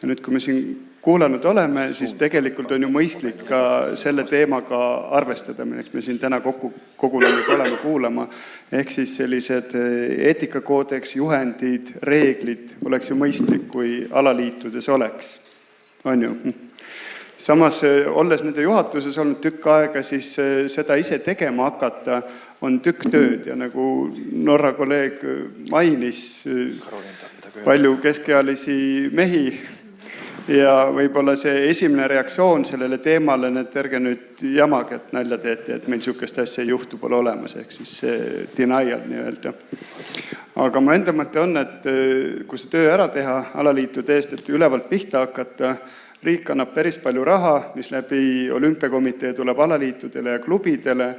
Ja nüüd, kui me siin kuulanud oleme, siis tegelikult on ju mõistlik ka selle teemaga arvestada, milleks me siin täna kogunenud oleme kuulama. Ehk siis sellised eetikakoodeks, juhendid, reeglid oleks ju mõistlik, kui alaliitudes oleks. On ju? Samas, olles nende juhatuses olnud tükk aega, siis seda ise tegema hakata on tükk tööd ja nagu Norra kolleeg mainis, palju keskealisi mehi ja võib-olla see esimene reaktsioon sellele teemale, et ärge nüüd jamage, et nalja teete, et meil niisugust asja ei juhtu, pole olemas, ehk siis see denial nii-öelda. Aga mu enda mõte on, et kui see töö ära teha alaliitude eest, et ülevalt pihta hakata, riik annab päris palju raha, mis läbi Olümpiakomitee tuleb alaliitudele ja klubidele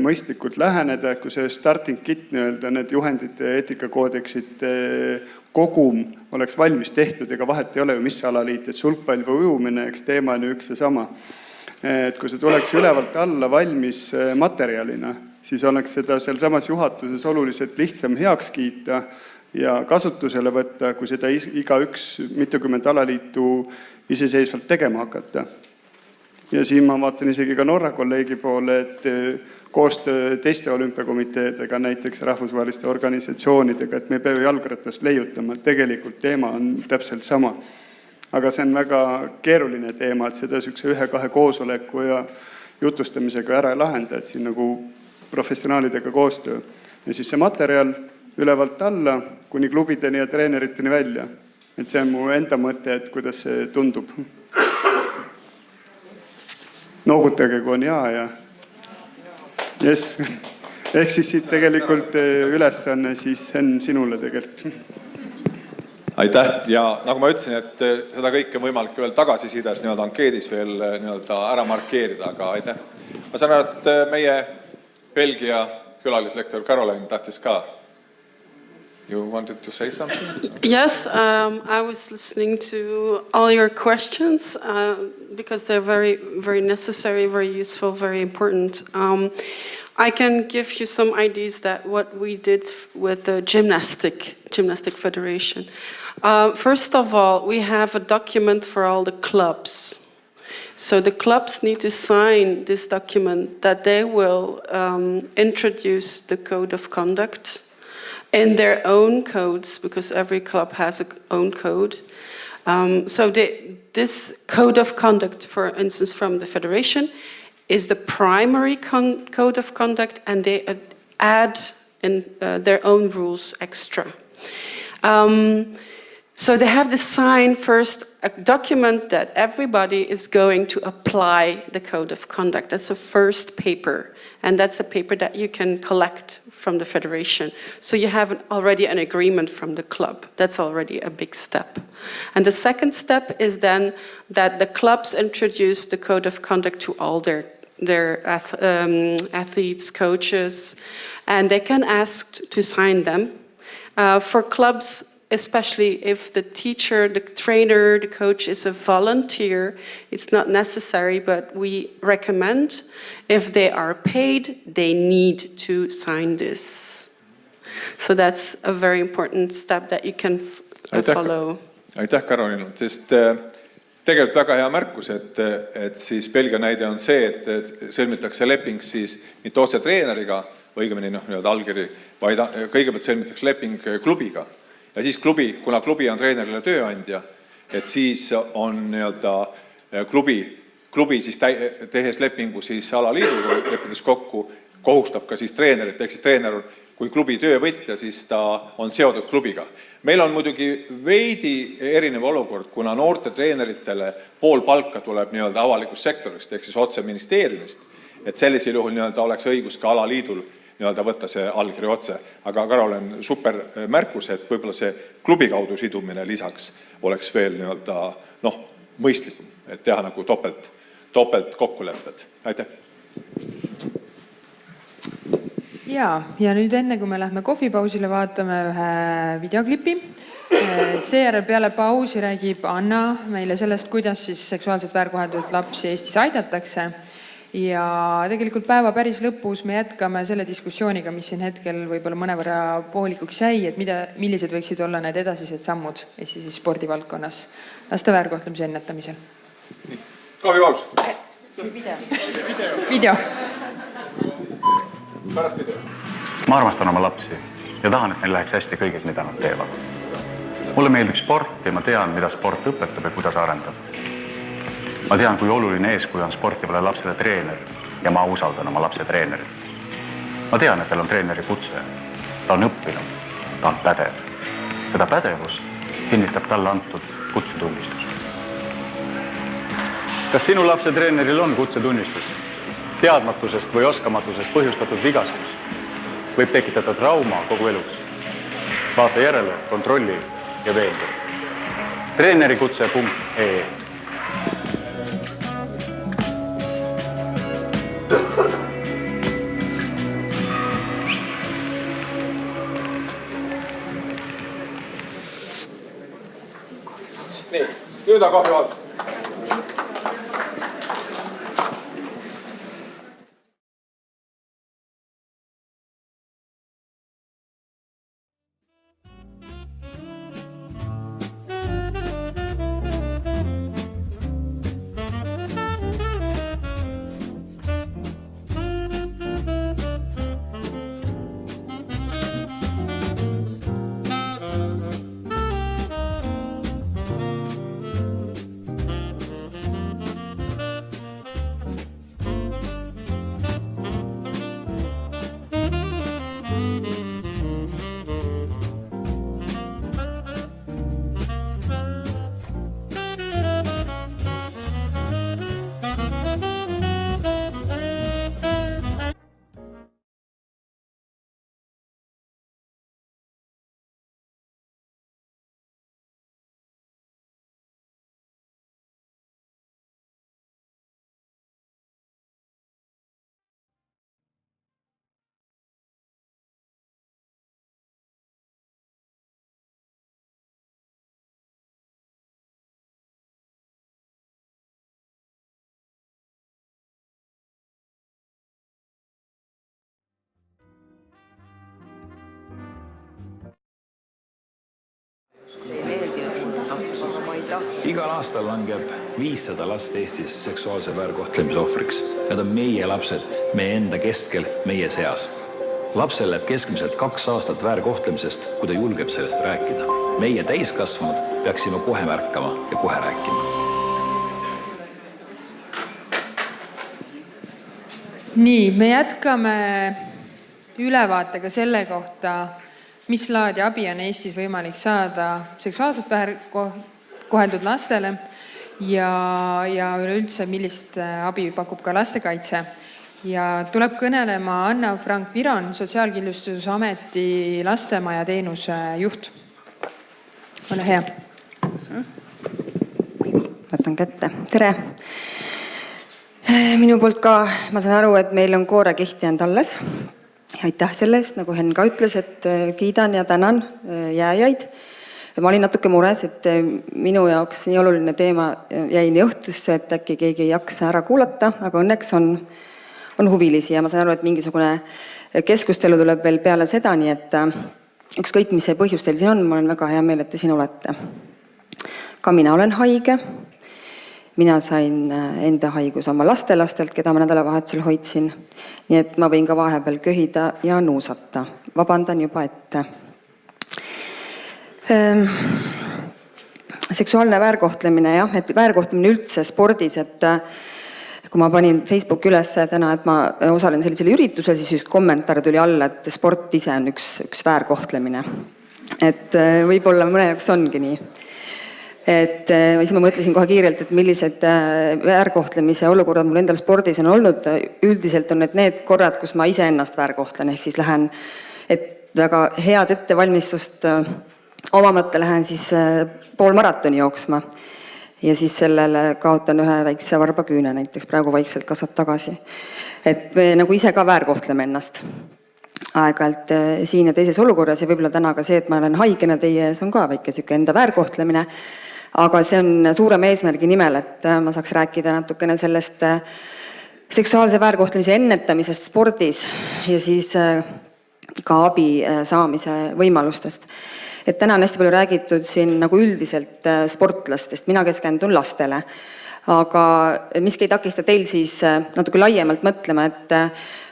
mõistlikult läheneda, kui see starting kit, need juhendid, eetikakoodeksid, kogum oleks valmis tehtud, ega vahet ei ole ju, mis alaliit, et sulgpall või ujumine, eks teema on ju üks ja sama. Et kui see tuleks ülevalt alla valmis materjalina, siis oleks seda seal samas juhatuses oluliselt lihtsam heaks kiita ja kasutusele võtta, kui seda igaüks mitukümmend alaliitu iseseisvalt tegema hakata. Ja siin ma vaatan isegi ka Norra kolleegi poole, et koostöö teiste olümpiakomiteedega, näiteks rahvusvaheliste organisatsioonidega, et me ei pea jalgratast leiutama, et tegelikult teema on täpselt sama. Aga see on väga keeruline teema, et seda sükse 1-2 koosoleku ja jutustamisega ära ei lahenda, et siin nagu professionaalidega koostöö. Ja siis see materjal ülevalt alla, kuni klubideni ja treeneriteni välja. Et see on mu enda mõte, et kuidas see tundub. Noogutage, kui on ja. Yes. Ehk siis siit tegelikult ülesanne siis sinule tegelikult. Aitäh ja nagu ma ütlesin, et seda kõike on võimalik veel tagasisides ankeedis veel ära markeerida, aga aitäh. Ma saan aru, et meie Belgia külalislektor Caroline tahtis ka. You wanted to say something? Yes, I was listening to all your questions because they're very, very necessary, very useful, very important. I can give you some ideas that what we did with the Gymnastic Federation. First of all, we have a document for all the clubs. So the clubs need to sign this document that they will introduce the code of conduct in their own codes, because every club has its own code. So this code of conduct, for instance, from the federation, is the primary code of conduct, and they add in their own rules extra. So they have to sign first a document that everybody is going to apply the code of conduct. That's the first paper, and that's a paper that you can collect from the federation. So you have already an agreement from the club. That's already a big step. And the second step is then that the clubs introduce the code of conduct to all their athletes, coaches, and they can ask to sign them. For clubs, especially if the teacher, the trainer, the coach is a volunteer, it's not necessary, but we recommend if they are paid, they need to sign this. So that's a very important step that you can follow. Aitäh, Karolin, sest tegelikult väga hea märkus, et siis Belgia näide on see, et sõlmitakse leping siis mitte otse treeneriga, või õigemini allkiri, vaid kõigepealt sõlmitakse leping klubiga. Ja siis kuna klubi on treenerile tööandja, et siis on klubi siis tehes lepingu siis alaliiduga leppides kokku, kohustab ka siis treenerit, ehk siis treener, kui klubi töövõtja, siis ta on seotud klubiga. Meil on muidugi veidi erinev olukord, kuna noorte treeneritele pool palka tuleb avalikust sektorist, ehk siis otse ministeeriumist, et sellisel juhul oleks õigus ka alaliidul võtta see allkiri otse. Aga Karol on super märkus, et võib-olla see klubi kaudu sidumine lisaks oleks veel mõistlikum, et teha nagu topelt kokkulepped. Aitäh! Ja nüüd enne, kui me lähme kohvipausile, vaatame ühe videoklipi. Seejärel peale pausi räägib Anna meile sellest, kuidas siis seksuaalselt väärkoheldud lapsi Eestis aidatakse. Ja tegelikult päeva päris lõpus me jätkame selle diskussiooniga, mis siin hetkel võib-olla mõnevõrra poolikuks jäi, et millised võiksid olla need edasised sammud Eesti spordivaldkonnas laste väärkohtlemise ennetamisel. Kohvipaus! Video. Pärast video. Ma armastan oma lapsi ja tahan, et neil läheks hästi kõiges, mida nad teevad. Mulle meeldib sport ja ma tean, mida sport õpetab ja kuidas arendab. Ma tean, kui oluline eeskuju on sportivale lapsele treener ja ma usaldan oma lapse treenerit. Ma tean, et tal on treeneri kutse. Ta on õppinud, ta on pädev. Seda pädevust kinnitab talle antud kutsetunnistus. Kas sinu lapse treeneril on kutsetunnistus? Teadmatusest või oskamatusest põhjustatud vigastus võib tekitada trauma kogu eluks. Vaata järele, kontrolli ja veendu. Treenerikutse.ee Nii, nüüd on kohvipaus. Igal aastal langeb 500 last Eestis seksuaalse väärkohtlemise ohvriks. Need on meie lapsed, meie enda keskel, meie seas. Lapsel läheb keskmiselt 2 aastat väärkohtlemisest, kui ta julgeb sellest rääkida. Meie täiskasvanud peaksime kohe märkama ja kohe rääkima. Nii, me jätkame ülevaatega selle kohta, mis laadi abi on Eestis võimalik saada seksuaalselt väärkoheldud lastele ja üleüldse, millist abi pakub ka lastekaitse. Ja tuleb kõnelema Anna Frank-Viron, Sotsiaalkindlustusameti lastemaja teenuse juht. Ole hea. Võtan kätte. Tere! Minu poolt ka, ma saan aru, et meil on koorekihti jäänud alles. Aitäh selle eest, nagu Henn ka ütles, et kiidan ja tänan jääjaid. Ma olin natuke mures, et minu jaoks nii oluline teema jäi nii õhtusse, et äkki keegi ei jaksa ära kuulata, aga õnneks on huvilisi ja ma saan aru, et mingisugune keskustelu tuleb veel peale seda, nii et ükskõik, mis see põhjus teil siin on, ma olen väga hea meel, et te siin olete. Ka mina olen haige. Mina sain enda haigus oma lastelastelt, keda ma nädalavahetusel hoidsin. Nii et ma võin ka vahepeal köhida ja nuusata. Vabandan juba ette. Seksuaalne väärkohtlemine, jah, et väärkohtlemine üldse spordis, et kui ma panin Facebooki üles täna, et ma osalen sellisel üritusel, siis just kommentaar tuli alla, et sport ise on üks väärkohtlemine. Et võib-olla mõne jaoks ongi nii. Et siis ma mõtlesin kohe kiirelt, et millised väärkohtlemise olukorrad mul endal spordis on olnud. Üldiselt on need korrad, kus ma ise ennast väärkohtlen, ehk siis lähen, et väga head ettevalmistust omamata lähen siis pool maratoni jooksma ja siis sellele kaotan ühe väikse varbaküüne näiteks, praegu vaikselt kasvab tagasi. Et me nagu ise ka väärkohtleme ennast aeg-ajalt siin ja teises olukorras ja võib-olla täna ka see, et ma olen haigena teie ees on ka väike süke enda väärkohtlemine. Aga see on suurem eesmärgi nimel, et ma saaks rääkida natukene sellest seksuaalse väärkohtlemise ennetamisest spordis ja siis ka abi saamise võimalustest. Et täna on hästi palju räägitud siin nagu üldiselt sportlastest, mina keskendun lastele. Aga miski ei takista teil siis natuke laiemalt mõtlema, et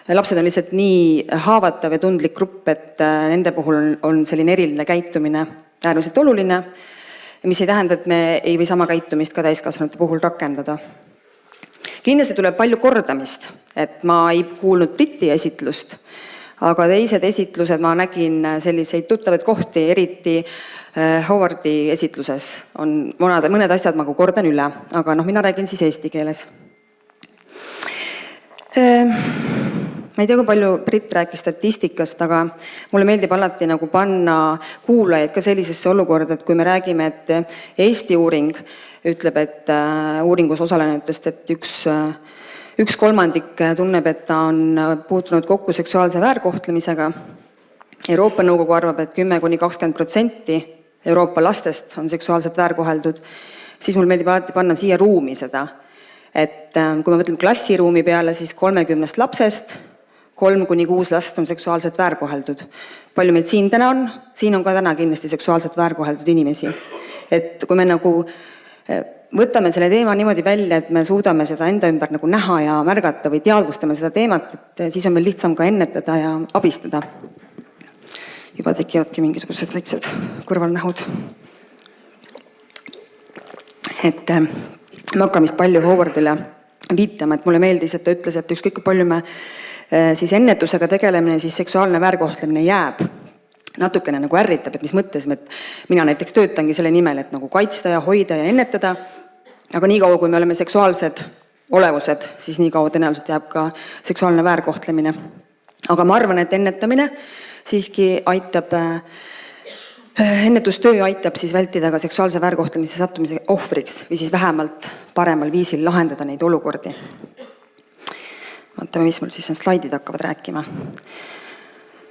lapsed on lihtsalt nii haavatav ja tundlik grupp, et nende puhul on selline eriline käitumine äärmiselt oluline, mis ei tähenda, et me ei või sama käitumist ka täiskasvanute puhul rakendada. Kindlasti tuleb palju kordamist, et ma ei kuulnud Briti esitlust, aga teised esitlused ma nägin selliseid tuttavaid kohti, eriti Howardi esitluses on mõned asjad ma kordan üle, aga mina räägin siis eesti keeles. Ma ei tea, kui palju Brit rääkis statistikast, aga mulle meeldib alati nagu panna kuulajaid ka sellisesse olukorda, et kui me räägime, et Eesti uuring ütleb, et uuringus osalenutest, et üks kolmandik tunneb, et ta on puutunud kokku seksuaalse väärkohtlemisega. Euroopa Nõukogu arvab, et 10–20% Euroopa lastest on seksuaalselt väärkoheldud, siis mul meeldib alati panna siia ruumi seda. Et kui me mõtleme klassiruumi peale, siis 30 lapsest 3–6 last on seksuaalselt väärkoheldud. Palju meid siin täna on? Siin on ka täna kindlasti seksuaalselt väärkoheldud inimesi. Et kui me nagu võtame selle teema niimoodi välja, et me suudame seda enda ümber nagu näha ja märgata või teadvustame seda teemat, et siis on meil lihtsam ka ennetada ja abistada. Juba tekivadki mingisugused väiksed kõrvalnähud. Et me hakkame palju Howardile viitama, et mulle meeldis, et ta ütles, et ükskõik kui palju me siis ennetusega tegelemine, siis seksuaalne väärkohtlemine jääb. Natukene nagu ärritab, et mis mõttes, et mina näiteks töötangi selle nimel, et nagu kaitsta ja hoida ja ennetada, aga nii kaua, kui me oleme seksuaalsed olevused, siis nii kaua tõenäoliselt jääb ka seksuaalne väärkohtlemine. Aga ma arvan, et ennetamine siiski aitab, ennetustöö aitab siis vältida ka seksuaalse väärkohtlemise sattumise ohvriks või siis vähemalt paremal viisil lahendada neid olukordi. Vaatame, mis mul siis on slaidid hakkavad rääkima.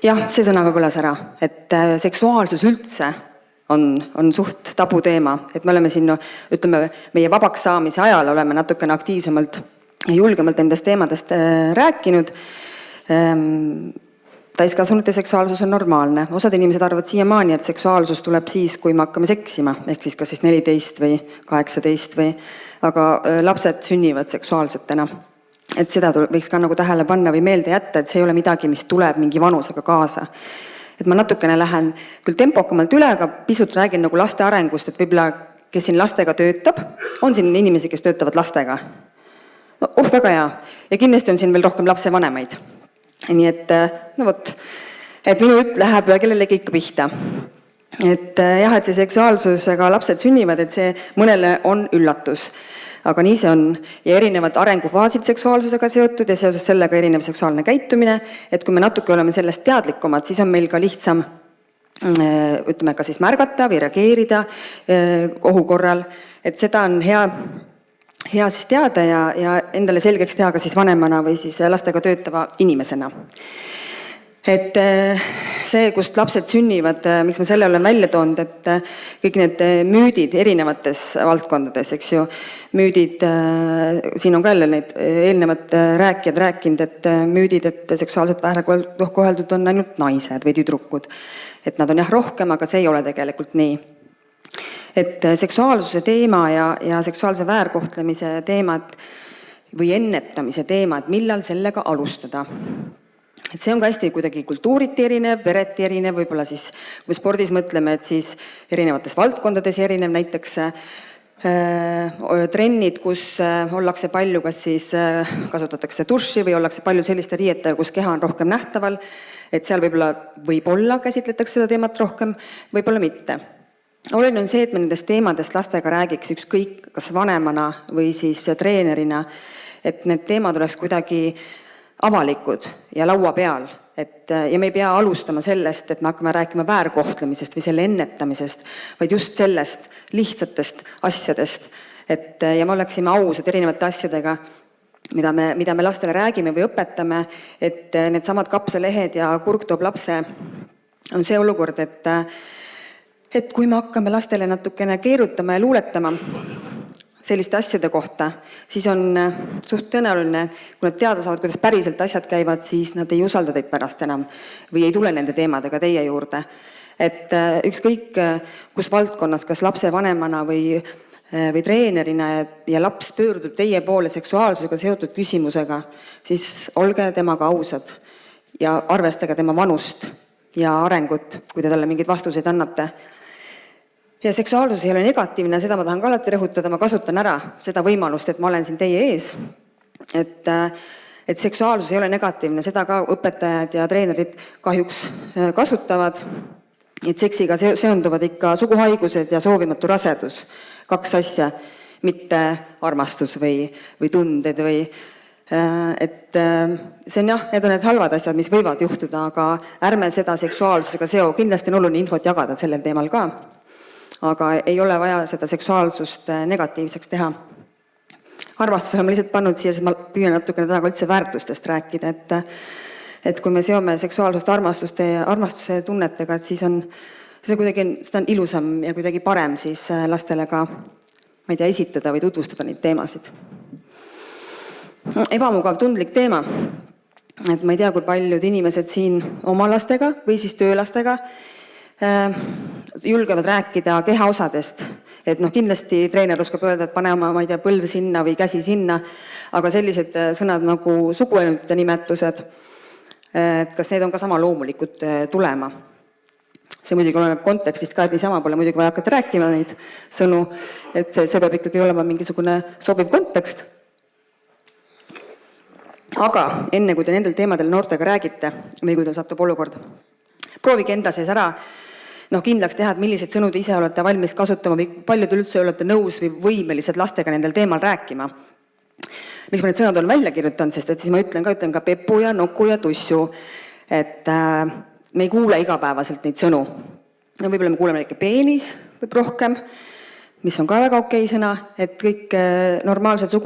Jah, see sõna ka kõlas ära, et seksuaalsus üldse on suht tabu teema, et me oleme siin, ütleme, meie vabaks saamise ajal oleme natukene aktiivsemalt ja julgemalt endast teemadest rääkinud. täiskasvanute seksuaalsus on normaalne. Osad inimesed arvavad siiamaani, et seksuaalsus tuleb siis, kui me hakkame seksima, ehk siis kas siis 14 või 18 või, aga lapsed sünnivad seksuaalsetena. Et seda võiks ka nagu tähele panna või meelde jätta, et see ei ole midagi, mis tuleb mingi vanusega kaasa. Et ma natukene lähen küll tempokamalt üle, aga pisut räägin nagu laste arengust, et võib-olla, kes siin lastega töötab, on siin inimesi, kes töötavad lastega. No, väga hea. Ja kindlasti on siin veel rohkem lapsevanemaid. Nii et, no vot, et minu jutt läheb kellelegi ikka pihta. Et jah, et see seksuaalsusega lapsed sünnivad, et see mõnele on üllatus. Aga nii see on. Ja erinevad arengufaasid seksuaalsusega seotud ja seoses sellega erinev seksuaalne käitumine. Et kui me natuke oleme sellest teadlikumad, siis on meil ka lihtsam ütleme ka siis märgata või reageerida ohu korral. Et seda on hea siis teada ja endale selgeks teha ka siis vanemana või siis lastega töötava inimesena. Et see, kust lapsed sünnivad, miks ma selle olen välja toonud, et kõik need müüdid erinevates valdkondades, eks ju, müüdid, siin on ka jälle need eelnevad rääkijad rääkinud, et müüdid, et seksuaalselt väärkoheldud on ainult naised või tüdrukud. Et nad on jah rohkem, aga see ei ole tegelikult nii. Et seksuaalsuse teema ja seksuaalse väärkohtlemise teemad või ennetamise teemad, millal sellega alustada. Et see on ka hästi kuidagi kultuuriti erinev, pereti erinev, võib-olla siis, kui spordis mõtleme, et siis erinevates valdkondades erinev, näiteks trennid, kus ollakse palju, kas siis kasutatakse duši või ollakse palju selliste riietaja, kus keha on rohkem nähtaval, et seal võib-olla käsitletakse seda teemat rohkem, võib-olla mitte. Oluline on see, et me nendest teemadest lastega räägiks ükskõik kas vanemana või siis treenerina, et need teemad oleks kuidagi avalikud ja laua peal. Ja me ei pea alustama sellest, et me hakkame rääkima väärkohtlemisest või selle ennetamisest, vaid just sellest lihtsatest asjadest. Ja me oleksime ausad erinevate asjadega, mida me lastele räägime või õpetame, et need samad kapsalehed ja kurk toob lapse on see olukord, et kui me hakkame lastele natukene keerutama ja luuletama selliste asjade kohta, siis on suht tõenäoline, kui nad teada saavad, kuidas päriselt asjad käivad, siis nad ei usalda teid pärast enam või ei tule nende teemadega teie juurde. Et ükskõik kus valdkonnas, kas lapse vanemana või treenerina ja laps pöördub teie poole seksuaalsusega seotud küsimusega, siis olge temaga ausad ja arvestage tema vanust ja arengut, kui te talle mingeid vastuseid annate. Ja seksuaalsus ei ole negatiivne, seda ma tahan ka alati rõhutada, ma kasutan ära seda võimalust, et ma olen siin teie ees. Et seksuaalsus ei ole negatiivne, seda ka õpetajad ja treenerid kahjuks kasutavad. Et seksiga seonduvad ikka suguhaigused ja soovimatu rasedus. 2 asja, mitte armastus või tunded või et see on jah, need on need halvad asjad, mis võivad juhtuda, aga ärme seda seksuaalsusega seo. Kindlasti on oluline infot jagada sellel teemal ka. Aga ei ole vaja seda seksuaalsust negatiivseks teha. Armastusele ma lihtsalt pannud siia, sest ma püüan natukene täna ka üldse väärtustest rääkida, et kui me seome seksuaalsust armastuse tunnetega, et siis on seda on ilusam ja kuidagi parem siis lastele ka, ma ei tea, esitada või tutvustada neid teemasid. Ebamugav tundlik teema, et ma ei tea, kui paljud inimesed siin oma lastega või siis töölastega julgevad rääkida kehaosadest, et kindlasti treener oskab öelda, et pane oma, ma ei tea, põlv sinna või käsi sinna, aga sellised sõnad nagu suguelundite nimetused, et kas need on ka sama loomulikud tulema. See muidugi oleneb kontekstist ka, et niisama pole muidugi vaja hakata rääkima neid sõnu, et see peab ikkagi olema mingisugune sobiv kontekst. Aga enne, kui te nendel teemadel noortega räägite või kui te satub olukord, proovige enda sees ära kindlaks teha, et millised sõnud ise olete valmis kasutama või palju te üldse olete nõus või võimelised lastega nendel teemal rääkima. Miks ma need sõnad olen välja kirjutanud, sest et siis ma ütlen ka pepu ja nuku ja tussu, et me ei kuule igapäevaselt neid sõnu. Võib-olla me kuuleme ikka peenis või rohkem, mis on ka väga okei sõna, et kõik normaalsed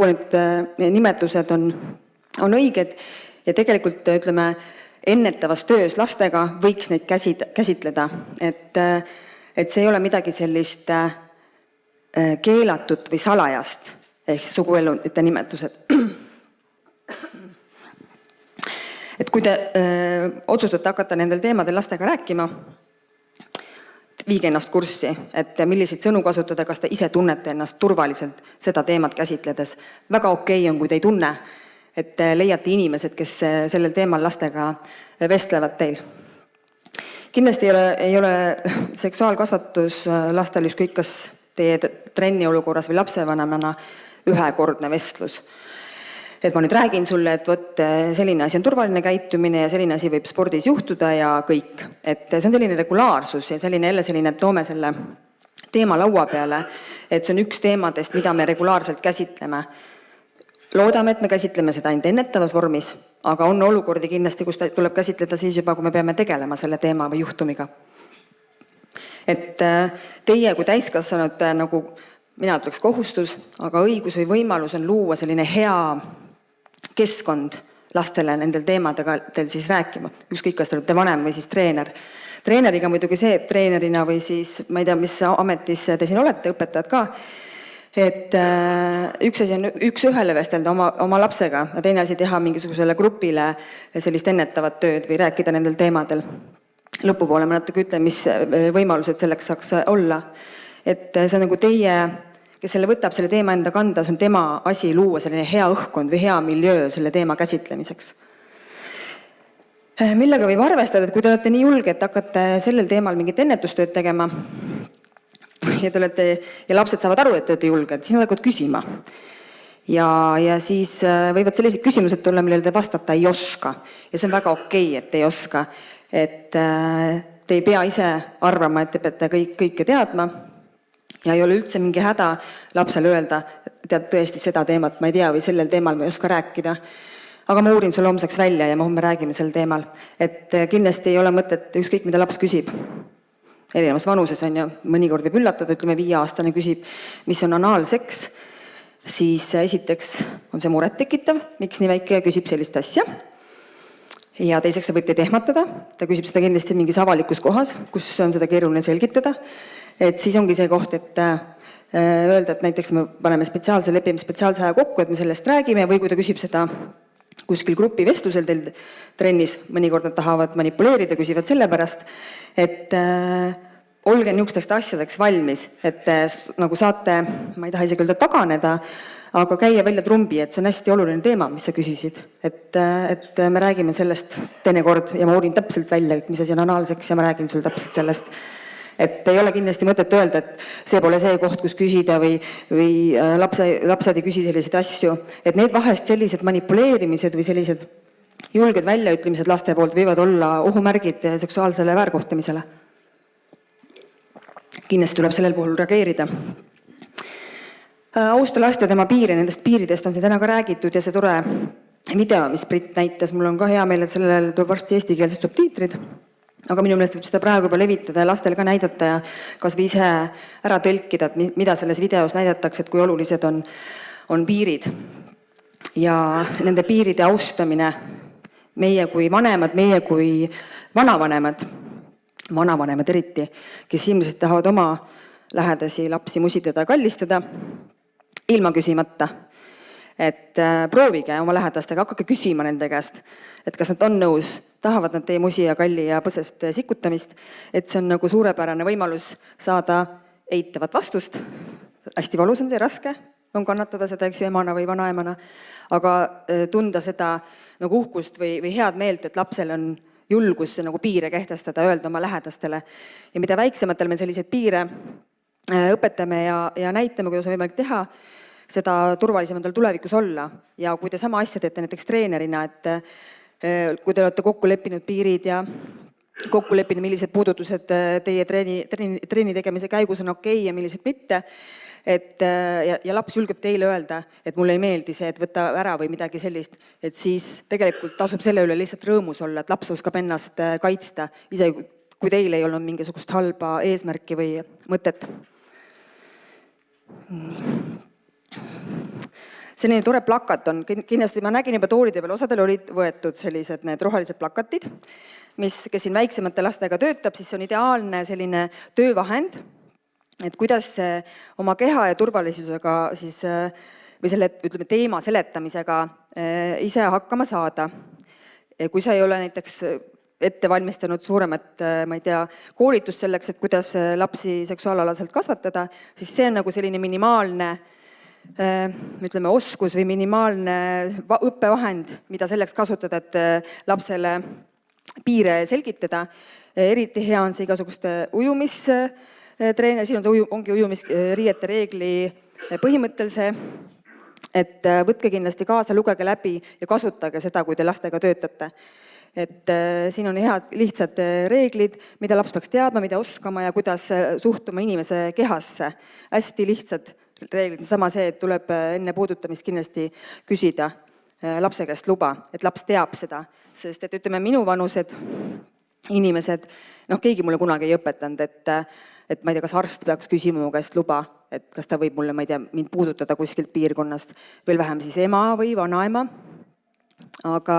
nimetused on õiged ja tegelikult ütleme, ennetavas töös lastega võiks neid käsitleda, et see ei ole midagi sellist keelatut või salajast, ehk suguelundite nimetused. Et kui te otsustate hakata nendel teemadel lastega rääkima, viige ennast kurssi, et milliseid sõnu kasutada, kas te ise tunnete ennast turvaliselt seda teemat käsitledes. Väga okei on, kui te ei tunne, et te leiate inimesed, kes sellel teemal lastega vestlevad teil. Kindlasti ei ole seksuaalkasvatus lastel ükskõik kas teie trenni olukorras või lapsevanemana ühekordne vestlus. Et ma nüüd räägin sulle, et võt, selline asi on turvaline käitumine ja selline asi võib spordis juhtuda ja kõik. Et see on selline regulaarsus ja selline, et toome selle teema laua peale, et see on üks teemadest, mida me regulaarselt käsitleme. Loodame, et me käsitleme seda ainult ennetavas vormis, aga on olukordi kindlasti, kus tuleb käsitleda siis juba, kui me peame tegelema selle teema või juhtumiga. Et teie kui täiskasvanud, nagu mina ütleks kohustus, aga õigus või võimalus on luua selline hea keskkond lastele nendel teemadega teil siis rääkima. Ükskõik, kas te olete vanem või siis treener. Treeneriga muidugi see, et treenerina või siis, ma ei tea, mis ametis te siin olete, õpetajad ka, et üks asi on üks ühele vestelda oma lapsega ja teine asi teha mingisugusele grupile sellist ennetavat tööd või rääkida nendel teemadel. Lõpupoole ma natuke ütlen, mis võimalused selleks saaks olla. Et see on nagu teie, kes selle võtab selle teema enda kanda, see on tema asi luua selline hea õhkkond või hea miljöö selle teema käsitlemiseks. Millega võib arvestada, et kui te olete nii julge, et hakkate sellel teemal mingit ennetustööd tegema ja lapsed saavad aru, et te olete julged, siis nad hakkavad küsima. Ja siis võivad sellised küsimused tulla, millele te vastata ei oska. Ja see on väga okei, et te ei oska. Et te ei pea ise arvama, et te peate kõike teadma ja ei ole üldse mingi häda lapsele öelda, et tead tõesti seda teemat ma ei tea või sellel teemal ma ei oska rääkida. Aga ma uurin sulle homseks välja ja me homme räägime sel teemal. Et kindlasti ei ole mõtet ükskõik, mida laps küsib. Erinevas vanuses on ju, mõnikord võib üllatada, ütleme 5-aastane küsib, mis on anaalseks, siis esiteks on see muret tekitav, miks nii väike küsib sellist asja. Ja teiseks see võib teid ehmatada, ta küsib seda kindlasti mingis avalikus kohas, kus on seda keeruline selgitada. Et siis ongi see koht, et öelda, et näiteks me paneme lepime spetsiaalse aja kokku, et me sellest räägime või kui ta küsib seda kuskil grupi vestlusel teil trennis, mõnikord nad tahavad manipuleerida, küsivad selle pärast, et olge niisugusteks asjadeks valmis, et nagu saate, ma ei taha isegi öelda taganeda, aga käia välja trumbi, et see on hästi oluline teema, mis sa küsisid. Et me räägime sellest teinekord ja ma uurin täpselt välja, mis asi on anaalseks ja ma räägin sulle täpselt sellest. Et ei ole kindlasti mõtet öelda, et see pole see koht, kus küsida või lapsed ei küsi selliseid asju. Et need vahest sellised manipuleerimised või sellised julged väljaütlemised laste poolt võivad olla ohumärgid seksuaalsele väärkohtlemisele. Kindlasti tuleb sellel puhul reageerida. Austa last ja tema piire, nendest piiridest on siin täna ka räägitud ja see tore video, mis Brit näitas, mul on ka hea meel, et sellel tuleb varsti eestikeelsed subtiitrid. Aga minu meelest võib seda praegu juba levitada ja lastel ka näidata ja kas või ise ära tõlkida, et mida selles videos näidatakse, et kui olulised on piirid. Ja nende piiride austamine, meie kui vanemad, meie kui vanavanemad eriti, kes ilmselt tahavad oma lähedasi lapsi musitada ja kallistada, ilma küsimata. Et proovige oma lähedastega, hakake küsima nende käest, et kas nad on nõus, tahavad nad teie musi ja kalli ja põsest sikutamist, et see on nagu suurepärane võimalus saada eitavat vastust. Hästi valus on see, raske on kannatada seda, eks emana või vanaemana, aga tunda seda nagu uhkust või head meelt, et lapsel on julgus nagu piire kehtestada, öelda oma lähedastele. Ja mida väiksematel me selliseid piire õpetame ja näitame, kuidas on võimalik teha, seda turvalisemandal tulevikus olla. Ja kui te sama asja teete näiteks treenerina, et kui te olete kokku leppinud piirid ja kokku leppinud, millised puudutused teie treeni tegemise käigus on okei ja millised mitte, ja laps julgeb teile öelda, et mulle ei meeldi see, et võta ära või midagi sellist, et siis tegelikult tasub selle üle lihtsalt rõõmus olla, et laps oskab ennast kaitsta, ise kui teil ei olnud mingisugust halba eesmärki või mõtet. Selline tore plakat on, kindlasti ma nägin juba toolide peal, osadel olid võetud sellised need rohelised plakatid, kes siin väiksemate lastega töötab, siis on ideaalne selline töövahend, et kuidas oma keha ja turvalisusega siis, või selle ütleme, teema seletamisega ise hakkama saada. kui sa ei ole näiteks ette valmistanud suuremat, ma ei tea, koolitust selleks, et kuidas lapsi seksuaalalaselt kasvatada, siis see on nagu selline minimaalne ütleme, oskus või minimaalne õppevahend, mida selleks kasutada, et lapsele piire selgitada. Eriti hea on see igasuguste ujumistreener, siin on see ongi ujumisriiete reegli põhimõttelise, et võtke kindlasti kaasa, lugege läbi ja kasutage seda, kui te lastega töötate. Et siin on head lihtsad reeglid, mida laps peaks teadma, mida oskama ja kuidas suhtuma inimese kehasse. Hästi lihtsad reeglid, sama see, et tuleb enne puudutamist kindlasti küsida lapse käest luba, et laps teab seda. Sest et ütleme, minu vanused inimesed, keegi mulle kunagi ei õpetanud, et ma ei tea, kas arst peaks küsima mu käest luba, et kas ta võib mulle, ma ei tea, mind puudutada kuskilt piirkonnast, veel vähem siis ema või vanaema. Aga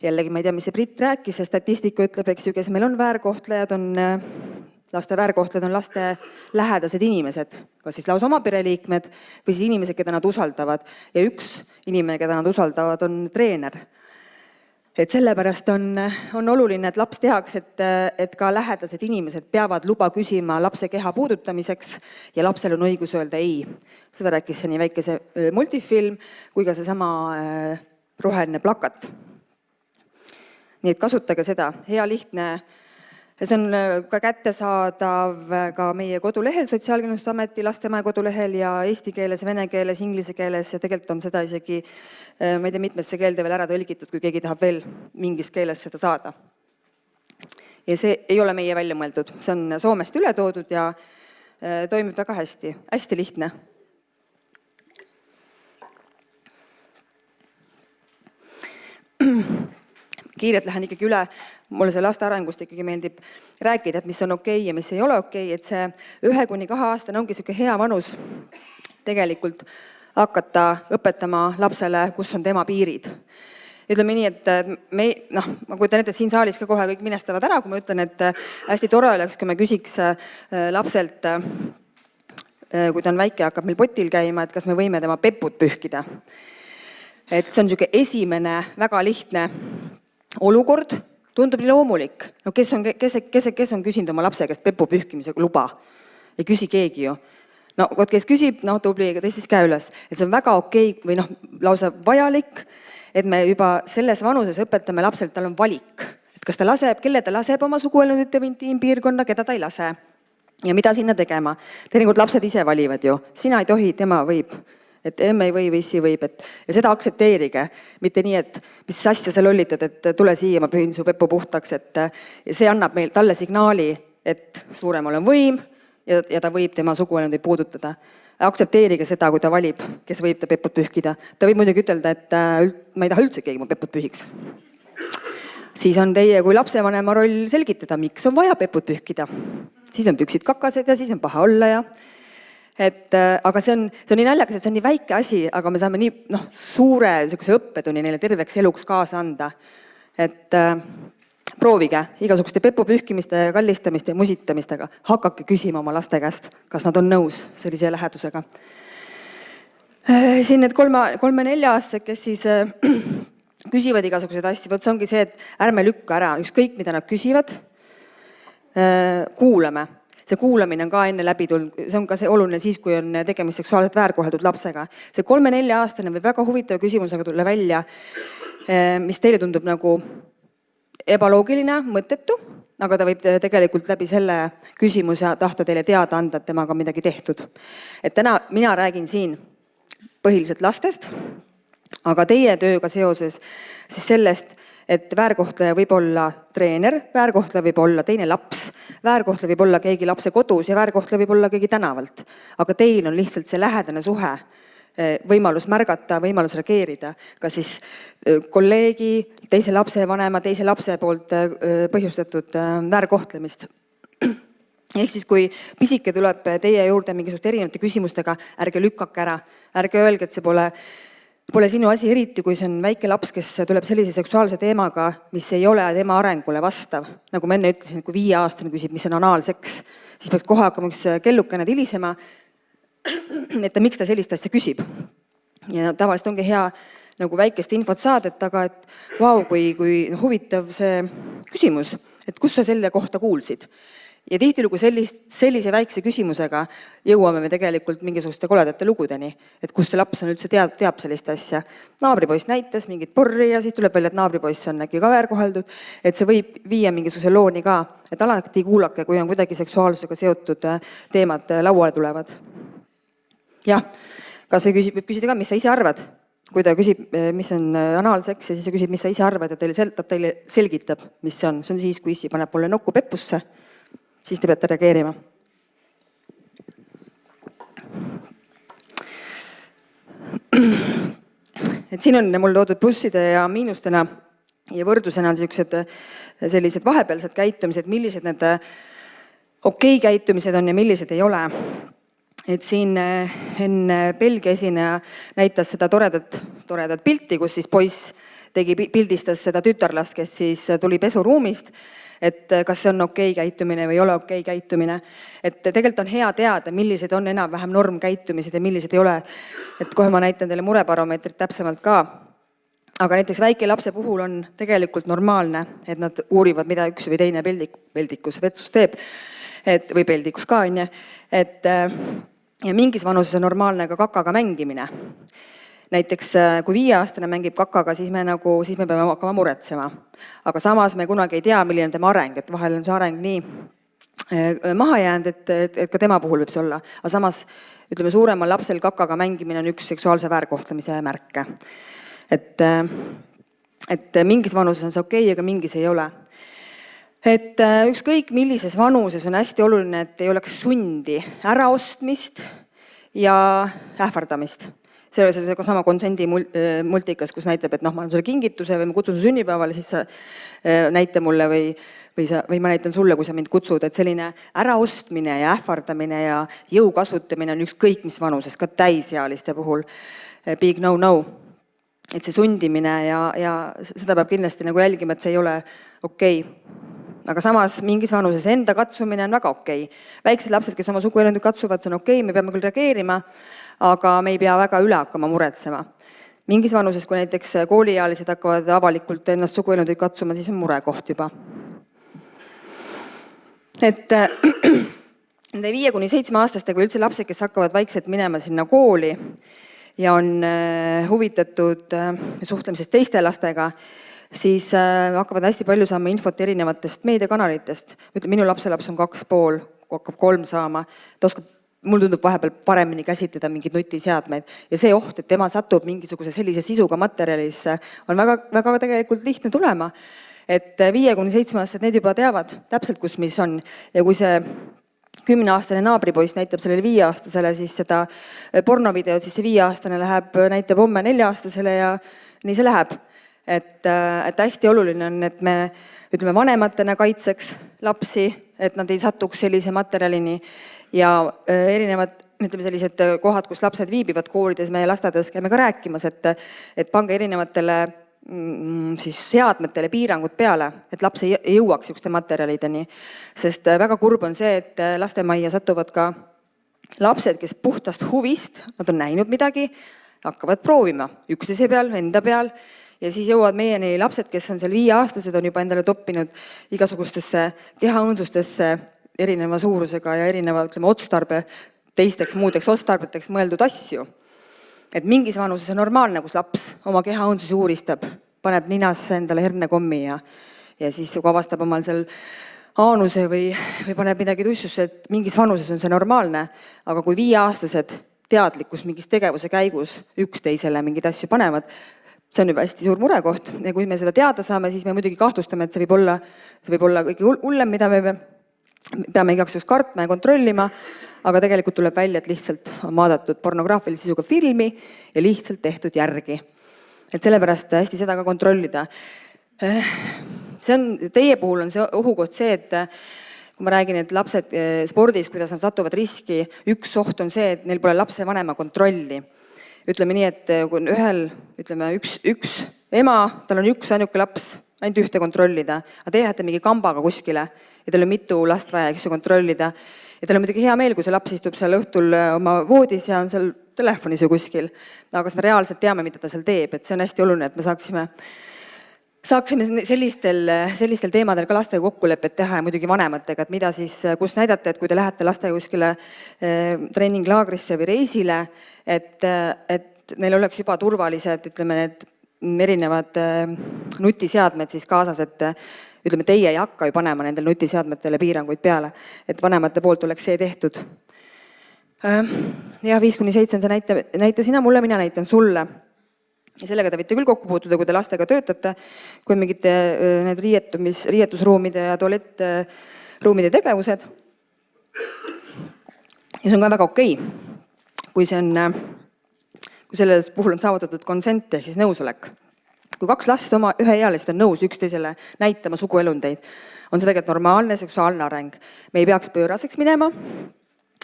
jällegi ma ei tea, mis see Brit rääkis, see statistika ütleb, eks ju, kes meil on väärkohtlejad, laste väärkohtlejad on laste lähedased inimesed, kas siis lausa oma pereliikmed või siis inimesed, keda nad usaldavad. Ja üks inimene, keda nad usaldavad, on treener. Et sellepärast on oluline, et laps teaks, et ka lähedased inimesed peavad luba küsima lapse keha puudutamiseks ja lapsel on õigus öelda ei. Seda rääkis see nii väike see multifilm kui ka see sama roheline plakat. Nii et kasutage seda, hea lihtne. See on ka kättesaadav ka meie kodulehel, Sotsiaalkindlustusameti lastemaja kodulehel ja eesti keeles, vene keeles, inglise keeles ja tegelikult on seda isegi, ma ei tea, mitmesse keelde veel ära tõlgitud, kui keegi tahab veel mingis keeles seda saada. Ja see ei ole meie välja mõeldud, see on Soomest üle toodud ja toimib väga hästi, hästi lihtne. Kiirelt lähen ikkagi üle, mulle see laste arengust ikkagi meeldib rääkida, et mis on okei ja mis ei ole okei, et see 1–2 aastane ongi selline hea vanus tegelikult hakata õpetama lapsele, kus on tema piirid. Ütleme nii, et ma kujutan ette, et siin saalis ka kohe kõik minestavad ära, kui ma ütlen, et hästi tore oleks, kui me küsiks lapselt, kui ta on väike, hakkab meil potil käima, et kas me võime tema pepud pühkida. Et see on selline esimene väga lihtne olukord, tundub nii loomulik. No kes on küsinud oma lapse käest pepu pühkimisega luba? Ei küsi keegi ju. No kes küsib, tubli, tõstis käe üles. Et see on väga okei või lausa vajalik, et me juba selles vanuses õpetame lapselt, tal on valik. Et kas ta laseb, kelle ta laseb oma suguelundite või intiimpiirkonna, keda ta ei lase. Ja mida sinna tegema? Teinekord lapsed ise valivad ju. Sina ei tohi, tema võib. Et emme ei või või issi võib, ja seda aktsepteerige, mitte nii, et mis asja sa lollitad, et tule siia, ma pühin su pepu puhtaks, et see annab meil talle signaali, et suuremal on võim ja ta võib tema suguelundeid puudutada. Aktsepteerige seda, kui ta valib, kes võib ta peput pühkida. Ta võib muidugi ütelda, et ma ei taha üldse keegi mu peput pühiks. Siis on teie kui lapsevanema roll selgitada, miks on vaja peput pühkida. Siis on püksid kakased ja siis on paha olla ja aga see on nii naljakas, et see on nii väike asi, aga me saame nii suure õppetunni neile terveks eluks kaasa anda. Et proovige igasuguste pepu pühkimiste, kallistamiste ja musitamistega. Hakake küsima oma laste käest, kas nad on nõus sellise lähedusega. Siin need 3–4-aastased, kes siis küsivad igasuguseid asju, võt see ongi see, et ärme lükka ära, ükskõik mida nad küsivad, kuulame. See kuulamine on ka enne läbi tulnud, see on ka see oluline siis, kui on tegemist seksuaalselt väärkoheldud lapsega. See 3–4-aastane või väga huvitava küsimusega tulla välja, mis teile tundub nagu ebaloogiline, mõttetu, aga ta võib tegelikult läbi selle küsimuse tahta teile teada anda, et temaga on midagi tehtud. Et täna mina räägin siin põhiliselt lastest, aga teie tööga seoses siis sellest, et väärkohtleja võib olla treener, väärkohtleja võib olla teine laps, väärkohtleja võib olla keegi lapse kodus ja väärkohtleja võib olla keegi tänavalt. Aga teil on lihtsalt see lähedane suhe, võimalus märgata, võimalus reageerida, ka siis kolleegi, teise lapse vanema, teise lapse poolt põhjustatud väärkohtlemist. Ehk siis, kui pisike tuleb teie juurde mingisuguste erinevate küsimustega, ärge lükkake ära, ärge öelge, et see pole sinu asi, eriti kui see on väike laps, kes tuleb sellise seksuaalse teemaga, mis ei ole tema arengule vastav. Nagu ma enne ütlesin, et kui 5-aastane küsib, mis on anaalseks, siis peaks kohe hakkama üks kellukene tilisema, et miks ta sellist asja küsib. Ja tavaliselt ongi hea nagu väikest infot saada, et aga et vau, kui huvitav see küsimus, et kus sa selle kohta kuulsid. Ja tihtilugu sellise väikse küsimusega jõuame me tegelikult mingisuguste koledate lugudeni, et kus see laps on üldse teab sellist asja. Naabripoiss näitas mingit porri ja siis tuleb välja, et naabripoiss on äkki ka väärkoheldud, et see võib viia mingisuguse looni ka, et alati kuulake, kui on kuidagi seksuaalsusega seotud teemad lauale tulevad. Jah, kas või võib küsida ka, mis sa ise arvad? Kui ta küsib, mis on anaalseks ja siis ta küsib, mis sa ise arvad ja ta teile selgitab, mis see on. See on siis, kui issi paneb mulle nokku peppusse, siis te peate reageerima. Et siin on mul toodud plusside ja miinustena ja võrdlusena on sellised vahepealsed käitumised, millised need okei käitumised on ja millised ei ole. Et siin enne Belgia esineja näitas seda toredat pilti, kus siis poiss pildistas seda tütarlast, kes siis tuli pesuruumist, et kas see on okei käitumine või ei ole okei käitumine. Et tegelikult on hea teada, millised on enam-vähem normkäitumised ja millised ei ole. Et kohe ma näitan teile murebaromeetrit täpsemalt ka. Aga näiteks väike lapse puhul on tegelikult normaalne, et nad uurivad, mida üks või teine peldikus vetsus teeb, või peldikus ka, on. Ja mingis vanuses on normaalne ka kakaga mängimine. Näiteks kui 5-aastane mängib kakaga, siis me peame hakkama muretsema. Aga samas me kunagi ei tea, milline on tema areng, et vahel on see areng nii maha jäänud, et ka tema puhul võib see olla. Aga samas, ütleme, suuremal lapsel kakaga mängimine on üks seksuaalse väärkohtlemise märke. Et mingis vanuses on see okei, aga mingis ei ole. Et ükskõik millises vanuses on hästi oluline, et ei oleks sundi äraostmist ja ähvardamist. See oli see sama konsendi multikas, kus näitab, et ma annan sulle kingituse või ma kutsun su sünnipäevale, siis sa näita mulle või ma näitan sulle, kui sa mind kutsud. Et selline äraostmine ja ähvardamine ja jõu kasutamine on ükskõik mis vanuses, ka täisealiste puhul big no. Et see sundimine ja seda peab kindlasti nagu jälgima, et see ei ole okei. Aga samas mingis vanuses enda katsumine on väga okei. Väiksed lapsed, kes oma suguelundit katsuvad, see on okei, me peame küll reageerima, aga me ei pea väga üle hakkama muretsema. Mingis vanuses, kui näiteks kooliealised hakkavad avalikult ennast suguelundit katsuma, siis on murekoht juba. Et nende 5–7-aastaste kui üldse lapsed, kes hakkavad vaikselt minema sinna kooli ja on huvitatud suhtlemisest teiste lastega, siis hakkavad hästi palju saama infot erinevatest meediakanalitest. Minu lapselaps on 2,5, hakkab 3 saama. Ta oskab, mul tundub vahepeal paremini käsitleda mingid nutiseadmeid. Ja see oht, et tema satub mingisuguse sellise sisuga materjalisse, on väga tegelikult lihtne tulema. Et 5–7-aastased need juba teavad täpselt, kus mis on. Ja kui see 10-aastane naabripoiss näitab sellele 5-aastasele siis seda pornovideot, siis see 5-aastane näitab homme 4-aastasele ja nii see läheb. Et hästi oluline on, et me ütleme vanematena kaitseks lapsi, et nad ei satuks sellise materjalini ja erinevad sellised kohad, kus lapsed viibivad koolides, meie lastades käime ka rääkimas, et pange erinevatele siis seadmetele piirangud peale, et laps ei jõuaks ükste materjalideni. Sest väga kurb on see, et lastemajja satuvad ka lapsed, kes puhtast huvist, nad on näinud midagi, hakkavad proovima üksteise peal, enda peal. Ja siis jõuavad meieni lapsed, kes on seal 5-aastased, on juba endale toppinud igasugustesse kehaõõnsustesse erineva suurusega ja erineva, ütleme, otstarbe, teisteks muudeks otstarbeteks mõeldud asju. Et mingis vanuses on normaalne, kus laps oma kehaõõnsusi uuristab, paneb ninasse endale hernekommi ja siis avastab omal seal aanuse või paneb midagi tussusse, et mingis vanuses on see normaalne, aga kui 5-aastased teadlikkus mingis tegevuse käigus üksteisele mingid asju panevad, see on juba hästi suur murekoht ja kui me seda teada saame, siis me muidugi kahtlustame, et see võib olla kõige hullem, mida me peame igaks juhuks kartma ja kontrollima, aga tegelikult tuleb välja, et lihtsalt on vaadatud pornograafilise sisuga filmi ja lihtsalt tehtud järgi. Et sellepärast hästi seda ka kontrollida. Teie puhul on see ohukoht see, et kui ma räägin, et lapsed spordis, kuidas nad satuvad riski, üks oht on see, et neil pole lapse vanema kontrolli. Ütleme nii, et kui on üks ema, tal on üks ainuke laps, ainult ühte kontrollida, aga te lähete mingi kambaga kuskile ja teil on mitu last vaja, eks ju kontrollida. Ja teil on muidugi hea meel, kui see laps istub seal õhtul oma voodis ja on seal telefonis või kuskil, aga kas me reaalselt teame, mida ta seal teeb, et see on hästi oluline, et me saaksime sellistel teemadel ka lastega kokkulepet teha ja muidugi vanematega, et mida siis, kus näidata, et kui te lähete lastega kuskile treeninglaagrisse või reisile, et neil oleks juba turvalised, ütleme, need erinevad nutiseadmed siis kaasas, et ütleme, teie ei hakka ju panema nendel nutiseadmetele piiranguid peale, et vanemate poolt oleks see tehtud. Ja 5-7 on see näite sina mulle, mina näitan sulle. Ja sellega te võite küll kokku puutuda, kui te lastega töötate, kui on mingid need riietusruumide ja tualettruumide tegevused. Ja see on ka väga okei, kui selles puhul on saavutatud konsent ehk siis nõusolek. Kui 2 last oma üheealised on nõus üksteisele näitama suguelundeid, on see tegelikult normaalne seksuaalne areng. Me ei peaks pööraseks minema,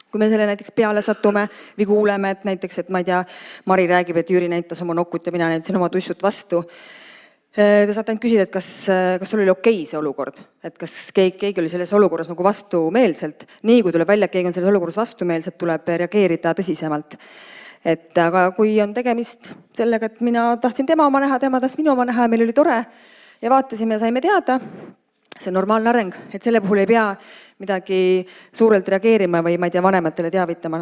kui me selle näiteks peale satume või kuuleme, et näiteks, et ma ei tea, Mari räägib, et Jüri näitas oma nokut ja mina näitasin oma tussut vastu. Te saate ainult küsida, et kas sul oli okei see olukord, et kas keegi oli selles olukorras nagu vastumeelselt. Nii kui tuleb välja, et keegi on selles olukorras vastumeelselt, tuleb reageerida tõsisemalt. Et aga kui on tegemist sellega, et mina tahtsin tema oma näha, tema tahtis minu oma näha ja meil oli tore ja vaatasime ja saime teada, see on normaalne areng, et selle puhul ei pea midagi suurelt reageerima või ma ei tea, vanematele teavitama.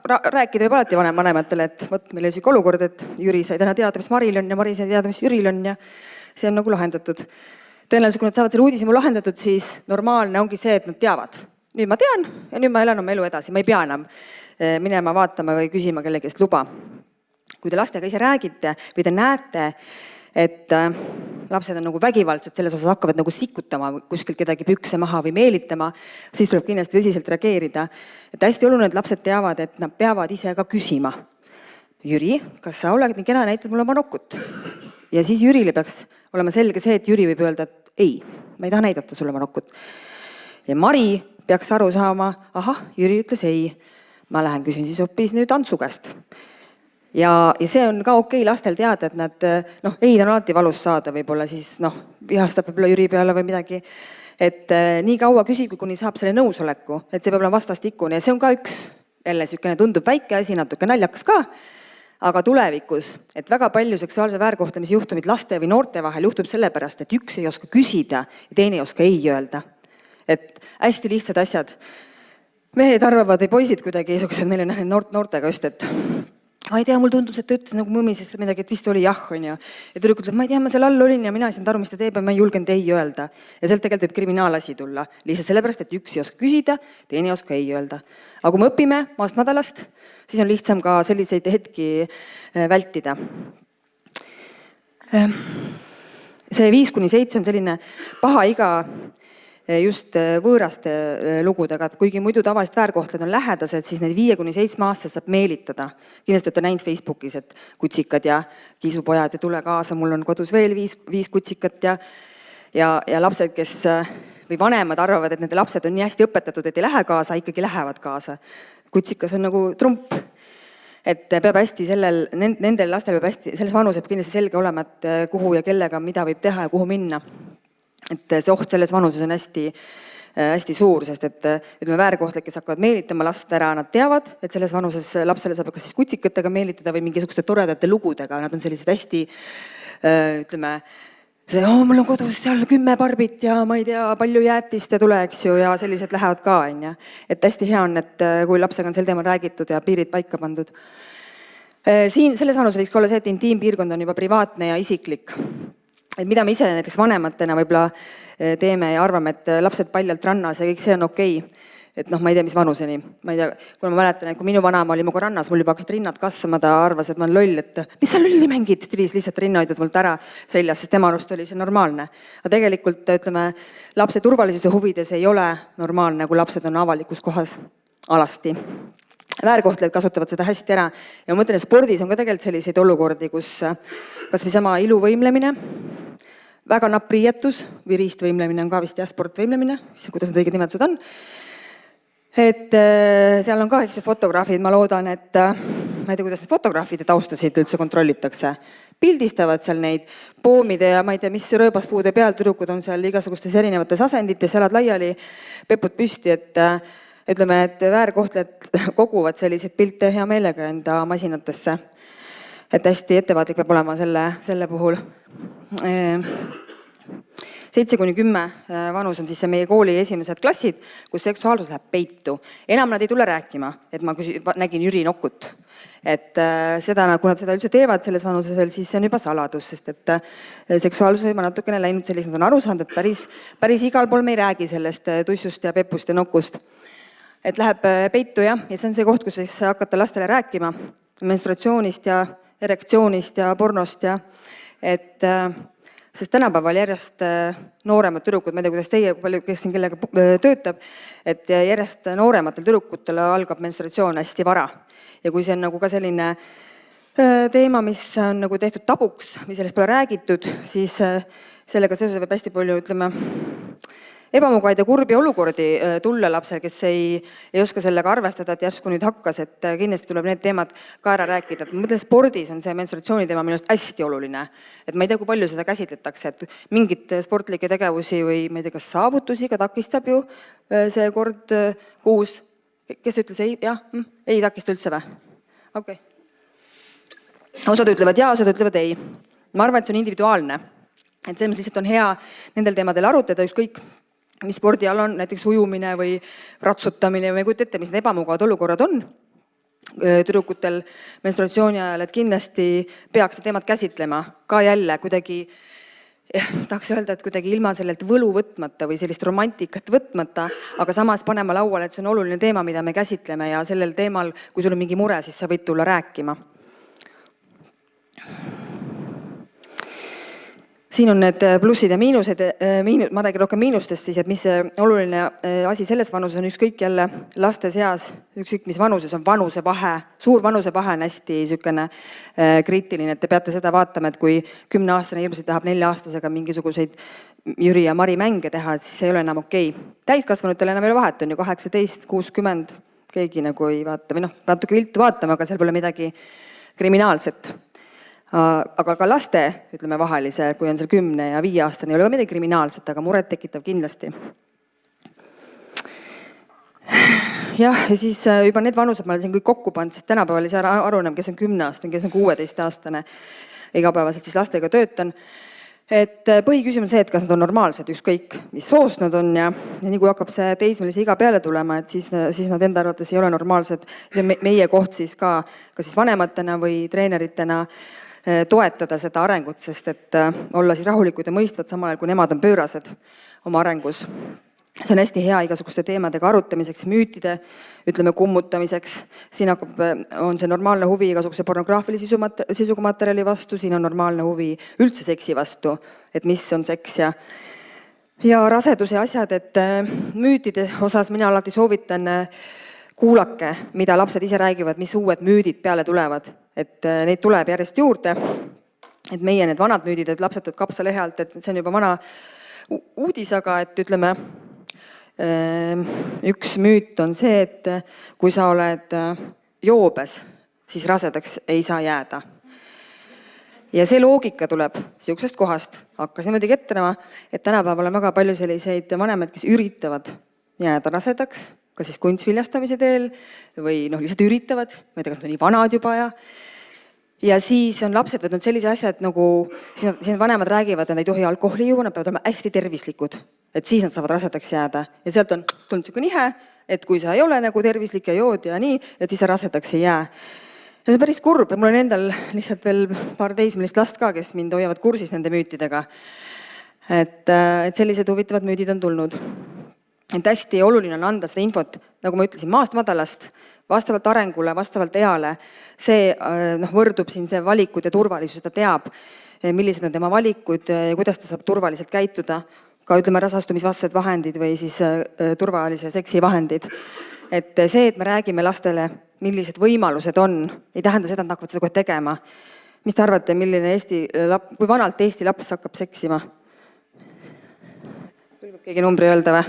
Rääkida võib alati vanematele, et võt, meil oli siuke olukord, et Jüri sai täna teada, mis Maril on ja Mari sai teada, mis Jüril on ja see on nagu lahendatud. Tõenäoliselt, kui nad saavad selle uudisimu lahendatud, siis normaalne ongi see, et nad teavad. Nüüd ma tean ja nüüd ma elan oma elu edasi, ma ei pea enam minema vaatama või küsima kellegist luba. Kui te lastega ise räägite või te näete, et lapsed on nagu vägivaldsed, selles osas hakkavad nagu sikutama kuskilt kedagi pükse maha või meelitama, siis tuleb kindlasti tõsiselt reageerida. Et hästi oluline, et lapsed teavad, et nad peavad ise ka küsima. Jüri, kas sa oled nii kena, näitad mulle oma nokut? Ja siis Jürile peaks olema selge see, et Jüri võib öelda, et ei, ma ei taha näidata sulle oma nokut. Ja Mari peaks aru saama, ahah, Jüri ütles ei, ma lähen küsin siis hoopis nüüd Antsu käest. Ja see on ka okei lastel teada, et nad, ei, ta on alati valus saada, võib-olla siis, vihastab võib-olla Jüri peale või midagi. Et nii kaua küsib, kuni saab selle nõusoleku, et see peab olema vastastikune ja see on ka üks, jälle sükene tundub väike asi, natuke naljakas ka, aga tulevikus, et väga palju seksuaalse väärkohtlemise juhtumid laste või noorte vahel juhtub sellepärast, et üks ei oska küsida ja teine ei oska ei öelda. Et hästi lihtsad asjad. Mehed arvavad või poisid kuidagi niisugused, meil on näinud noortega just, et ma ei tea, mul tundus, et ta ütles nagu mõmises midagi, et vist oli jah, on ju. Ja tüdruk ütleb, ma ei tea, ma seal all olin ja mina ei saanud aru, mis ta teeb ja ma ei julgenud ei öelda. Ja sealt tegelikult võib kriminaalasi tulla. Lihtsalt sellepärast, et üks ei oska küsida, teine ei oska ei öelda. Aga kui me õpime maast madalast, siis on lihtsam ka selliseid hetki vältida. See 5-7 on selline paha iga just võõraste lugudega, et kuigi muidu tavaliselt väärkohtled on lähedased, siis neid 5-7 aastased saab meelitada. Kindlasti olete näinud Facebookis, et kutsikad ja kiisupojad ja tule kaasa, mul on kodus veel 5 kutsikat ja lapsed, kes või vanemad arvavad, et nende lapsed on nii hästi õpetatud, et ei lähe kaasa, ikkagi lähevad kaasa. Kutsikas on nagu trump. Et peab hästi nendel lastel peab hästi, selles vanus peab kindlasti selge olema, et kuhu ja kellega mida võib teha ja kuhu minna. Et see oht selles vanuses on hästi suur, sest et ütleme väärkohtled, kes hakkavad meelitama last ära, nad teavad, et selles vanuses lapsele saab kas siis kutsikatega meelitada või mingisuguste toredate lugudega, nad on sellised hästi, ütleme, mul on kodus seal 10 barbit ja ma ei tea, palju jäätist ja tule, eks ju, ja sellised lähevad ka, on. Et hästi hea on, et kui lapsega on sel teemal räägitud ja piirid paika pandud. Siin selles vanus võiks olla see, et intiimpiirkond on juba privaatne ja isiklik. Et mida me ise näiteks vanematena võib-olla teeme ja arvame, et lapsed paljalt rannas ja kõik see on okei. Et ma ei tea, mis vanuseni. Ma ei tea, kui ma mäletan, et kui minu vanaema oli muga rannas, mul juba hakkasid rinnad kasvama, ta arvas, et ma olen loll, et mis sa lolli mängid, tiris lihtsalt rinnahoidud mult ära seljas, sest tema arust oli see normaalne. Aga tegelikult, ütleme, lapse turvalisuse huvides ei ole normaalne, kui lapsed on avalikus kohas alasti. Väärkohtlejad kasutavad seda hästi ära ja ma mõtlen, et spordis on ka tegelikult selliseid olukordi, kus kas või sama iluvõimlemine, väga napp riietus või riistvõimlemine on ka vist sportvõimlemine, kuidas need õiged nimetused on. Et seal on ka fotograafid, ma loodan, et ma ei tea, kuidas need fotograafide taustasid üldse kontrollitakse. Pildistavad seal neid poomide ja ma ei tea, mis rööbaspuude peal tüdrukud on seal igasugustes erinevates asendites, elad laiali, pepud püsti, et ütleme, et väärkohtlejad koguvad selliseid pilte hea meelega enda masinatesse. Et hästi ettevaatlik peab olema selle puhul. 7–10 vanus on siis see meie kooli esimesed klassid, kus seksuaalsus läheb peitu. Enam nad ei tule rääkima, et ma nägin Jüri nokut. Et seda, kui nad seda üldse teevad selles vanuses veel, siis see on juba saladus, sest et seksuaalsus on juba natukene läinud sellised, nad on aru saanud, et päris igal pool me ei räägi sellest tussust ja pepust ja nokust. Et läheb peitu ja see on see koht, kus siis hakata lastele rääkima menstruatsioonist ja erektsioonist ja pornost ja sest tänapäeval järjest nooremad tüdrukud, ma ei tea, kuidas teie, palju, kes siin kellega töötab, et järjest noorematel tüdrukutel algab menstruatsioon hästi vara. Ja kui see on nagu ka selline teema, mis on nagu tehtud tabuks või sellest pole räägitud, siis sellega seoses võib hästi palju, ütleme, ebamugavaid ja kurbi olukordi tulla lapsel, kes ei oska sellega arvestada, et järsku nüüd hakkas, et kindlasti tuleb need teemad ka ära rääkida. Ma mõtlen, spordis on see menstruatsiooni teema minu arust hästi oluline. Et ma ei tea, kui palju seda käsitletakse, et mingit sportlikke tegevusi või ma ei tea, kas saavutusi ka takistab ju see kord kuus. Kes ütles ei? Jah, ei takista üldse või? Okei. Osad ütlevad jaa, osad ütlevad ei. Ma arvan, et see on individuaalne. Et see lihtsalt on hea nendel teemadel arutada, ükskõik mis spordi all on, näiteks ujumine või ratsutamine või kujuta ette, mis need ebamugavad olukorrad on tüdrukutel menstruatsiooni ajal, et kindlasti peaks teemad käsitlema ka jälle kuidagi, tahaks öelda, et kuidagi ilma sellelt võlu võtmata või sellist romantikat võtmata, aga samas panema lauale, et see on oluline teema, mida me käsitleme ja sellel teemal, kui sul on mingi mure, siis sa võid tulla rääkima. Siin on need plussid ja miinused, ma räägin rohkem miinustest siis, et mis see oluline asi selles vanuses on ükskõik jälle laste seas, ükskõik mis vanuses on vanusevahe, suur vanusevahe on hästi sükene kriitiline, et te peate seda vaatama, et kui 10-aastane hirmsasti tahab 4-aastasega mingisuguseid Jüri ja Mari mänge teha, et siis see ei ole enam okei. Täiskasvanutel enam ei ole vahet, on ju 18, 60, keegi nagu ei vaata, või natuke viltu vaatama, aga seal pole midagi kriminaalset. Aga ka laste, ütleme vahelise, kui on seal 10 ja 5-aastane, ei ole midagi kriminaalset, aga muret tekitav kindlasti. Jah, ja siis juba need vanused ma olen siin kõik kokku pannud, sest tänapäeval ei saa aru enam, kes on 10-aastane, kes on 16-aastane. Igapäevaselt siis lastega töötan. Et põhiküsimus on see, et kas nad on normaalsed, ükskõik mis soost nad on ja nii kui hakkab see teismelise iga peale tulema, et siis nad enda arvates ei ole normaalsed. See on meie koht siis ka siis vanematena või treeneritena toetada seda arengut, sest et olla siis rahulikud ja mõistvad samal ajal, kui nemad on pöörased oma arengus. See on hästi hea igasuguste teemadega arutamiseks, müütide, ütleme kummutamiseks. Siin on see normaalne huvi igasuguse pornograafilise sisuga materjali vastu, siin on normaalne huvi üldse seksi vastu, et mis on seks ja raseduse asjad, et müütide osas mina alati soovitan kuulake, mida lapsed ise räägivad, mis uued müüdid peale tulevad, et neid tuleb järjest juurde, et meie need vanad müüdid, et lapsed tuleb kapsalehe alt, et see on juba vana uudis, aga et ütleme, üks müüt on see, et kui sa oled joobes, siis rasedaks ei saa jääda. Ja see loogika tuleb siuksest kohast, hakkas niimoodi kettrama, et tänapäeval on väga palju selliseid vanemaid, kes üritavad jääda rasedaks, kas siis kunstviljastamise teel või lihtsalt üritavad, ma ei tea, kas nad on nii vanad juba ja siis on lapsed võtnud sellise asja, et nagu siis vanemad räägivad, et nad ei tohi alkoholi juua, nad peavad olema hästi tervislikud, et siis nad saavad rasedaks jääda ja sealt on tulnud siuke nihe, et kui sa ei ole nagu tervislik ja jood ja nii, et siis sa rasedaks ei jää. Ja see on päris kurb ja mul on endal lihtsalt veel paar teismelist last ka, kes mind hoiavad kursis nende müütidega. Et sellised huvitavad müüdid on tulnud. Et hästi oluline on anda seda infot, nagu ma ütlesin, maast madalast, vastavalt arengule, vastavalt eale. See võrdub siin see valikud ja turvalisus, ta teab, millised on tema valikud ja kuidas ta saab turvaliselt käituda. Ka ütleme rasastumisvastased vahendid või siis turvalise seksi vahendid. Et see, et me räägime lastele, millised võimalused on, ei tähenda seda, et nad hakkavad seda kohe tegema. Mis te arvate, kui vanalt Eesti laps hakkab seksima? Võib keegi numbri öelda või?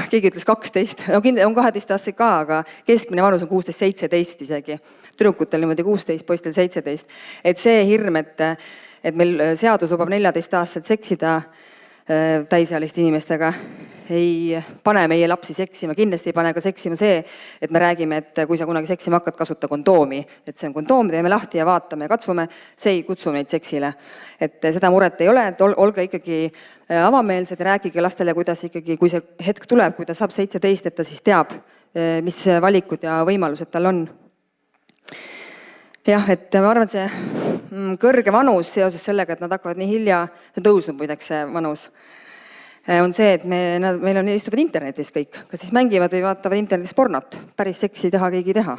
Keegi ütles 12, on 12-aastased ka, aga keskmine vanus on 16-17 isegi. Tüdrukutel niimoodi 16, poistel 17. Et see hirm, et meil seadus lubab 14-aastaselt seksida täisealiste inimestega, ei pane meie lapsi seksima, kindlasti ei pane ka seksima see, et me räägime, et kui sa kunagi seksima hakkad, kasuta kondoomi, et see on kondoom, teeme lahti ja vaatame ja katsume, see ei kutsu neid seksile. Et seda muret ei ole, et olge ikkagi avameelsed ja rääkige lastele, kuidas ikkagi, kui see hetk tuleb, kui ta saab 17, et ta siis teab, mis valikud ja võimalused tal on. Jah, et ma arvan, et see kõrge vanus seoses sellega, et nad hakkavad nii hilja, see tõusnud muideks see vanus, on see, et meil on istuvad internetis kõik, kas siis mängivad või vaatavad internetis pornot, päris seksi ei taha keegi teha.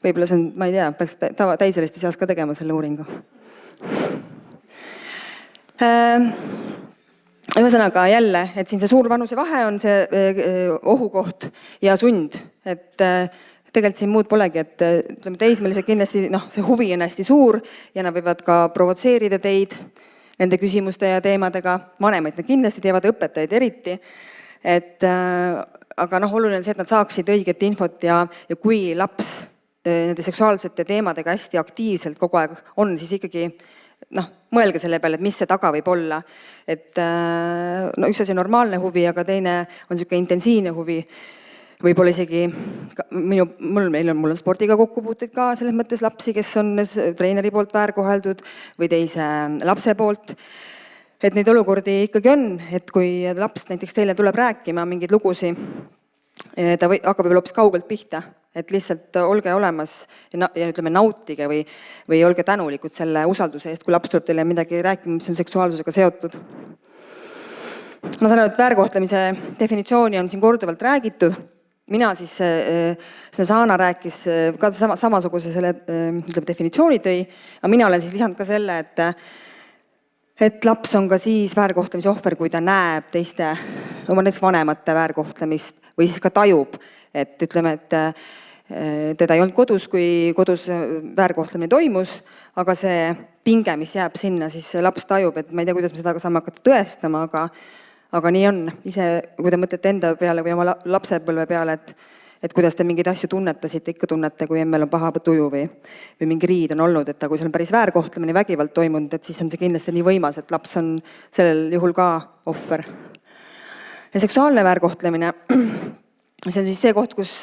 Võib-olla see on, ma ei tea, peaks täiseliste seas ka tegema selle uuringu. Ühesõnaga jälle, et siin see suur vanuse vahe on see ohukoht ja sund, et tegelikult siin muud polegi, et ütleme, teismelised kindlasti, see huvi on hästi suur ja nad võivad ka provotseerida teid nende küsimuste ja teemadega, vanemaid nad kindlasti teevad, õpetajaid eriti, aga oluline on see, et nad saaksid õiget infot ja kui laps nende seksuaalsete teemadega hästi aktiivselt kogu aeg on, siis ikkagi mõelge selle peale, et mis see taga võib olla. Et üks asi on normaalne huvi, aga teine on niisugune intensiivne huvi. Võib-olla isegi, mul on spordiga kokkupuuteid ka selles mõttes lapsi, kes on treeneri poolt väärkoheldud või teise lapse poolt. Et neid olukordi ikkagi on, et kui laps näiteks teile tuleb rääkima mingeid lugusi, ta hakkab võib-olla hoopis kaugelt pihta, et lihtsalt olge olemas ja ütleme nautige või olge tänulikud selle usalduse eest, kui laps tuleb teile midagi rääkima, mis on seksuaalsusega seotud. Ma saan aru, et väärkohtlemise definitsiooni on siin korduvalt räägitud. Mina siis, Saana rääkis ka samasuguse selle definitsiooni tõi, aga mina olen siis lisanud ka selle, et laps on ka siis väärkohtlemise ohver, kui ta näeb teiste, oma näiteks vanemate väärkohtlemist või siis ka tajub, et ütleme, et teda ei olnud kodus, kui kodus väärkohtlemine toimus, aga see pinge, mis jääb sinna, siis laps tajub, et ma ei tea, kuidas me seda saame hakata tõestama, aga nii on. Ise, kui te mõtlete enda peale või oma lapsepõlve peale, et kuidas te mingeid asju tunnetasite, ikka tunnete, kui emmel on paha tuju või mingi riid on olnud, et kui seal on päris väärkohtlemine, vägivald toimunud, et siis on see kindlasti nii võimas, et laps on sellel juhul ka ohver. Ja seksuaalne väärkohtlemine, see on siis see koht, kus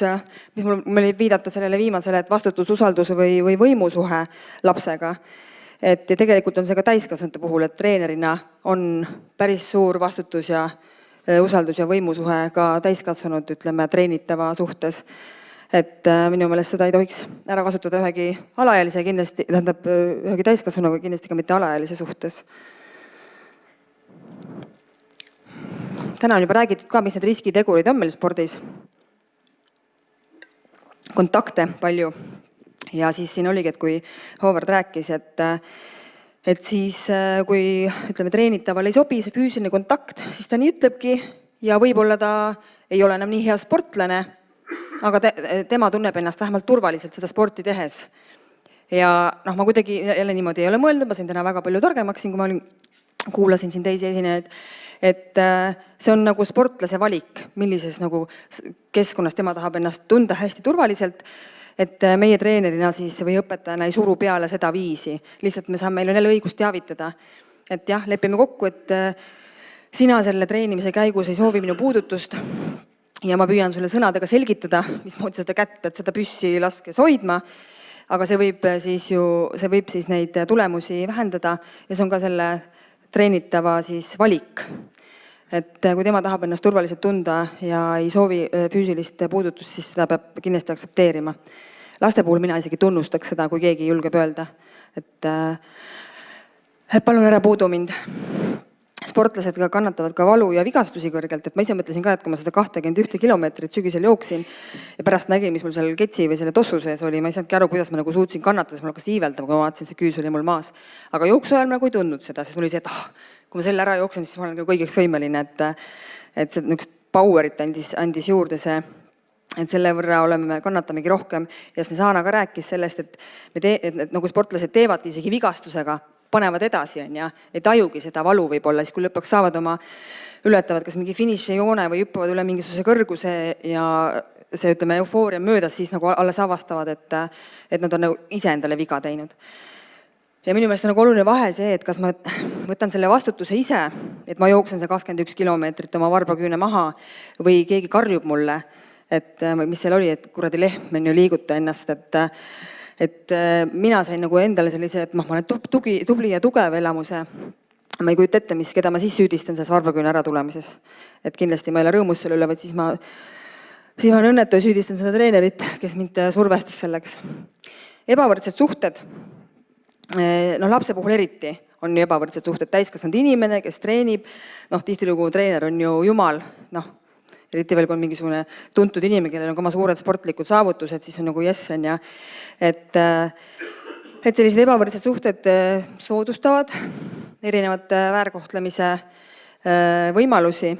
mul oli viidata sellele viimasele, et vastutus, usaldus või võimusuhe lapsega. Et tegelikult on see ka täiskasvanute puhul, et treenerina on päris suur vastutus ja usaldus ja võimusuhe ka täiskasvanud, ütleme, treenitava suhtes. Et minu meelest seda ei tohiks ära kasutada ühegi alaealise kindlasti, tähendab ühegi täiskasvanuga kindlasti ka mitte alaealise suhtes. Täna on juba räägitud ka, mis need riskitegurid on meil spordis. Kontakte palju. Ja siis siin oligi, et kui Howard rääkis, et siis kui ütleme, treenitaval ei sobi see füüsiline kontakt, siis ta nii ütlebki ja võib-olla ta ei ole enam nii hea sportlane, aga tema tunneb ennast vähemalt turvaliselt seda sporti tehes. Ja ma kuidagi jälle niimoodi ei ole mõelnud, ma sain täna väga palju targemaks, kui ma kuulasin siin teisi esinejaid, et see on nagu sportlase valik, millises nagu keskkonnas tema tahab ennast tunda hästi turvaliselt, et meie treenerina siis või õpetajana ei suru peale seda viisi. Lihtsalt meil on jälle õigust teavitada. Et jah, lepime kokku, et sina selle treenimise käigus ei soovi minu puudutust ja ma püüan sulle sõnadega selgitada, mismoodi seda kätt pead seda püssi laskes hoidma, aga see võib siis neid tulemusi vähendada ja see on ka selle treenitava siis valik. Et kui tema tahab ennast turvaliselt tunda ja ei soovi füüsilist puudutust, siis seda peab kindlasti aksepteerima. Laste puhul mina isegi tunnustaks seda, kui keegi julgeb öelda, et palun ära puudu mind. Sportlased kannatavad ka valu ja vigastusi kõrgelt, et ma ise mõtlesin ka, et kui ma seda 21 kilomeetrit sügisel jooksin ja pärast nägin, mis mul seal ketsi või selle tossu sees oli, ma ei saanudki aru, kuidas ma nagu suutsin kannatada, siis mul hakkas iiveldama, kui ma vaatasin, see küüs oli mul maas. Aga jooksu ajal ma nagu ei tundnud seda, sest mul oli see, et kui ma selle ära jooksen, siis ma olen kõigeks võimeline, et see niisugust powerit andis juurde see, et selle võrra kannatamegi rohkem. Ja Saana ka rääkis sellest, et nagu sportlased teevadki isegi vigastusega, panevad edasi, ei tajugi seda valu võib-olla, siis kui lõpuks saavad ületavad kas mingi finiši joone või hüppavad üle mingisuguse kõrguse ja see, ütleme, eufooria möödas, siis nagu alles avastavad, et nad on ise endale viga teinud. Ja minu meelest on nagu oluline vahe see, et kas ma võtan selle vastutuse ise, et ma jooksen see 21 kilomeetrit oma varbaküüne maha või keegi karjub mulle, et mis seal oli, et kuradi lehm on ju liiguta ennast, et mina sain nagu endale sellise, et ma olen tubli ja tugev elamuse. Ma ei kujuta ette, keda ma siis süüdistan selles varbaküüne ära tulemises. Et kindlasti ma ei ole rõõmus selle üle, vaid siis ma olen õnnetu ja süüdistan seda treenerit, kes mind survestas selleks. Ebavõrdsed suhted. Lapse puhul eriti on ju ebavõrdsed suhted. Täiskasvanud inimene, kes treenib, tihtilugu treener on ju jumal, eriti veel kui on mingisugune tuntud inimene, kellel on oma suured sportlikud saavutused, siis on nagu jess on ja et sellised ebavõrdsed suhted soodustavad erinevate väärkohtlemise võimalusi.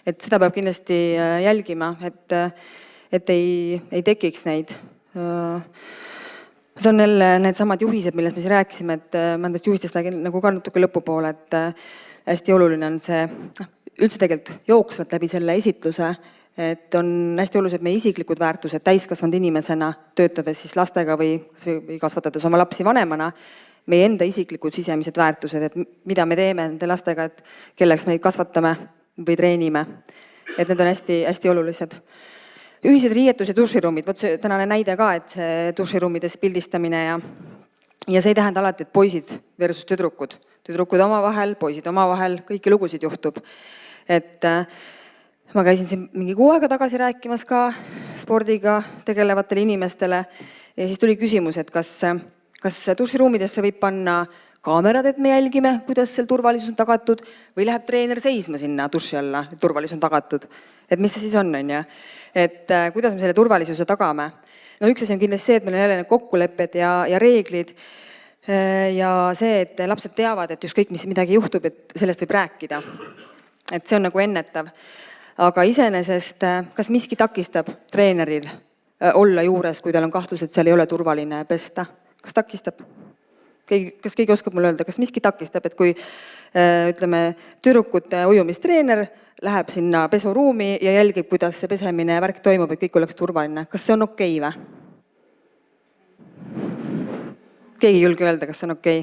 Et seda peab kindlasti jälgima, et ei tekiks neid. See on jälle need samad juhised, millest me siis rääkisime, et ma nendest juhistest räägin nagu ka natuke lõpupoole, et hästi oluline on see, üldse tegelikult jooksvalt läbi selle esitluse, et on hästi olulised meie isiklikud väärtused täiskasvanud inimesena, töötades siis lastega või kasvatades oma lapsi vanemana, meie enda isiklikud sisemised väärtused, et mida me teeme nende lastega, et kelleks me neid kasvatame või treenime. Et need on hästi, hästi olulised. Ühised riietus- ja duširuumid, võt see tänane näide ka, et see duširuumides pildistamine ja see ei tähenda alati, et poisid versus tüdrukud. Tüdrukud omavahel, poisid omavahel, kõiki lugusid juhtub. Et ma käisin siin mingi 6 aega tagasi rääkimas ka spordiga tegelevatele inimestele ja siis tuli küsimus, et kas duširuumidesse võib panna kaamerad, et me jälgime, kuidas seal turvalisus on tagatud, või läheb treener seisma sinna duši alla, et turvalisus on tagatud. Et mis see siis on, ja? Et kuidas me selle turvalisuse tagame? Üks asi on kindlasti see, et meil on jälle kokkulepped ja reeglid ja see, et lapsed teavad, et ükskõik mis midagi juhtub, et sellest võib rääkida. Et see on nagu ennetav. Aga iseenesest, kas miski takistab treeneril olla juures, kui tal on kahtlus, et seal ei ole turvaline pesta? Kas takistab? Kas keegi oskab mulle öelda, kas miski takistab, et kui ütleme, tüdrukute ujumistreener läheb sinna pesuruumi ja jälgib, kuidas see pesemine ja värk toimub, et kõik oleks turvaline. Kas see on okei või? Keegi ei julge öelda, kas see on okei?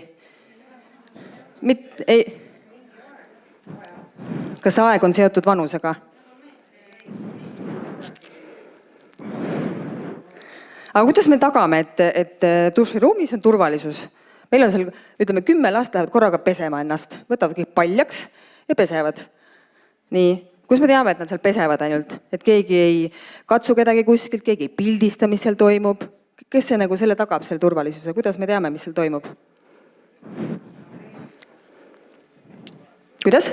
Kas aeg on seotud vanusega? Aga kuidas me tagame, et duširuumis on turvalisus? Meil on seal, ütleme, 10 last lähevad korraga pesema ennast, võtavad kõik paljaks ja pesevad. Nii, kus me teame, et nad seal pesevad ainult? Et keegi ei katsu kedagi kuskilt, keegi ei pildista, mis seal toimub. Kes see nagu selle tagab, selle turvalisuse? Kuidas me teame, mis seal toimub? Kuidas?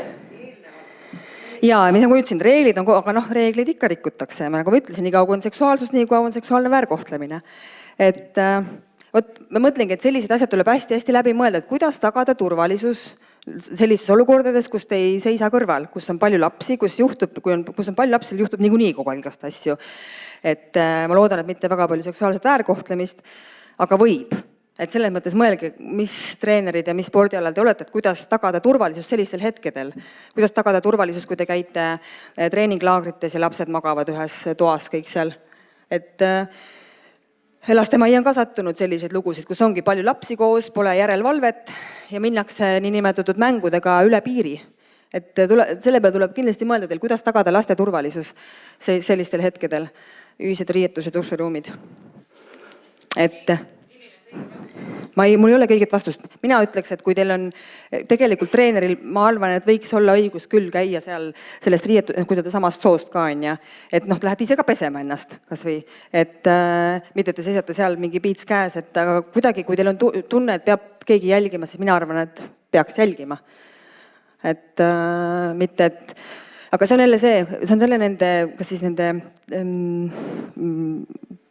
Jaa, mis nagu ütlesin, reeglid on, aga reeglid ikka rikutakse. Nagu ma ütlesin, nii kaua kui on seksuaalsus, nii kaua on seksuaalne väärkohtlemine. Et ma mõtlengi, et sellised asjad tuleb hästi-hästi läbi mõelda, et kuidas tagada turvalisus sellises olukordades, kus te ei seisa kõrval, kus on palju lapsi, kus on palju lapsi, juhtub niikuinii kogu aeg igast asju. Et ma loodan, et mitte väga palju seksuaalset väärkohtlemist, aga võib. Et selles mõttes mõelge, mis treenerid ja mis spordialal te olete, et kuidas tagada turvalisus sellistel hetkedel. Kuidas tagada turvalisus, kui te käite treeninglaagrites ja lapsed magavad ühes toas kõik seal. Et lastemajja on ka sattunud selliseid lugusid, kus ongi palju lapsi koos, pole järelvalvet ja minnakse niinimetatud mängudega üle piiri. Et selle peale tuleb kindlasti mõelda teil, kuidas tagada laste turvalisus sellistel hetkedel. Ühised riietus- ja duširuumid. Et mul ei ole kõiget vastust. Mina ütleks, et kui teil on tegelikult treeneril, ma arvan, et võiks olla õigus küll käia seal sellest kui te samast soost ka on ja et lähed ise ka pesema ennast kas või, et mitte te seisate seal mingi piits käes, et aga kuidagi, kui teil on tunne, et peab keegi jälgima, siis mina arvan, et peaks jälgima. Et mitte, et aga see on jälle see on selle nende, kas siis nende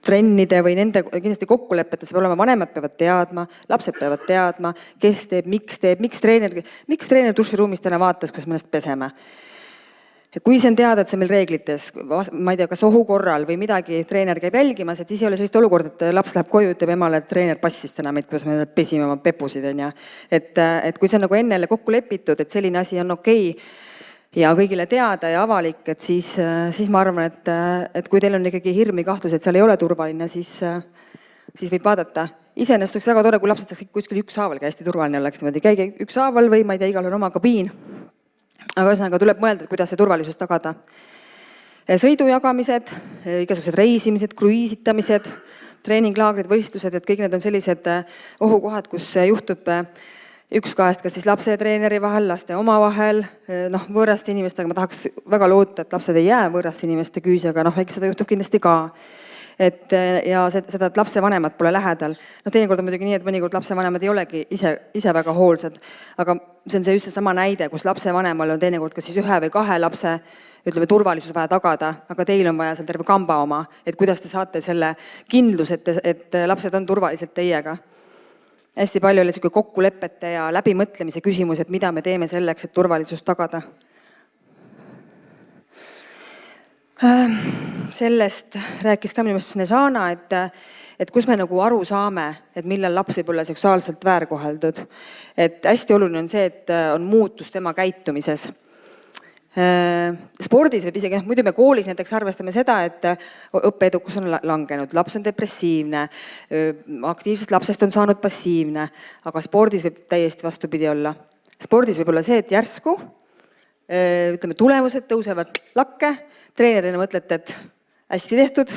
trennide või nende kindlasti kokkulepetes peab olema, vanemad peavad teadma, lapsed peavad teadma, kes teeb, miks treener duširuumis täna vaatas, kus me ennast peseme. Kui see on teada, et see on meil reeglites, ma ei tea, kas ohu korral või midagi treener käib jälgimas, et siis ei ole sellist olukord, et laps läheb koju, ütleb emale, et treener passis täna meid, kuidas me pesime oma pepusid. Et kui see on nagu ennele kokku lepitud, et selline asi on okei, ja kõigile teada ja avalik, et siis ma arvan, et kui teil on ikkagi hirmi kahtlus, et seal ei ole turvaline, siis võib vaadata. iseenesest oleks väga tore, kui lapsed saaks kuskil ükshaaval, hästi turvaline oleks niimoodi, käige ükshaaval või ma ei tea, igal on oma kabiin. Aga ühesõnaga tuleb mõelda, kuidas see turvalisus tagada. Sõidujagamised, igasugused reisimised, kruiisitamised, treeninglaagrid, võistlused, et kõik need on sellised ohukohad, kus juhtub üks-kahest, kas siis lapse ja treeneri vahel, laste oma vahel, võõraste inimestega, ma tahaks väga loota, et lapsed ei jää võõraste inimeste küüsi, aga eks seda juhtub kindlasti ka. Ja seda, et lapsevanemad pole lähedal. Teinekord on muidugi nii, et mõnikord lapsevanemad ei olegi ise väga hoolsad, aga see on just sama näide, kus lapsevanemal on teinekord kas siis 1 või 2 lapse turvalisus vaja tagada, aga teil on vaja seal terve kamba oma, et kuidas te saate selle kindlus, et lapsed on turvaliselt teiega. Hästi palju oli selline kokkulepete ja läbimõtlemise küsimus, et mida me teeme selleks, et turvalisust tagada. Sellest rääkis ka minu meelest Snežana, et kus me aru saame, et millal laps võib olla seksuaalselt väärkoheldud. Et hästi oluline on see, et on muutus tema käitumises. Spordis võib isegi, muidu me koolis näiteks arvestame seda, et õppeedukus on langenud, laps on depressiivne, aktiivsest lapsest on saanud passiivne, aga spordis võib täiesti vastupidi olla. Spordis võib olla see, et järsku tulemused tõusevad lakke, treenerina mõtlete, et hästi tehtud,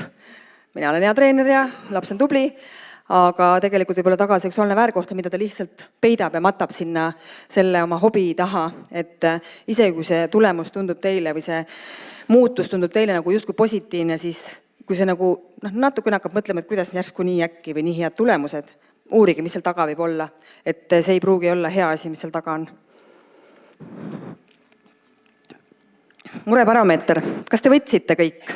mina olen hea treener ja laps on tubli, aga tegelikult võib olla taga seksuaalne väärkohtle, mida ta lihtsalt peidab ja matab sinna selle oma hobi taha, et isegi kui see tulemus tundub teile või see muutus tundub teile justkui positiivne, siis kui see natukene hakkab mõtlema, et kuidas järsku nii äkki või nii head tulemused, uurige, mis seal taga võib olla, et see ei pruugi olla hea asi, mis seal taga on. Murebaromeeter, kas te võtsite kõik?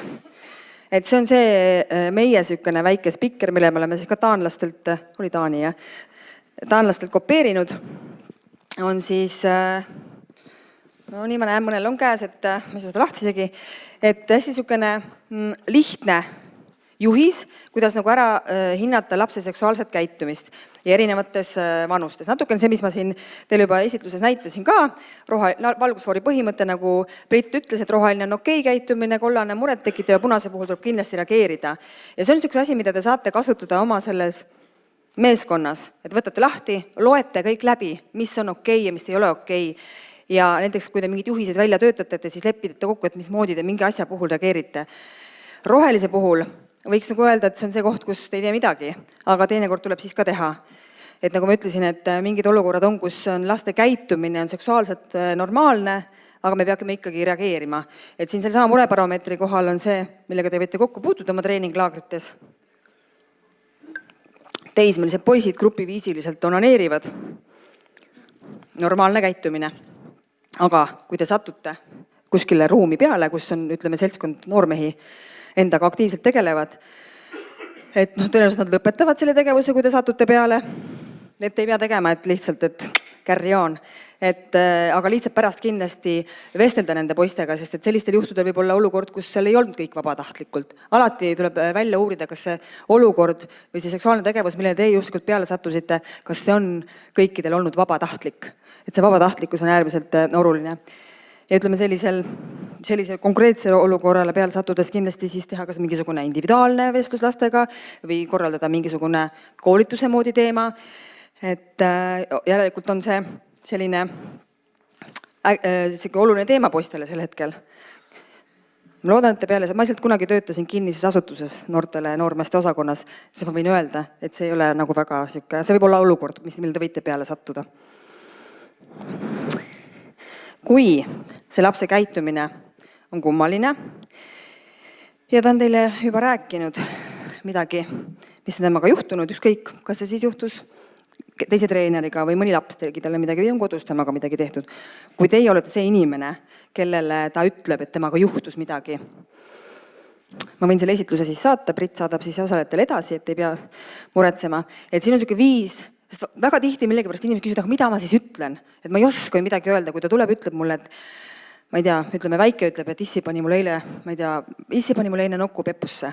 Et see on see meie sükene väike spikker, mille me oleme siis ka taanlastelt, oli Taani jah, taanlastelt kopeerinud, on siis, nii ma näen, mõnel on käes, et ma ei saa seda lahti isegi, et hästi sükene lihtne juhis, kuidas ära hinnata lapse seksuaalset käitumist ja erinevates vanustes. Natukene see, mis ma siin teile juba esitluses näitasin ka, valgusfoori põhimõte, nagu Brit ütles, et roheline on okei käitumine, kollane muret tekitav ja punase puhul tuleb kindlasti reageerida. Ja see on üks asi, mida te saate kasutada oma selles meeskonnas, et võtate lahti, loete kõik läbi, mis on okei ja mis ei ole okei. Ja näiteks, kui te mingid juhised välja töötate, siis lepite kokku, et mismoodi te mingi asja puhul reageerite. Rohelise puhul võiks öelda, et see on see koht, kus te ei tee midagi, aga teinekord tuleb siis ka teha. Et nagu ma ütlesin, et mingid olukorrad on, kus on laste käitumine on seksuaalselt normaalne, aga me peame ikkagi reageerima. Et siin sama murebaromeetri kohal on see, millega te võite kokku puutuda oma treeninglaagrites. Teismelised poisid grupiviisiliselt onaneerivad. Normaalne käitumine. Aga kui te satute kuskile ruumi peale, kus on, seltskond noormehi, endaga aktiivselt tegelevad, et tõenäoliselt nad lõpetavad selle tegevuse, kui te satute peale, et ei pea tegema, et lihtsalt, et carry on, aga lihtsalt pärast kindlasti vestelda nende poistega, sest et sellistel juhtudel võib olla olukord, kus seal ei olnud kõik vabatahtlikult. Alati tuleb välja uurida, kas see olukord või see seksuaalne tegevus, millele te justkui peale sattusite, kas see on kõikidel olnud vabatahtlik. Et see vabatahtlikkus on äärmiselt oluline. Ja sellise konkreetse olukorrale peale sattudes kindlasti siis teha kas mingisugune individuaalne vestlus lastega või korraldada mingisugune koolituse moodi teema. Et järelikult on see selline oluline teema poistele sel hetkel. Ma loodan, et peale, ma lihtsalt kunagi töötasin kinnises asutuses noortele noormeeste osakonnas, siis ma võin öelda, et see ei ole väga siuke, see võib olla olukord, mille te võite peale sattuda. Kui see lapse käitumine on kummaline ja ta on teile juba rääkinud midagi, mis on temaga juhtunud, ükskõik, kas see siis juhtus teise treeneriga või mõni laps tegi talle midagi või on kodus temaga midagi tehtud. Kui teie olete see inimene, kellele ta ütleb, et temaga juhtus midagi, ma võin selle esitluse siis saata, Brit saadab siis osalejatele edasi, et ei pea muretsema. Et siin on selline viis, sest väga tihti millegipärast inimesed küsivad, aga mida ma siis ütlen? Et ma ei oska midagi öelda, kui ta tuleb, ütleb mulle, et ma ei tea, väike ütleb, et issi pani mulle eile nokku peppusse.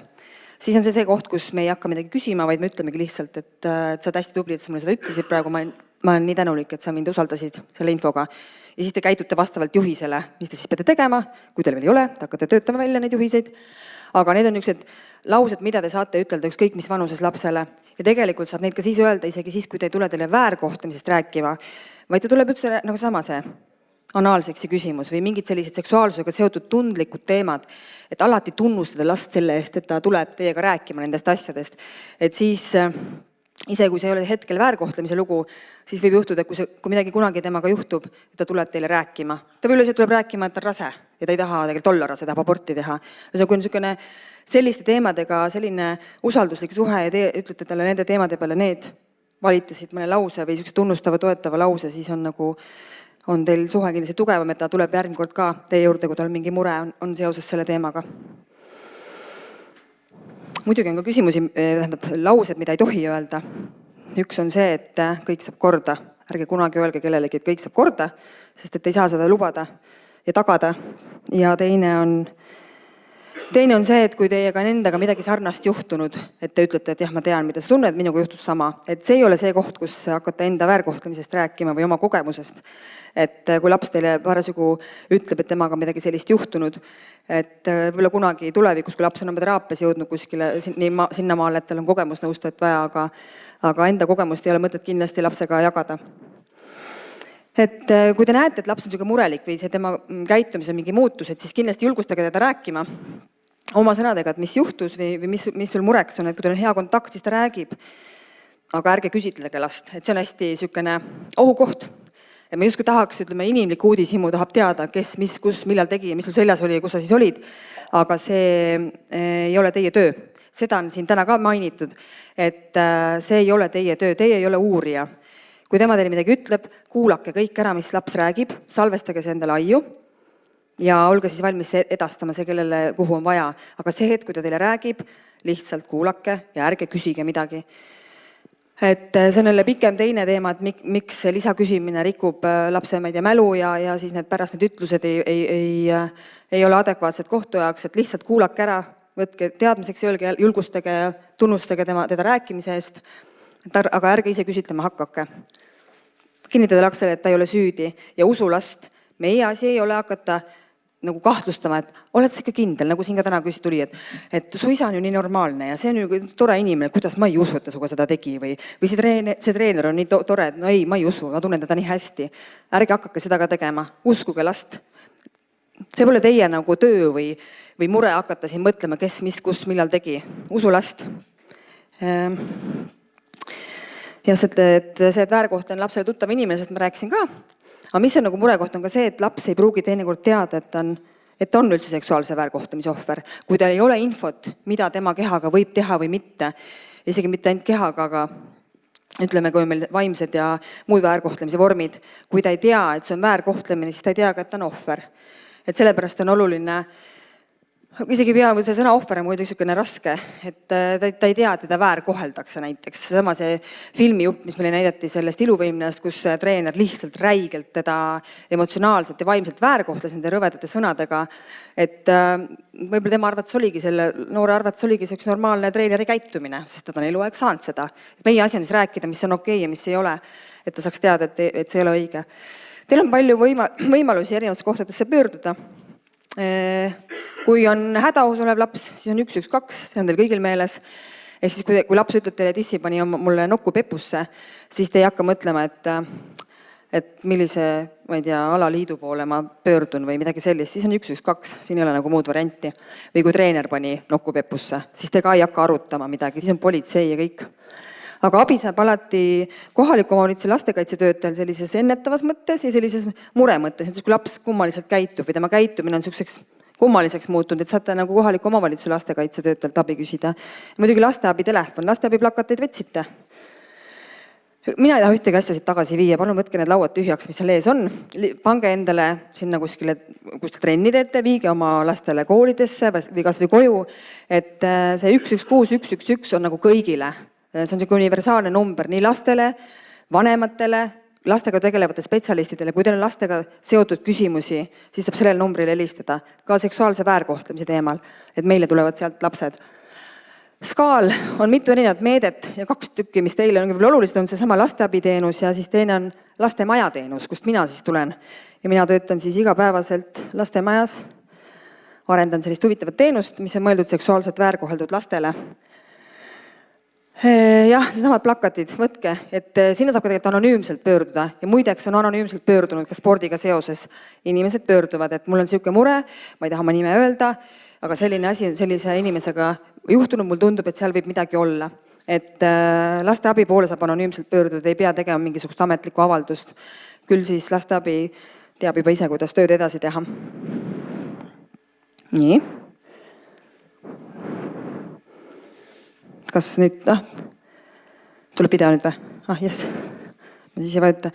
Siis on see koht, kus me ei hakka midagi küsima, vaid me ütlemegi lihtsalt, et sa oled hästi tubli, et sa mulle seda ütlesid praegu, ma olen nii tänulik, et sa mind usaldasid selle infoga. Ja siis te käitute vastavalt juhisele, mis te siis peate tegema, kui teil veel ei ole, te hakkate töötama välja neid juhiseid. Aga need on niisugused laused, mida te saate ütelda ükskõik mis vanuses lapsele. ja tegelikult saab neid ka siis öelda, isegi siis, kui te ei tule teile väärkohtlemisest rääkima, vaid ta tuleb üldse nagu sama see anaalseksi küsimus või mingid sellised seksuaalsusega seotud tundlikud teemad, et alati tunnustada last selle eest, et ta tuleb teiega rääkima nendest asjadest. Et siis ise, kui see ei ole hetkel väärkohtlemise lugu, siis võib juhtuda, et kui midagi kunagi temaga juhtub, et ta tuleb teile rääkima. Ta võib tuleb rääkima, et ta on rase ja ta ei taha tegelikult olla rase, tahab aborti teha. Ja kui on niisugune selliste teemadega selline usalduslik suhe ja te ütlete talle nende teemade peale need, valitasid mõne lause või niisuguse tunnustava, toetava lause, siis on nagu on teil suhe kindlasti tugevam, et ta tuleb järgmine kord ka teie juurde, kui tal mingi mure on seoses selle teemaga. Muidugi on ka küsimusi, tähendab laused, mida ei tohi öelda. Üks on see, et kõik saab korda. Ärge kunagi öelge kellelegi, et kõik saab korda, sest et ei saa seda lubada ja tagada. Ja teine on see, et kui teiega on endaga midagi sarnast juhtunud, et te ütlete, et jah, ma tean, mida sa tunned, minuga juhtus sama. Et see ei ole see koht, kus hakata enda väärkohtlemisest rääkima või oma kogemusest. Et kui laps teile parasjagu ütleb, et temaga midagi sellist juhtunud, et võib-olla kunagi tulevikus, kui laps on oma teraapias jõudnud kuskile sinnamaale, et tal on kogemusnõustajat vaja, aga enda kogemust ei ole mõtet kindlasti lapsega jagada. Et kui te näete, et laps on niisugune murelik või see tema käitumis on mingi muutus, et siis kindlasti julgustage teda rääkima oma sõnadega, et mis juhtus või mis sul mureks on, et kui teil on hea kontakt, siis ta räägib. Aga ärge küsitlege last, et see on hästi niisugune ohukoht. Ja ma justkui tahaks, ütleme, inimlik uudishimu tahab teada, kes, mis, kus, millal tegi ja mis sul seljas oli ja kus sa siis olid, aga see ei ole teie töö. Seda on siin täna ka mainitud, et see ei ole teie töö, teie ei ole uurija. Kui tema teile midagi ütleb, kuulake kõik ära, mis laps räägib, salvestage see endale aiu ja olge siis valmis edastama see, kellele kuhu on vaja. Aga see hetk, kui ta teile räägib, lihtsalt kuulake ja ärge küsige midagi. Et see on jälle pikem teine teema, et miks lisaküsimine rikub lapse mälu ja siis pärast need ütlused ei ole adekvaatsed kohtu jaoks, et lihtsalt kuulake ära, võtke teadmiseks ja öelge, julgustage ja tunnustage teda rääkimise eest, aga ärge ise küsitlema hakake. Kinnitada lapsele, et ta ei ole süüdi ja usu last. Meie asi ei ole hakata nagu kahtlustama, et oled sa ikka kindel, nagu siin ka täna tuli, et su isa on ju nii normaalne ja see on ju tore inimene, kuidas ma ei usu, et ta suga seda tegi või see treener on nii tore, et no ei, ma ei usu, ma tunnen teda nii hästi. Ärge hakake seda ka tegema, uskuge last. See pole teie nagu töö või mure hakata siin mõtlema, kes, mis, kus, millal tegi. Usu last. Ja see, et väärkoht on lapsele tuttav inimene, sest ma rääkisin ka. Aga mis on nagu murekoht on ka see, et laps ei pruugi teinekord teada, et on üldse seksuaalse väärkohtlemise ohver. Kui tal ei ole infot, mida tema kehaga võib teha või mitte, isegi mitte ainult kehaga, aga ütleme, kui on meil vaimsed ja muud väärkohtlemise vormid, kui ta ei tea, et see on väärkohtlemine, siis ta ei tea ka, et ta on ohver. Et sellepärast on oluline, isegi see sõna ohver on muidugi niisugune raske, et ta ei tea, et teda väärkoheldakse näiteks. Sama see filmijupp, mis meile näidati sellest iluvõimlast, kus treener lihtsalt räigelt teda emotsionaalselt ja vaimselt väärkohtles nende rõvedate sõnadega, et võib-olla tema arvates oligi, selle noore arvates oligi see üks normaalne treeneri käitumine, sest ta on eluaeg saanud seda. Meie asi on siis rääkida, mis on okei ja mis ei ole, et ta saaks teada, et see ei ole õige. Teil on palju võimalusi erinevates kohtadesse pöörduda. Kui on hädaohus olev laps, siis on 112, see on teil kõigil meeles. Ehk siis kui laps ütleb teile, et issi pani mulle nokku pepusse, siis te ei hakka mõtlema, et millise, ma ei tea, alaliidu poole ma pöördun või midagi sellist, siis on 112, siin ei ole nagu muud varianti. Või kui treener pani nokku pepusse, siis te ka ei hakka arutama midagi, siis on politsei ja kõik. Aga abi saab alati kohaliku omavalitsuse lastekaitsetöötajal sellises ennetavas mõttes ja sellises mure mõttes, näiteks kui laps kummaliselt käitub või tema käitumine on selliseks kummaliseks muutunud, et saate nagu kohaliku omavalitsuse lastekaitsetöötajalt abi küsida. Muidugi lasteabi telefon, lasteabi plakateid võtsite. Mina ei taha ühtegi asja siit tagasi viia, palun võtke need lauad tühjaks, mis seal ees on. Pange endale sinna kuskil trenni teete, viige oma lastele koolidesse või kas või koju, et see 116 111 on nagu kõigile. See on selline universaalne number nii lastele, vanematele, lastega tegelevate spetsialistidele, kui teil on lastega seotud küsimusi, siis saab sellele numbrile helistada, ka seksuaalse väärkohtlemise teemal, et meile tulevad sealt lapsed. Skaal on mitu erinevat meedet ja 2 tükki, mis teile on olulised, on see sama lasteabiteenus ja siis teine on lastemajateenus, kust mina siis tulen. Ja mina töötan siis igapäevaselt lastemajas, arendan sellist huvitavat teenust, mis on mõeldud seksuaalselt väärkoheldud lastele. Jah, seesamad plakatid, võtke, et sinna saab ka tegelikult anonüümselt pöörduda ja muideks on anonüümselt pöördunud ka spordiga seoses. Inimesed pöörduvad, et mul on selline mure, ma ei taha oma nime öelda, aga selline asi sellise inimesega juhtunud, mul tundub, et seal võib midagi olla. Et lasteabi poole saab anonüümselt pöörduda, ei pea tegema mingisugust ametlikku avaldust. Küll siis lasteabi teab juba ise, kuidas tööd edasi teha. Nii. Kas nüüd, tuleb video nüüd või? Jess, ma siis ei vajuta.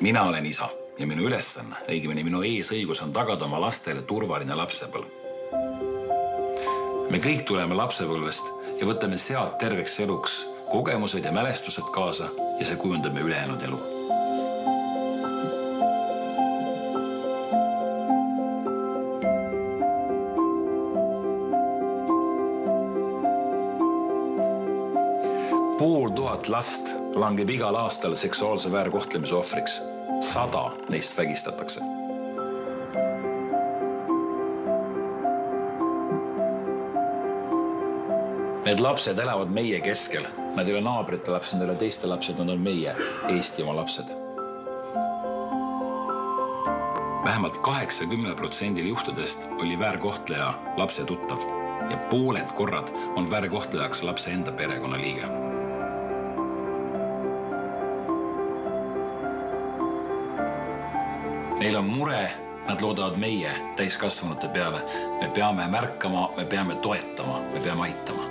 Mina olen isa ja minu ülesanne, õigemini minu eesõigus on tagada oma lastele turvaline lapsepõlv. Me kõik tuleme lapsepõlvest ja võtame sealt terveks eluks kogemused ja mälestused kaasa ja see kujundab me ülejäänud elu. Pool tuhat last langeb igal aastal seksuaalse väärkohtlemise ohvriks. 100 neist vägistatakse. Need lapsed elavad meie keskel. Nad ei ole naabrite lapsed, nad ei ole teiste lapsed, nad on meie, Eesti oma lapsed. Vähemalt 80% juhtudest oli väärkohtleja lapse tuttav ja pooled korrad on väärkohtlejaks lapse enda perekonna liige. Neil on mure, nad loodavad meie täiskasvanute peale. Me peame märkama, me peame toetama, me peame aitama.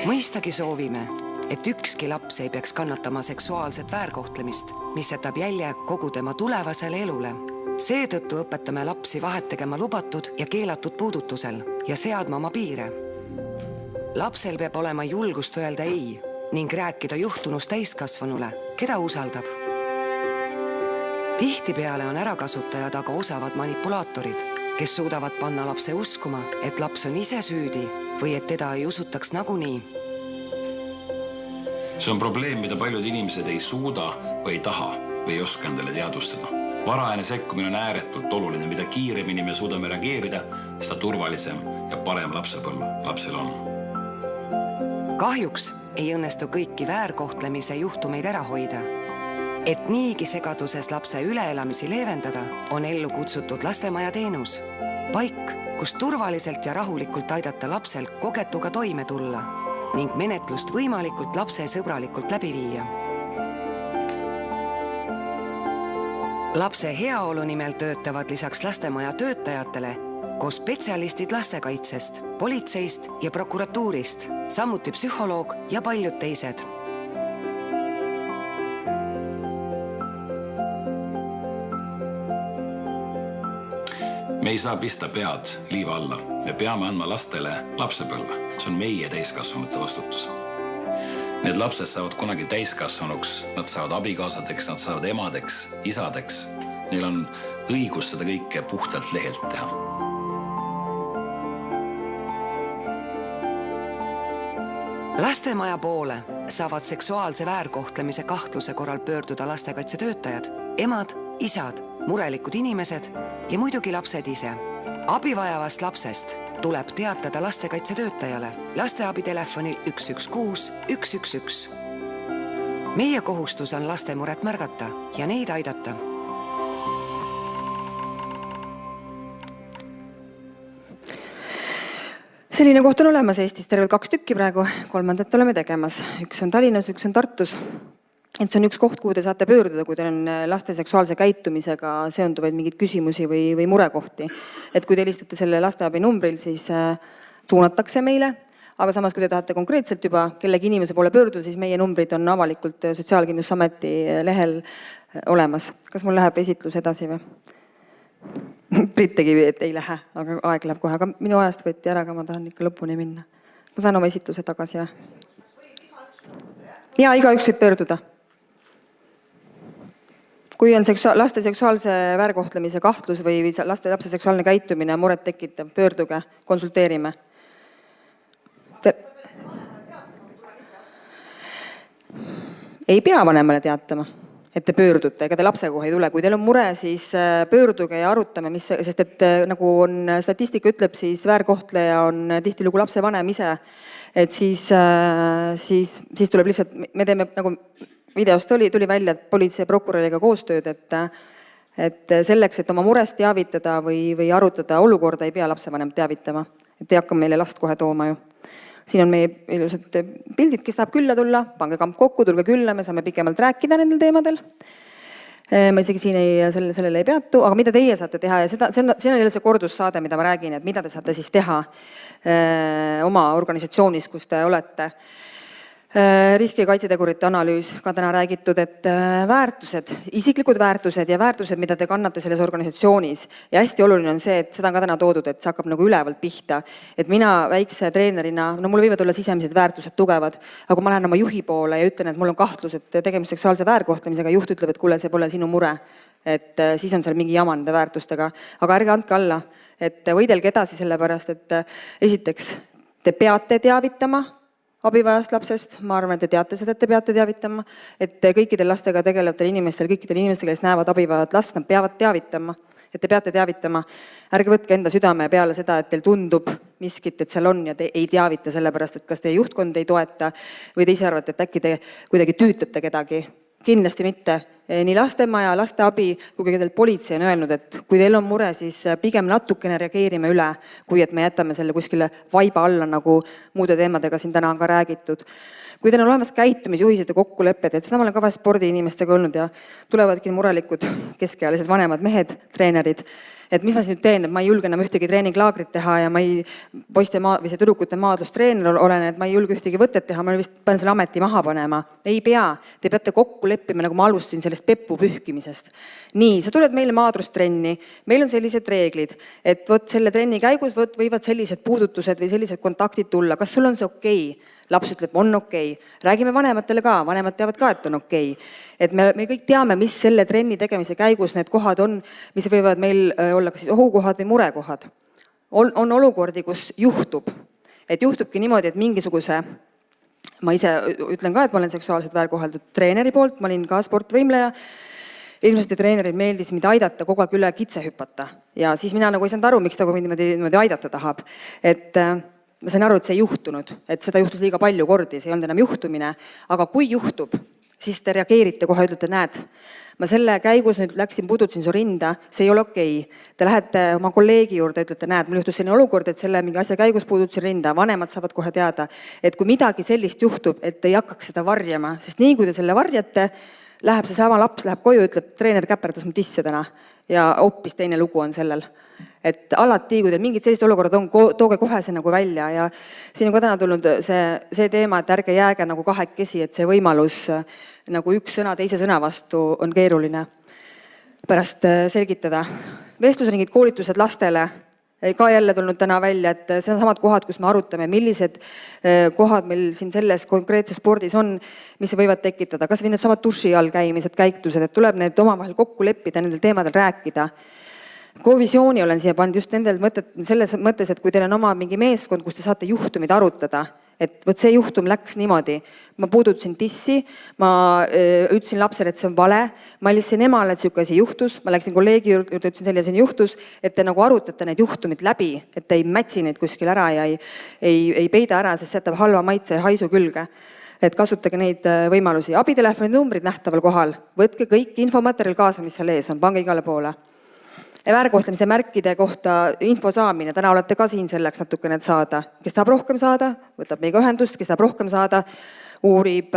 Mõistagi soovime, et ükski laps ei peaks kannatama seksuaalset väärkohtlemist, mis jätab jälje kogu tema tulevasele elule. Seetõttu õpetame lapsi vahet tegema lubatud ja keelatud puudutusel ja seadma oma piire. Lapsel peab olema julgust öelda ei ning rääkida juhtunust täiskasvanule, keda usaldab. Tihtipeale on ärakasutajad aga osavad manipulaatorid, kes suudavad panna lapse uskuma, et laps on ise süüdi või et teda ei usutaks nagunii. See on probleem, mida paljud inimesed ei suuda või ei taha või ei oska endale teadvustada. Varajane sekkumine on ääretult oluline, mida kiiremini me suudame reageerida, seda turvalisem ja parem lapsepõlv lapsel on. Kahjuks ei õnnestu kõiki väärkohtlemise juhtumeid ära hoida. Et niigi segaduses lapse üleelamisi leevendada, on ellu kutsutud lastemaja teenus. Paik, kus turvaliselt ja rahulikult aidata lapsel kogetuga toime tulla ning menetlust võimalikult lapse sõbralikult läbi viia. Lapse heaolu nimel töötavad lisaks lastemaja töötajatele koos spetsialistid lastekaitsest, politseist ja prokuratuurist, samuti psühholoog ja paljud teised. Me ei saa pista pead liiva alla. Me peame andma lastele lapsepõlve. See on meie täiskasvanute vastutus. Need lapsed saavad kunagi täiskasvanuks, nad saavad abikaasadeks, nad saavad emadeks, isadeks. Neil on õigus seda kõike puhtalt lehelt teha. Lastemaja poole saavad seksuaalse väärkohtlemise kahtluse korral pöörduda lastekaitsetöötajad, emad, isad, murelikud inimesed ja muidugi lapsed ise. Abivajavast lapsest tuleb teatada lastekaitsetöötajale lasteabitelefonil 116 111. Meie kohustus on laste muret märgata ja neid aidata. Selline koht on olemas Eestis tervel 2 tükki praegu, 3. oleme tegemas. Üks on Tallinnas, üks on Tartus. Et see on üks koht, kuhu te saate pöörduda, kui teil on laste seksuaalse käitumisega seonduvaid mingeid küsimusi või murekohti. Et kui te helistate selle lasteabi numbril, siis suunatakse meile, aga samas, kui te tahate konkreetselt juba kellegi inimese poole pöörduda, siis meie numbrid on avalikult Sotsiaalkindlustusameti lehel olemas. Kas mul läheb esitlus edasi või? Brit tegi, et ei lähe, aga aeg läheb kohe. Aga minu ajast võeti ära, aga ma tahan ikka lõpuni minna. Ma saan oma esitluse tagasi, jah? Ja igaüks võib pöörduda. Kui on laste seksuaalse väärkohtlemise kahtlus või lapse seksuaalne käitumine muret tekitab, pöörduge, konsulteerime. Ei pea vanemale teatama. et te pöördute, ega te lapse kohe ei tule. Kui teil on mure, siis pöörduge ja arutame, sest et nagu on statistika ütleb, siis väärkohtleja on tihtilugu lapse vanem ise. Et siis tuleb lihtsalt, me teeme nagu videost tuli välja, et politsei ja prokuröriga koostööd, et selleks, et oma murest teavitada või arutada olukorda, ei pea lapsevanem teavitama. Et ei hakka meile last kohe tooma ju. Siin on meie ilusad pildid, kes tahab külla tulla, pange kamp kokku, tulge külla, me saame pikemalt rääkida nendel teemadel. Ma isegi siin sellele ei peatu, aga mida teie saate teha, ja see on jälle see kordussaade, mida ma räägin, et mida te saate siis teha oma organisatsioonis, kus te olete. Riski- ja kaitsetegurite analüüs, ka täna räägitud, et väärtused, isiklikud väärtused ja väärtused, mida te kannate selles organisatsioonis. Ja hästi oluline on see, et seda on ka täna toodud, et see hakkab nagu ülevalt pihta. Et mina väikse treenerina, no mul võivad olla sisemised väärtused tugevad, aga kui ma lähen oma juhi poole ja ütlen, et mul on kahtlus, et tegemist seksuaalse väärkohtlemisega, juht ütleb, et kuule, see pole sinu mure. Et siis on seal mingi jama nende väärtustega. Aga ärge andke alla, et võidelge edasi sellepärast, et esiteks te peate teavitama abivajast lapsest, ma arvan, et te teate seda, et te peate teavitama, et kõikidel lastega tegelevatel inimestel, kes näevad abivajat last, nad peavad teavitama, et te peate teavitama. Ärge võtke enda südame peale seda, et teil tundub miskit, et seal on ja te ei teavita sellepärast, et kas teie juhtkond ei toeta või te ise arvate, et äkki te kuidagi tüütate kedagi. Kindlasti mitte. Nii lastemaja, lasteabi, kui teil politsei on öelnud, et kui teil on mure, siis pigem natukene reageerime üle, kui et me jätame selle kuskile vaiba alla, nagu muude teemadega siin täna on ka räägitud. Kui teil on olemas käitumisjuhised ja kokkulepped, et seda ma olen ka vahest spordiinimestega olnud ja tulevadki murelikud keskealised vanemad mehed, treenerid, et mis ma siis nüüd teen, et ma ei julge enam ühtegi treeninglaagrit teha ja ma ei poiste või see tüdrukute maadlustreener olen, et ma ei julge ühtegi võtet teha, ma vist pean selle ameti maha panema. Ei pea, te peate kokku leppima, nagu ma alustasin sellest peppu pühkimisest. Nii, sa tuled meile maadlustrenni, meil on sellised reeglid, et võt selle trenni käigus võivad sellised puudutused või sellised kontaktid tulla, kas sul on see okei? Laps ütleb, on okei. Räägime vanematele ka, vanemad teavad ka, et on okei. Et me kõik teame, mis selle trenni tegemise käigus need kohad on, mis võivad meil olla kas siis ohukohad või murekohad. On olukordi, kus juhtub. Et juhtubki niimoodi, et mingisuguse, ma ise ütlen ka, et ma olen seksuaalselt väärkoheldud treeneri poolt, ma olin ka sportvõimleja, ilmselt treeneril meeldis mind aidata kogu aeg üle kitse hüpata. Ja siis mina nagu ei saanud aru, miks ta niimoodi aidata tahab. Et ma sain aru, et see ei juhtunud, et seda juhtus liiga palju kordi, see ei olnud enam juhtumine, aga kui juhtub, siis te reageerite kohe, ütlete, näed, ma selle käigus nüüd läksin, pudutasin su rinda, see ei ole okei. Te lähete oma kolleegi juurde, ütlete, näed, mul juhtus selline olukord, et selle mingi asja käigus pudutasin rinda, vanemad saavad kohe teada, et kui midagi sellist juhtub, et ei hakkaks seda varjama, sest nii kui te selle varjate, läheb see sama laps, läheb koju, ütleb, treener käperdas mu tisse täna ja hoopis teine lugu on sellel. Et alati, kui teil mingid sellised olukorrad on, tooge kohe see nagu välja ja siin on ka täna tulnud see teema, et ärge jääge nagu kahekesi, et see võimalus nagu üks sõna teise sõna vastu on keeruline pärast selgitada. Vestlusringid, koolitused lastele, ka jälle tulnud täna välja, et see on samad kohad, kus me arutame, millised kohad meil siin selles konkreetses spordis on, mis võivad tekitada, kas või need samad duši all käimised, käitused, et tuleb need omavahel kokku leppida, nendel teemadel rääkida. Kovisiooni olen siia pannud just nendel selles mõttes, et kui teil on oma mingi meeskond, kus te saate juhtumid arutada, et võt see juhtum läks niimoodi, ma puudutasin tissi, ma ütlesin lapsele, et see on vale, ma helistasin emale, et siuke asi juhtus, ma läksin kolleegi juurde, ütlesin selline juhtus, et te nagu arutate need juhtumid läbi, et te ei mätsi neid kuskil ära ja ei peida ära, sest see jätab halva maitse ja haisu külge. Et kasutage neid võimalusi. Abitelefoni numbrid nähtaval kohal, võtke kõik infomaterjal kaasa, mis seal ees on, pange igale poole. Väärkohtlemise märkide kohta info saamine, täna olete ka siin selleks natukene saada. Kes tahab rohkem saada, võtab meiega ühendust, kes tahab rohkem saada, uurib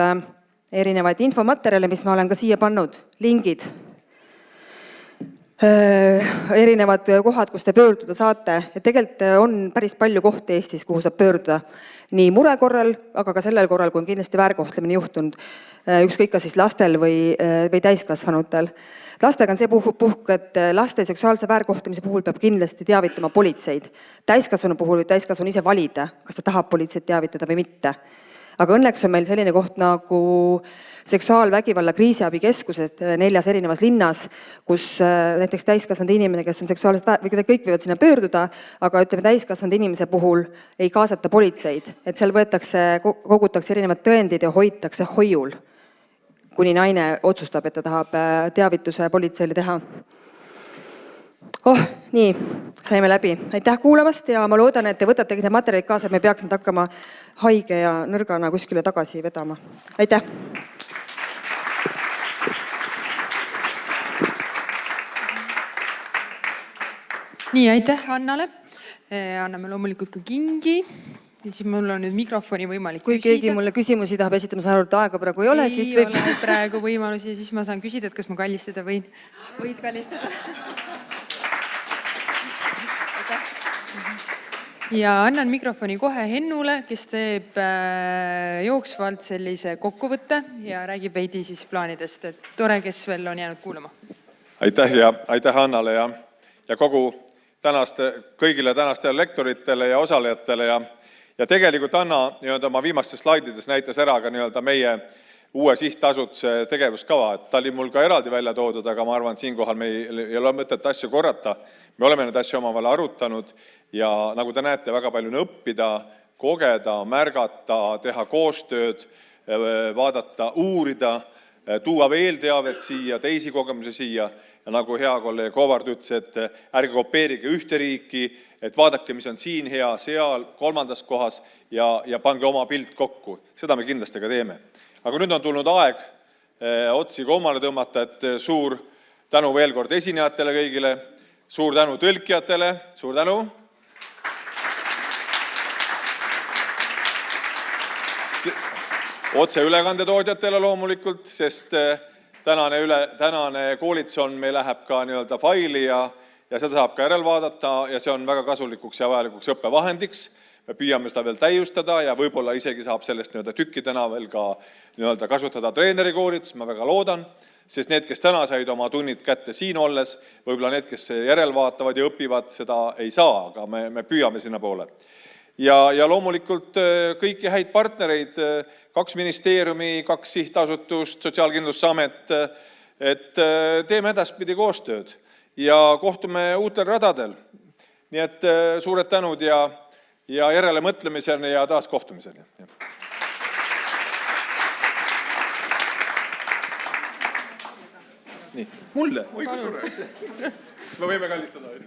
erinevaid infomaterjale, mis ma olen ka siia pannud, lingid, erinevad kohad, kus te pöörduda saate. Ja tegelikult on päris palju kohti Eestis, kuhu saab pöörduda nii mure korral, aga ka sellel korral, kui on kindlasti väärkohtlemine juhtunud, ükskõik ka siis lastel või täiskasvanutel. Lastega on see puhk, et laste seksuaalse väärkohtlemise puhul peab kindlasti teavitama politseid. Täiskasvanu puhul võib täiskasvanu ise valida, kas ta tahab politseid teavitada või mitte. Aga õnneks on meil selline koht nagu seksuaalvägivalla kriisiabikeskused 4 erinevas linnas, kus näiteks täiskasvanud inimene, kes on seksuaalselt või kõik võivad sinna pöörduda, aga ütleme täiskasvanud inimese puhul ei kaasata politseid, et seal kogutakse erinevad tõendid ja hoitakse hoiul. kuni naine otsustab, et ta tahab teavituse politseile teha. Nii, saime läbi. Aitäh kuulamast ja ma loodan, et te võtate need materjalid kaasa, et me peaks need hakkama haige ja nõrgana kuskile tagasi vedama. Aitäh! Nii, aitäh Annale. Anname loomulikult ka kingi. Ja siis mul on nüüd mikrofoni võimalik Kui küsida. keegi mulle küsimusi tahab esitada, ma saan aru, et aega praegu ei ole, siis Ei ole praegu võimalusi ja siis ma saan küsida, et kas ma kallistada võin. Võid kallistada. Ja annan mikrofoni kohe Hennule, kes teeb jooksvalt sellise kokkuvõtte ja räägib veidi siis plaanidest. Et tore, kes veel on jäänud kuulama. Aitäh ja aitäh Annale ja kogu kõigile tänastele lektoritele ja osalejatele ja tegelikult Anna oma viimastes slaidides näitas ära ka meie uue sihtasutuse tegevuskava, et ta oli mul ka eraldi välja toodud, aga ma arvan, et siinkohal meil ei ole mõtet asju korrata. Me oleme need asju omavahel arutanud ja nagu te näete, väga palju on õppida, kogeda, märgata, teha koostööd, vaadata, uurida, tuua veel teavet siia, teisi kogemusi siia. Ja nagu hea kolleeg Hovard ütles, et ärge kopeerige ühte riiki, et vaadake, mis on siin hea, seal, kolmandas kohas ja pange oma pilt kokku. Seda me kindlasti ka teeme. Aga nüüd on tulnud aeg otsi koomale tõmmata, et suur tänu veel kord esinejatele kõigile, suur tänu tõlkijatele, suur tänu. Otse ülekandetoodjatele loomulikult, sest tänane koolitus meil läheb ka faili ja seda saab ka järel vaadata ja see on väga kasulikuks ja vajalikuks õppevahendiks. Me püüame seda veel täiustada ja võib-olla isegi saab sellest tükkidena veel ka kasutada treeneri koolitus, ma väga loodan, sest need, kes täna said oma tunnid kätte siin olles, võib-olla need, kes järel vaatavad ja õpivad, seda ei saa, aga me püüame sinna poole. Ja loomulikult kõiki häid partnereid, 2 ministeeriumi, 2 sihtasutust, Sotsiaalkindlustusamet, et teeme edaspidi koostööd ja kohtume uutel radadel. Nii et suured tänud ja järele mõtlemiseni ja taas kohtumiseni. Nii, mulle, oi kui tore. Kas me võime kallistada?